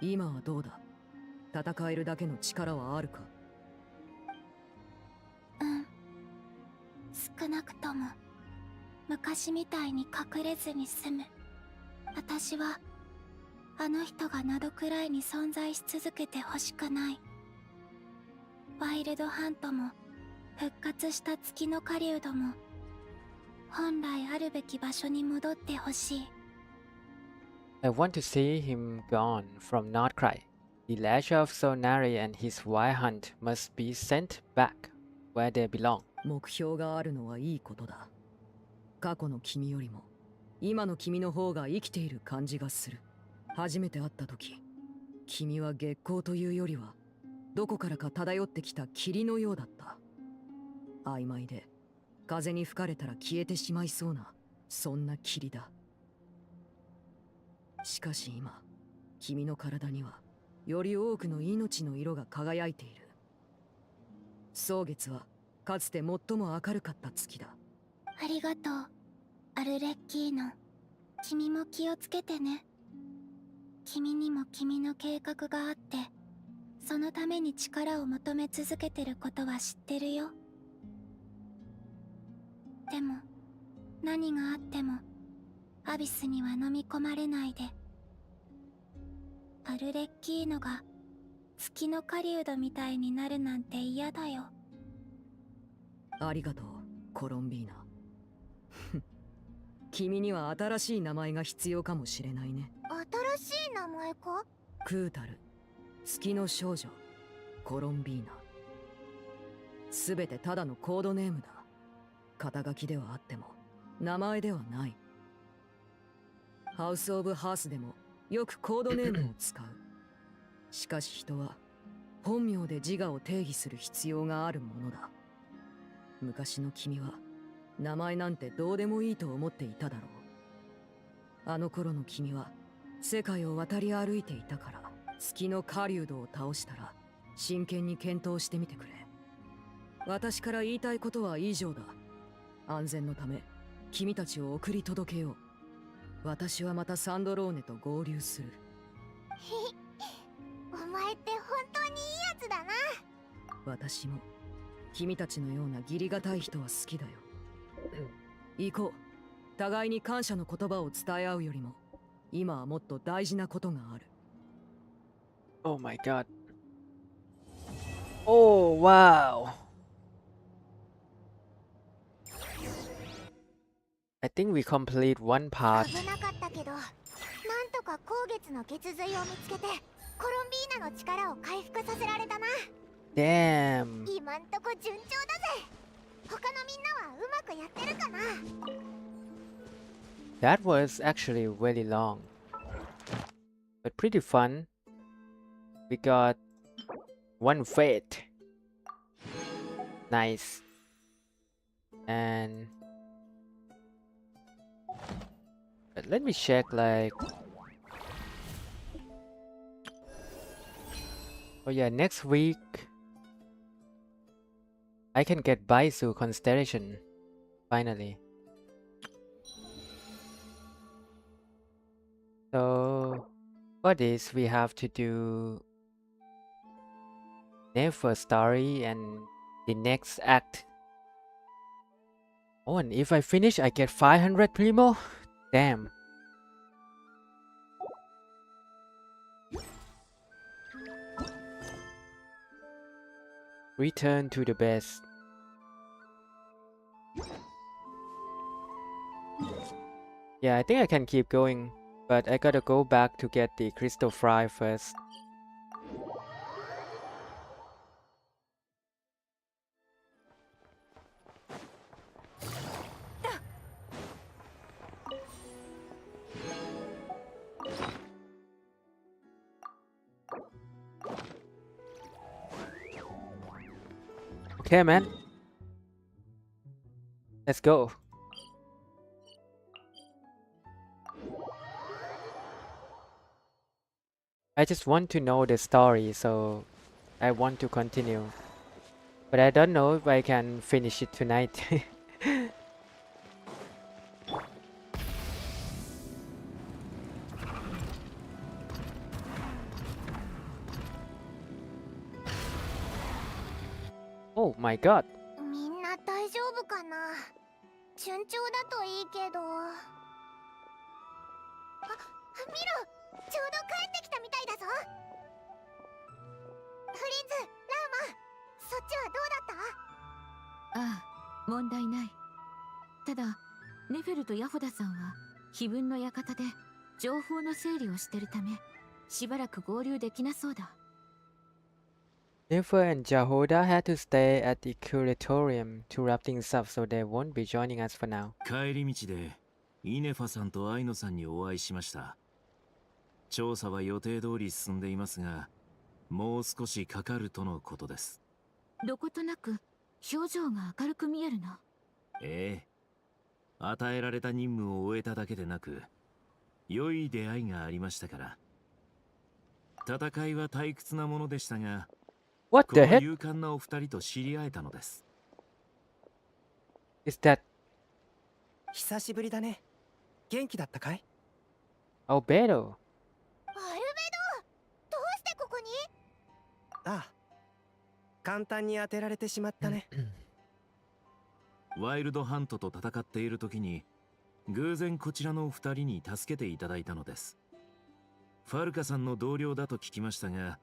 今はどうだ？戦えるだけの力はあるか？うん。少なくとも昔みたいに隠れずに済む。私はあの人が謎くらいに存在し続けてほしくない。ワイルドハントも復活した月の狩人も本来あるべき場所に戻ってほしい。I want to see him gone from Nordcry. The Lasher of Solnari and his wild hunt must be sent back where they belong. 目標があるのはいいことだ。過去の君よりも今の君の方が生きている感じがする。初めて会った時、君は月光というよりはどこからか漂ってきた霧のようだった。曖昧で風に吹かれたら消えてしまいそうな、そんな霧だ。しかし今、君の体にはより多くの命の色が輝いている。蒼月はかつて最も明るかった月だ。ありがとう、アルレッキーノ。君も気をつけてね。君にも君の計画があって、そのために力を求め続けてることは知ってるよ。でも何があってもアビスには飲み込まれないで。アルレッキーノが月の狩人みたいになるなんて嫌だよ。ありがとう、コロンビーナ。君には新しい名前が必要かもしれないね。新しい名前か？クータル、月の少女、コロンビーナ。すべてただのコードネームだ。肩書きではあっても名前ではない。ハウス・オブ・ハースでもよくコードネームを使う。しかし人は本名で自我を定義する必要があるものだ。昔の君は名前なんてどうでもいいと思っていただろう。あの頃の君は世界を渡り歩いていたから、月の狩人を倒したら真剣に検討してみてくれ。私から言いたいことは以上だ。安全のため君たちを送り届けよう。私はまたサンドローネと合流する。お前って本当にいいやつだな。私も君たちのような義理がたい人は好きだよ。行こう。互いに感謝の言葉を伝え合うよりも今はもっと大事なことがある。 Oh my god. Oh wow. I think we complete one part. 危なかったけど、なんとか後月の血髄を見つけてコロンビーナの力を回復させられたな。 Damn. 今んとこ順調だぜ。他のみんなはうまくやってるかな？ That was actually really long, but pretty fun. We got one fate. Nice. And but let me check like, oh yeah, next week I can get Baisu Constellation finally. So for this we have to do Never story and the next act. Oh, and if I finish I get 500 primo? Damn. Return to the best. Yeah, I think I can keep going, but I gotta go back to get the crystal fry first. Okay, man. Let's go. I just want to know the story, so I want to continue. But I don't know if I can finish it tonight. Oh my god. みんな大丈夫かな？順調だといいけど。あ、見ろ！ちょうど帰ってきたみたいだぞ。フリンズ、ラウマ、そっちはどうだった？ああ、問題ない。ただ、ネフェルとヤホダさんは碑文の館で情報の整理をしてるため、しばらく合流できなそうだ。Nefer and Jahoda had to stay at the curatorium to wrap things up, so they won't be joining us for now. 帰り道でイネファさんとアイノさんにお会いしました。調査は予定通り進んでいますが、もう少しかかるとのことです。どことなく表情が明るく見えるな。ええ。与えられた任務を終えただけでなく、良い出会いがありましたから。戦いは退屈なものでしたが、What the heck? この勇敢なお二人と知り合えたのです。Is that 久しぶりだね。元気だったかい？ Albedo. アルベド、どうしてここに？ああ、簡単に当てられてしまったね。ワイルドハントと戦っている時に偶然こちらの二人に助けていただいたのです。ファルカさんの同僚だと聞きましたが、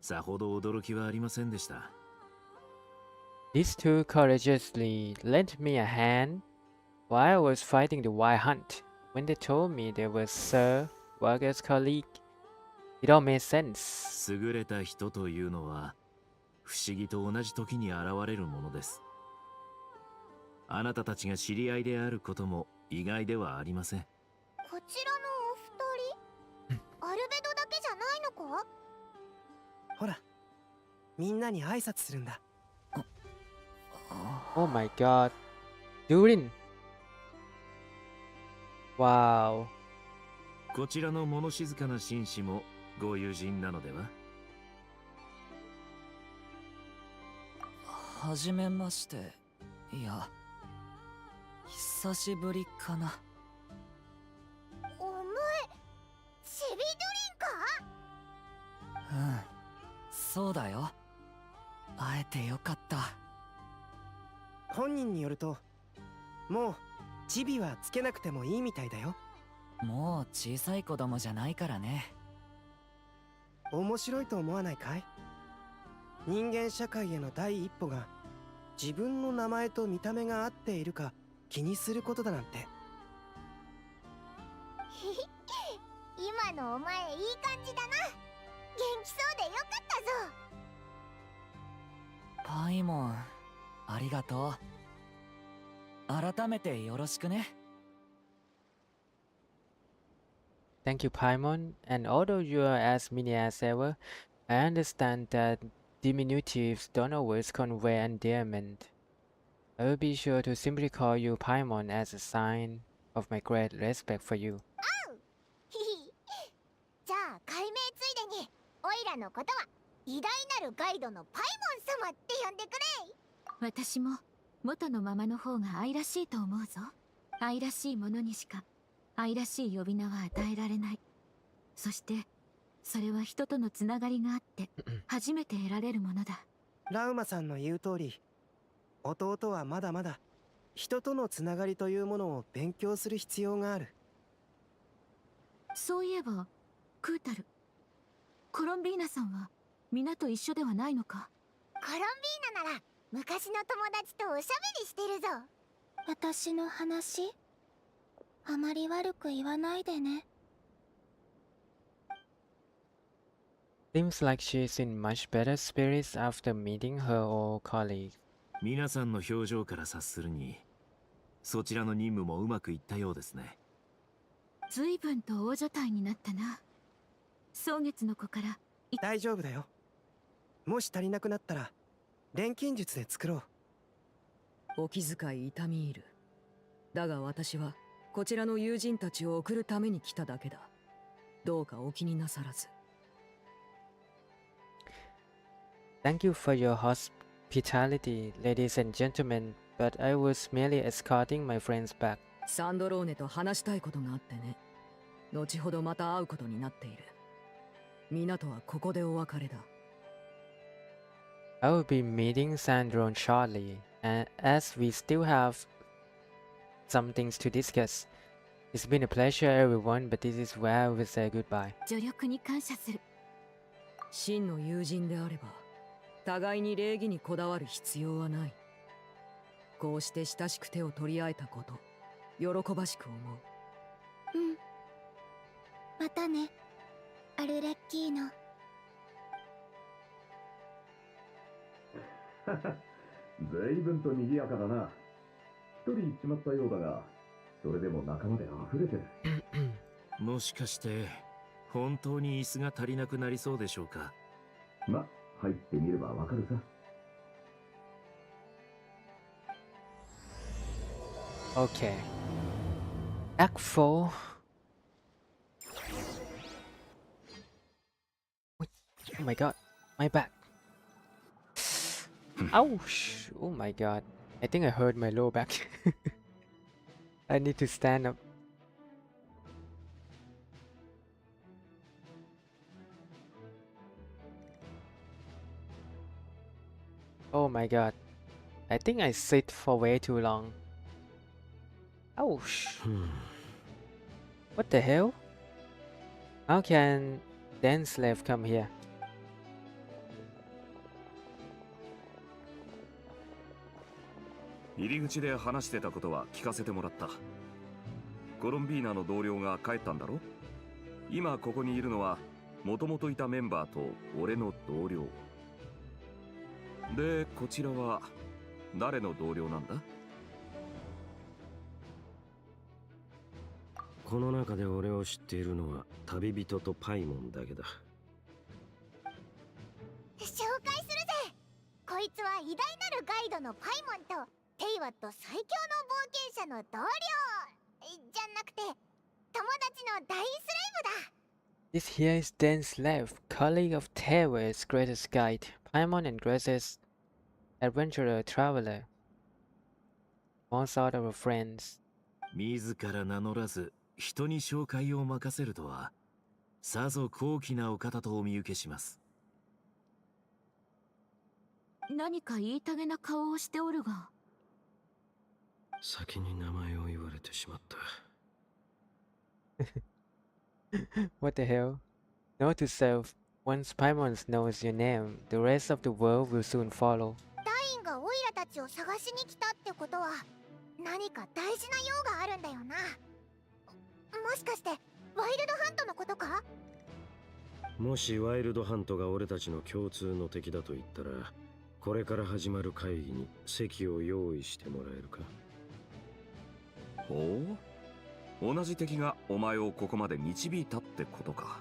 さほど驚きはありませんでした。These two courageously lent me a hand while I was fighting the wild hunt. When they told me they were Sir Vargas' colleague, it all made sense. 優れた人というのは不思議と同じ時に現れるものです。あなたたちが知り合いであることも意外ではありません。こちらのお二人、アルベドだけじゃないのか？ほら、みんなに挨拶するんだ。Oh my god. Durin. Wow. こちらの物静かな紳士もご友人なのでは？はじめまして。いや、久しぶりかな。お前、チビドリンか？うん、そうだよ。会えてよかった。本人によると、もうチビはつけなくてもいいみたいだよ。もう小さい子供じゃないからね。面白いと思わないかい？人間社会への第一歩が自分の名前と見た目が合っているか気にすることだなんて。今のお前いい感じだな。元気そうでよかったぞ。パイモン、ありがとう。改めてよろしくね。Thank you, Paimon. And although you are as mini as ever, I understand that diminutives don't always convey endearment. I will be sure to simply call you Paimon as a sign of my great respect for you. じゃあ解明ついでにオイラのことは偉大なるガイドのパイモン様って呼んでくれ。私も元のままの方が愛らしいと思うぞ。愛らしいものにしか愛らしい呼び名は与えられない。そしてそれは人とのつながりがあって初めて得られるものだ。ラウマさんの言う通り、弟はまだまだ人とのつながりというものを勉強する必要がある。そういえばクータル、コロンビーナさんは皆と一緒ではないのか？コロンビーナなら昔の友達とおしゃべりしてるぞ。私の話あまり悪く言わないでね。Seems like she's in much better spirits after meeting her old colleague. 皆さんの表情から察するに、そちらの任務もうまくいったようですね。随分と大所帯になったな。蒼月の子から大丈夫だよ。もし足りなくなったら錬金術で作ろう。お気遣い痛み入る。だが私はこちらの友人たちを送るために来ただけだ。どうかお気になさらず。Thank you for your hospitality, ladies and gentlemen, but I was merely escorting my friends back. サンドローネと話したいことがあってね。後ほどまた会うことになっている。皆とはここでお別れだ。I will be meeting Sandrone shortly, and as we still have some things to discuss. It's been a pleasure, everyone, but this is where I will say goodbye. 助力に感謝する。真の友人であれば、互いに礼儀にこだわる必要はない。こうして親しく手を取り合えたこと、喜ばしく思う。うん。またね、アルレッキーノ。随分と賑やかだな。一人行っちまったようだが、それでも仲間で溢れてる。もしかして本当に椅子が足りなくなりそうでしょうか。ま、入ってみればわかるさ。Okay. Act 4. Oh my god, my back. Ouch! Oh my god. I think I hurt my lower back. I need to stand up. Oh my god. I think I sit for way too long. Ouch. What the hell? How can Dan Slave come here?入り口で話してたことは聞かせてもらった。コロンビーナの同僚が帰ったんだろ。今ここにいるのはもともといたメンバーと俺の同僚で、こちらは誰の同僚なんだ？この中で俺を知っているのは旅人とパイモンだけだ。紹介するぜ。こいつは偉大なるガイドのパイモンとテイワット最強の冒険者の同僚じゃなくて友達の大スレイブだ。 This here is Dan Slave, colleague of Terra's greatest guide, Paimon and greatest adventurer traveler. All sort of friends. 自ら名乗らず人に紹介を任せるとはさぞ高貴なお方とお見受けします。何か言いたげな顔をしておるが。先に名前を言われてしまった。What the hell? Note to self, once Paimon knows your name, the rest of the world will soon follow. ダインがオイラたちを探しに来たってことは何か大事な用があるんだよな。もしかしてワイルドハントのことか？もしワイルドハントが俺たちの共通の敵だと言ったら、これから始まる会議に席を用意してもらえるか？ほう、同じ敵がお前をここまで導いたってことか。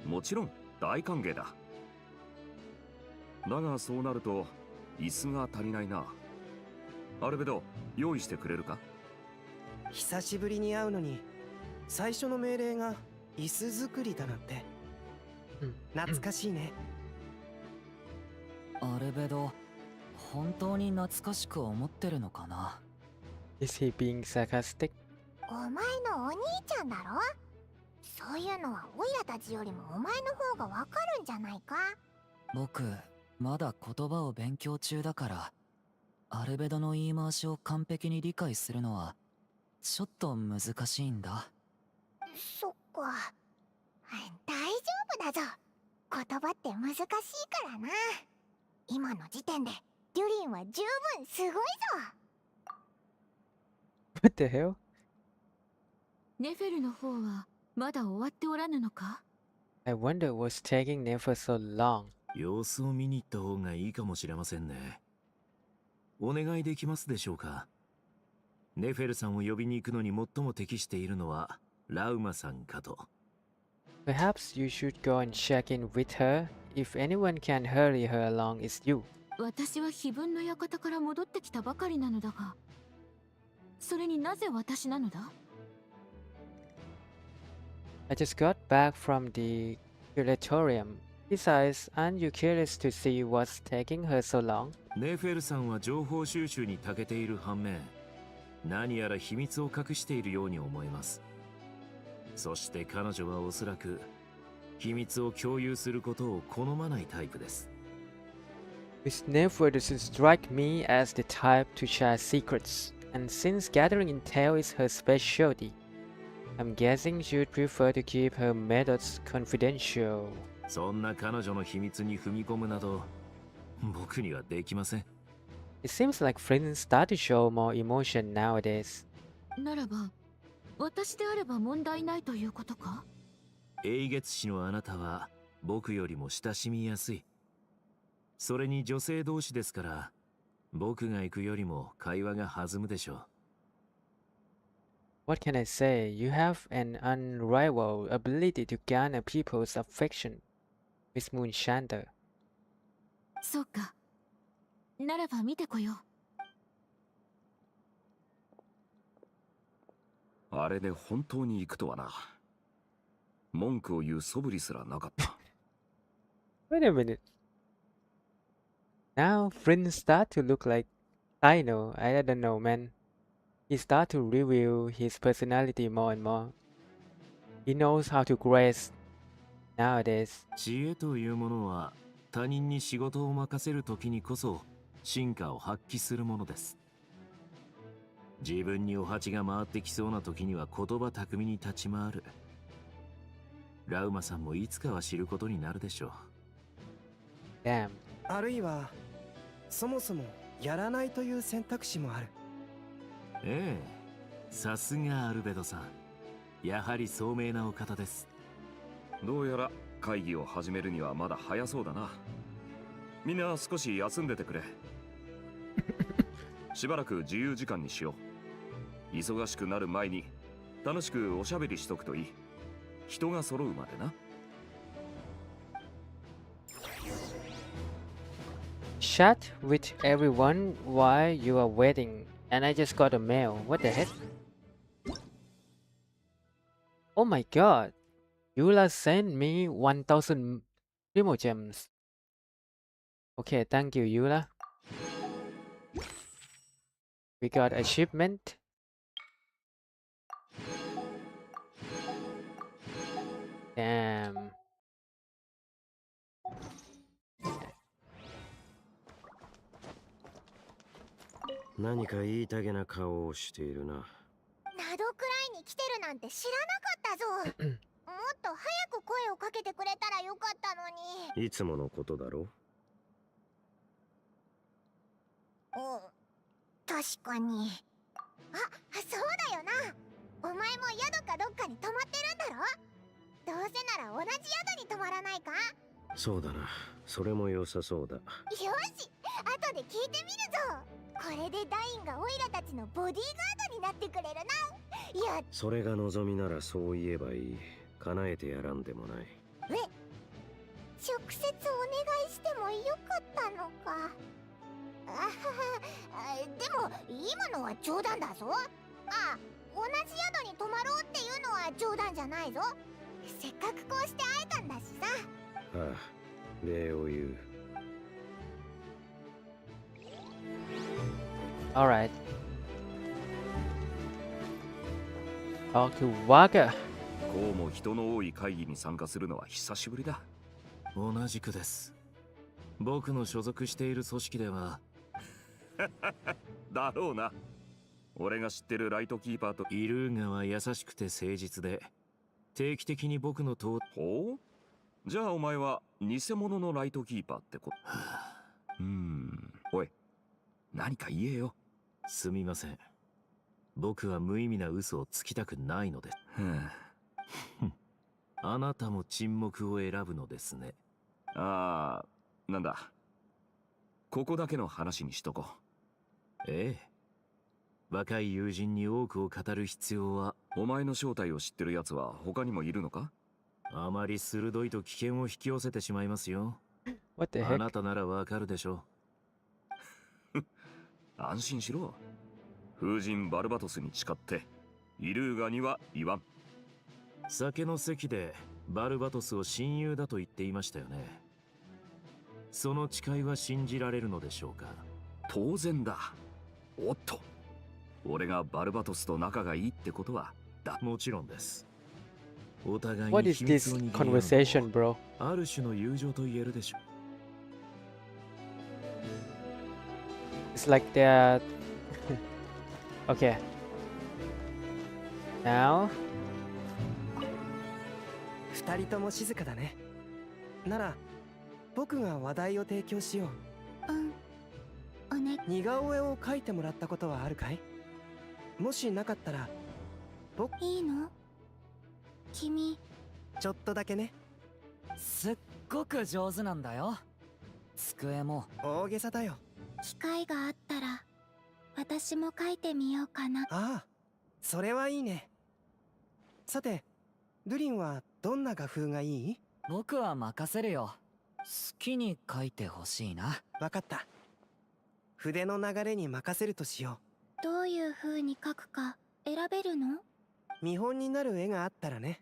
もちろん大歓迎だ。だがそうなると椅子が足りないな。アルベド、用意してくれるか？久しぶりに会うのに最初の命令が椅子作りだなんて、懐かしいね。アルベド、本当に懐かしく思ってるのかな？ Is he being sarcastic? お前のお兄ちゃんだろ。そういうのはオイラたちよりもお前の方がわかるんじゃないか？僕まだ言葉を勉強中だから、アルベドの言い回しを完璧に理解するのはちょっと難しいんだ。そっか、大丈夫だぞ。言葉って難しいからな。今の時点でデュリンは十分すごいぞ。What the hell? ネフェルの方はまだ終わっておらぬのか？ I wonder what's taking them for so long. 様子を見に行った方がいいかもしれませんね。お願いできますでしょうか？ネフェルさんを呼びに行くのに最も適しているのはラウマさんかと。Perhaps you should go and check in with her. If anyone can hurry her along, it's you. 私は非分の館から戻ってきたばかりなのだが、それになぜ私なのだ？ I just got back from the curatorium. Besides, aren't you curious to see what's taking her so long? ネフェルさんは情報収集に長けている反面、何やら秘密を隠しているように思えます。そして彼女はおそらく秘密を共有することを好まないタイプです。Miss Never doesn't strike me as the type to share secrets, and since gathering intel is her specialty, I'm guessing she'd prefer to keep her methods confidential. そんな彼女の秘密に踏み込むなど、僕にはできません。It seems like friends start to show more emotion nowadays. ならば、私であれば問題ないということか？英月氏のあなたは僕よりも親しみやすい。それに女性同士ですから、僕が行くよりも会話が弾むでしょう。What can I say? You have an unrivaled ability to garner people's affection, Miss Moonshander. そうか。ならば見てこよう。あれで本当に行くとはな。文句を言う素振りすらなかった。Wait a minute. Now friends start to look like I don't know, man. He start to reveal his personality more and more. He knows how to grace nowadays. 知恵というものは他人に仕事を任せるときにこそ進化を発揮するものです。自分にお鉢が回ってきそうな時には言葉巧みに立ち回る。ラウマさんもいつかは知ることになるでしょう。Damn. あるいはそもそもやらないという選択肢もある。ええ、さすがアルベドさん。やはり聡明なお方です。どうやら会議を始めるにはまだ早そうだな。みんな少し休んでてくれ。しばらく自由時間にしよう。忙しくなる前に楽しくおしゃべりしとくといい。人が揃うまでな。Chat with everyone while you are waiting, and I just got a mail. What the heck? Oh my god! Yula sent me 1000 primo gems. Okay, thank you, Yula. We got achievement. Damn. 何か言いたげな顔をしているな。ナドくらいに来てるなんて知らなかったぞ。もっと早く声をかけてくれたらよかったのに。いつものことだろ。うん、確かに。あ、そうだよな。お前も宿かどっかに泊まってるんだろ。どうせなら同じ宿に泊まらないか。そうだな。それも良さそうだ。よし、後で聞いてみるぞ。これでダインがオイラたちのボディーガードになってくれるな。いや、それが望みならそう言えばいい。叶えてやらんでもない。直接お願いしてもよかったのか。あはは、でも今のは冗談だぞ。あ、同じ宿に泊まろうっていうのは冗談じゃないぞ。せっかくこうして会えたんだしさ。ああ、礼を言う。Alright. Talk to Waka. こうも人の多い会議に参加するのは久しぶりだ。同じくです。僕の所属している組織ではだろうな。俺が知ってるライトキーパーとイルーガは優しくて誠実で定期的に僕のほう。じゃあお前は偽物のライトキーパーってこと。おい、何か言えよ。すみません。僕は無意味な嘘をつきたくないのです。あなたも沈黙を選ぶのですね。ああ、なんだ。ここだけの話にしとこう。ええ。若い友人に多くを語る必要は。お前の正体を知ってる奴は他にもいるのか？あまり鋭いと危険を引き寄せてしまいますよ。What the heck? あなたならわかるでしょう。安心しろ。風神バルバトスに誓ってイルーガには言わん。酒の席でバルバトスを親友だと言っていましたよね。その誓いは信じられるのでしょうか？当然だ。おっと、俺がバルバトスと仲がいいってことはもちろんです。お互い What に is 秘密 this を握り合うの conversation, bro? ある種の友情と言えるでしょう。 It's like they're okay. Now 二人とも静かだね。なら僕が話題を提供しよう。似顔絵を描いてもらったことはあるかい？もしなかったらいいの？君ちょっとだけね。すっごく上手なんだよ。机も大げさだよ。機会があったら私も描いてみようかな。ああ、それはいいね。さて、ルリンはどんな画風がいい？僕は任せるよ。好きに描いてほしいな。わかった。筆の流れに任せるとしよう。どういう風に描くか選べるの？見本になる絵があったらね。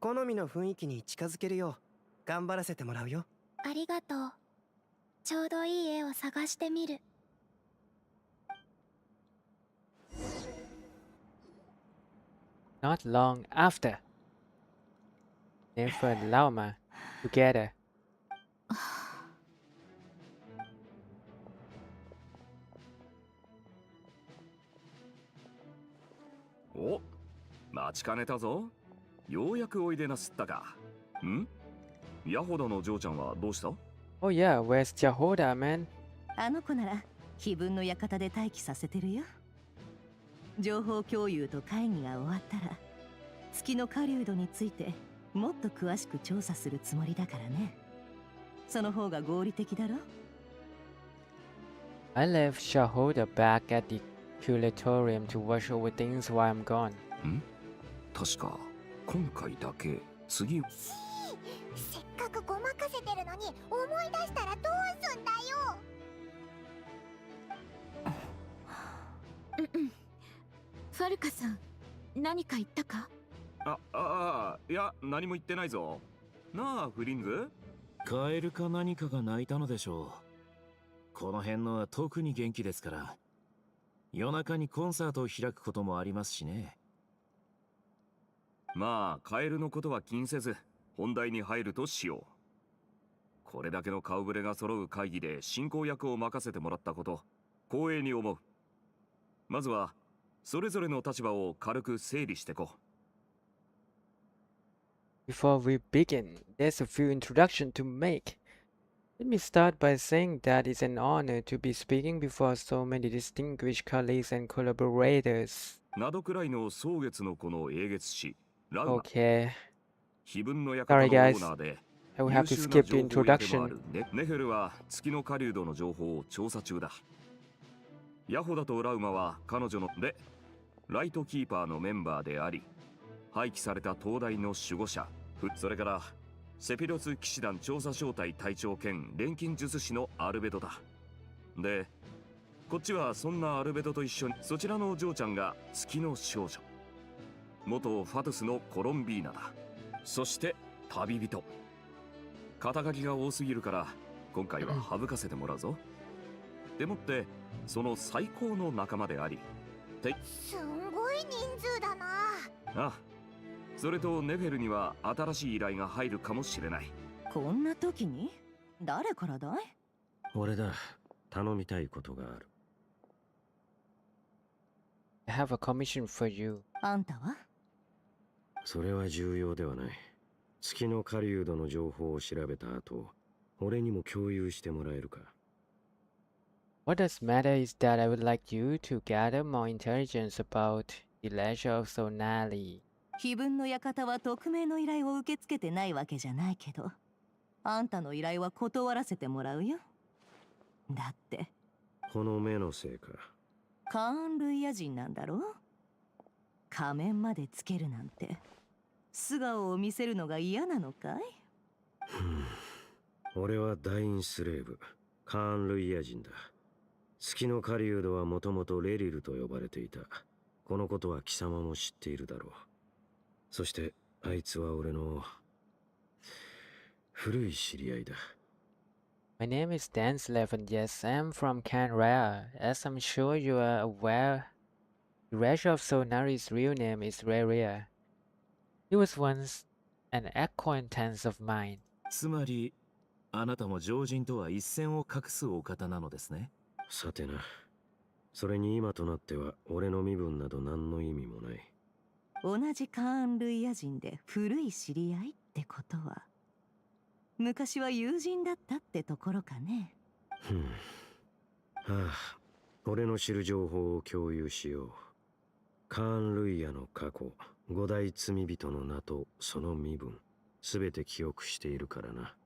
好みの雰囲気に近づけるよう頑張らせてもらうよ。ありがとう。ちょうどいい絵を探してみる。not long after, Nefer and Lauma together. お、待ちかねたぞ。ようやくおいでなすったか。ん？ヤホダの嬢ちゃんはどうした？ Oh yeah, where's Jahoda, man? あの子なら気分の館で待機させてるよ。情報共有と会議が終わったら月の狩人についてもっと詳しく調査するつもりだからね。その方が合理的だろ。 I left Jahoda back at the curatorium to watch over things while I'm gone. ん？確か今回だけ次。せっかくごまかせてるのに思い出したらどうすんだよ。ファルカさん、何か言ったか？いや、何も言ってないぞ。なあ、フリンズ？カエルか何かが鳴いたのでしょう。この辺のは特に元気ですから。夜中にコンサートを開くこともありますしね。まあ、カエルのことは気にせず、本題に入るとしよう。これだけの顔ぶれが揃う会議で進行役を任せてもらったこと、光栄に思う。まずは、それぞれの立場を軽く整理してこう。Before we begin, there's a few introductions to make. Let me start by saying that it's an honor to be speaking before so many distinguished colleagues and collaborators. などくらいの蒼月のこの英月誌、ラウマ。Okay. 碑文の Sorry 館のオー guys, ナーで、 I will have to skip the introduction. ネフェルは月の狩人の情報を調査中だ。ヤホダとラウマは彼女ので、ライトキーパーのメンバーであり、廃棄された東大の守護者、それからセピロス騎士団調査小隊隊長兼錬金術師のアルベドだ。で、こっちはそんなアルベドと一緒に、そちらの嬢ちゃんが月の少女、元ファトゥスのコロンビーナだ。そして旅人。肩書きが多すぎるから今回は省かせてもらうぞ。でもってその最高の仲間であり、すんごい人数だな。あ、それとネフェルには新しい依頼が入るかもしれない。こんな時に誰からだい？俺だ。頼みたいことがある。I have a commission for you. あんたは？それは重要ではない。月の狩人の情報を調べた後、俺にも共有してもらえるか。What does matter is that I would like you to gather more intelligence about the leisure of Sonali. 碑文の館は匿名の依頼を受け付けてないわけじゃないけど、あんたの依頼は断らせてもらうよ。だってこの目のせいか。カーン・ルイヤ人なんだろ？仮面までつけるなんて素顔を見せるのが嫌なのかい？俺はダインスレーブ、カーン・ルイヤ人だ。月の狩人はもともとレリルと呼ばれていた。このことは貴様も知っているだろう。そしてあいつは俺の古い知り合いだ。My name is Dan Slevin. Yes, I am from Canberra. As I'm sure you are aware, the Raja of Sonari's real name is Reria. He was once an acquaintance of mine. つまり、あなたも常人とは一線を画すお方なのですね。さてな。それに今となっては俺の身分など何の意味もない。同じカーン・ルイヤ人で古い知り合いってことは、昔は友人だったってところかね。はあ、俺の知る情報を共有しよう。カーン・ルイヤの過去、五大罪人の名とその身分、すべて記憶しているからな。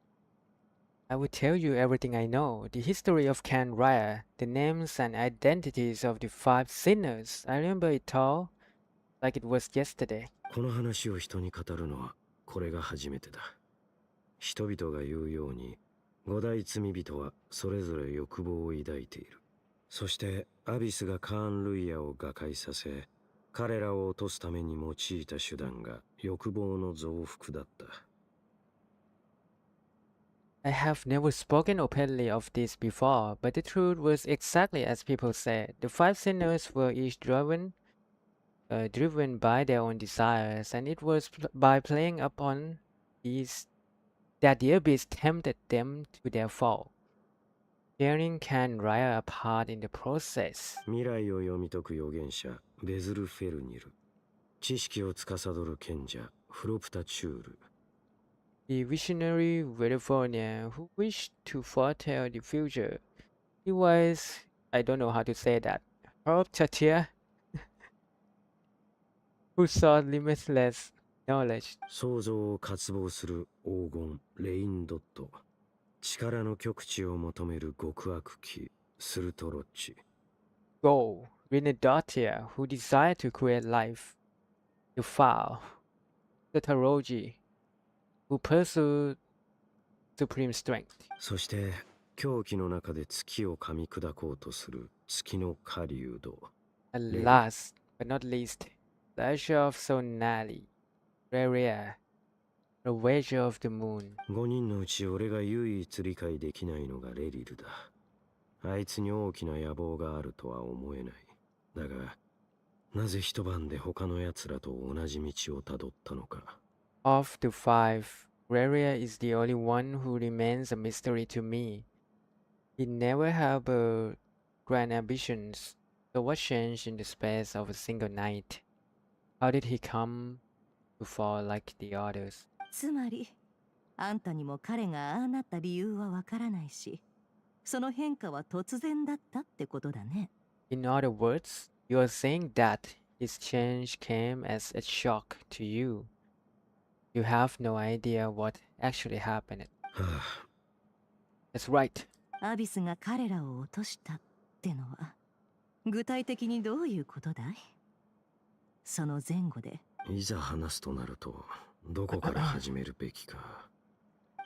I will tell you everything I know, the history of Canberra, the names and identities of the 5 sinners. I remember it all, like it was yesterday. この話を人に語るのはこれが初めてだ。人々が言うように、五大罪人はそれぞれ欲望を抱いている。そしてアビスがカーン・ルイヤを瓦解させ、彼らを落とすために用いた手段が欲望の増幅だった。I have never spoken openly of this before, but the truth was exactly as people said. The 5 sinners were each driven by their own desires, and it was by playing upon these that the abyss tempted them to their fall, tearing Canberra apart in the process. 未来を読み解く預言者ベズルフェルニル。知識を司る賢者フロプタチュール。 The visionary California who wished to foretell the future. He was, I don't know how to say that, Chatia, who sought limitless knowledge. 創造を渇望する黄金レインドット。力の極致を求める極悪鬼スルトロッチ。 Go, Rinadotia, who desired to create life. The foul, the Taroji, who pursued supreme strength. そして狂気の中で月を噛み砕こうとする月の狩人。 And last but not least, the Usher of Sonali, Reria, the Wager of the Moon. 5人のうち俺が唯一理解できないのがレリルだ。あいつに大きな野望があるとは思えない。だが、なぜ一晩で他の奴らと同じ道をたどったのか。 Of the five, Reria is the only one who remains a mystery to me. He never harbored grand ambitions, so what changed in the space of a single night? How did he come to fall like the others? つまりあんたにも彼がああなった理由はわからないし、その変化は突然だったってことだね。 In other words, you are saying that his change came as a shock to you. You have no idea what actually happened. That's right. アビスが彼らを落としたってのは具体的にどういうことだい？その前後でいざ話すとなるとどこから始めるべきか。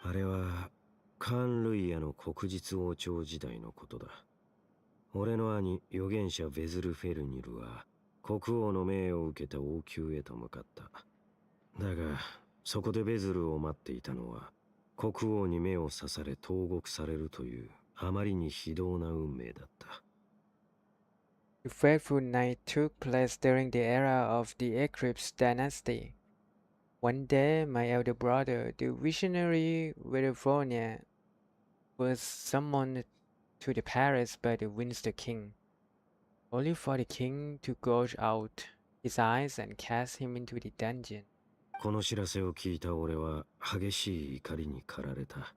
あれはカーン・ルイヤの国実王朝時代のことだ。俺の兄預言者ベズル・フェルニルは国王の命を受けた王宮へと向かった。だがそこでベズルを待っていたのは国王に目を刺され投獄されるというあまりに非道な運命だった。 The fateful night took place during the era of the Eclipse dynasty. One day, my elder brother, the visionary California, was summoned to the palace by the Winster King, only for the king to gouge out his eyes and cast him into the dungeon. この知らせを聞いた俺は激しい怒りに駆られた。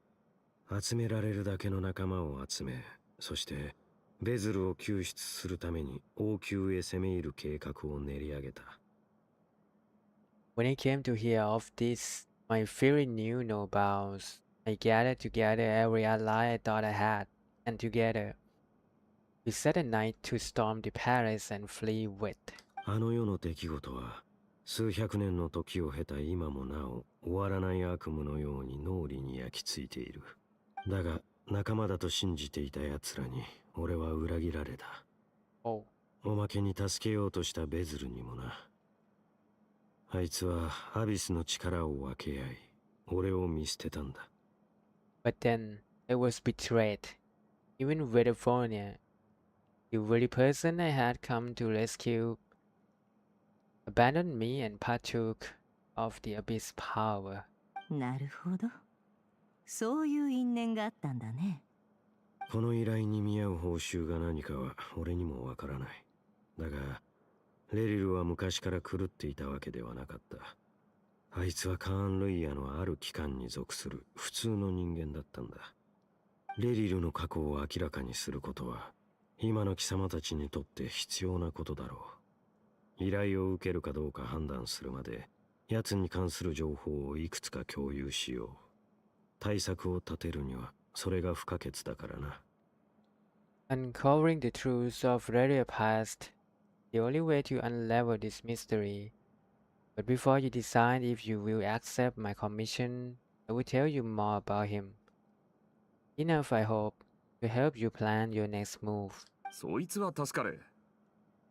集められるだけの仲間を集め、そしてベズルを救出するために王宮へ攻め入る計画を練り上げた。 When I came to hear of this, my fury knew no bounds. I gathered together every ally I thought I had, and together we set a night to storm the palace and flee with. あの世の出来事は数百年の時を経た今もなお終わらない悪夢のように脳裏に焼き付いている。だが仲間だと信じていた奴らに俺は裏切られた。おまけに助けようとしたベズルにもな。あいつはアビスの力を分け合い、俺を見捨てたんだ。But then I was betrayed. Even California, the very person I had come to rescue, abandoned me and partook of the abyss power. なるほど。そういう因縁があったんだね。この依頼に見合う報酬が何かは俺にもわからない。だがレリルは昔から狂っていたわけではなかった。あいつはカーン・ルイヤのある機関に属する普通の人間だったんだ。レリルの過去を明らかにすることは今の貴様たちにとって必要なことだろう。依頼を受けるかどうか判断するまで奴に関する情報をいくつか共有しよう。対策を立てるにはそれが不可欠だからな。Uncovering the truths of Reria past, the only way to unravel this mystery. But before you decide if you will accept my commission, I will tell you more about him. Enough, I hope, to help you plan your next move. そいつは助かれ。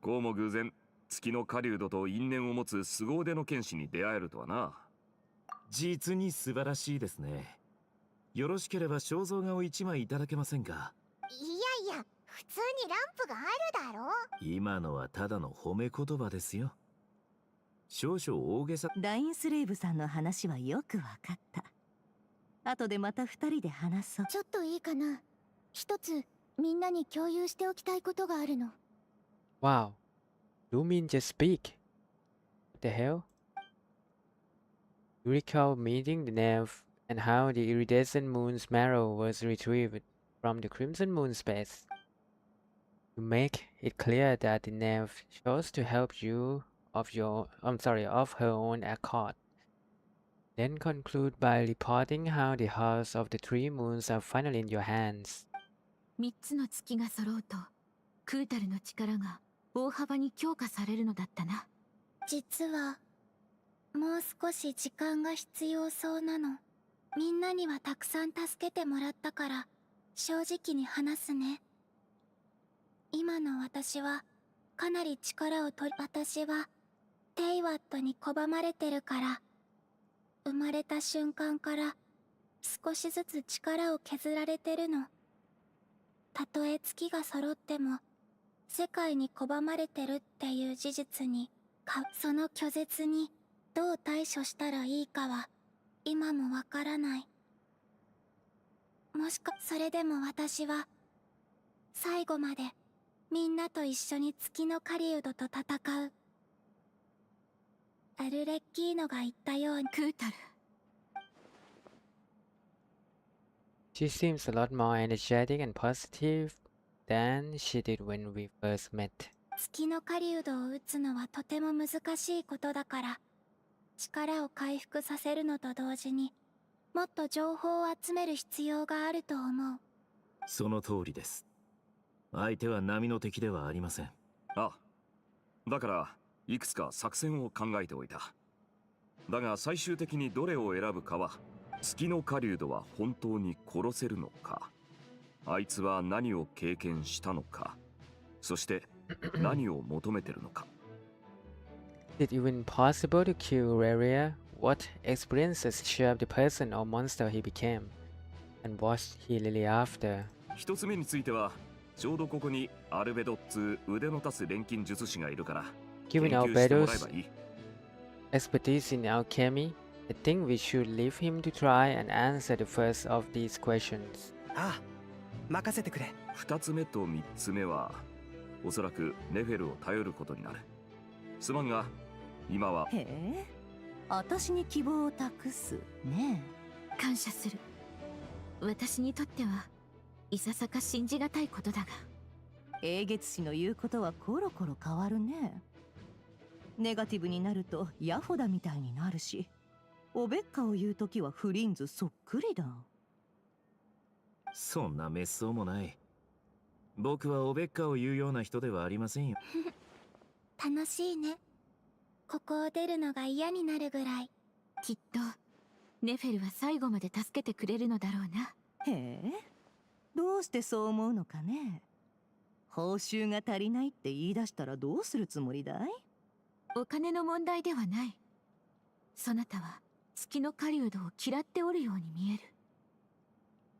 こうも偶然月の狩人と因縁を持つ凄腕の剣士に出会えるとはな。実に素晴らしいですね。よろしければ肖像画を1枚いただけませんか？いやいや、普通にランプがあるだろ。今のはただの褒め言葉ですよ。少々大げさ。ラインスレイブさんの話はよくわかった。後でまた二人で話そう。ちょっといいかな。一つみんなに共有しておきたいことがあるの。Wow. You mean just speak? the hell? You recall meeting the nymph and how the iridescent moon's marrow was retrieved from the Crimson Moon space. You make it clear that the nymph chose to help you of her own accord. Then conclude by reporting how the hearts of the three moons are finally in your hands. 3つの月が揃うとクータルの力が大幅に強化されるのだったな。実はもう少し時間が必要そうなの。みんなにはたくさん助けてもらったから正直に話すね。今の私はかなり力を私はテイワットに拒まれてるから、生まれた瞬間から少しずつ力を削られてるの。たとえ月が揃っても世界に拒まれてるっていう事実にその拒絶にどう対処したらいいかは今もわからない。もしかそれでも私は最後までみんなと一緒に月の狩人と戦う。アルレッキーノが言ったように。クータル。She seems a lot more energetic and positive than she did when we first met. 月の狩人を撃つのはとても難しいことだから、力を回復させるのと同時にもっと情報を集める必要があると思う。その通りです。相手は並の敵ではありません。あ、だからいくつか作戦を考えておいた。だが最終的にどれを選ぶかは、月の狩人は本当に殺せるのか、あいつは何を経験したのか、そして何を求めてるのか。Is it even possible to kill Reria? What experiences shape the person or monster he became? And was he really after? 一つ目については、ちょうどここにアルベドっつ腕の立つ錬金術師がいるから、Given 研 our 究してもらえ battles ばいい。expertise in alchemy, I think we should leave him to try and answer the first of these questions. ああ、任せてくれ。二つ目と三つ目は、おそらくネフェルを頼ることになる。すまんが、今は。へえ、私に希望を託すね。感謝する。私にとってはいささか信じがたいことだが。英月氏の言うことはコロコロ変わるね。ネガティブになるとヤホダみたいになるし、おべっかを言うときはフリンズそっくりだ。そんな滅相もない。僕はおべっかを言うような人ではありませんよ。楽しいね。ここを出るのが嫌になるぐらい。きっとネフェルは最後まで助けてくれるのだろうな。へえ、どうしてそう思うのかね。報酬が足りないって言い出したらどうするつもりだい？お金の問題ではない。そなたは月の狩人を嫌っておるように見える。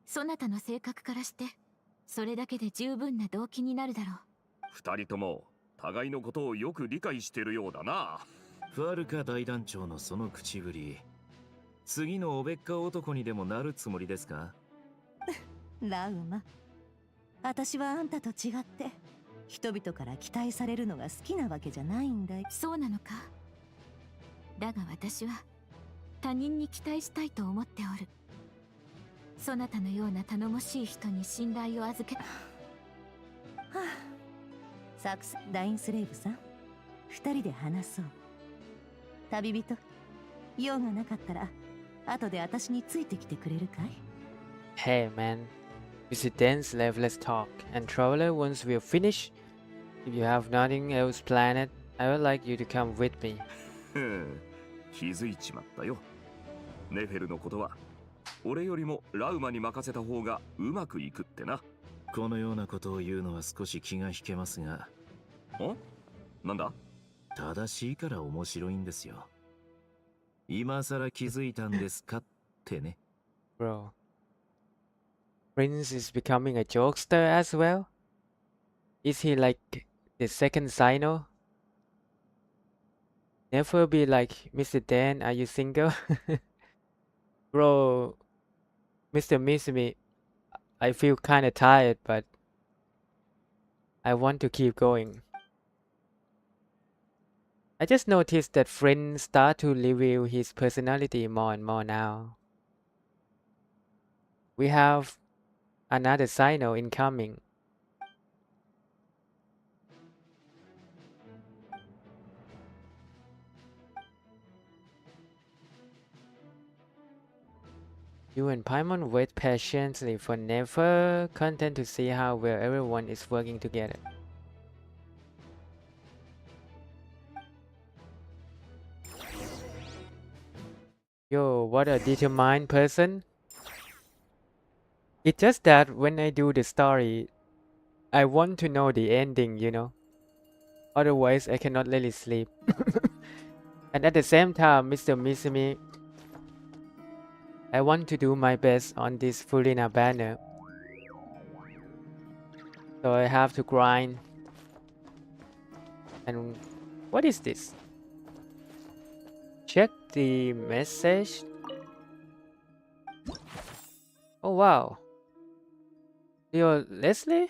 そなたの性格からしてそれだけで十分な動機になるだろう。二人とも互いのことをよく理解してるようだな。ファルカ大団長のその口ぶり、次のおべっか男にでもなるつもりですか？ラウマ、私はあんたと違って人々から期待されるのが好きなわけじゃないんだよ。そうなのか。だが私は他人に期待したいと思っておる。そなたのような頼もしい人に信頼を預け。はあ、サクス・ダインスレイブさん、二人で話そう。旅人、用がなかったら後で私についてきてくれるかい？ Hey man, Residence left, let's talk. And Traveler, once we're finished, if you have nothing else planned, I would like you to come with me. 気づいちまったよ。ネフェルのことは俺よりもラウマに任せた方がうまくいくってな。このようなことを言うのは少し気が引けますが。なんだ？正しいから面白いんですよ。今さら気づいたんですかってね。Bro, Prince is becoming a jokester as well? Is he like the second Sino? Never be like, Mr. Dan, are you single? Bro, Mr. Mizumi, I feel kinda tired, but I want to keep going. I just noticed that Friend start to reveal his personality more and more now. We have another signal incoming. You and Paimon wait patiently for never content to see how well everyone is working together. Yo, what a determined person. It's just that when I do the story, I want to know the ending, you know. Otherwise, I cannot really sleep. And at the same time, Mr. Mizumi, I want to do my best on this Furina banner. So I have to grind. And what is this? Check the message. Oh wow. Leo Leslie?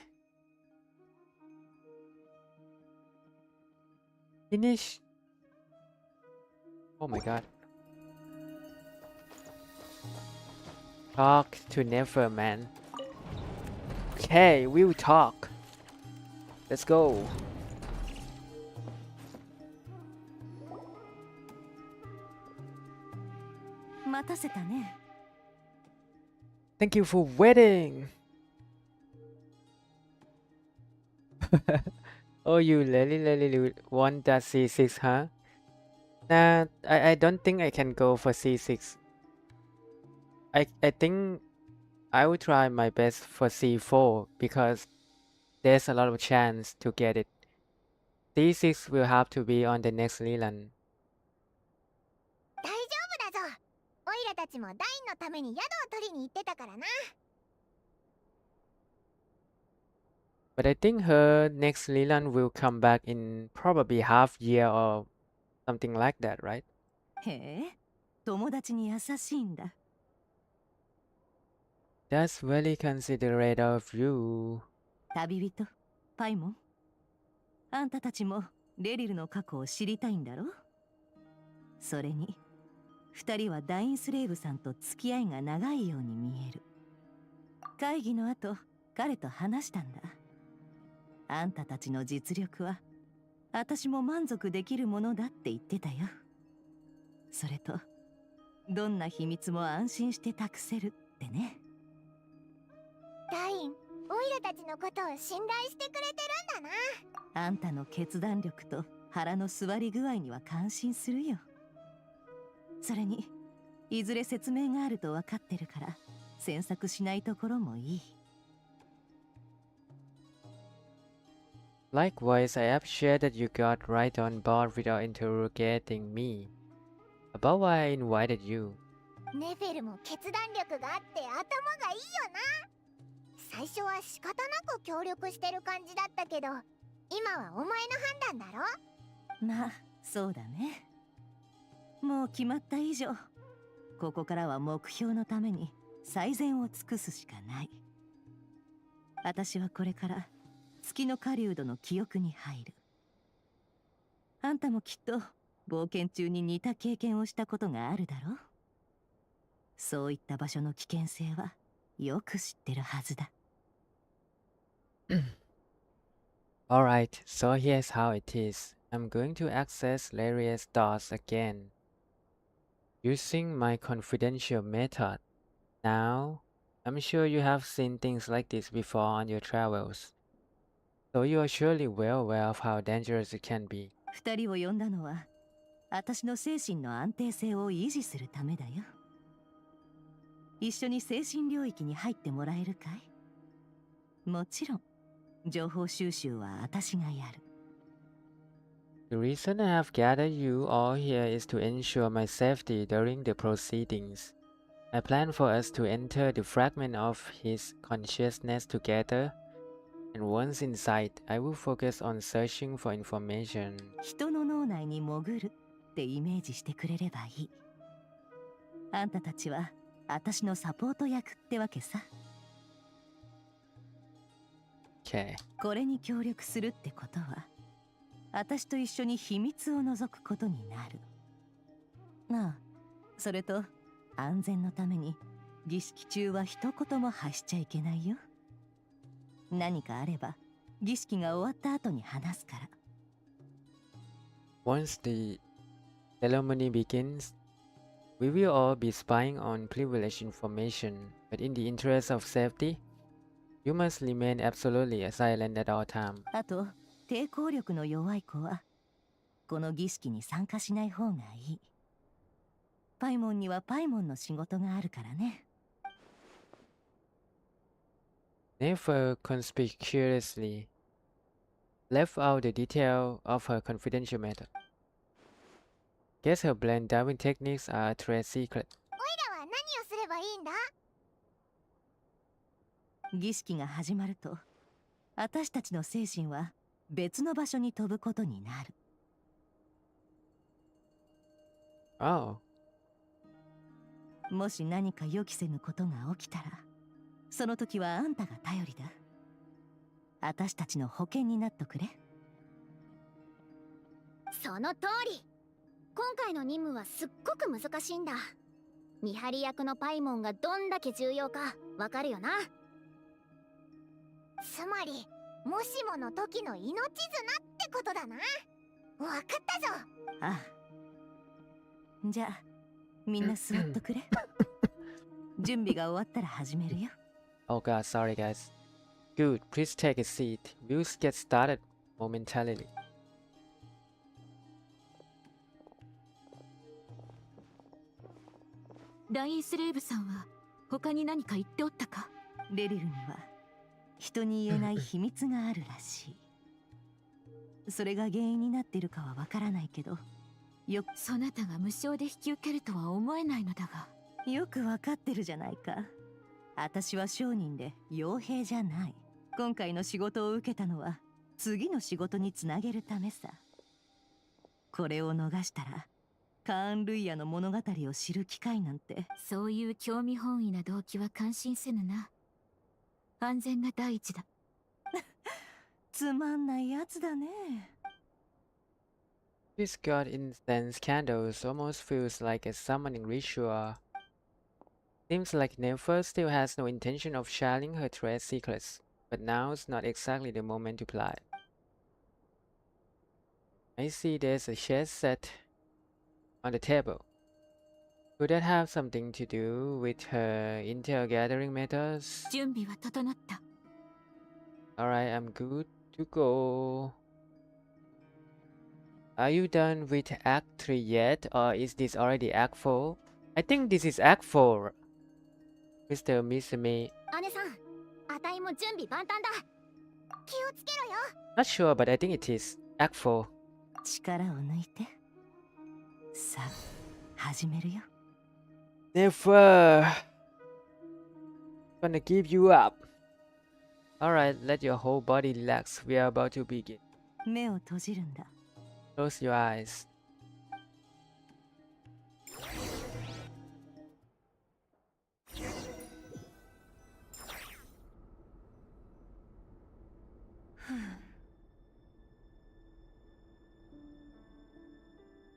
Finish. Oh my god. Talk to never, man. Okay, we'll talk. Let's go. Thank you for waiting. Oh, you really want that C6, huh? Nah, I don't think I can go for C6. I think I will try my best for C4 because there's a lot of chance to get it. C6 will have to be on the next rerun. 大丈夫だぞ。オイラたちもダインのために宿を取りに行ってたからな。But I think her next rerun will come back in probably half year or something like that, right? へえ、友達に優しいんだ。That's very considerate of you. 旅人、パイモン。あんたたちもレリルの過去を知りたいんだろ？それに、二人はダインスレーブさんと付き合いが長いように見える。会議の後、彼と話したんだ。あんたたちの実力は、私も満足できるものだって言ってたよ。それと、どんな秘密も安心して託せるってね。ダイン、オイラたちのことを信頼してくれてるんだな。あんたの決断力と腹の座り具合には感心するよ。それに、いずれ説明があると分かってるから、詮索しないところもいい。Likewise, I appreciate that you got right on board without interrogating me about why I invited you. ネフェルも決断力があって頭がいいよな。最初は仕方なく協力してる感じだったけど、今はお前の判断だろ？まあ、そうだね。もう決まった以上、ここからは目標のために最善を尽くすしかない。私はこれから月の狩人の記憶に入る。あんたもきっと冒険中に似た経験をしたことがあるだろう。そういった場所の危険性はよく知ってるはずだ。Alright, so here's how it is. I'm going to access Laria's thoughts again, using my confidential method. Now, I'm sure you have seen things like this before on your travels, so you are surely well aware of how dangerous it can be. 二人を呼んだのは、私の精神の安定性を維持するためだよ。一緒に精神領域に入ってもらえるかい？もちろん、情報収集は私がやる。The reason I have gathered you all here is to ensure my safety during the proceedings. I plan for us to enter the fragment of his consciousness together, and once inside, I will focus on searching for information. 人の脳内に潜るってイメージしてくれればいい。あんたたちは私のサポート役ってわけさ。Okay. これに協力するってことは、私と一緒に秘密を覗くことになる。ああ、それと安全のために儀式中は一言も発しちゃいけないよ。何かあれば儀式が終わった後に話すから。Once the ceremony begins, we will all be spying on privileged information, but in the interest of safety, you must remain absolutely silent at all times. あと、抵抗力の弱い子はこの儀式に参加しない方がいい。パイモンにはパイモンの仕事があるからね。Never conspicuously left out the detail of her confidential method. Guess her blend diving techniques are a trade secret. オイラは何をすればいいんだ？儀式が始まると、私たちの精神は別の場所に飛ぶことになる。Oh. もし何か予期せぬことが起きたら、その時はあんたが頼りだ。私たちの保険になっとくれ。その通り。今回の任務はすっごく難しいんだ。見張り役のパイモンがどんだけ重要かわかるよな。つまり、もしもの時の命綱ってことだな。わかったぞ。ああ。じゃあ、みんな座っとくれ。準備が終わったら始めるよ。Oh god, sorry guys. Good, please take a seat. We'll get started momentarily. ラインスレーブさんは他に何か言っておったか？レリルには人に言えない秘密があるらしい。それが原因になっているかはわからないけど、そなたが無償で引き受けるとは思えないのだが。よくわかってるじゃないか。私は商人で傭兵じゃない。今回の仕事を受けたのは次の仕事につなげるためさ。これを逃したらカーン・ルイヤの物語を知る機会なんて。そういう興味本位な動機は感心せぬな。安全が第一だ。つまんないやつだね。This god incense candles almost feels like a summoning ritual. Seems like Nefer still has no intention of sharing her trade secrets, but now's not exactly the moment to play. I see there's a chess set on the table. Could that have something to do with her intel gathering methods? 準備は整った。Alright, I'm good to go. Are you done with Act 3 yet, or is this already Act 4? I think this is Act 4. Mr. Misumi. 姉さん、あたいも準備万端だ。気をつけろよ。Not sure, but I think it is Act 4. 力を抜いて。さあ、始めるよ。Never gonna give you up. Alright, let your whole body relax. We are about to begin. 目を閉じるんだ。Close your eyes.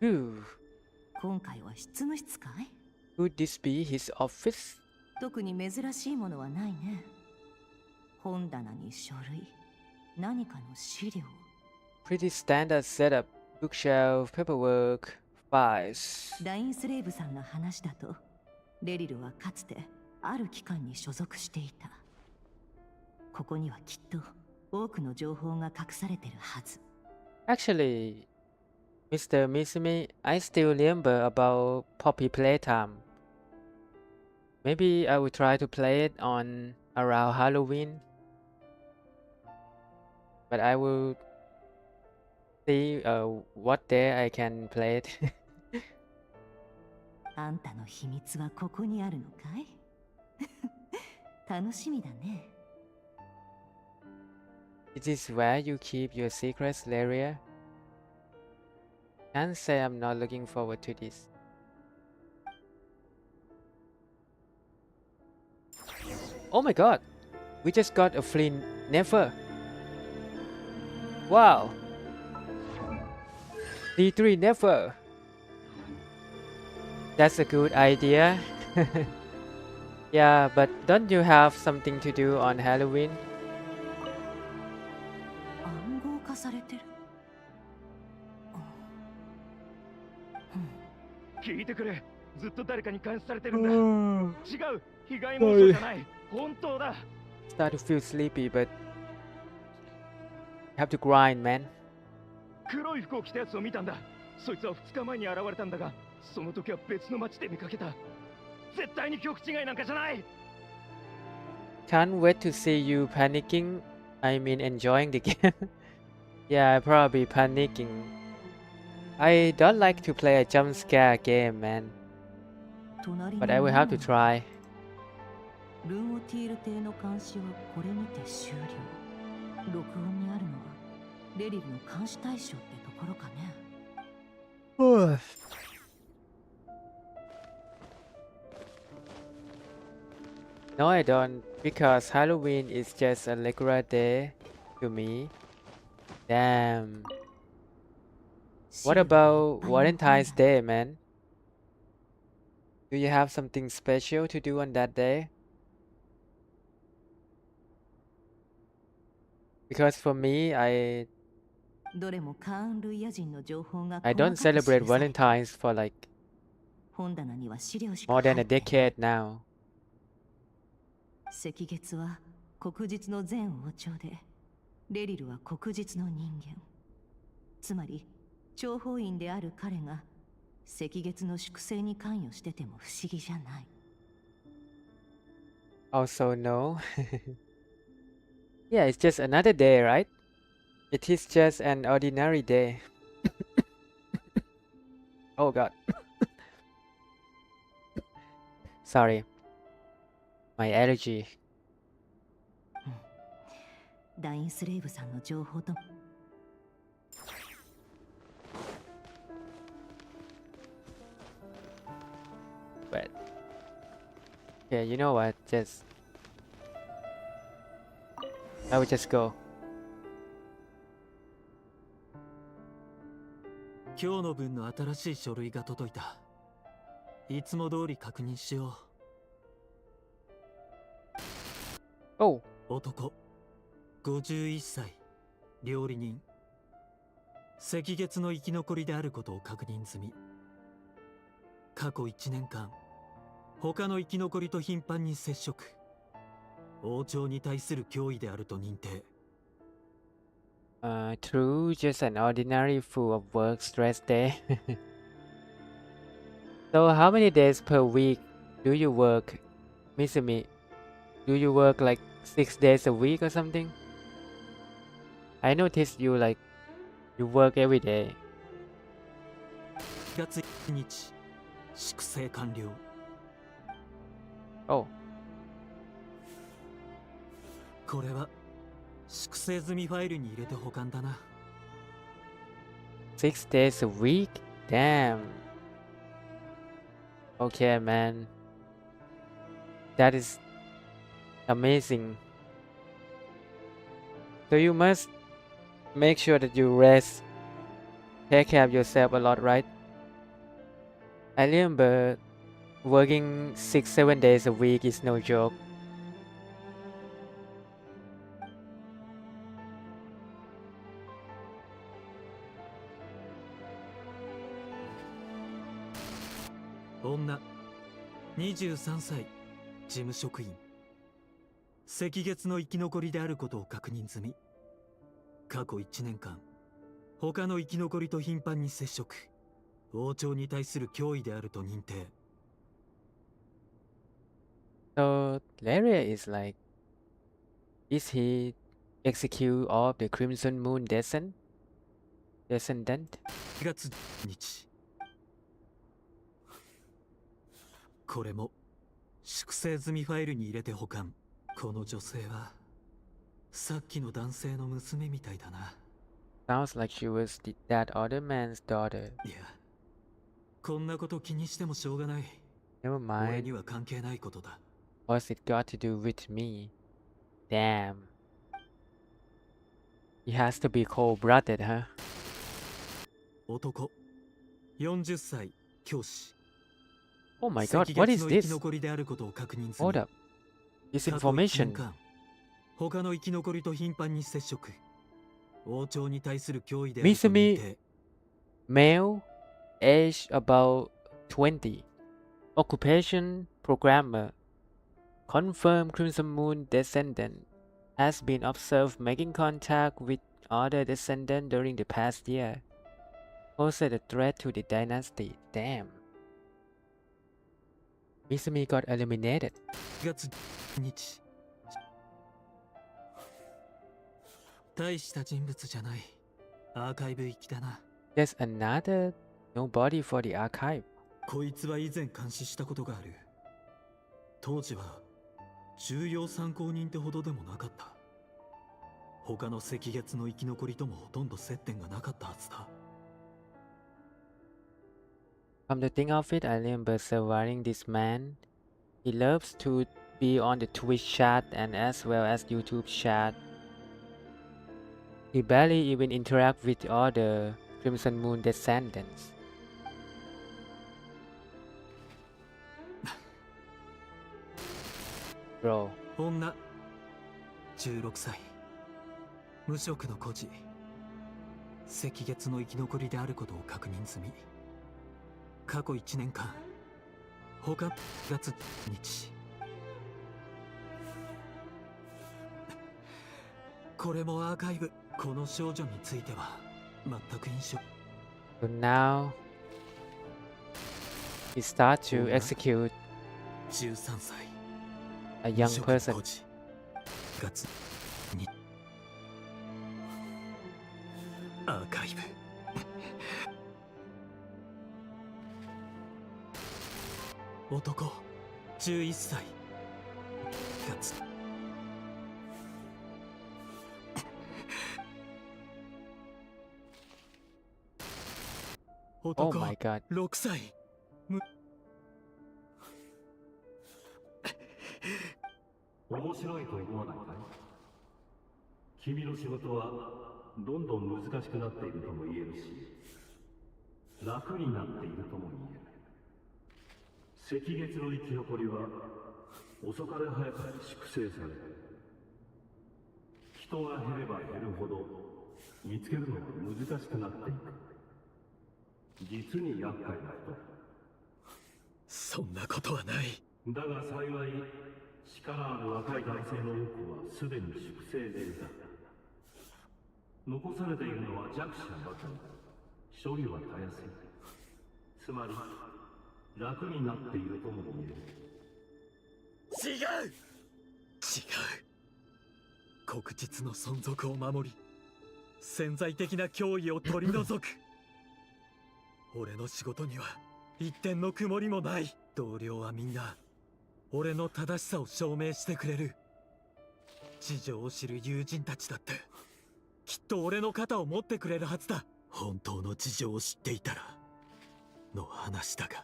Ooh. 今回は執務室かい？ Could this be his office? 特に珍しいものはないね。本棚に書類、何かの資料。Pretty standard setup. Bookshelf, paperwork, files. ラインスレーブさんの話だと、レリルはかつてある機関に所属していた。ここにはきっと多くの情報が隠されてるはず。Actually, Mr. Misumi, I still remember about Poppy Playtime. Maybe I will try to play it on around Halloween. But I will see what day I can play it. あんたの秘密はここにあるのかい？楽しみだね。Is this where you keep your secrets, Laria? Can't say I'm not looking forward to this. Oh my god! We just got a free Nefer! Wow! D3 never. That's a good idea. Yeah, but don't you have something to do on Halloween? 暗号化されてる。聞いてくれ。ずっと誰かに監視されてるんだ。Mm. 違う。被害妄想じゃない。本当だ。Start to feel sleepy, but you have to grind, man. 黒い服を着たやつを見たんだ。そいつは2日前に現れたんだが、その時は別の町で見かけた。絶対に記憶違いなんかじゃない。Can't wait to see you panicking. I mean, enjoying the game. Yeah, probably panicking. I don't like to play a jump scare game, man. But I will have to try. ルンオティール邸の監視はこれにて終了。録音にあるのはレリルの監視対象ってところかね。No, I don't, because Halloween is just a regular day to me. Damn. What about Valentine's Day, man? Do you have something special to do on that day? Because for me, I どれもカーン・ルイヤ人の情報が I 細 don't かく記され celebrate Valentine's for like 本棚には資料しか more 入 than っ a てない。 decade now. 赤月は黒日の前王朝で、レリルは黒日の人間。つまり、諜報員である彼が赤月の粛清に関与してても不思議じゃない。Also, no. Yeah, it's just another day, right? It is just an ordinary day. Oh god. Sorry. My allergy. ダインスレイブさんの情報と But yeah, you know what? Just I would just go. 今日の分の新しい書類が届いた。いつも通り確認しよう。おう。男、51歳、料理人。赤月の生き残りであることを確認済み。過去1年間、他の生き残りと頻繁に接触。王朝に対する脅威であると認定。True, just an ordinary full of work stress day. So how many days per week do you work, Misumi? Do you work like 6 days a week or something? I noticed you like you work every day. 4月1日、粛清完了。Oh. これは粛清済みファイルに入れて保管だな。6 days a week? Damn. Okay, man. That is amazing. So you must make sure that you rest. Take care of yourself a lot, right? I remember working 6-7 days a week is no joke. Onna 23歳、事務職員。赤月の生き残りであることを確認済み。過去1年間、他の生き残りと頻繁に接触。王朝に対する脅威であると認定。So Laria is like, is he execute of the Crimson Moon Descendant? 4月10日。これも粛清済みファイルに入れて保管。この女性はさっきの男性の娘みたいだな。Sounds like she was that other man's daughter. いや、こんなこと気にしてもしょうがない。Never 俺 mind. には関係ないことだ。What's it got to do with me? Damn. He has to be cold-blooded, huh? 男、40歳、教師。 Oh my god, what is this? 残りであることを確認する。 Hold up. This information. 他の生き残りと頻繁に接触。王朝に対する脅威であると認定。 Male, age about 20. Occupation, programmer. Confirmed Crimson Moon descendant. Has been observed making contact with other descendants during the past year. Posed a threat to the dynasty. Damn. Misumi got eliminated. 月日。大した人物じゃない。アーカイブ行きだな。 There's another nobody for the archive. こいつは以前監視したことがある。当時は重要参考人ってほどでもなかった。他の赤月の生き残りともほとんど接点がなかったはずだ。 Come to think of it, I remember surviving this man. He loves to be on the Twitch chat and as well as YouTube chat. He barely even interacts with other Crimson Moon descendants. Bro. 女、16歳。無職の孤児。赤月の生き残りであることを確認済み。過去1年間、他月日。これもアーカイブ。この少女については全く印象。 So now he starts to execute 13歳。 a young person. 月にアーカイブ。男、11歳。月。Oh my god. 6歳。面白いと思わないかい？君の仕事はどんどん難しくなっているとも言えるし、楽になっているとも言える。赤月の生き残りは遅かれ早かれ粛清される。人が減れば減るほど見つけるのが難しくなっていく。実に厄介なこと。そんなことはない。だが幸い、力ある若い男性の多くはすでに粛清でだ。残されているのは弱者ばかり。処理はたやすい。つまり楽になっているとも言える。違う。黒日の存続を守り、潜在的な脅威を取り除く。俺の仕事には一点の曇りもない。同僚はみんな俺の正しさを証明してくれる。事情を知る友人たちだってきっと俺の肩を持ってくれるはずだ。本当の事情を知っていたらの話だが。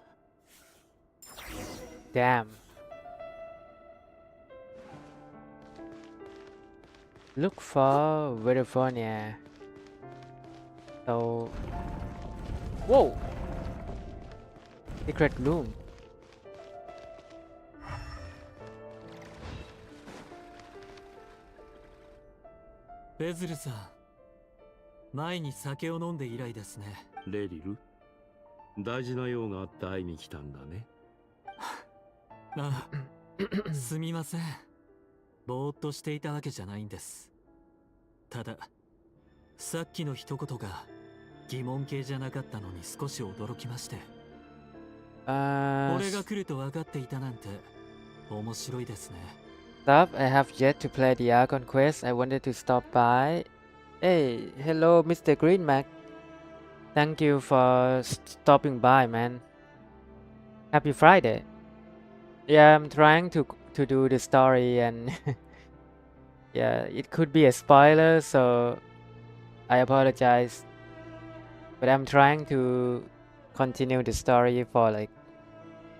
Damn. Look for California. So, whoa! Secret room. ベズルさん、前に酒を飲んで以来ですね。レリル、大事な用があって会いに来たんだね。ああ、すみません。ぼーっとしていたわけじゃないんです。ただ、さっきの一言が疑問形じゃなかったのに少し驚きまして。俺が来ると分かっていたなんて面白いですね。Stop, I have yet to play the Archon Quest. I wanted to stop by. Hey, hello, Mr. Green Mac. Thank you for stopping by, man. Happy Friday. Yeah, I'm trying to do the story and yeah, it could be a spoiler, so I apologize. But I'm trying to continue the story for like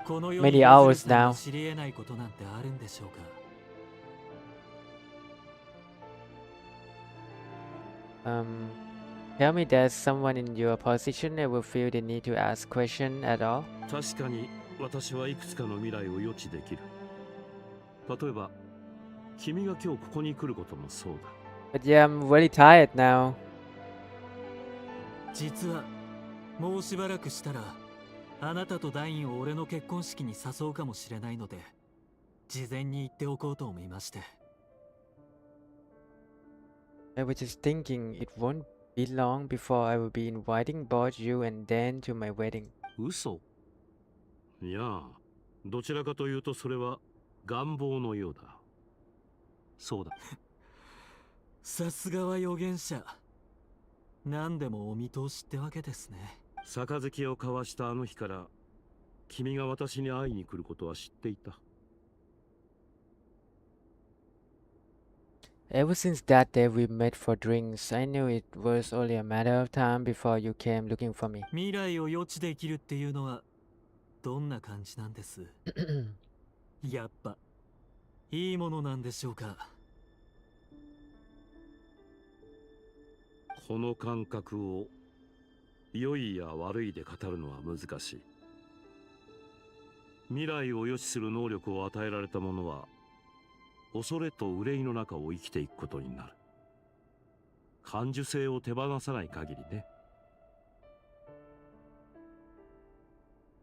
many hours now. 知り得ないことなんてあるんでしょうか。Tell me there's someone in your position that will feel the need to ask question at all? 確かに私はいくつかの未来を予知できる。例えば、君が今日ここに来ることもそうだ。But yeah, I'm really tired now. 実はもうしばらくしたらあなたとダインを俺の結婚式に誘うかもしれないので、事前に言っておこうと思いまして。I was just thinking it won't be long before I will be inviting both you and Dan to my wedding. 嘘？いや、どちらかというとそれは願望のようだ。そうだ。さすがは預言者。何でもお見通しってわけですね。杯を交わしたあの日から君が私に会いに来ることは知っていた。Ever since that day we met for drinks, I knew it was only a matter of time before you came looking for me. 未来を予知できるっていうのはどんな感じなんです？やっぱいいものなんでしょうか？この感覚を良いや悪いで語るのは難しい。未来を予知する能力を与えられた者は恐れと憂いの中を生きていくことになる。感受性を手放さない限りね。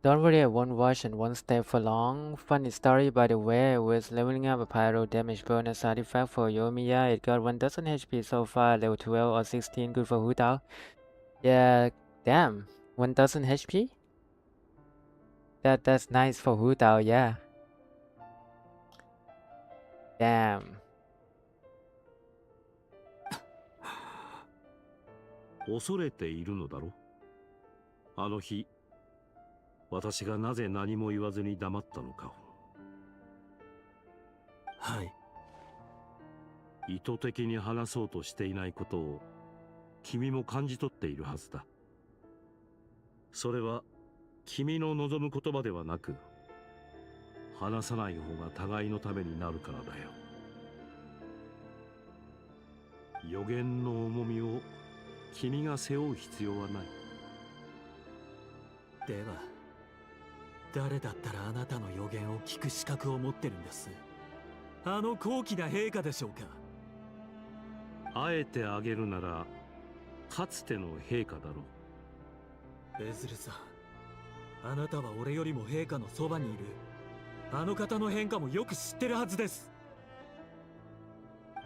Don't worry, I won't watch and won't stay for long. Funny story, by the way, I was leveling up a pyro damage bonus artifact for Yomiya. It got 1000 HP so far, level 12 or 16, good for Hu Tao. Yeah, damn, 1000 HP? That's nice for Hu Tao, yeah. Damn. 恐れているのだろ。あの日、私がなぜ何も言わずに黙ったのかを。はい。意図的に話そうとしていないことを君も感じ取っているはずだ。それは君の望む言葉ではなく、話さない方が互いのためになるからだよ。予言の重みを君が背負う必要はない。では誰だったらあなたの予言を聞く資格を持ってるんです？あの高貴な陛下でしょうか？あえてあげるならかつての陛下だろう。エズルさん、あなたは俺よりも陛下のそばにいるあの方の変化もよく知ってるはずです。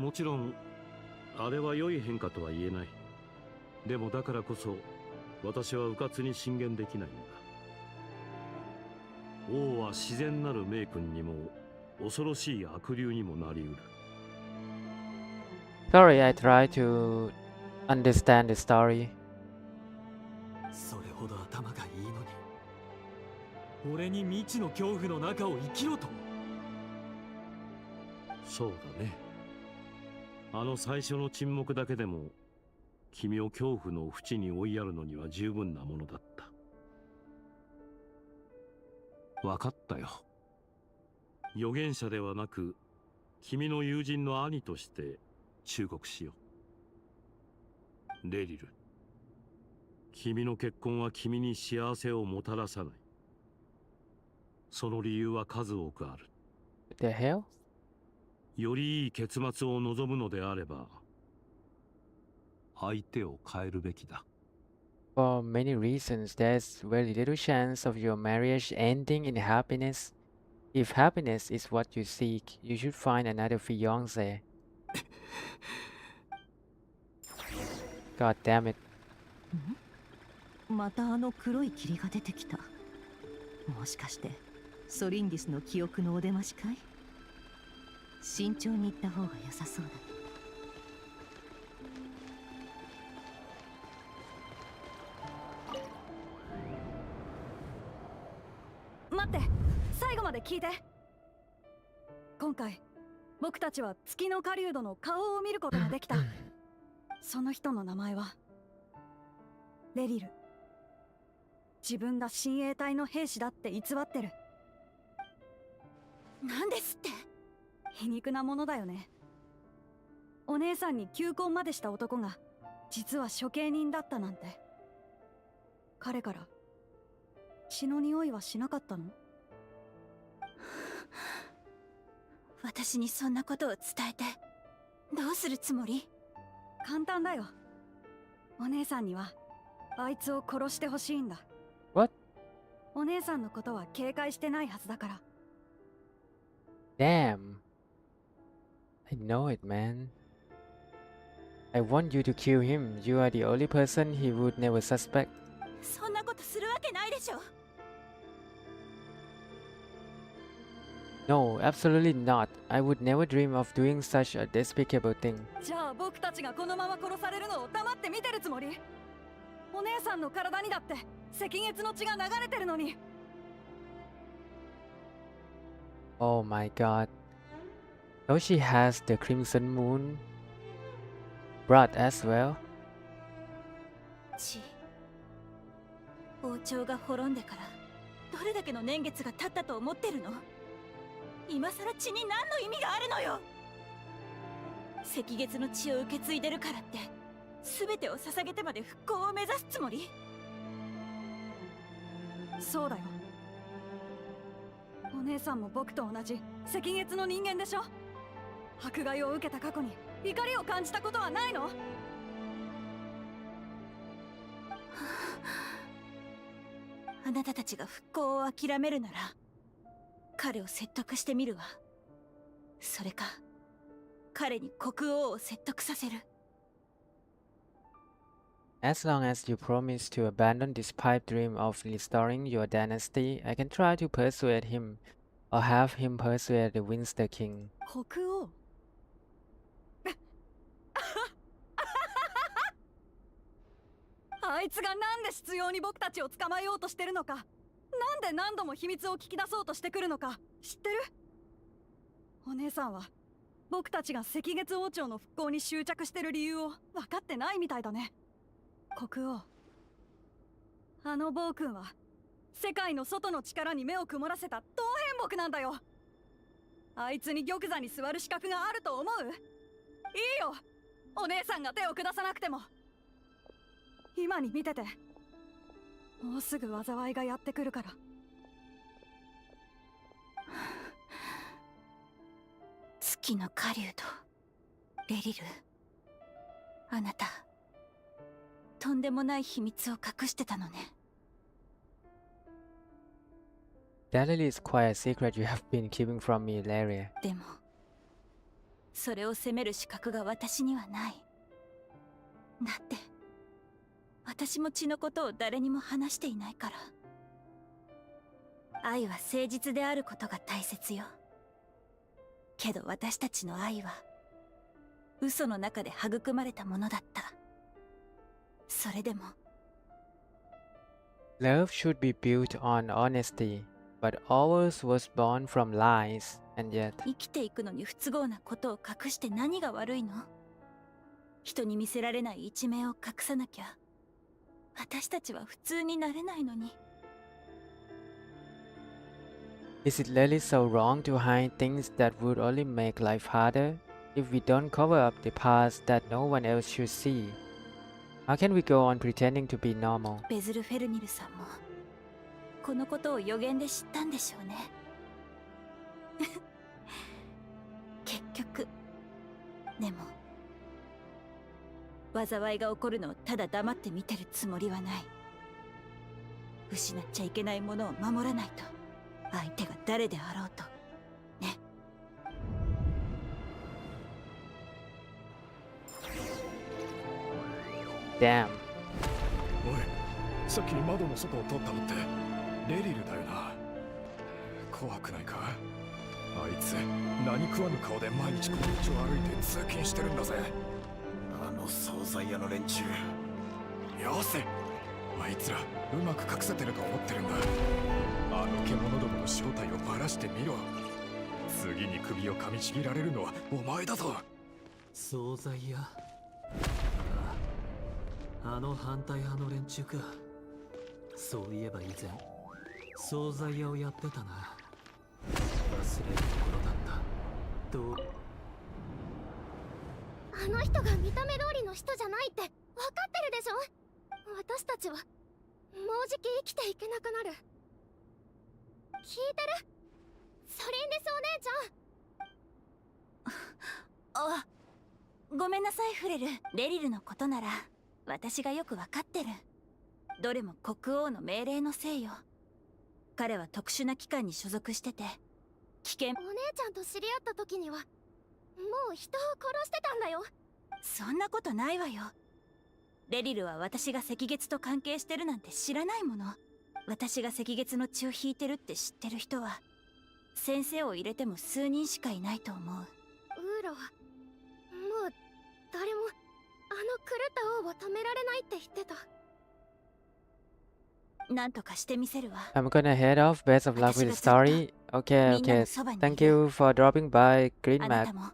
もちろんあれは良い変化とは言えない。でもだからこそ私は迂闊に進言できないんだ。王は自然なる名君にも恐ろしい悪竜にもなりうる。Sorry, I tried to understand the story. それほど頭がいいのに、俺に未知の恐怖の中を生きろと。そうだね。あの最初の沈黙だけでも君を恐怖の淵に追いやるのには十分なものだった。分かったよ。預言者ではなく君の友人の兄として忠告しよう。レリル、君の結婚は君に幸せをもたらさない。その理由は数多くある。 The hell? よりいい結末を望むのであれば相手を変えるべきだ。For many reasons, there's very little chance of your marriage ending in happiness. If happiness is what you seek, you should find another fiancé. God damn it. またあの黒い霧が出てきた。もしかしてソリンディスの記憶のお出ましかい？慎重に行った方が良さそうだね。待って、最後まで聞いて。今回僕たちは月の狩人の顔を見ることができた。その人の名前はレリル。自分が親衛隊の兵士だって偽ってる。なんですって？皮肉なものだよね。お姉さんに求婚までした男が実は処刑人だったなんて。彼から血の匂いはしなかったの？私にそんなことを伝えてどうするつもり？簡単だよ。お姉さんにはあいつを殺してほしいんだ。 What? お姉さんのことは警戒してないはずだから。 Damn. I know it, man. I want you to kill him. You are the only person he would never suspect. そんなことするわけないでしょ。 No, absolutely not. I would never dream of doing such a despicable thing. じゃあ僕たちがこのまま殺されるのを黙って見てるつもり？お姉さんの体にだって赤月の血が流れてるのに。 Oh my god. So she has the Crimson Moon blood as well? 血。王朝が滅んでからどれだけの年月が経ったと思ってるの？今さら血に何の意味があるのよ。赤月の血を受け継いでるからって全てを捧げてまで復興を目指すつもり？そうだよ。お姉さんも僕と同じ赤月の人間でしょ。迫害を受けた過去に怒りを感じたことはないの？あなたたちが復興を諦めるなら彼を説得してみるわ。それか彼に国王を説得させる。 As long as you promise to abandon this pipe dream of restoring your dynasty, I can try to persuade him, or have him persuade the Winster King. 国王？あいつがなんで執拗に僕たちを捕まえようとしてるのか、なんで何度も秘密を聞き出そうとしてくるのか知ってる？お姉さんは僕たちが赤月王朝の復興に執着してる理由を分かってないみたいだね。国王、あの暴君は世界の外の力に目を曇らせた当変木なんだよ。あいつに玉座に座る資格があると思う？いいよ、お姉さんが手を下さなくても。今に見てて、もうすぐ災いがやってくるから。月の狩人レリル、あなたとんでもない秘密を隠してたのね。 That really is quite a secret you have been keeping from me, Laria. でもそれを責める資格が私にはない。だって私も血のことを誰にも話していないから。愛は誠実であることが大切よ。けど私たちの愛は嘘の中で育まれたものだった。それでも Love should be built on honesty, but ours was born from lies, and yet 生きていくのに不都合なことを隠して何が悪いの？人に見せられない一面を隠さなきゃ私たちは普通になれないのに。 Is it really so wrong to hide things that would only make life harder? If we don't cover up the parts that no one else should see, how can we go on pretending to be normal? ベズル・フェルニルさんもこのことを予言で知ったんでしょうね。結局でも災いが起こるのをただ黙って見てるつもりはない。失っちゃいけないものを守らないと、相手が誰であろうとね。Damn. おい、さっき窓の外を通ったのってレリルだよな。怖くないか？あいつ何食わぬ顔で毎日この道を歩いて通勤してるんだぜ。あの惣菜屋の連中、よせ、あいつらうまく隠せてると思ってるんだ。あの獣どもの正体をばらしてみろ。次に首を噛みちぎられるのはお前だぞ。惣菜屋、あの反対派の連中か。そういえば以前惣菜屋をやってたな。忘れるところだった。どう？あの人が見た目通りの人じゃないってかってるでしょ。私たちはもうじき生きていけなくなる。聞いてる？ソリンデスお姉ちゃん。あ、ごめんなさいフレル。レリルのことなら私がよくわかってる。どれも国王の命令のせいよ。彼は特殊な機関に所属してて危険。お姉ちゃんと知り合った時にはもう人を殺してたんだよ。そんなことないわよ。レリルは私が赤月と関係してるなんて知らないもの。私が赤月の血を引いてるって知ってる人は先生を入れても数人しかいないと思う。ウーロはもう誰もあの狂った王を止められないって言ってた。なんとかしてみせるわ。 I'm gonna head off. Best of luck with the story. Okay, okay. Thank you for dropping by, Green あな Mac. たも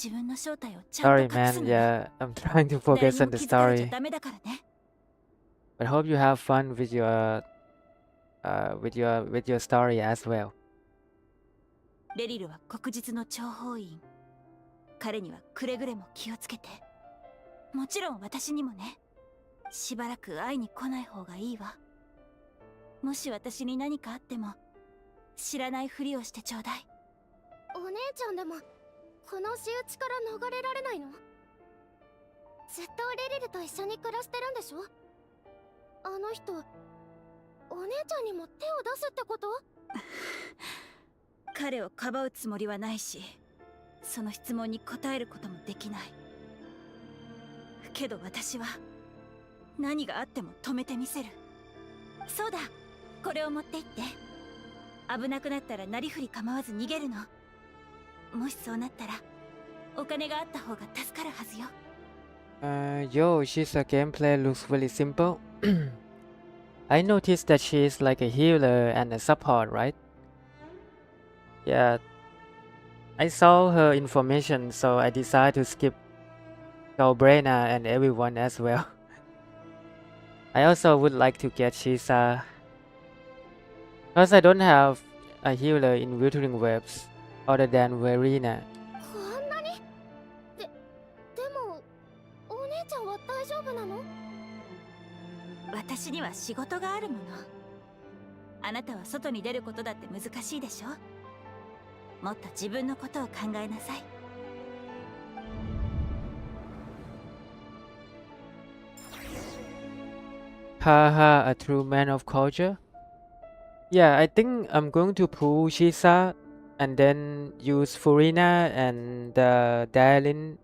自分の正体をちゃん Sorry, と隠す man. のよ。 Yeah, I'm trying to 誰 focus に on も the 気づかれちゃ story. ダメだからね。 But hope you have fun with your story as well. レリルは黒日の諜報員。彼にはくれぐれも気をつけて。もちろん私にもね。しばらく会いに来ない方がいいわ。もし私に何かあっても知らないふりをしてちょうだい。お姉ちゃんでもこの仕打ちから逃れられないの？ずっとレリルと一緒に暮らしてるんでしょ？あの人お姉ちゃんにも手を出すってこと？彼をかばうつもりはないし、その質問に答えることもできない。けど私は何があっても止めてみせる。そうだ、これを持って行って。危なくなったらなりふり構わず逃げるの。もしそうなったらお金があった方が助かるはずよ。Yo, she's gameplay looks really simple. I noticed that she's like a healer and a support, right? Yeah, I saw her information, so I decided to skip Galbrena and everyone as well. I also would like to get Shisa, because I don't have a healer in Wuthering Waves other than Furina. こんなに？でもお姉ちゃんは大丈夫なの？私には仕事があるもの。あなたは外に出ることだって難しいでしょ？もっと自分のことを考えなさい。Haha, a true man of culture. Yeah, I think I'm going to pull Shisa and then use Furina and Dalin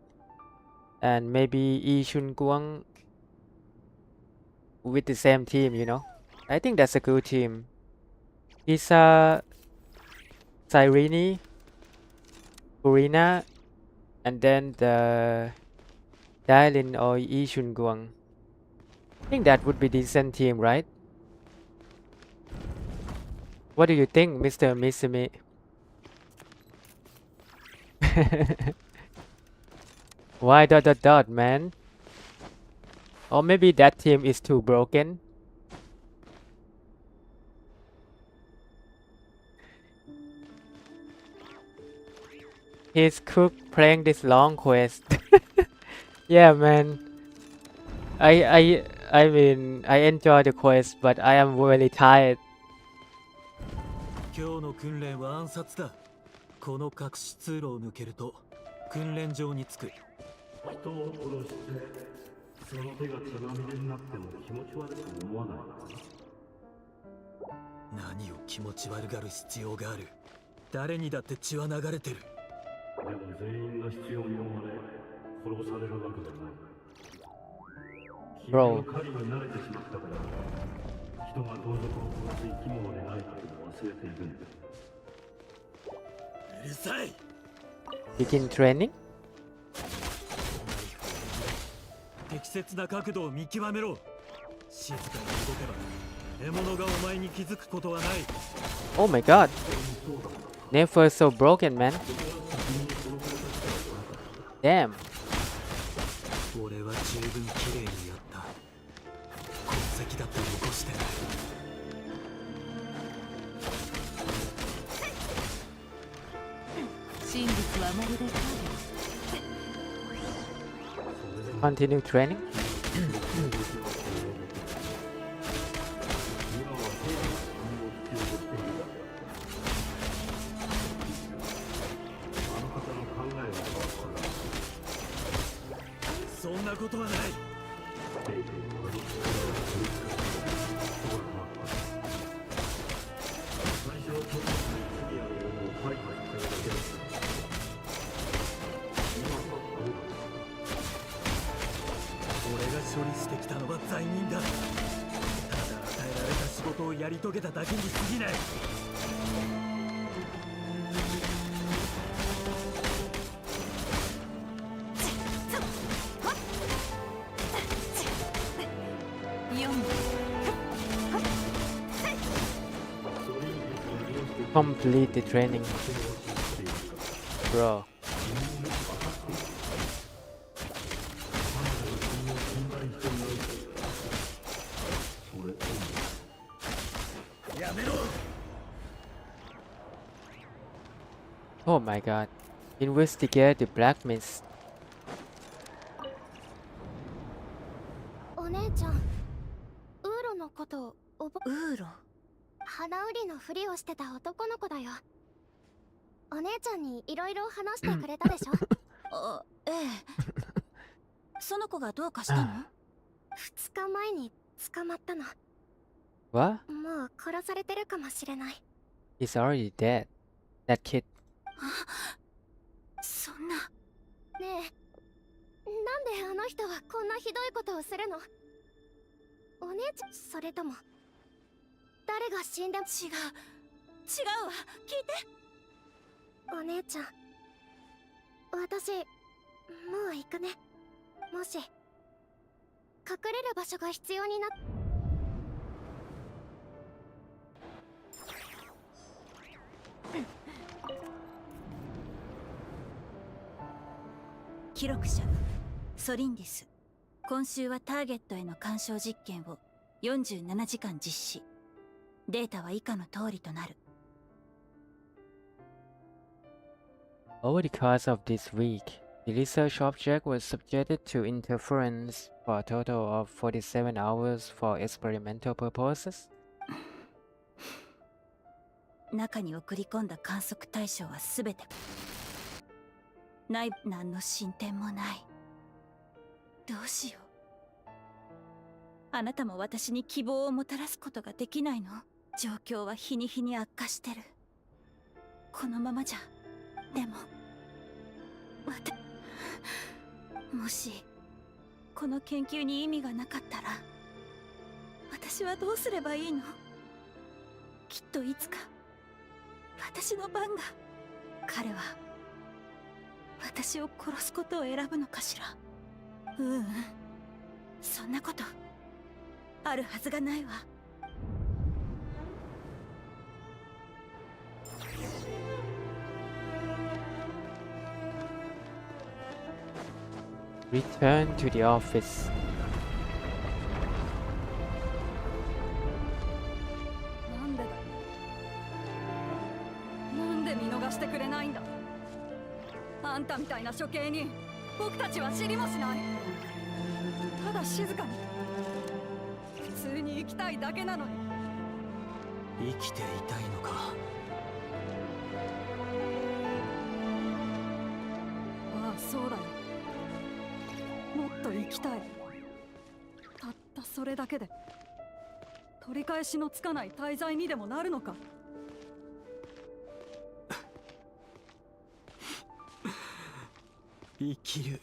and maybe Yi Chun Guang with the same team, you know. I think that's a good team. Shisa, Cyrene, Furina, and then the Dalin or Yi Chun Guang. I think that would be decent team, right? What do you think, Mr. Misumi? Why ... man? Or maybe that team is too broken? He's cook playing this long quest. Yeah, man. I mean, I enjoy the quest, but I am really tired. 今日の訓練は暗殺だ。この隠し通路を抜けると訓練場に着く。人を殺してその手が血まみれになっても気持ち悪く思わないか？何を気持ち悪がる必要がある？誰にだって血は流れてる。でも全員が必要に思われ殺されるわけじゃない。君の狩りに慣れてしまったから人が同族を殺す生き物でないことを忘れているんだ。うるさい。 Begin training? 適切な角度を見極めろ。静かに動けば獲物がお前に気づくことはない。 Oh my god. Never so broken, man. Damn. 俺は十分綺麗にやった。痕跡だって残してない。真実はまるで Continue training? そんなことはない。俺が処理してきたのは罪人だ。ただ与えられた仕事をやり遂げただけに過ぎない。Complete the training, bro. Oh my god. Investigate the black mist. お姉ちゃん、ウーロのことをウーロ？花売りのふりをしてた男の子だよ。お姉ちゃんにいろいろ話してくれたでしょ？ええ。その子がどうかしたの？ 2日前に捕まったの。 What? もう殺されてるかもしれない。 He's already dead. That kid. そんな。ねえ、なんであの人はこんなひどいことをするの？お姉ちゃん、それとも誰が死んでも。違うわ、聞いて。お姉ちゃん、私もう行くね。もし隠れる場所が必要になっ。記録者ソリンディス。今週はターゲットへの干渉実験を47時間実施。データは以下の通りとなる。 Over the course of this week, the research object was subjected to interference for a total of 47 hours for experimental purposes. 中に送り込んだ観測対象はすべて内部。何の進展もない。どうしよう。あなたも私に希望をもたらすことができないの？状況は日に日に悪化してる。このままじゃ。でももしこの研究に意味がなかったら私はどうすればいいの？きっといつか私の番が。彼は私を殺すことを選ぶのかしら。そんなことあるはずがないわ。Return to the office. なんでだよ。なんで見逃してくれないんだ。あんたみたいな処刑人、僕たちは知りもしない。ただ静かに普通に生きたいだけなのに。生きていたいのか。ああ、そうだよ。もっと生きたい。たったそれだけで取り返しのつかない大罪にでもなるのか。生きる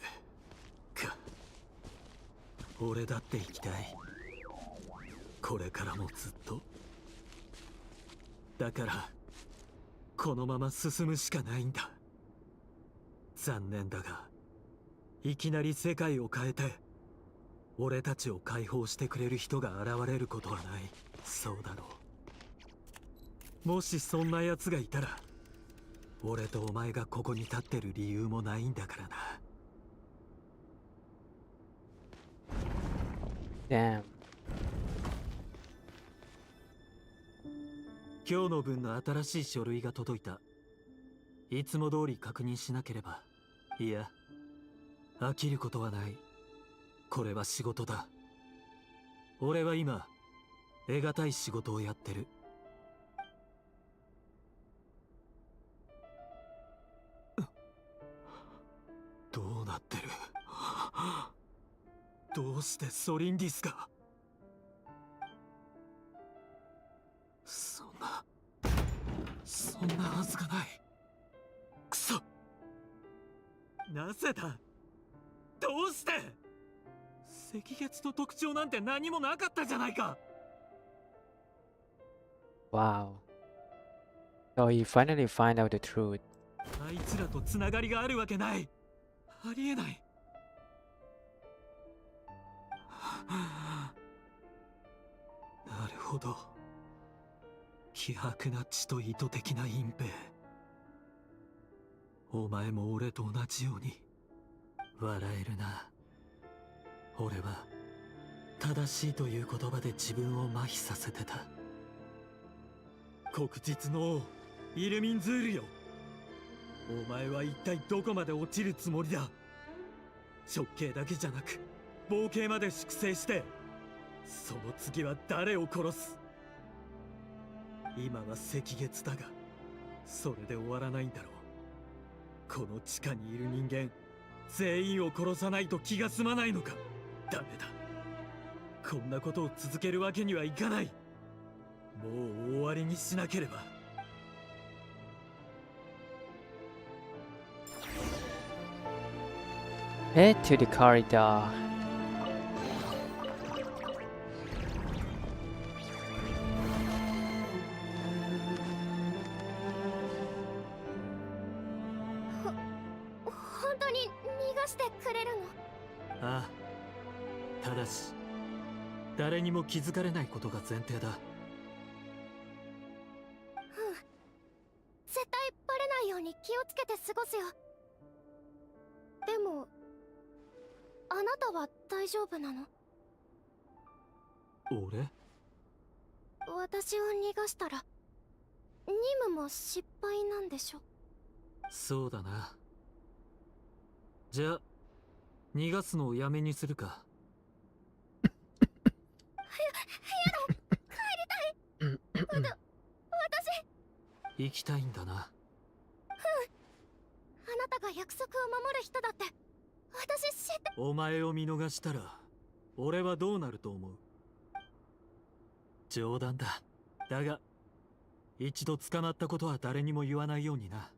か。俺だって生きたい。これからもずっと。だからこのまま進むしかないんだ。残念だがいきなり世界を変えて俺たちを解放してくれる人が現れることはない。そうだろう。もしそんな奴がいたら俺とお前がここに立ってる理由もないんだからな。Damn. 今日の分の新しい書類が届いた。いつも通り確認しなければ。いや、飽きることはない。これは仕事だ。俺は今得難い仕事をやってる。どうなってる？どうしてソリンディスが？そんなはずがない。くそ！なぜだ？どうして？赤月の特徴なんて何もなかったじゃないか。 Wow. So he finally find out the truth. あいつらとつながりがあるわけない。ありえない。なるほど。希薄な血と意図的な隠蔽。お前も俺と同じように笑えるな。俺は正しいという言葉で自分を麻痺させてた。黒日の王イルミンズールよ、お前は一体どこまで落ちるつもりだ。直径だけじゃなく棒径まで粛清して、その次は誰を殺す？今は赤月だが、それで終わらないんだろう。この地下にいる人間全員を殺さないと気が済まないのか？ダメだ。こんなことを続けるわけにはいかない。もう終わりにしなければ。Head to the corridor. 本当に逃がしてくれるの？ああ、ただし誰にも気づかれないことが前提だ。絶対バレないように気をつけて過ごすよ。でもあなたは大丈夫なの？俺？私を逃がしたら任務も失敗なんでしょ？そうだな。じゃあ逃がすのをやめにするか。やだ、帰りたい。私行きたいんだな。あなたが約束を守る人だって私知って。お前を見逃したら俺はどうなると思う？冗談だ。だが一度捕まったことは誰にも言わないようにな。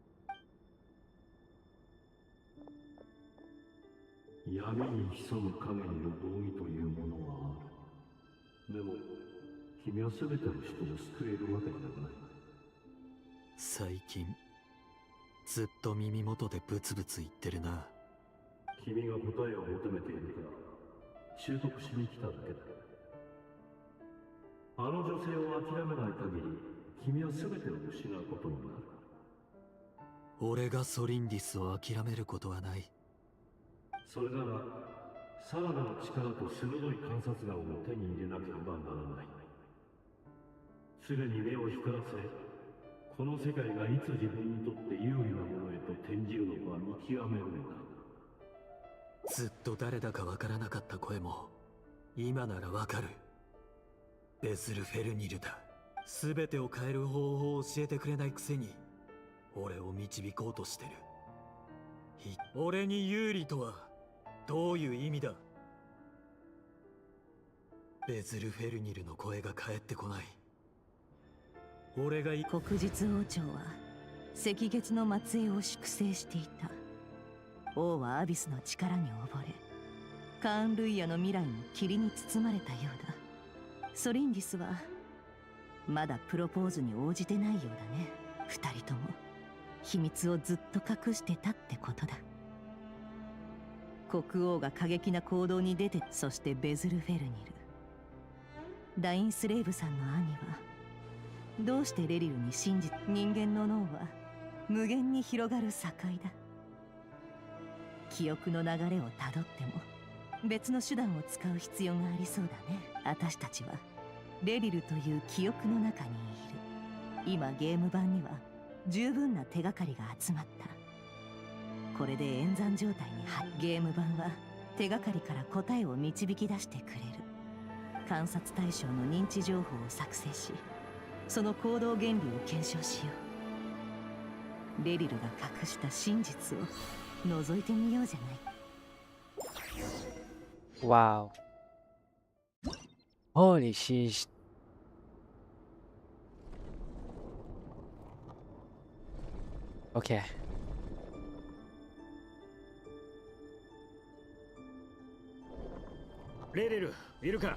闇に潜む影による道義というものはある。でも君は全ての人を救えるわけではない。最近ずっと耳元でブツブツ言ってるな。君が答えを求めているから習得しに来ただけだ。あの女性を諦めない限り君は全てを失うことになる。俺がソリンディスを諦めることはない。それならさらなる力と鋭い観察眼を手に入れなければならない。常に目を光らせ、この世界がいつ自分にとって有利なものへと転じるのか見極めるのだ。ずっと誰だかわからなかった声も今ならわかる。ベズル・フェルニルだ。全てを変える方法を教えてくれないくせに俺を導こうとしてる。俺に有利とはどういう意味だ？ベズル・フェルニルの声が返ってこない。俺が黒日王朝は赤月の末裔を粛清していた。王はアビスの力に溺れ、カーン・ルイヤの未来も霧に包まれたようだ。ソリンディスはまだプロポーズに応じてないようだね。二人とも秘密をずっと隠してたってことだ。国王が過激な行動に出て、そしてベズル・フェルニル、ダインスレイブさんの兄はどうしてレリルに信じ。人間の脳は無限に広がる境だ。記憶の流れをたどっても別の手段を使う必要がありそうだね。私たちはレリルという記憶の中にいる。今ゲーム版には十分な手がかりが集まった。これで演算状態にゲーム版は手がかりから答えを導き出してくれる。観察対象の認知情報を作成し、その行動原理を検証しよう。レリルが隠した真実を覗いてみようじゃない。Wow. Holy sheesh. Okay. レレル、いるか？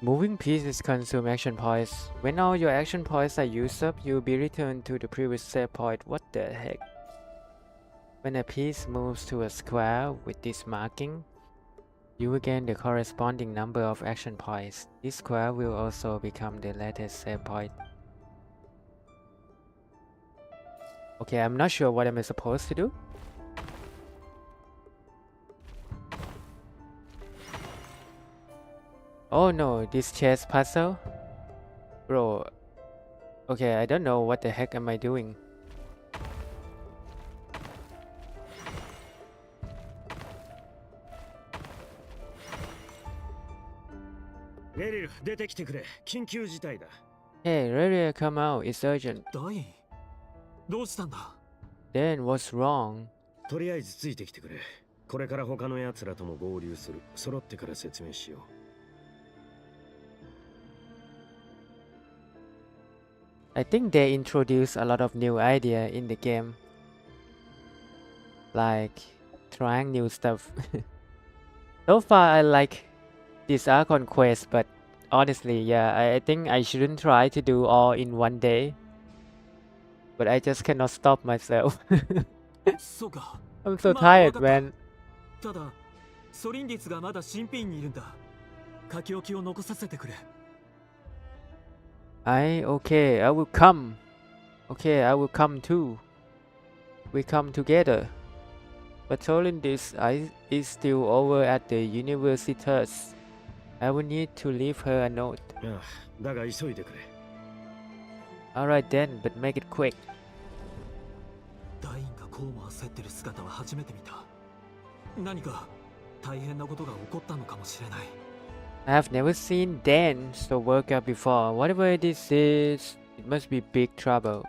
Moving pieces consume action points. When all your action points are used up, you'll be returned to the previous save point. What the heck? When a piece moves to a square with this marking, you will gain the corresponding number of action points. This square will also become the latest save point. Okay, I'm not sure what am I supposed to do. Oh no, this chess puzzle? Bro. Okay, I don't know what the heck am I doing. レリル、出てきてくれ。緊急事態だ。Hey, Relia, come out. It's urgent. ダイン、どうしたんだ？ Then what's wrong? とりあえずついてきてくれ。これから他の奴らとも合流する。揃ってから説明しよう。I think they introduced a lot of new idea in the game. Like trying new stuff. So far I like this Archon Quest, but honestly, yeah, I think I shouldn't try to do all in one day. But I just cannot stop myself. そうか。 I'm so tired, man. ただ、ソリンディスがまだ新品にいるんだ。書き置きを残させてくれ。Okay, I will come. Okay, I will come too. We come together. But telling this is still over at the universitas. I will need to leave her a note. ああ、だが急いでくれ。Alright then, but make it quick. ダインがコーマを競ってる姿は初めて見た。何か大変なことが起こったのかもしれない。I have never seen Dan so worked up before. Whatever this is, it must be big trouble.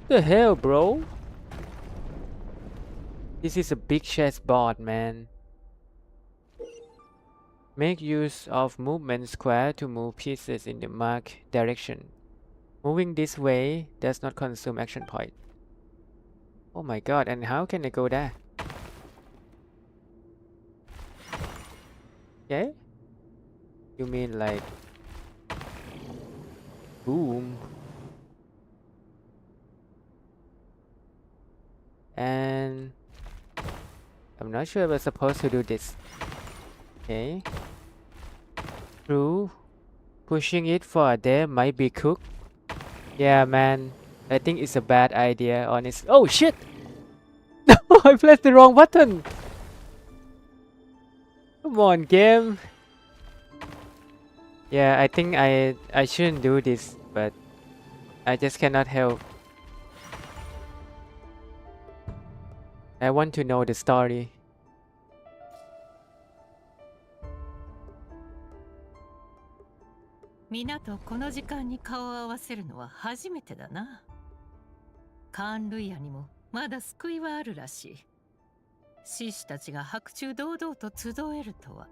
The hell, bro? This is a big chessboard, man. Make use of movement square to move pieces in the marked direction. Moving this way does not consume action point. Oh my god, and how can I go there? Okay? You mean like... Boom. And... I'm not sure if I'm supposed to do this. Okay. True. Pushing it for a day might be cooked. Yeah, man. I think it's a bad idea, honest. Oh shit! I pressed the wrong button! Come on, game. Yeah, I think I shouldn't do this, but I just cannot help. I want to know the story. 皆とこの時間に顔を合わせるのは初めてだな。カーン・ルイヤにもまだ救いはあるらしい。獅子たちが白昼堂々と集えるとは。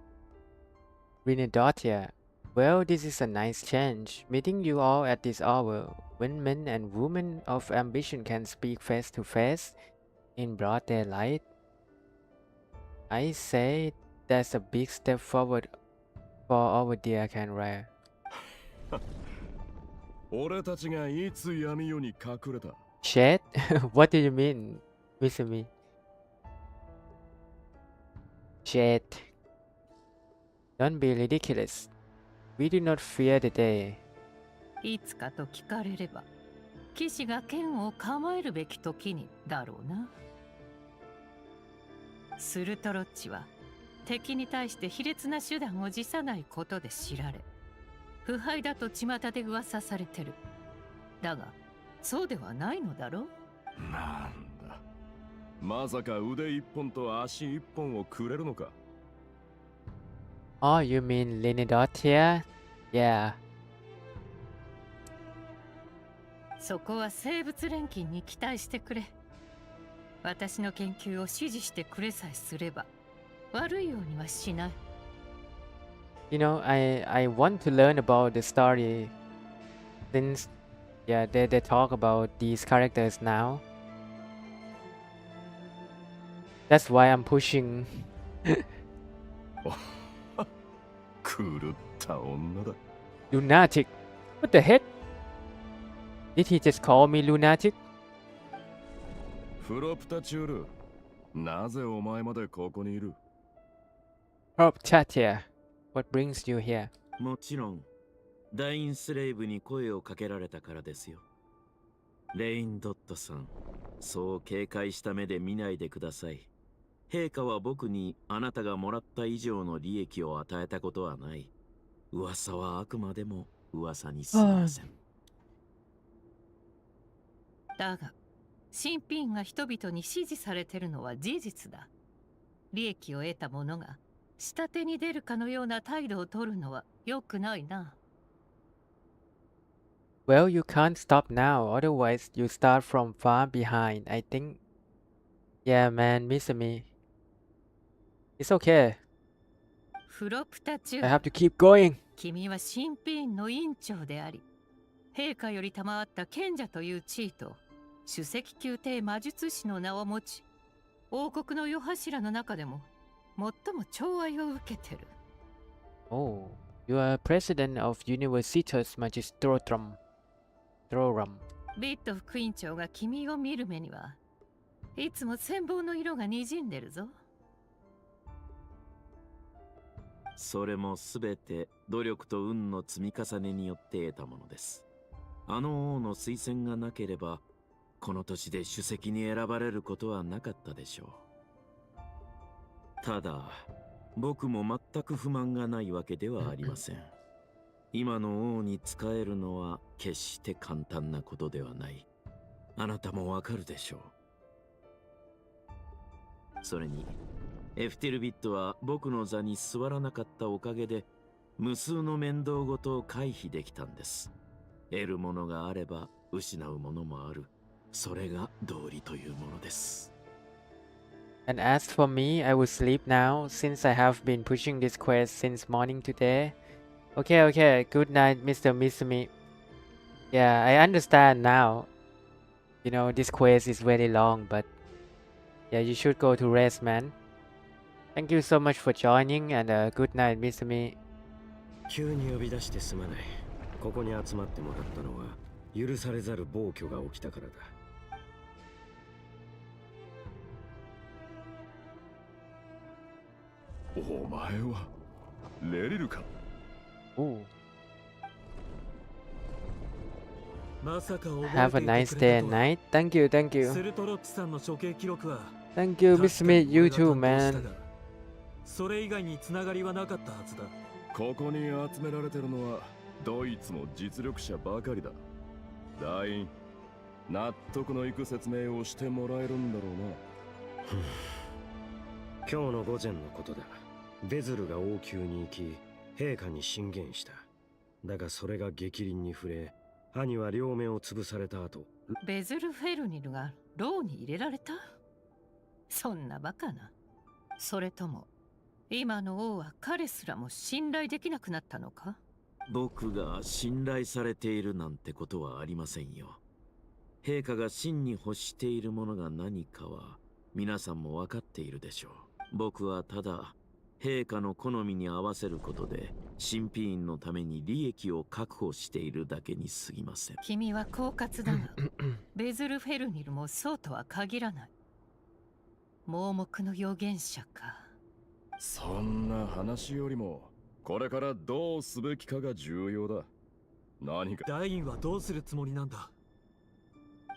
Rinadotia. Well, this is a nice change. Meeting you all at this hour, when men and women of ambition can speak face to face in broad daylight. I say that's a big step forward for our dear Canrare. 俺たちがいつ闇夜に隠れた Shit? What do you mean, Mr. Me? Shit. Don't be ridiculous. We do not fear the day. いつかと聞かれれば、騎士が剣を構えるべき時にだろうな。スルトロッチは敵に対して卑劣な手段を辞さないことで知られ、腐敗だと巷で噂されてる。だがそうではないのだろう。なんだ。まさか腕一本と足一本をくれるのか。Oh, you mean Linidot here? Yeah. そこは生物錬金に期待してくれ。私の研究を支持してくれさえすれば悪いようにはしない。You know, I want to learn about the story since yeah they talk about these characters now. That's why I'm pushing. 狂った女だ。 Lunatic. What the heck? Did he just call me lunatic? フロプタチュール、なぜお前までここにいる？ Prop Chatia. What brings you here? もちろん、ダインスレイブに声をかけられたからですよ。レインドットさん、そう警戒した目で見ないでください。陛下は僕にあなたがもらった以上の利益を与えたことはない。噂はあくまでも噂に過ぎません。だが、新品が人々に支持されてるのは事実だ。利益を得た者が下手に出るかのような態度を取るのは良くないな。Well, you can't stop now, otherwise you start from far behind, I think. Yeah, man, miss me. It's okay. フロプタチュ I ー have to keep going. 君は新品の院長であり、陛下より賜った賢者という地位と首席宮廷魔術師の名を持ち、王国の世柱の中でも最も寵愛を受けてる。Oh, you are president of Universitas Magistrorum. Trorum. ビット副院長が君を見る目にはいつも羨望の色がにじんでるぞ。それもすべて努力と運の積み重ねによって得たものです。あの王の推薦がなければ、この年で首席に選ばれることはなかったでしょう。ただ、僕も全く不満がないわけではありません。今の王に仕えるのは決して簡単なことではない。あなたもわかるでしょう。それに、エフテルビットは僕の座に座らなかったおかげで、無数の面倒ごとを回避できたんです。得るものがあれば失うものもある。それが道理というものです。And as for me, I will sleep now since I have been pushing this quest since morning today. Okay, good night, Mr. Misumi. Yeah, I understand now. You know, this quest is very long, but yeah, you should go to rest, man. Thank you so much for joining, and good night, Misumi. 急に呼び出してすまない。ここに集まってもらったのは許されざる暴挙が起きたからだ。お前はレリルか。まさか覚えていてくれたとは。 Have a nice day and night. Thank you, thank you. セルトロッチさんの処刑記録は Thank you, Misumi. You too, man. それ以外につながりはなかったはずだ。ここに集められてるのはドイツの実力者ばかりだ。団員、納得のいく説明をしてもらえるんだろうな。今日の午前のことだ。ベズルが王宮に行き、陛下に進言した。だがそれが逆鱗に触れ、兄は両目を潰された後、ベズルフェルニルが牢に入れられた？そんなバカな。それとも今の王は彼すらも信頼できなくなったのか？僕が信頼されているなんてことはありませんよ。陛下が真に欲しているものが何かは皆さんも分かっているでしょう。僕はただ陛下の好みに合わせることで神秘院のために利益を確保しているだけに過ぎません。君は狡猾だがベズルフェルニルもそうとは限らない。盲目の預言者か。そんな話よりもこれからどうすべきかが重要だ。何かダインはどうするつもりなんだ？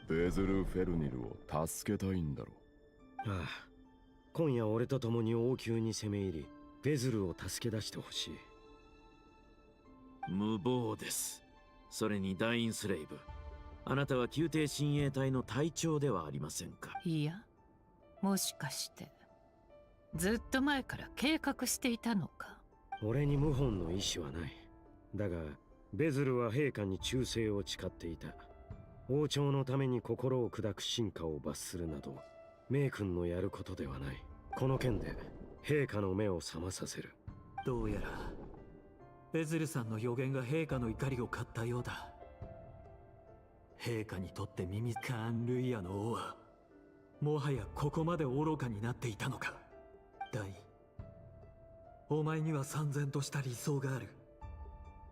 ベズルフェルニルを助けたいんだろう。ああ、今夜俺と共に王宮に攻め入り、ベズルを助け出してほしい。無謀です。それにダインスレイブ、あなたは宮廷親衛隊の隊長ではありませんか。いや、もしかしてずっと前から計画していたのか。俺に謀反の意思はない。だがベズルは陛下に忠誠を誓っていた。王朝のために心を砕く進化を罰するなど名君のやることではない。この件で陛下の目を覚まさせる。どうやらベズルさんの予言が陛下の怒りを買ったようだ。陛下にとって耳カーン・ルイヤの王はもはやここまで愚かになっていたのか。ダイ、お前には燦然とした理想がある。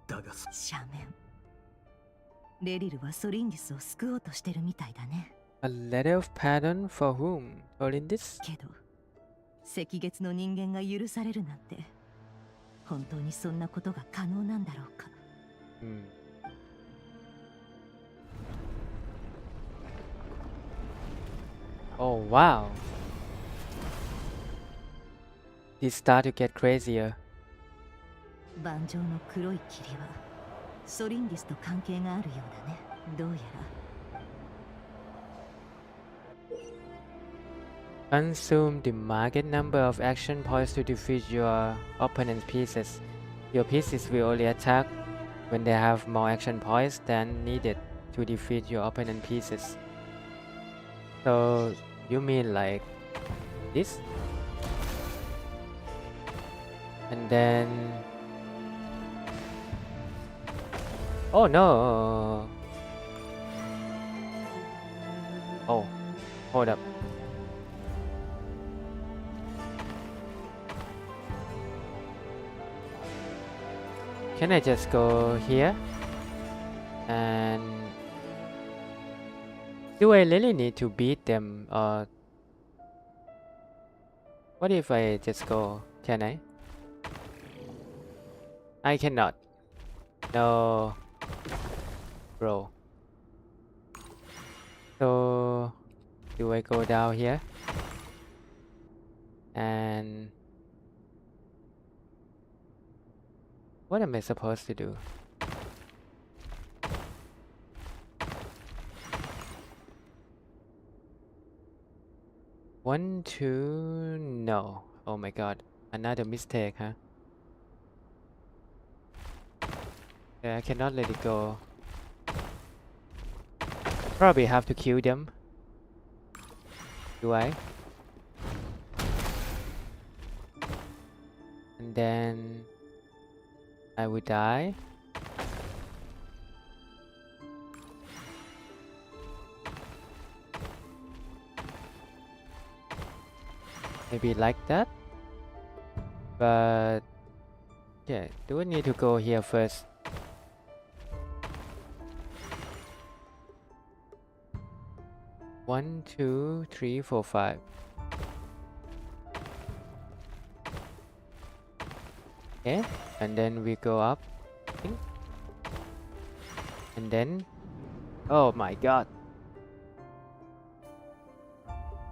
だが斜面。レリルはソリンディスを救おうとしてるみたいだね。 A letter of pardon for whom? Olindis? けど赤月の人間が許されるなんて本当にそんなことが可能なんだろうか。Oh wow. This start to get crazier. 盤上の黒い霧はソリンディスと関係があるようだね。どうやら Consume the market number of action points to defeat your opponent's pieces. Your pieces will only attack when they have more action points than needed to defeat your opponent's pieces. So you mean like this? And then... Oh no! Oh, hold up. Can I just go here? And do I really need to beat them, or what if I just go? Can I? I cannot. No, bro. So do I go down here? And what am I supposed to do? One, two, no. Oh my god, another mistake, huh? Yeah, I cannot let it go. Probably have to kill them. Do I? And then I would die. Maybe like that. But yeah, do I need to go here first? One, two, three, four, five. Okay, and then we go up, I think. And then, oh my god.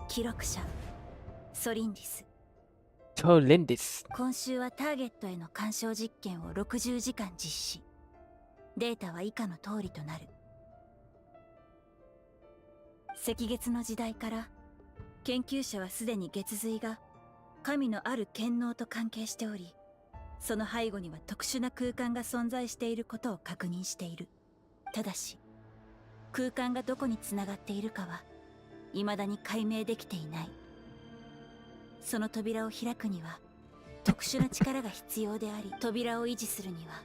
記録者ソリンディス。 Tolindis. 今週はターゲットへの干渉実験を60時間実施。データは以下の通りとなる。赤月の時代から研究者はすでに月髄が神のある権能と関係しており、その背後には特殊な空間が存在していることを確認している。ただし空間がどこにつながっているかは未だに解明できていない。その扉を開くには特殊な力が必要であり、扉を維持するには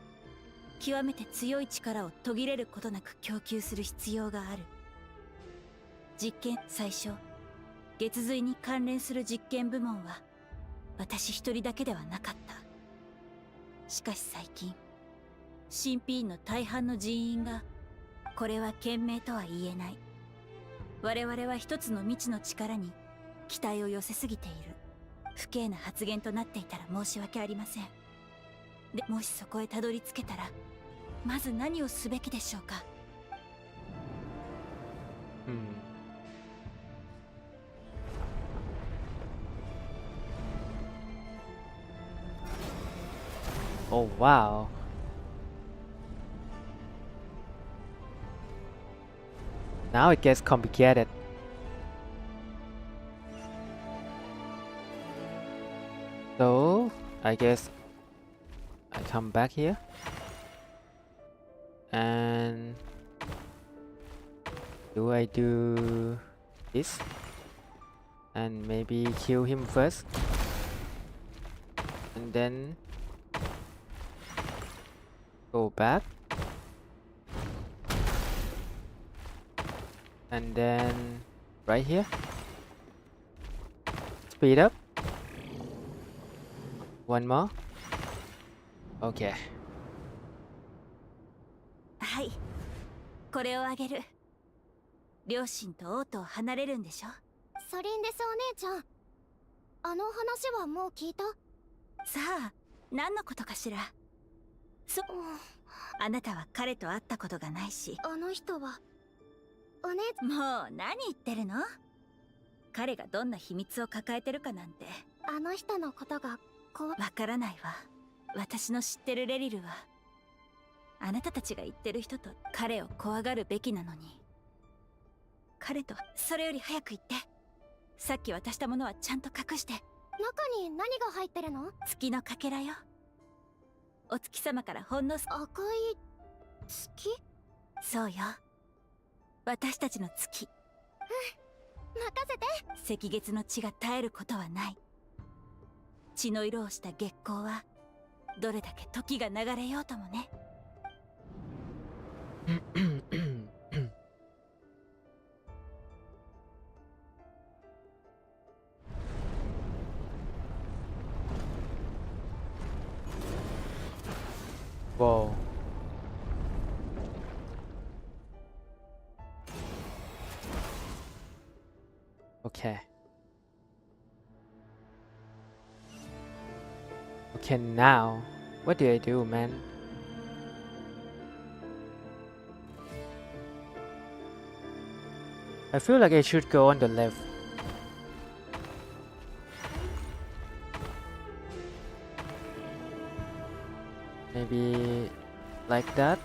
極めて強い力を途切れることなく供給する必要がある。実験最初、月髄に関連する実験部門は私一人だけではなかった。しかし最近、新品の大半の人員がこれは賢明とは言えない。我々は一つの未知の力に期待を寄せすぎている。不敬な発言となっていたら申し訳ありません。でもしそこへたどり着けたら、まず何をすべきでしょうか。Oh wow. Now it gets complicated. So I guess I come back here and do I do this and maybe kill him first and then go back and then right here speed up one more. Okay. はい、これをあげる。両親と王と離れるんでしょ。ソリンデスお姉ちゃん、あの話はもう聞いた？さあ、何のことかしら。あなたは彼と会ったことがないし。あの人はお姉ちゃん。もう何言ってるの？彼がどんな秘密を抱えてるかなんて。あの人のことがわからないわ。私の知ってるレリルはあなたたちが言ってる人と彼を怖がるべきなのに。彼とそれより早く言って。さっき渡したものはちゃんと隠して。中に何が入ってるの？月のかけらよ。お月様からほんの赤い月？そうよ、私たちの月。任せて。赤月の血が絶えることはない。血の色をした月光はどれだけ時が流れようともね。Whoa. Okay. Okay, now what do I do, man? I feel like I should go on the left. Maybe like that.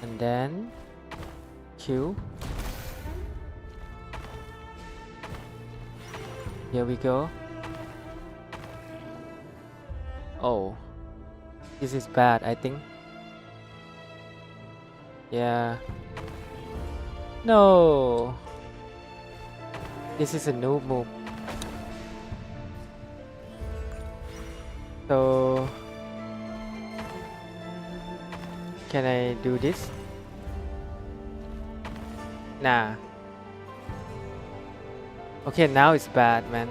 And then Q. Here we go. Oh, this is bad, I think. Yeah. No. This is a noob move. So can I do this? Nah. Okay, now it's bad, man.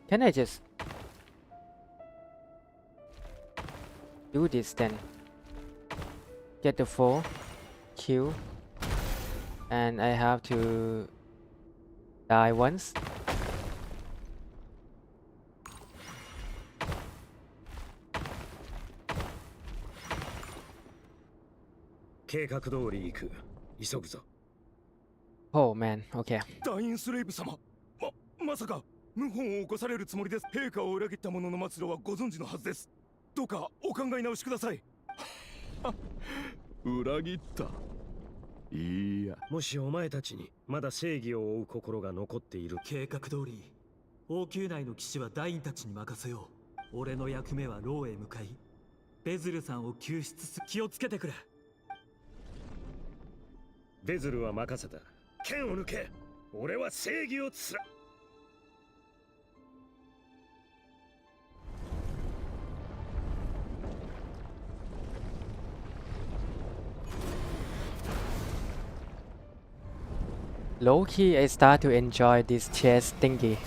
Can I just do this then? Get the 4 Q and I have to die once. Oh man, okay. ダインスレイブ様、まさか謀反を起こされるつもりです。陛下を裏切った者の末路はご存知のはずです。どうかお考え直しください。裏切った。いや、もしお前たちにまだ正義を追う心が残っている。計画通り王宮内の騎士はダインたちに任せよう。俺の役目はローへ向かいベズルさんを救出す。気をつけてくれ。ベズルは任せた。剣を抜け。俺は正義をつら。Low key, I start to enjoy this chess thingy.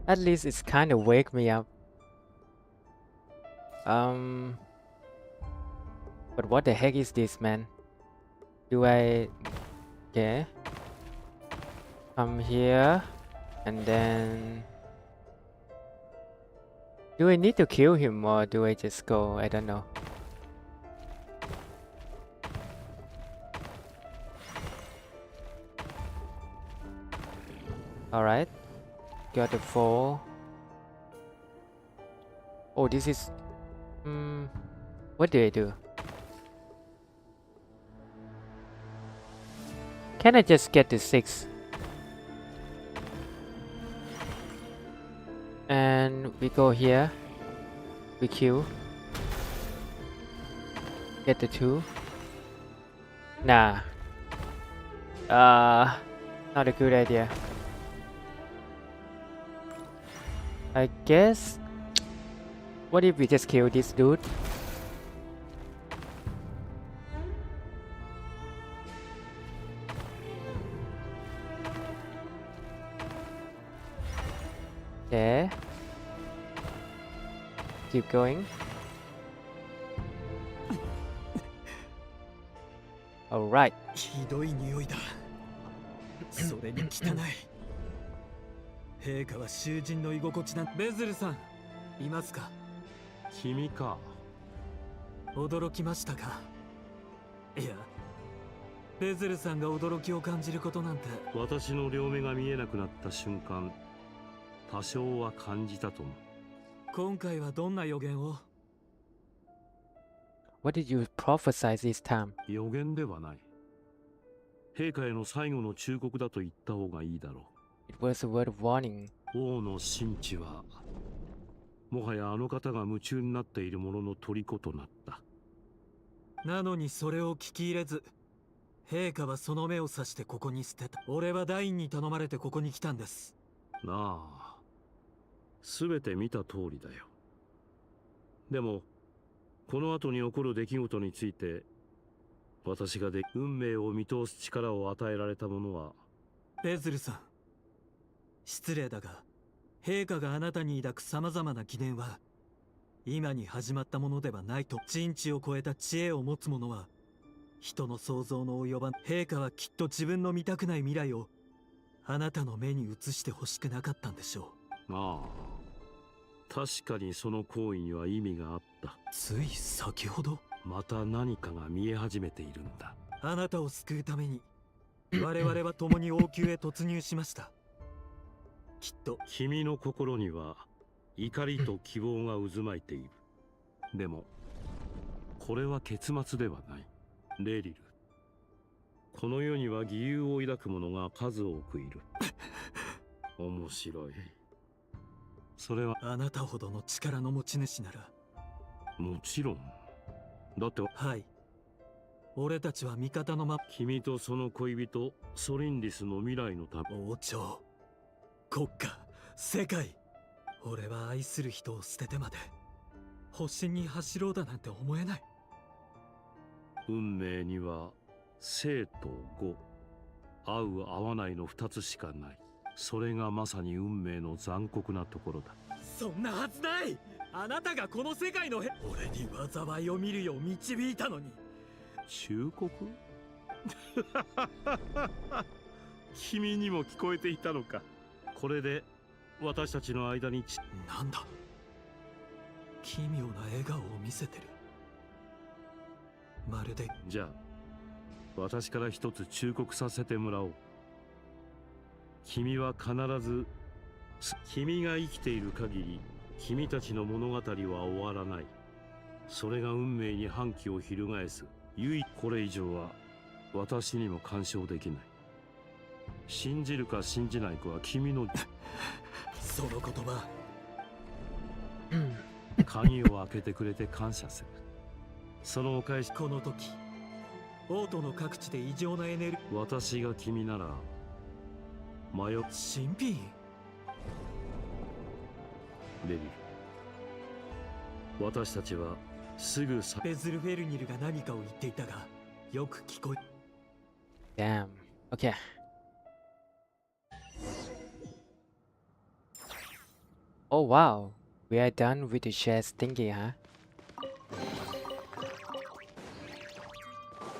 At least it's kind of wake me up. But what the heck is this, man? Do I... Okay. Come here. And then... Do I need to kill him or do I just go? I don't know. Alright. Got the 4. Oh, this is... what do I do? Can I just get the 6? And we go here. We queue. Get the 2. Nah. Not a good idea. I guess... What if we just kill this dude? Okay. Keep going. Alright. ひどい匂いだ。それに汚い。陛下は囚人の居心地なん。ベズルさん、いますか？君か。驚きましたか？いや、ベズルさんが驚きを感じることなんて。私の両目が見えなくなった瞬間、多少は感じたと思う。今回はどんな予言を？ What did you prophesy this time? 予言ではない。陛下への最後の忠告だと言った方がいいだろう。It was a word of warning. 王の神智は、もはやあの方が夢中になっているものの虜となった。なのにそれを聞き入れず、陛下はその目を指してここに捨てた。俺はダインに頼まれてここに来たんです。なあ、すべて見た通りだよ。でも、この後に起こる出来事について、私が運命を見通す力を与えられたものは。ベズルさん、失礼だが、陛下があなたに抱く様々な疑念は、今に始まったものではないと。人知を超えた知恵を持つ者は、人の想像の及ばん。陛下はきっと自分の見たくない未来を、あなたの目に映してほしくなかったんでしょう。ああ。確かにその行為には意味があった。つい先ほどまた何かが見え始めているんだ。あなたを救うために我々は共に王宮へ突入しました。きっと君の心には怒りと希望が渦巻いている。でもこれは結末ではない。レリル、この世には義勇を抱く者が数多くいる。面白い。それはあなたほどの力の持ち主なら。もちろんだって。はい、俺たちは味方の君とその恋人ソリンリスの未来のため。王朝、国家、世界、俺は愛する人を捨ててまで保身に走ろうだなんて思えない。運命には生と護、合う合わないの2つしかない。それがまさに運命の残酷なところだ。そんなはずない。あなたがこの世界の俺に災いを見るよう導いたのに。忠告？君にも聞こえていたのか。これで私たちの間になんだ、奇妙な笑顔を見せてる。まるで。じゃあ私から一つ忠告させてもらおう。君は必ず、君が生きている限り君たちの物語は終わらない。それが運命に反旗を翻す唯一。これ以上は私にも干渉できない。信じるか信じないかは君のその言葉鍵を開けてくれて感謝する。そのお返し。この時王都の各地で異常なエネルギー。私が君なら新品レリル、私たちはすぐベズルフェルニルが何かを言っていたがよく聞こえ。 Damn. Okay. Oh wow. We are done with the chess thingy, huh?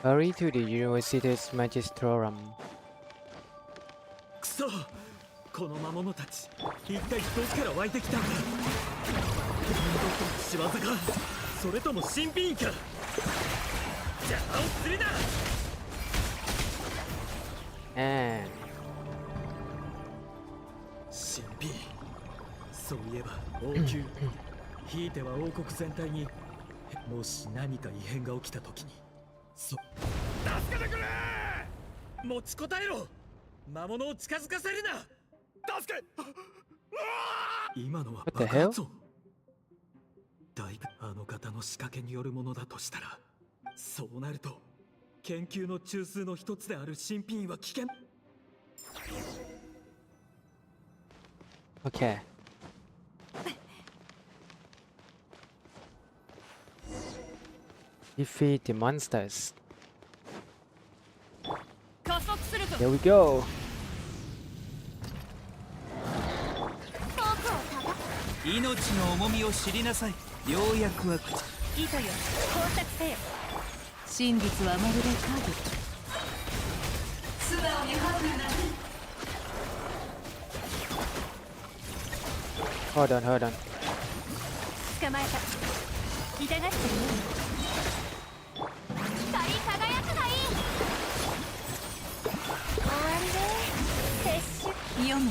Hurry to the university's magistrorum. くそ、この魔物たち一体どこから湧いてきたんだ。どこの仕業か、それとも新品か。邪魔をするな。新品。そういえば王宮、ひいては王国全体にもし何か異変が起きた時に助けてくれ。持ちこたえろ。魔物を近づかせるな。助け。今のは爆発音。だいぶあの方の仕掛けによるものだとしたら、そうなると研究の中枢の一つである新品は危険。Okay. Defeat the monsters. Here we go. 命の重みを知りなさい。ようやくは糸よ、工作せよ。真実はまるで影。素直にハブな。Hold on, hold on. 捕まえた。痛がってるよ。光り輝くがいい。終わりで撤収。読む。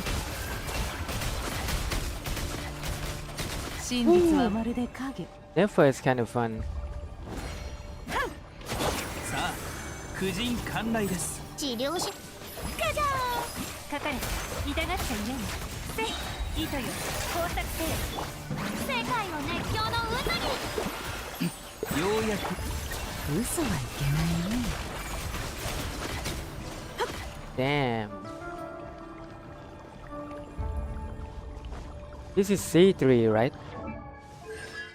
真実はまるで影。Never is kind of fun. さあ、苦尽甘来です。治療し。カジャー。かかれ。痛がっちゃいよ。せい。糸よ、工作せよ。世界を熱狂の渦に。ようやく。嘘はいけないね。Damn. This is C3, right?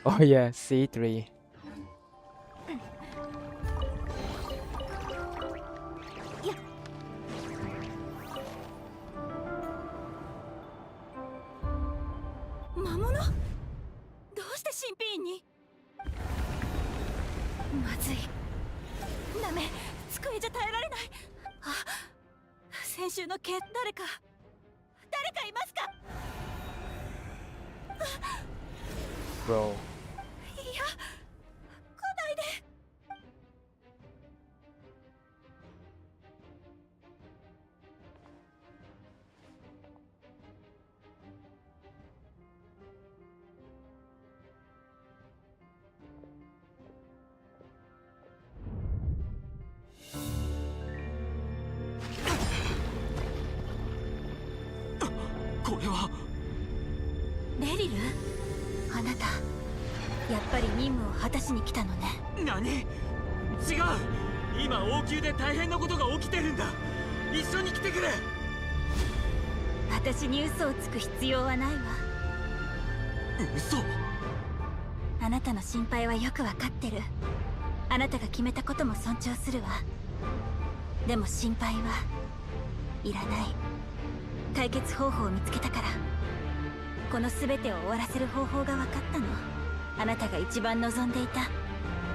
Oh yeah, C3. 魔物？どうして新品に？まずい。ダメ。机じゃ耐えられない。あ、先週の件、誰かいますか？Bro. いや、来ないで。これはレリル？あなた、やっぱり任務を果たしに来たのね。何？違う。今王宮で大変なことが起きてるんだ。一緒に来てくれ。私に嘘をつく必要はないわ。嘘？あなたの心配はよくわかってる。あなたが決めたことも尊重するわ。でも心配はいらない。解決方法を見つけたから。この全てを終わらせる方法が分かったの。あなたが一番望んでいた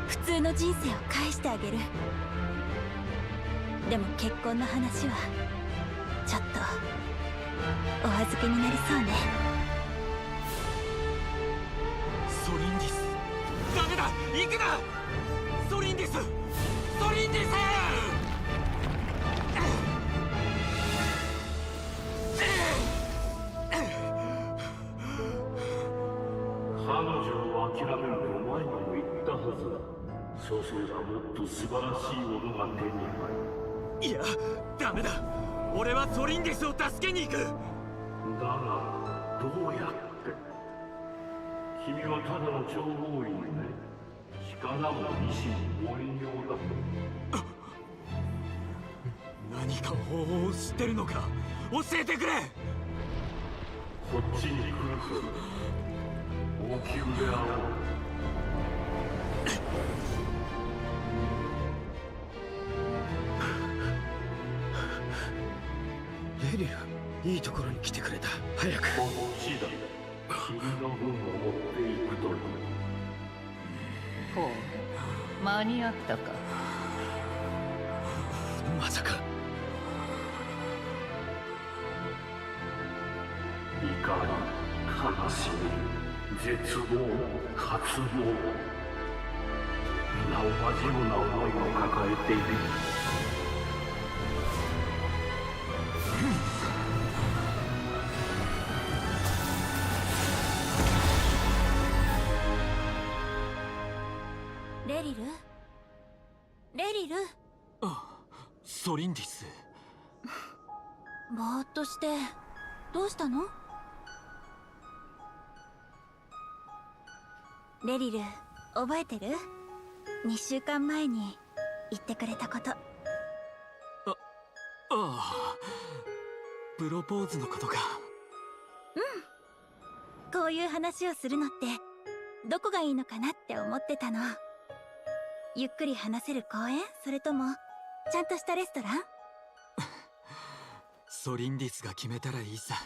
普通の人生を返してあげる。でも結婚の話はちょっとお預けになりそうね。ソリンディス。ダメだ、行くな。ソリンディス、ソリンディス。彼女を諦めると前にも言ったはずだ。そうすればもっと素晴らしいものが手に入る。いや、ダメだ。俺はソリンディスを助けに行く。だがどうやって？君はただの諜報員で力も意志も凡庸だ。何か方法を知ってるのか教えてくれ。こっちに来るぞ。王宮で会おう。レリル、いいところに来てくれた。早く。この地だ。君の分を持っていくという。ほう、間に合ったか。まさか。怒り、悲しみ、絶望、渇望。皆同じような思いを抱えている。レリルレリル。ソリンディス。ぼーっとしてどうしたの？レリル、覚えてる？2週間前に言ってくれたこと。プロポーズのことか。こういう話をするのってどこがいいのかなって思ってたの。ゆっくり話せる公園、それともちゃんとしたレストラン？ソリンディスが決めたらいいさ。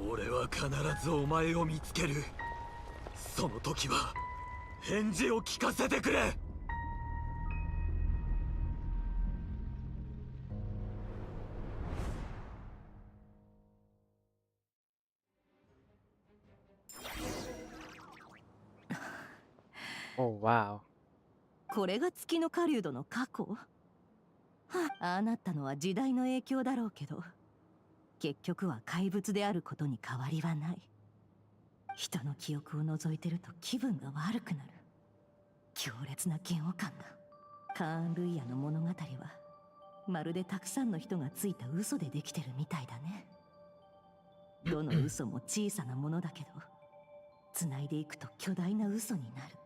俺は必ずお前を見つける。その時は返事を聞かせてくれ。Oh wow。これが月の狩人の過去？はあ、ああなったのは時代の影響だろうけど、結局は怪物であることに変わりはない。人の記憶を覗いてると気分が悪くなる。強烈な嫌悪感だ。カーン・ルイヤの物語はまるでたくさんの人がついた嘘でできてるみたいだね。どの嘘も小さなものだけど繋いでいくと巨大な嘘になる。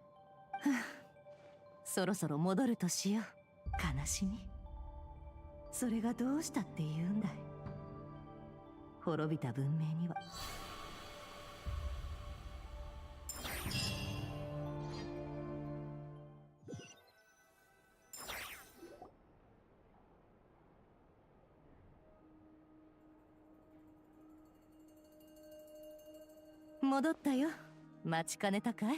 そろそろ戻るとしよう。悲しみ、それがどうしたって言うんだい。滅びた文明には戻ったよ。待ちかねたかい？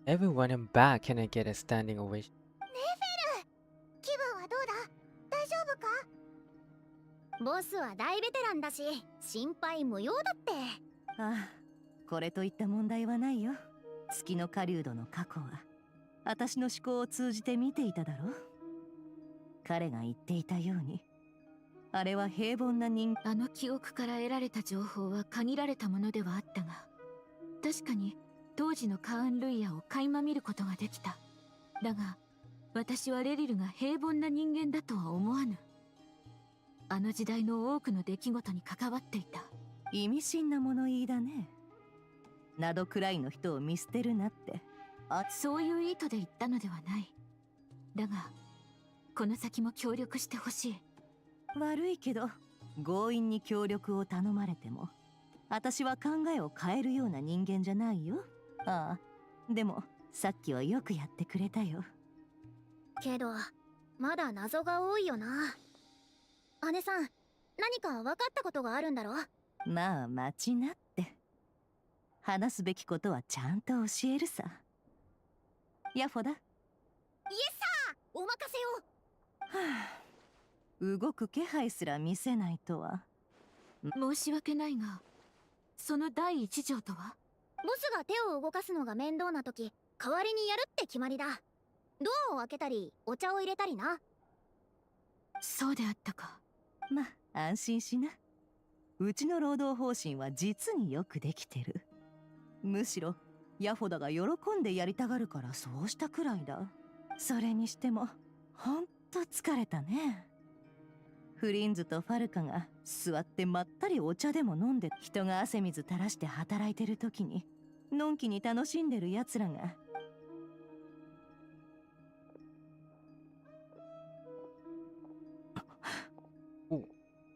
Everyone, I'm back. Can I get a standing ovation? ネフェル、気分はどうだ？大丈夫か？ボスは大ベテランだし心配無用だって。ああ、これといった問題はないよ。月の狩人の過去は私の思考を通じて見ていただろう。彼が言っていたように、あれは平凡な人間。あの記憶から得られた情報は限られたものではあったが、確かに当時のカーン・ルイヤを垣間見ることができた。だが私はレリルが平凡な人間だとは思わぬ。あの時代の多くの出来事に関わっていた。意味深な物言いだね。などくらいの人を見捨てるなって。そういう意図で言ったのではない。だがこの先も協力してほしい。悪いけど強引に協力を頼まれても私は考えを変えるような人間じゃないよ。ああ、でもさっきはよくやってくれたよ。けどまだ謎が多いよな。姉さん、何か分かったことがあるんだろ？まあ待ちなって。話すべきことはちゃんと教えるさ。ヤフォだ。イエスサー、お任せを。はあ、動く気配すら見せないとは。申し訳ないが、その第一条とは？ボスが手を動かすのが面倒な時、代わりにやるって決まりだ。ドアを開けたりお茶を入れたりな。そうであったか。まあ安心しな。うちの労働方針は実によくできてる。むしろヤフォダが喜んでやりたがるからそうしたくらいだ。それにしてもほんと疲れたね。フリンズとファルカが座ってまったりお茶でも飲んで、人が汗水垂らして働いてる時にのんきに楽しんでる奴らが。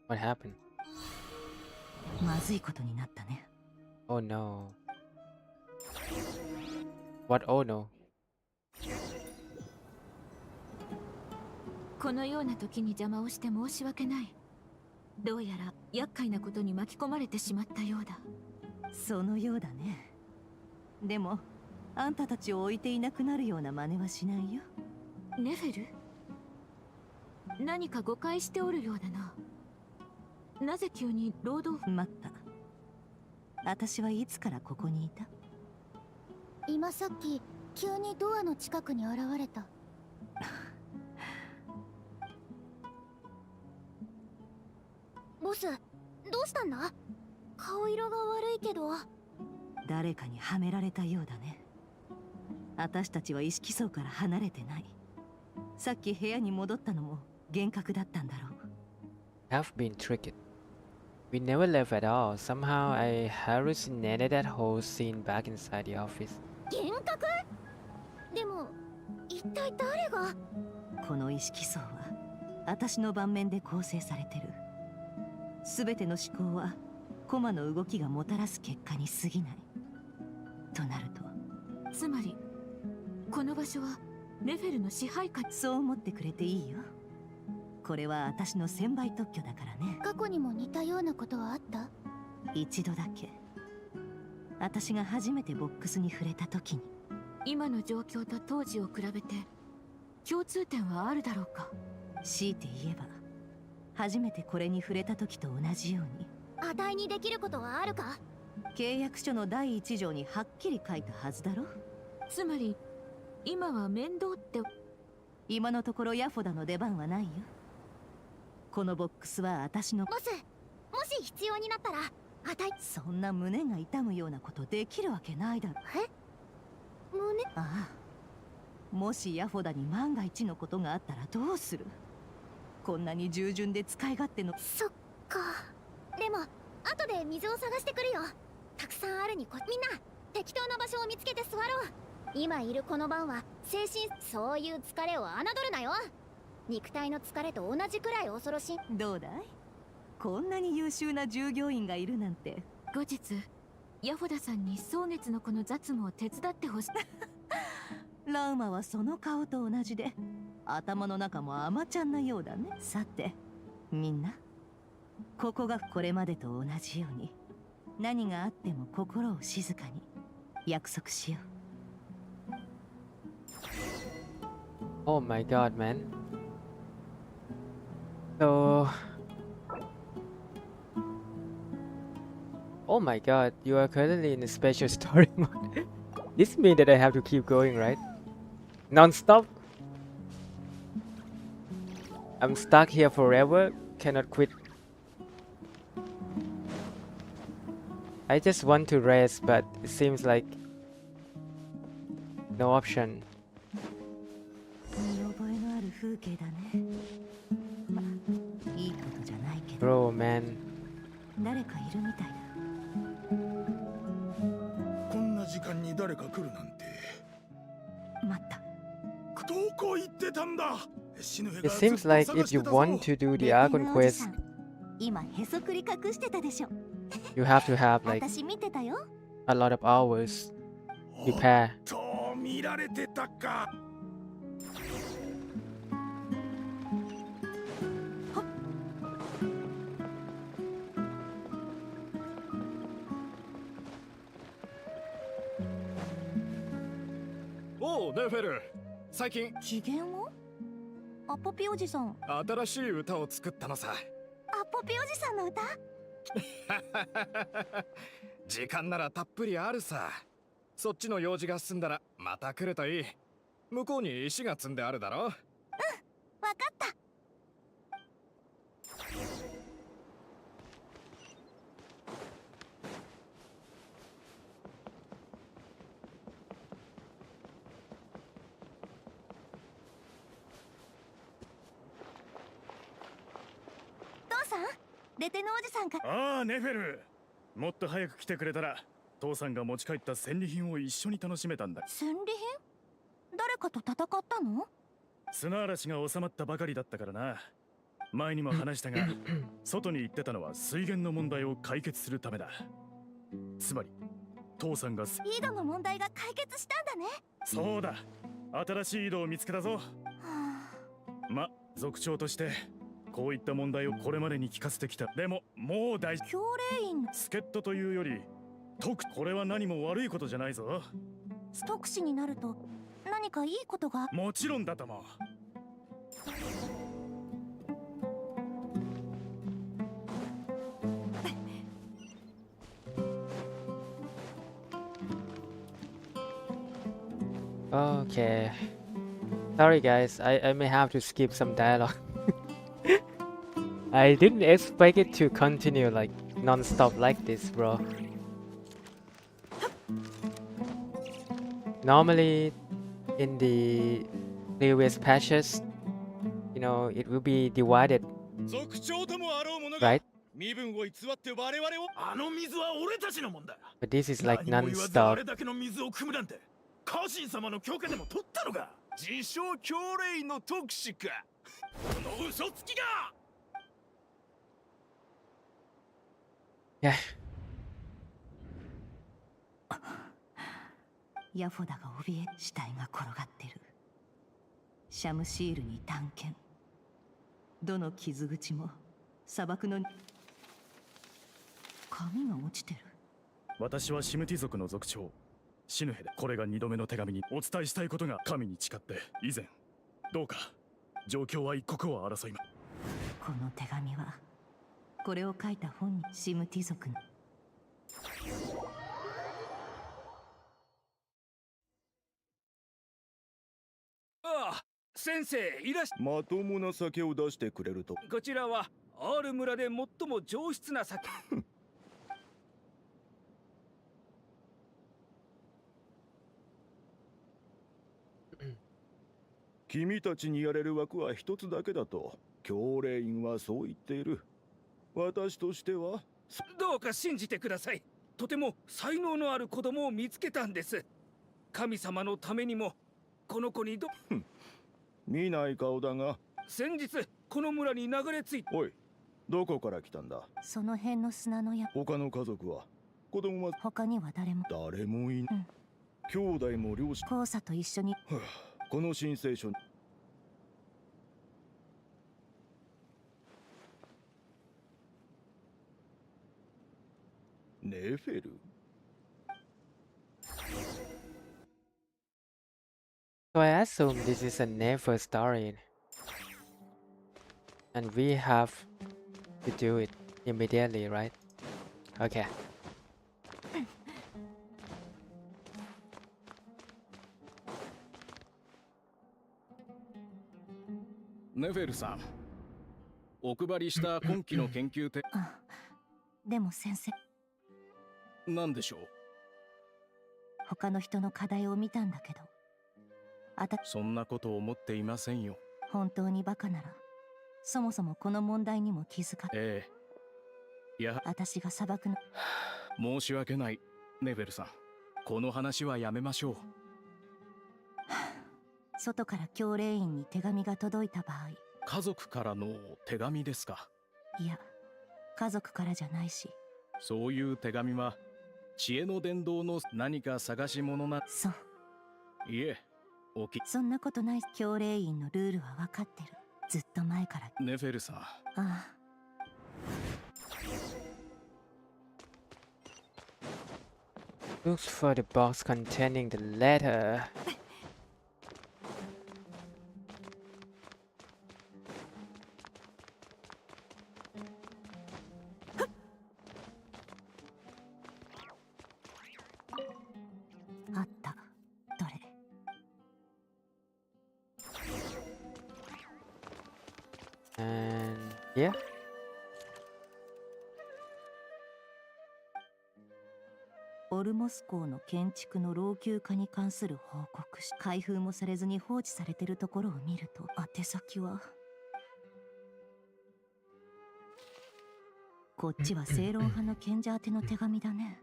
What happened? まずいことになったね。Oh no. What oh no? このような時に邪魔をして申し訳ない。どうやら厄介なことに巻き込まれてしまったようだ。そのようだね。でもあんたたちを置いていなくなるような真似はしないよ。ネフェル？何か誤解しておるようだな。なぜ急に労働？待った。私はいつからここにいた？今さっき急にドアの近くに現れた。ボス、どうしたんだ？顔色が悪いけど。誰かにはめられたようだね。私たちは意識層から離れてない。さっき部屋に戻ったのも幻覚だったんだろう。 Have been tricked. We never left at all. Somehow I hallucinated that whole scene back inside the office. 幻覚？でも一体誰が？この意識層は私の盤面で構成されてる。すべての思考はコマの動きがもたらす結果に過ぎない。となると、つまりこの場所はネフェルの支配下。そう思ってくれていいよ。これは私の専売特許だからね。過去にも似たようなことはあった？一度だけ。私が初めてボックスに触れた時に。今の状況と当時を比べて共通点はあるだろうか？強いて言えば初めてこれに触れた時と同じように。あたいにできることはあるか？契約書の第1条にはっきり書いたはずだろ。つまり今は面倒って。今のところヤフォダの出番はないよ。このボックスは私の。ボス、もし必要になったらあたい。そんな胸が痛むようなことできるわけないだろ。え？胸？ああ、もしヤフォダに万が一のことがあったらどうする？こんなに従順で使い勝手の。そっか。でも後で水を探してくるよ。たくさんあるにみんな適当な場所を見つけて座ろう。今いるこの番は精神、そういう疲れを侮るなよ。肉体の疲れと同じくらい恐ろしい。どうだい？こんなに優秀な従業員がいるなんて。後日ヤフォダさんに蒼月の子の雑務を手伝ってほしい。ラウマはその顔と同じで頭の中も甘ちゃんなようだね。さてみんな、ここがこれまでと同じように何があっても心を静かに。約束しよう。Oh my god, man. So... Oh my god, you are currently in a special story mode. This means that I have to keep going, right? Non-stop? I'm stuck here forever, cannot quit. I just want to rest, but it seems like no option. 見覚えのある風景だね。まあ、いいことじゃないけど。Bro, man. 誰かいるみたいだ。こんな時間に誰か来るなんて。待った。どこ行ってたんだ。死ぬへ It が seems like if you want to do the Archon Quest, 今へそくり隠してたでしょ。 you have to have like 私見てたよ。 a lot of hours to prepare. と見られてたか。おうネフェル、最近機嫌を？アポピおじさん。新しい歌を作ったのさ。アポピおじさんの歌？時間ならたっぷりあるさ。そっちの用事が済んだらまた来るといい。向こうに石が積んであるだろ。うん、わかった。父さん、レテノおじさんか。ああ、ネフェル。もっと早く来てくれたら父さんが持ち帰った戦利品を一緒に楽しめたんだ。戦利品？誰かと戦ったの？砂嵐が収まったばかりだったからな。前にも話したが外に行ってたのは水源の問題を解決するためだ。つまり父さんが井戸の問題が解決したんだね。そうだ、新しい井戸を見つけたぞ。ま、族長としてこういった問題をこれまでに聞かせてきた。でももう大丈夫。教令員助っ人というよりこれは何も悪いことじゃないぞ。特使になると何かいいことが。もちろんだとも。Okay. Sorry guys, I may have to skip some dialogue. I didn't expect it to continue like non-stop like this, bro. Normally, in the previous patches, you know, it will be divided, right? But this is like non-stop. 家臣様の許可でも取ったのか。自称教令員の特使か。この嘘つきが。Yeah. ヤフォダが怯え、死体が転がってる。シャムシールに探検。どの傷口も砂漠の紙が落ちてる。私はシムティ族の族長シヌヘで、これが2度目の手紙にお伝えしたいことが神に誓って以前どうか状況は一刻を争います。この手紙はこれを書いた本人シムティ族の。ああ、先生いらっしゃ。まともな酒を出してくれると。こちらはアール村で最も上質な酒。君たちにやれる枠は一つだけだと教令員はそう言っている。私としてはどうか信じてください。とても才能のある子供を見つけたんです。神様のためにもこの子に見ない顔だが。先日この村に流れ着いた。おい、どこから来たんだ。その辺の砂のや。他の家族は子供は他には誰もいない、兄弟も両親交差と一緒に。この申請書にネフェル。 So I assume this is a never story, and we have to do it immediately, right? Okay. ネフェルさん、お配りした今期の研究ってでも先生、何でしょう。他の人の課題を見たんだけど、そんなこと思っていませんよ。本当にバカならそもそもこの問題にも気づかない。私が砂漠の申し訳ないネフェルさん、この話はやめましょう。外から教令員に手紙が届いた場合。家族からの手紙ですか。いや、家族からじゃないし。そういう手紙は知恵の伝道の何か探し物な。そう。いえ、そんなことない。教令員のルールは分かってる。ずっと前から。ネフェルさん。ああ。Looks for the box containing the letter. And yeah. オルモス港の建築の老朽化に関する報告書。開封もされずに放置されてるところを見ると、宛先はこっちは正論派の賢者宛ての手紙だね。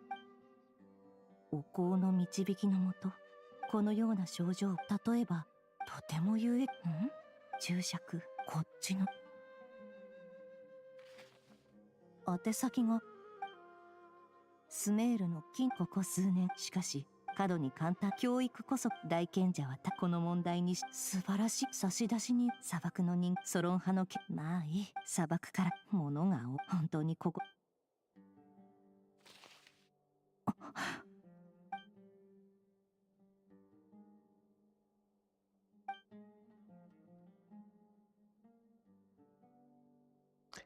お香の導きのもと、このような症状、例えばとても有益。注釈、こっちの宛先がスメールの金ここ数年。しかし過度に簡単。教育こそ大賢者はこの問題に素晴らしい差出人。砂漠の人ソロン派のまあいい。砂漠から物が本当にここ。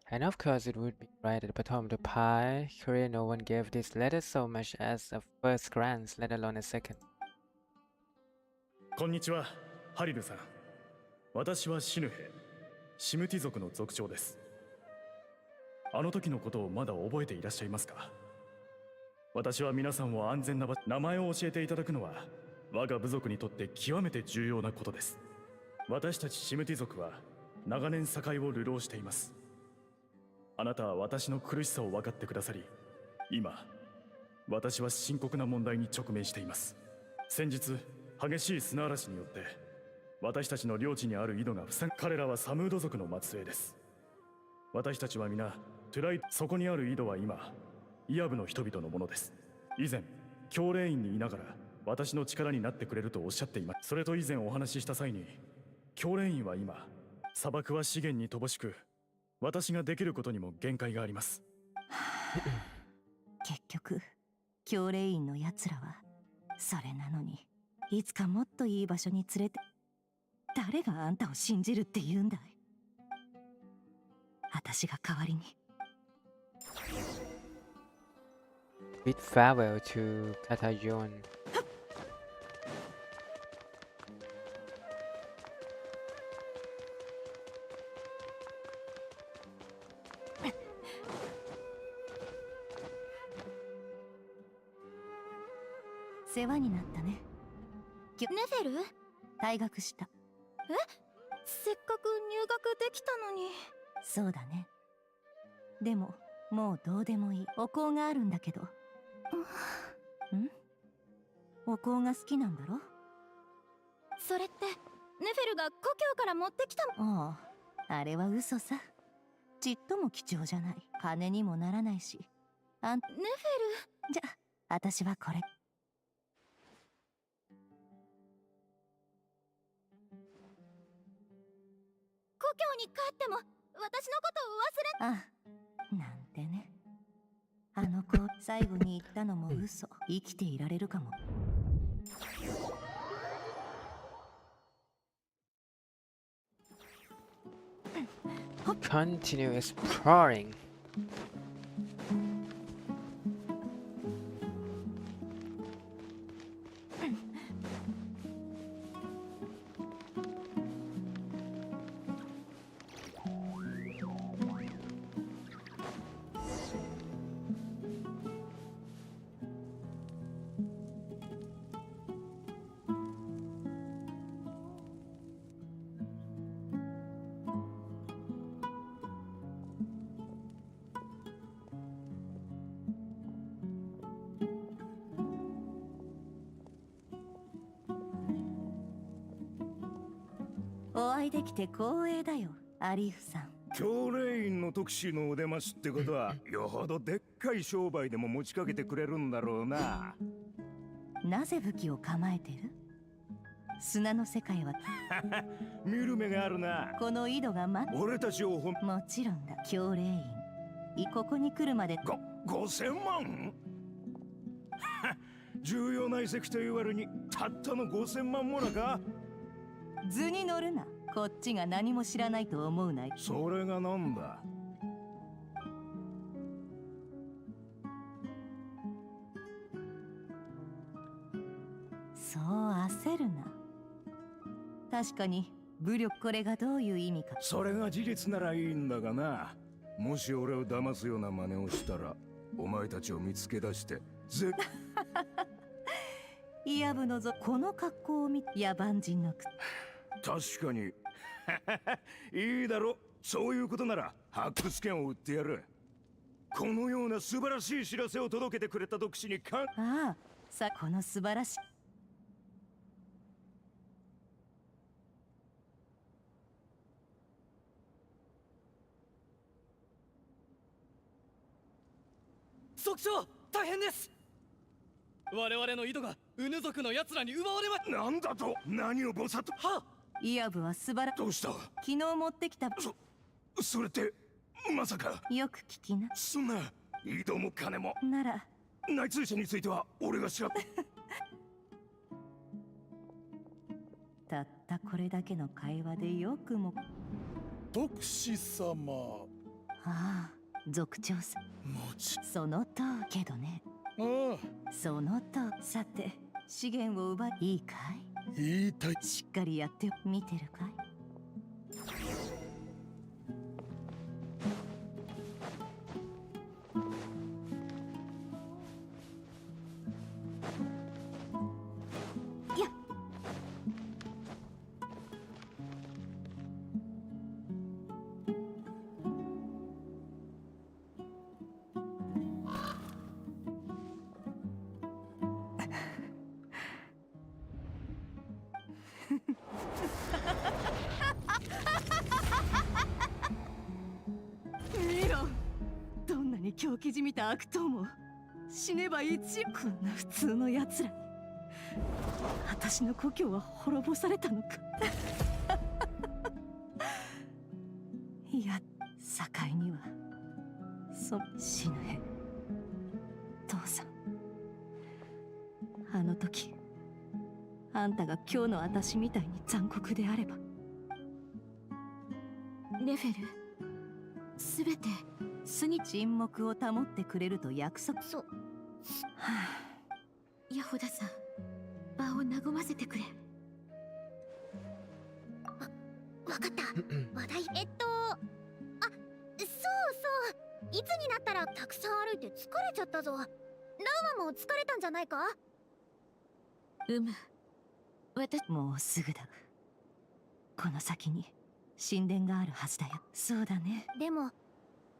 And of course it would be right at the bottom of the pie. Korea, no one gave this letter so much as a first glance, let alone a second. こんにちは、ハリルさん。私はシヌヘ、シムティ族の族長です。あの時のことをまだ覚えていらっしゃいますか？私は皆さんを安全な場所、名前を教えていただくのは我が部族にとって極めて重要なことです。私たちシムティ族は長年境を流浪しています。あなたは私の苦しさを分かってくださり、今私は深刻な問題に直面しています。先日激しい砂嵐によって私たちの領地にある井戸が塞が、彼らはサムード族の末裔です。私たちは皆トゥライ、そこにある井戸は今イヤブの人々のものです。以前教令員にいながら私の力になってくれるとおっしゃっています。それと以前お話しした際に、教令員は今砂漠は資源に乏しく、私ができることにも限界があります。結局教令員のやつらはそれなのに、いつかもっといい場所に連れて。誰があんたを信じるって言うんだい。私が代わりに。Bid farewell to Katayon. 世話になったね。ネフェル？退学した。え？せっかく入学できたのに。そうだね。でももうどうでもいい。お香があるんだけど。ん？お香が好きなんだろ？それってネフェルが故郷から持ってきたも。ああ、あれは嘘さ。ちっとも貴重じゃない。金にもならないし。ネフェル。じゃあ私はこれ。故郷に帰っても私のことを忘れ。あ、なんてね。あの子最後に言ったのも嘘。生きていられるかも。Continue exploring.お会いできて光栄だよ、アリーフさん。教令員の特使のお出ましってことはよほどでっかい商売でも持ちかけてくれるんだろうな。なぜ武器を構えてる？砂の世界は見る目があるな。この井戸が俺たちをもちろんだ、教令員。ここに来るまで5000万重要な遺跡という割にたったの5000万もなか。図に乗るな。こっちが何も知らないと思うない。それがなんだ。そう焦るな。確かに武力、これがどういう意味か。それが事実ならいいんだがな。もし俺を騙すような真似をしたらお前たちを見つけ出してイヤブのぞ、この格好を見て野蛮人の確かにいいだろ。そういうことなら発掘権を売ってやる。このような素晴らしい知らせを届けてくれた読師にああ、さ、この素晴らしい。族長、大変です。我々の井戸がウヌ族の奴らに奪われま。なんだと。何をぼさっと。はイヤブは素晴ら。どうした。昨日持ってきた。それってまさか。よく聞きな。そんな井戸も金もなら内通者については俺が調べ。たったこれだけの会話でよくも。特使様。ああ、族長さん。もち。そのとけどね。ああ。そのと。さて、資源を奪い。いいかい。言いたい。しっかりやって見てるかい。見ろ、どんなに狂気じみた悪党も死ねば一応。こんな普通の奴らに私の故郷は滅ぼされたのか。いや、境には死ぬへ。父さん、あの時あんたが今日の私みたいに残酷であれば。ネフェル、すべて巣に沈黙を保ってくれると約束。そう。はあ、ヤホダさん、場を和ませてくれ。わかった。話題。そうそう。いつになったらたくさん歩いて疲れちゃったぞ。ラウマも疲れたんじゃないか。もうすぐだ。この先に神殿があるはずだよ。そうだね。でも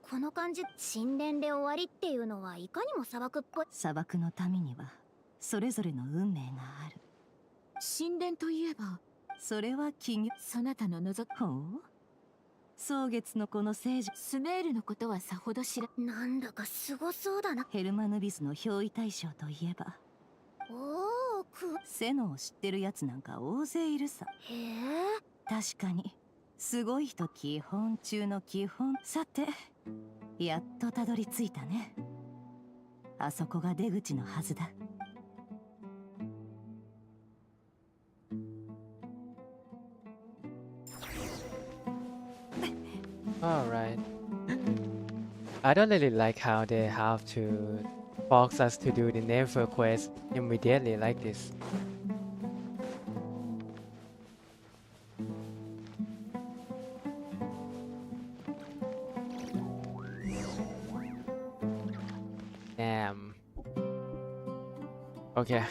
この感じ、神殿で終わりっていうのはいかにも砂漠っぽい。砂漠の民にはそれぞれの運命がある。神殿といえば、それは奇妙。そなたの望く。ほう、蒼月のこの聖女。スメールのことはさほど知ら。なんだかすごそうだな。ヘルマヌビスの憑依大将といえば、セノを知ってるやつなんか大勢いるさ。へえ。確かにすごい人。基本中の基本。さて、やっとたどり着いたね。あそこが出口のはずだ。Alright. I don't really like how they have to force us to do the Never quest immediately like this. Damn. Okay.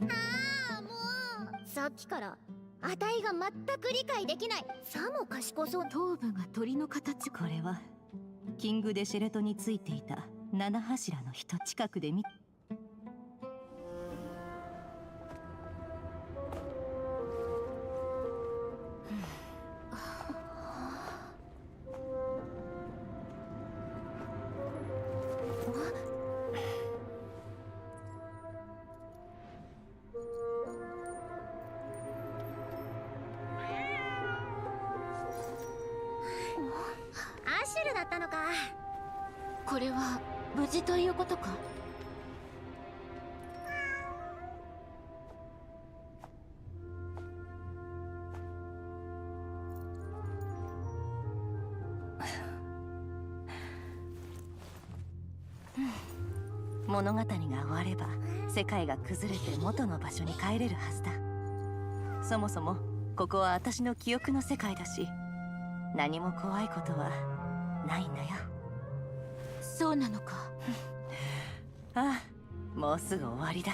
ああ、もうさっきからあたいが全く理解できない。さも賢そう。頭部が鳥の形。これはキング・デ・シェレトについていた七柱の人。近くで見。アシュルだったのか。これは無事ということか。物語が終われば世界が崩れて元の場所に帰れるはずだ。そもそもここは私の記憶の世界だし、何も怖いことはないんだよ。そうなのか。ああ、もうすぐ終わりだ。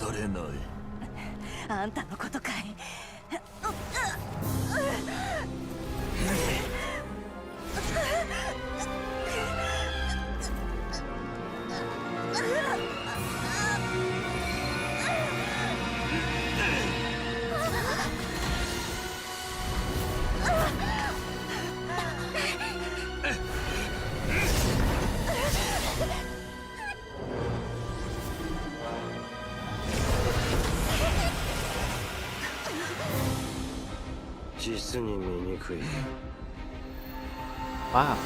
されない。あんたのことかい。実に醜い。わあ。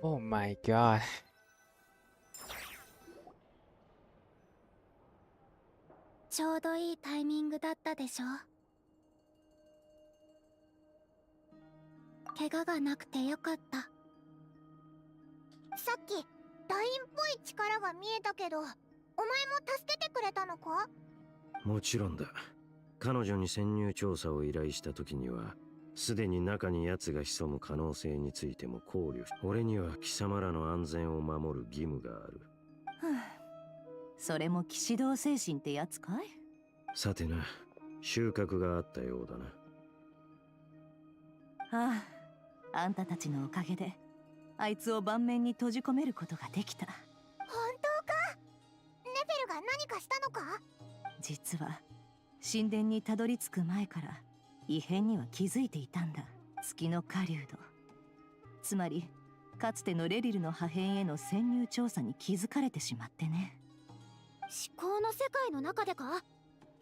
Oh my god. ちょうどいいタイミングだったでしょ。怪我がなくてよかった。さっきダインっぽい力が見えたけど、お前も助けてくれたのか？もちろんだ。彼女に潜入調査を依頼した時には、すでに中に奴が潜む可能性についても考慮し、俺には貴様らの安全を守る義務がある。それも騎士道精神ってやつかい？さてな、収穫があったようだな。ああ、あんたたちのおかげであいつを盤面に閉じ込めることができた。本当か？ネフェルが何かしたのか？実は神殿にたどり着く前から異変には気づいていたんだ。月の狩人、つまりかつてのレリルの破片への潜入調査に気づかれてしまってね。思考の世界の中でか？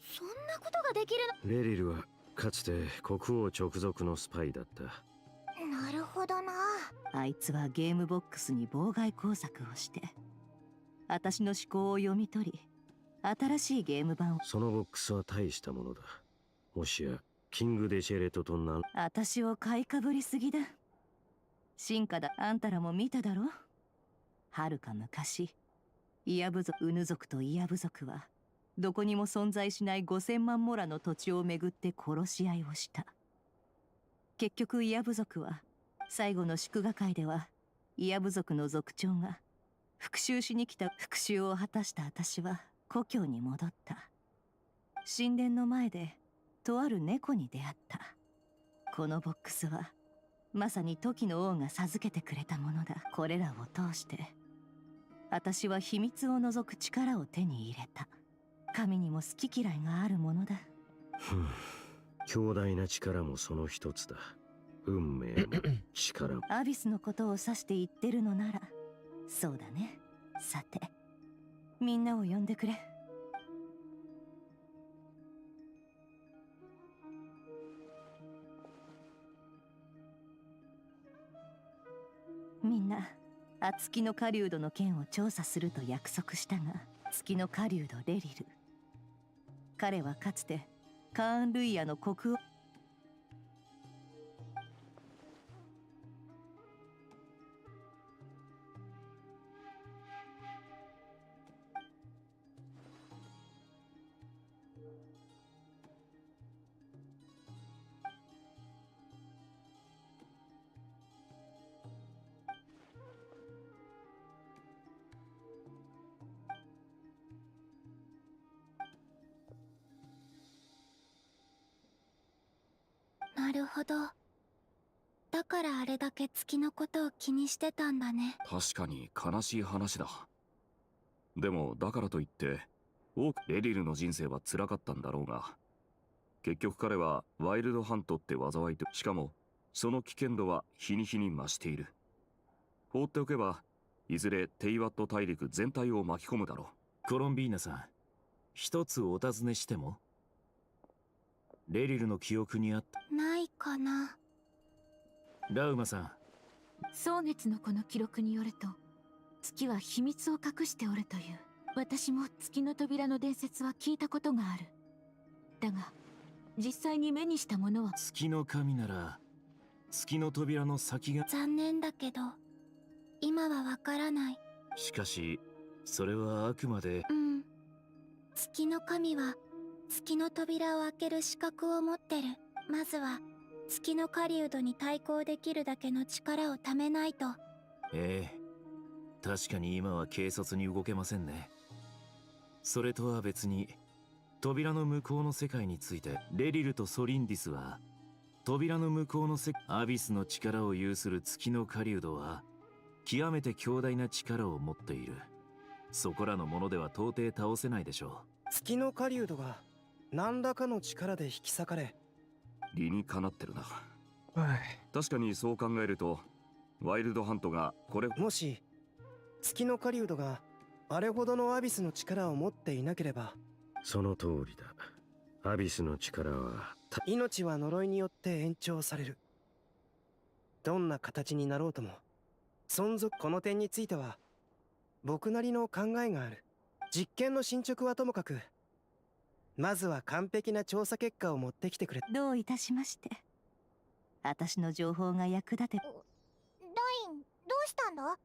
そんなことができるの？レリルはかつて国王直属のスパイだった。なるほどな。あいつはゲームボックスに妨害工作をして私の思考を読み取り、新しいゲーム版を。そのボックスは大したものだ。もしやキング・デシェレトとな。私を買いかぶりすぎだ。進化だ。あんたらも見ただろ。はるか昔、イヤ部族、ウヌ族とイヤ部族はどこにも存在しない5000万モラの土地をめぐって殺し合いをした。結局イヤ部族は最後の祝賀会では、イヤ部族の族長が復讐しに来た。復讐を果たした私は故郷に戻った。神殿の前でとある猫に出会った。このボックスはまさに時の王が授けてくれたものだ。これらを通して私は秘密を除く力を手に入れた。神にも好き嫌いがあるものだ。強大な力もその一つだ。運命も力も。アビスのことを指して言ってるのならそうだね。さて、みんなを呼んでくれ。みんな、月の狩人の件を調査すると約束したが、月の狩人レリル。彼はかつてカーン・ルイヤの国王。なるほど。だからあれだけ月のことを気にしてたんだね。確かに悲しい話だ。でもだからといってレリルの人生は辛かったんだろうが、結局彼はワイルドハントって災いと、しかもその危険度は日に日に増している。放っておけばいずれテイワット大陸全体を巻き込むだろう。コロンビーナさん、一つお尋ねしても？レリルの記憶にあった。ないかな。ラウマさん。蒼月の子の記録によると、月は秘密を隠しておるという。私も月の扉の伝説は聞いたことがある。だが実際に目にしたものは。月の神なら月の扉の先が。残念だけど今はわからない。しかしそれはあくまで。月の神は月の扉を開ける資格を持ってる。まずは月の狩人に対抗できるだけの力を貯めないと。ええ、確かに今は軽率に動けませんね。それとは別に扉の向こうの世界について、レリルとソリンディスは扉の向こうのアビスの力を有する月の狩人は極めて強大な力を持っている。そこらのものでは到底倒せないでしょう。月の狩人が何らかの力で引き裂かれ、理にかなってるな。確かにそう考えるとワイルドハントがこれ。もし月の狩人があれほどのアビスの力を持っていなければ。その通りだ。アビスの力は命は呪いによって延長される。どんな形になろうとも存続。この点については僕なりの考えがある。実験の進捗はともかく、まずは完璧な調査結果を持ってきてくれ。どういたしまして。私の情報が役立て。ダイン、どうしたんだ？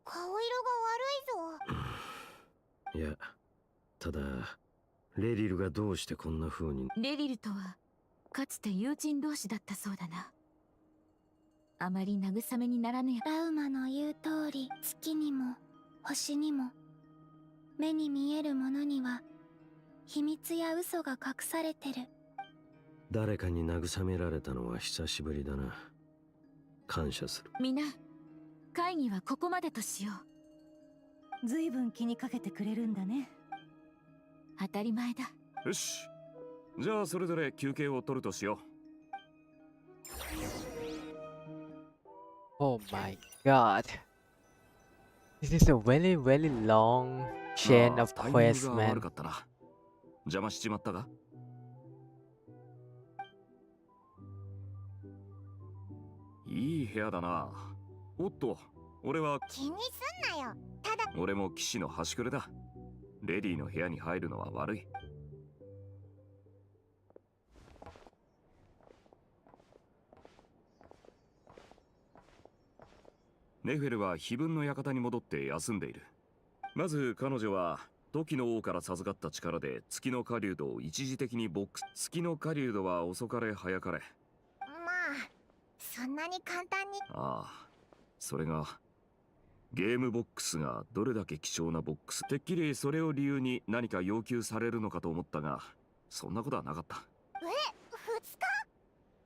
顔色が悪いぞ。いや、ただレリルがどうしてこんな風に。レリルとはかつて友人同士だったそうだな。あまり慰めにならぬや。ラウマの言う通り、月にも星にも目に見えるものには秘密や嘘が隠されてる。誰かに慰められたのは久しぶりだな。感謝する。みんな、会議はここまでとしよう。ずいぶん気にかけてくれるんだね。当たり前だ。よし、じゃあそれぞれ休憩を取るとしよう。Oh my god. This is a very long chain of quests, man. 悪かったな。邪魔しちまったが。いい部屋だな。おっと、俺は。気にすんなよ。ただ。俺も騎士の端くれだ。レディの部屋に入るのは悪い。ネフェルは非分の館に戻って休んでいる。まず彼女は時の王から授かった力で月の狩人を一時的にボックス。月の狩人は遅かれ早かれ。まあそんなに簡単に。ああ、それがゲームボックスがどれだけ貴重なボックス。てっきりそれを理由に何か要求されるのかと思ったが、そんなことはなかった。2日？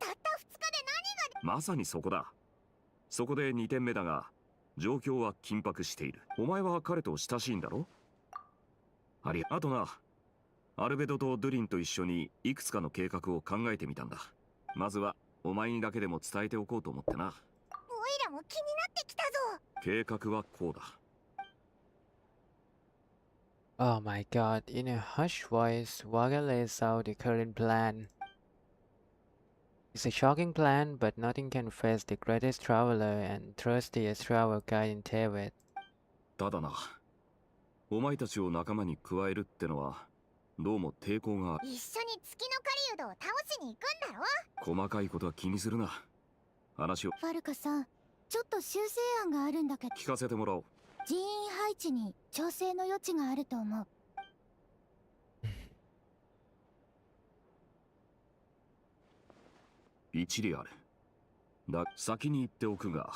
たった2日で何が。まさにそこだ。そこで2点目だが、状況は緊迫している。お前は彼と親しいんだろ？あとな、アルベドとドゥリンと一緒にいくつかの計画を考えてみたんだ。まずはお前にだけでも伝えておこうと思ってな。おいらも気になってきたぞ。計画はこうだ。Oh my god, in a hushed voice, Wagga lays out the current plan. It's a shocking plan, but nothing can face the greatest traveler and thirstiest travel guide in Tibet. ただな、お前たちを仲間に加えるってのはどうも抵抗がある。一緒に月の狩人を倒しに行くんだろ。細かいことは気にするな。話を。ファルカさん、ちょっと修正案があるんだけど。聞かせてもらおう。人員配置に調整の余地があると思う。一理ある。だ、先に言っておくが。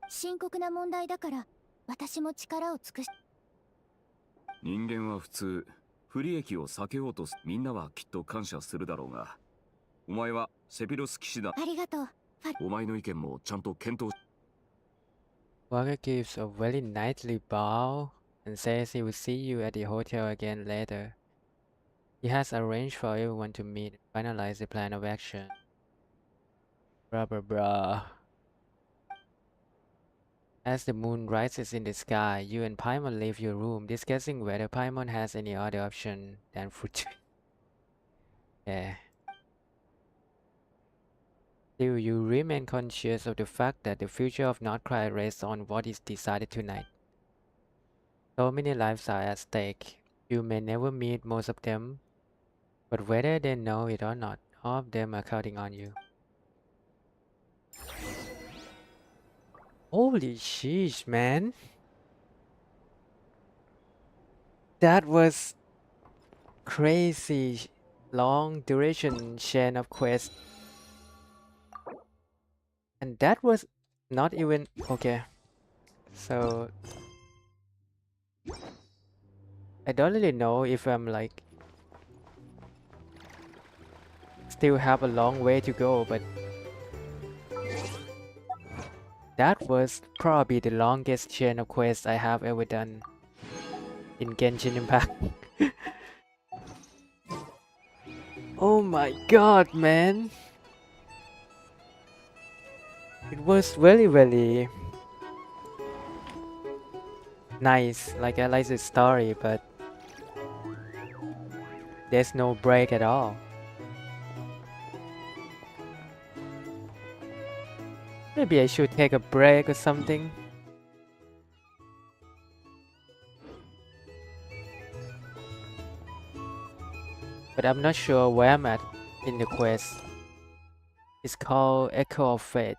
深刻な問題だから私も力を尽くし。人間は普通不利益を避けようとす。みんなはきっと感謝するだろうが、お前はセピロス騎士だ。ありがとう。お前の意見もちゃんと検討。Wagga gives a very knightly bow and says he will see you at the hotel again later. He has arranged for everyone to meet and finalize the plan of action. Blah blah blah. As the moon rises in the sky, you and Paimon leave your room, discussing whether Paimon has any other option than food. Yeah. Still, you remain conscious of the fact that the future of Nordcry rests on what is decided tonight. So many lives are at stake. You may never meet most of them, but whether they know it or not, all of them are counting on you. Holy sheesh, man. That was crazy long duration chain of quests. And that was not even okay. So I don't really know if I'm like still have a long way to go, but that was probably the longest chain of quests I have ever done in Genshin Impact. Oh my god, man. It was very nice. Like, I like the story, but there's no break at all. Maybe I should take a break or something. But I'm not sure where I'm at in the quest. It's called Echo of Fate.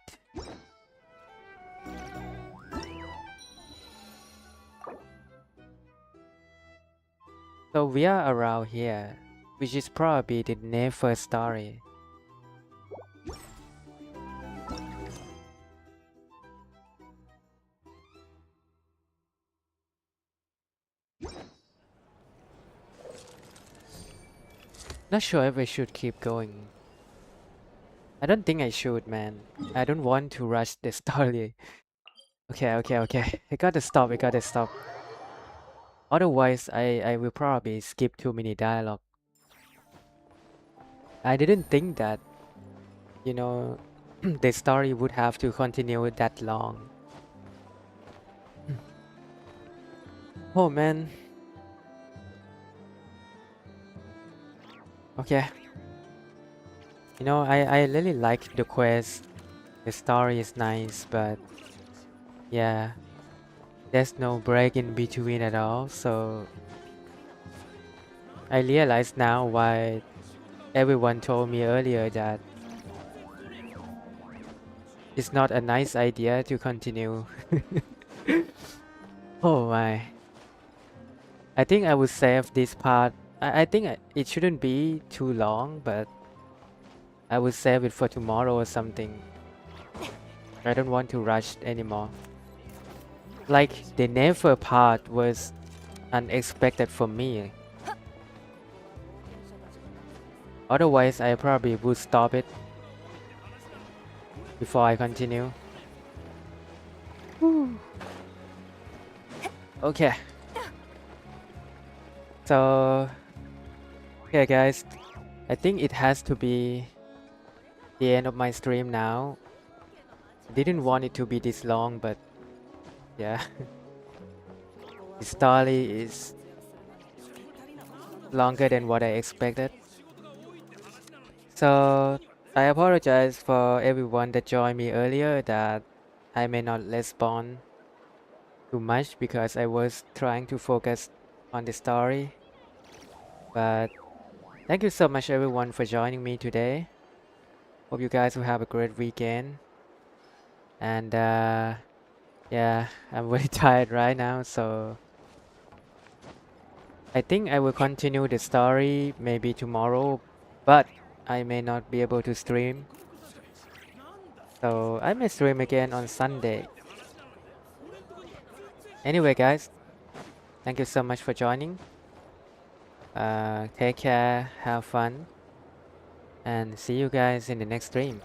So we are around here, which is probably the never story. Not sure if I should keep going. I don't think I should, man. I don't want to rush the story. Okay. I gotta stop. Otherwise, I will probably skip too many dialogue. I didn't think that, you know, the story would have to continue that long. Oh man. Okay. You know, I really like the quest. The story is nice, but yeah, there's no break in between at all, so I realize now why everyone told me earlier that it's not a nice idea to continue. Oh my. I think I would save this part. I think it shouldn't be too long, but I would save it for tomorrow or something. I don't want to rush anymore. Like, the never part was unexpected for me. Otherwise, I probably would stop it before I continue. Okay. So, okay guys, I think it has to be the end of my stream now. Didn't want it to be this long, but yeah. The story is longer than what I expected. So I apologize for everyone that joined me earlier that I may not respond too much because I was trying to focus on the story. But thank you so much everyone for joining me today. Hope you guys will have a great weekend. And yeah, I'm very tired right now, so I think I will continue the story maybe tomorrow, but I may not be able to stream. So I may stream again on Sunday. Anyway guys, thank you so much for joining. Take care, have fun, and see you guys in the next stream.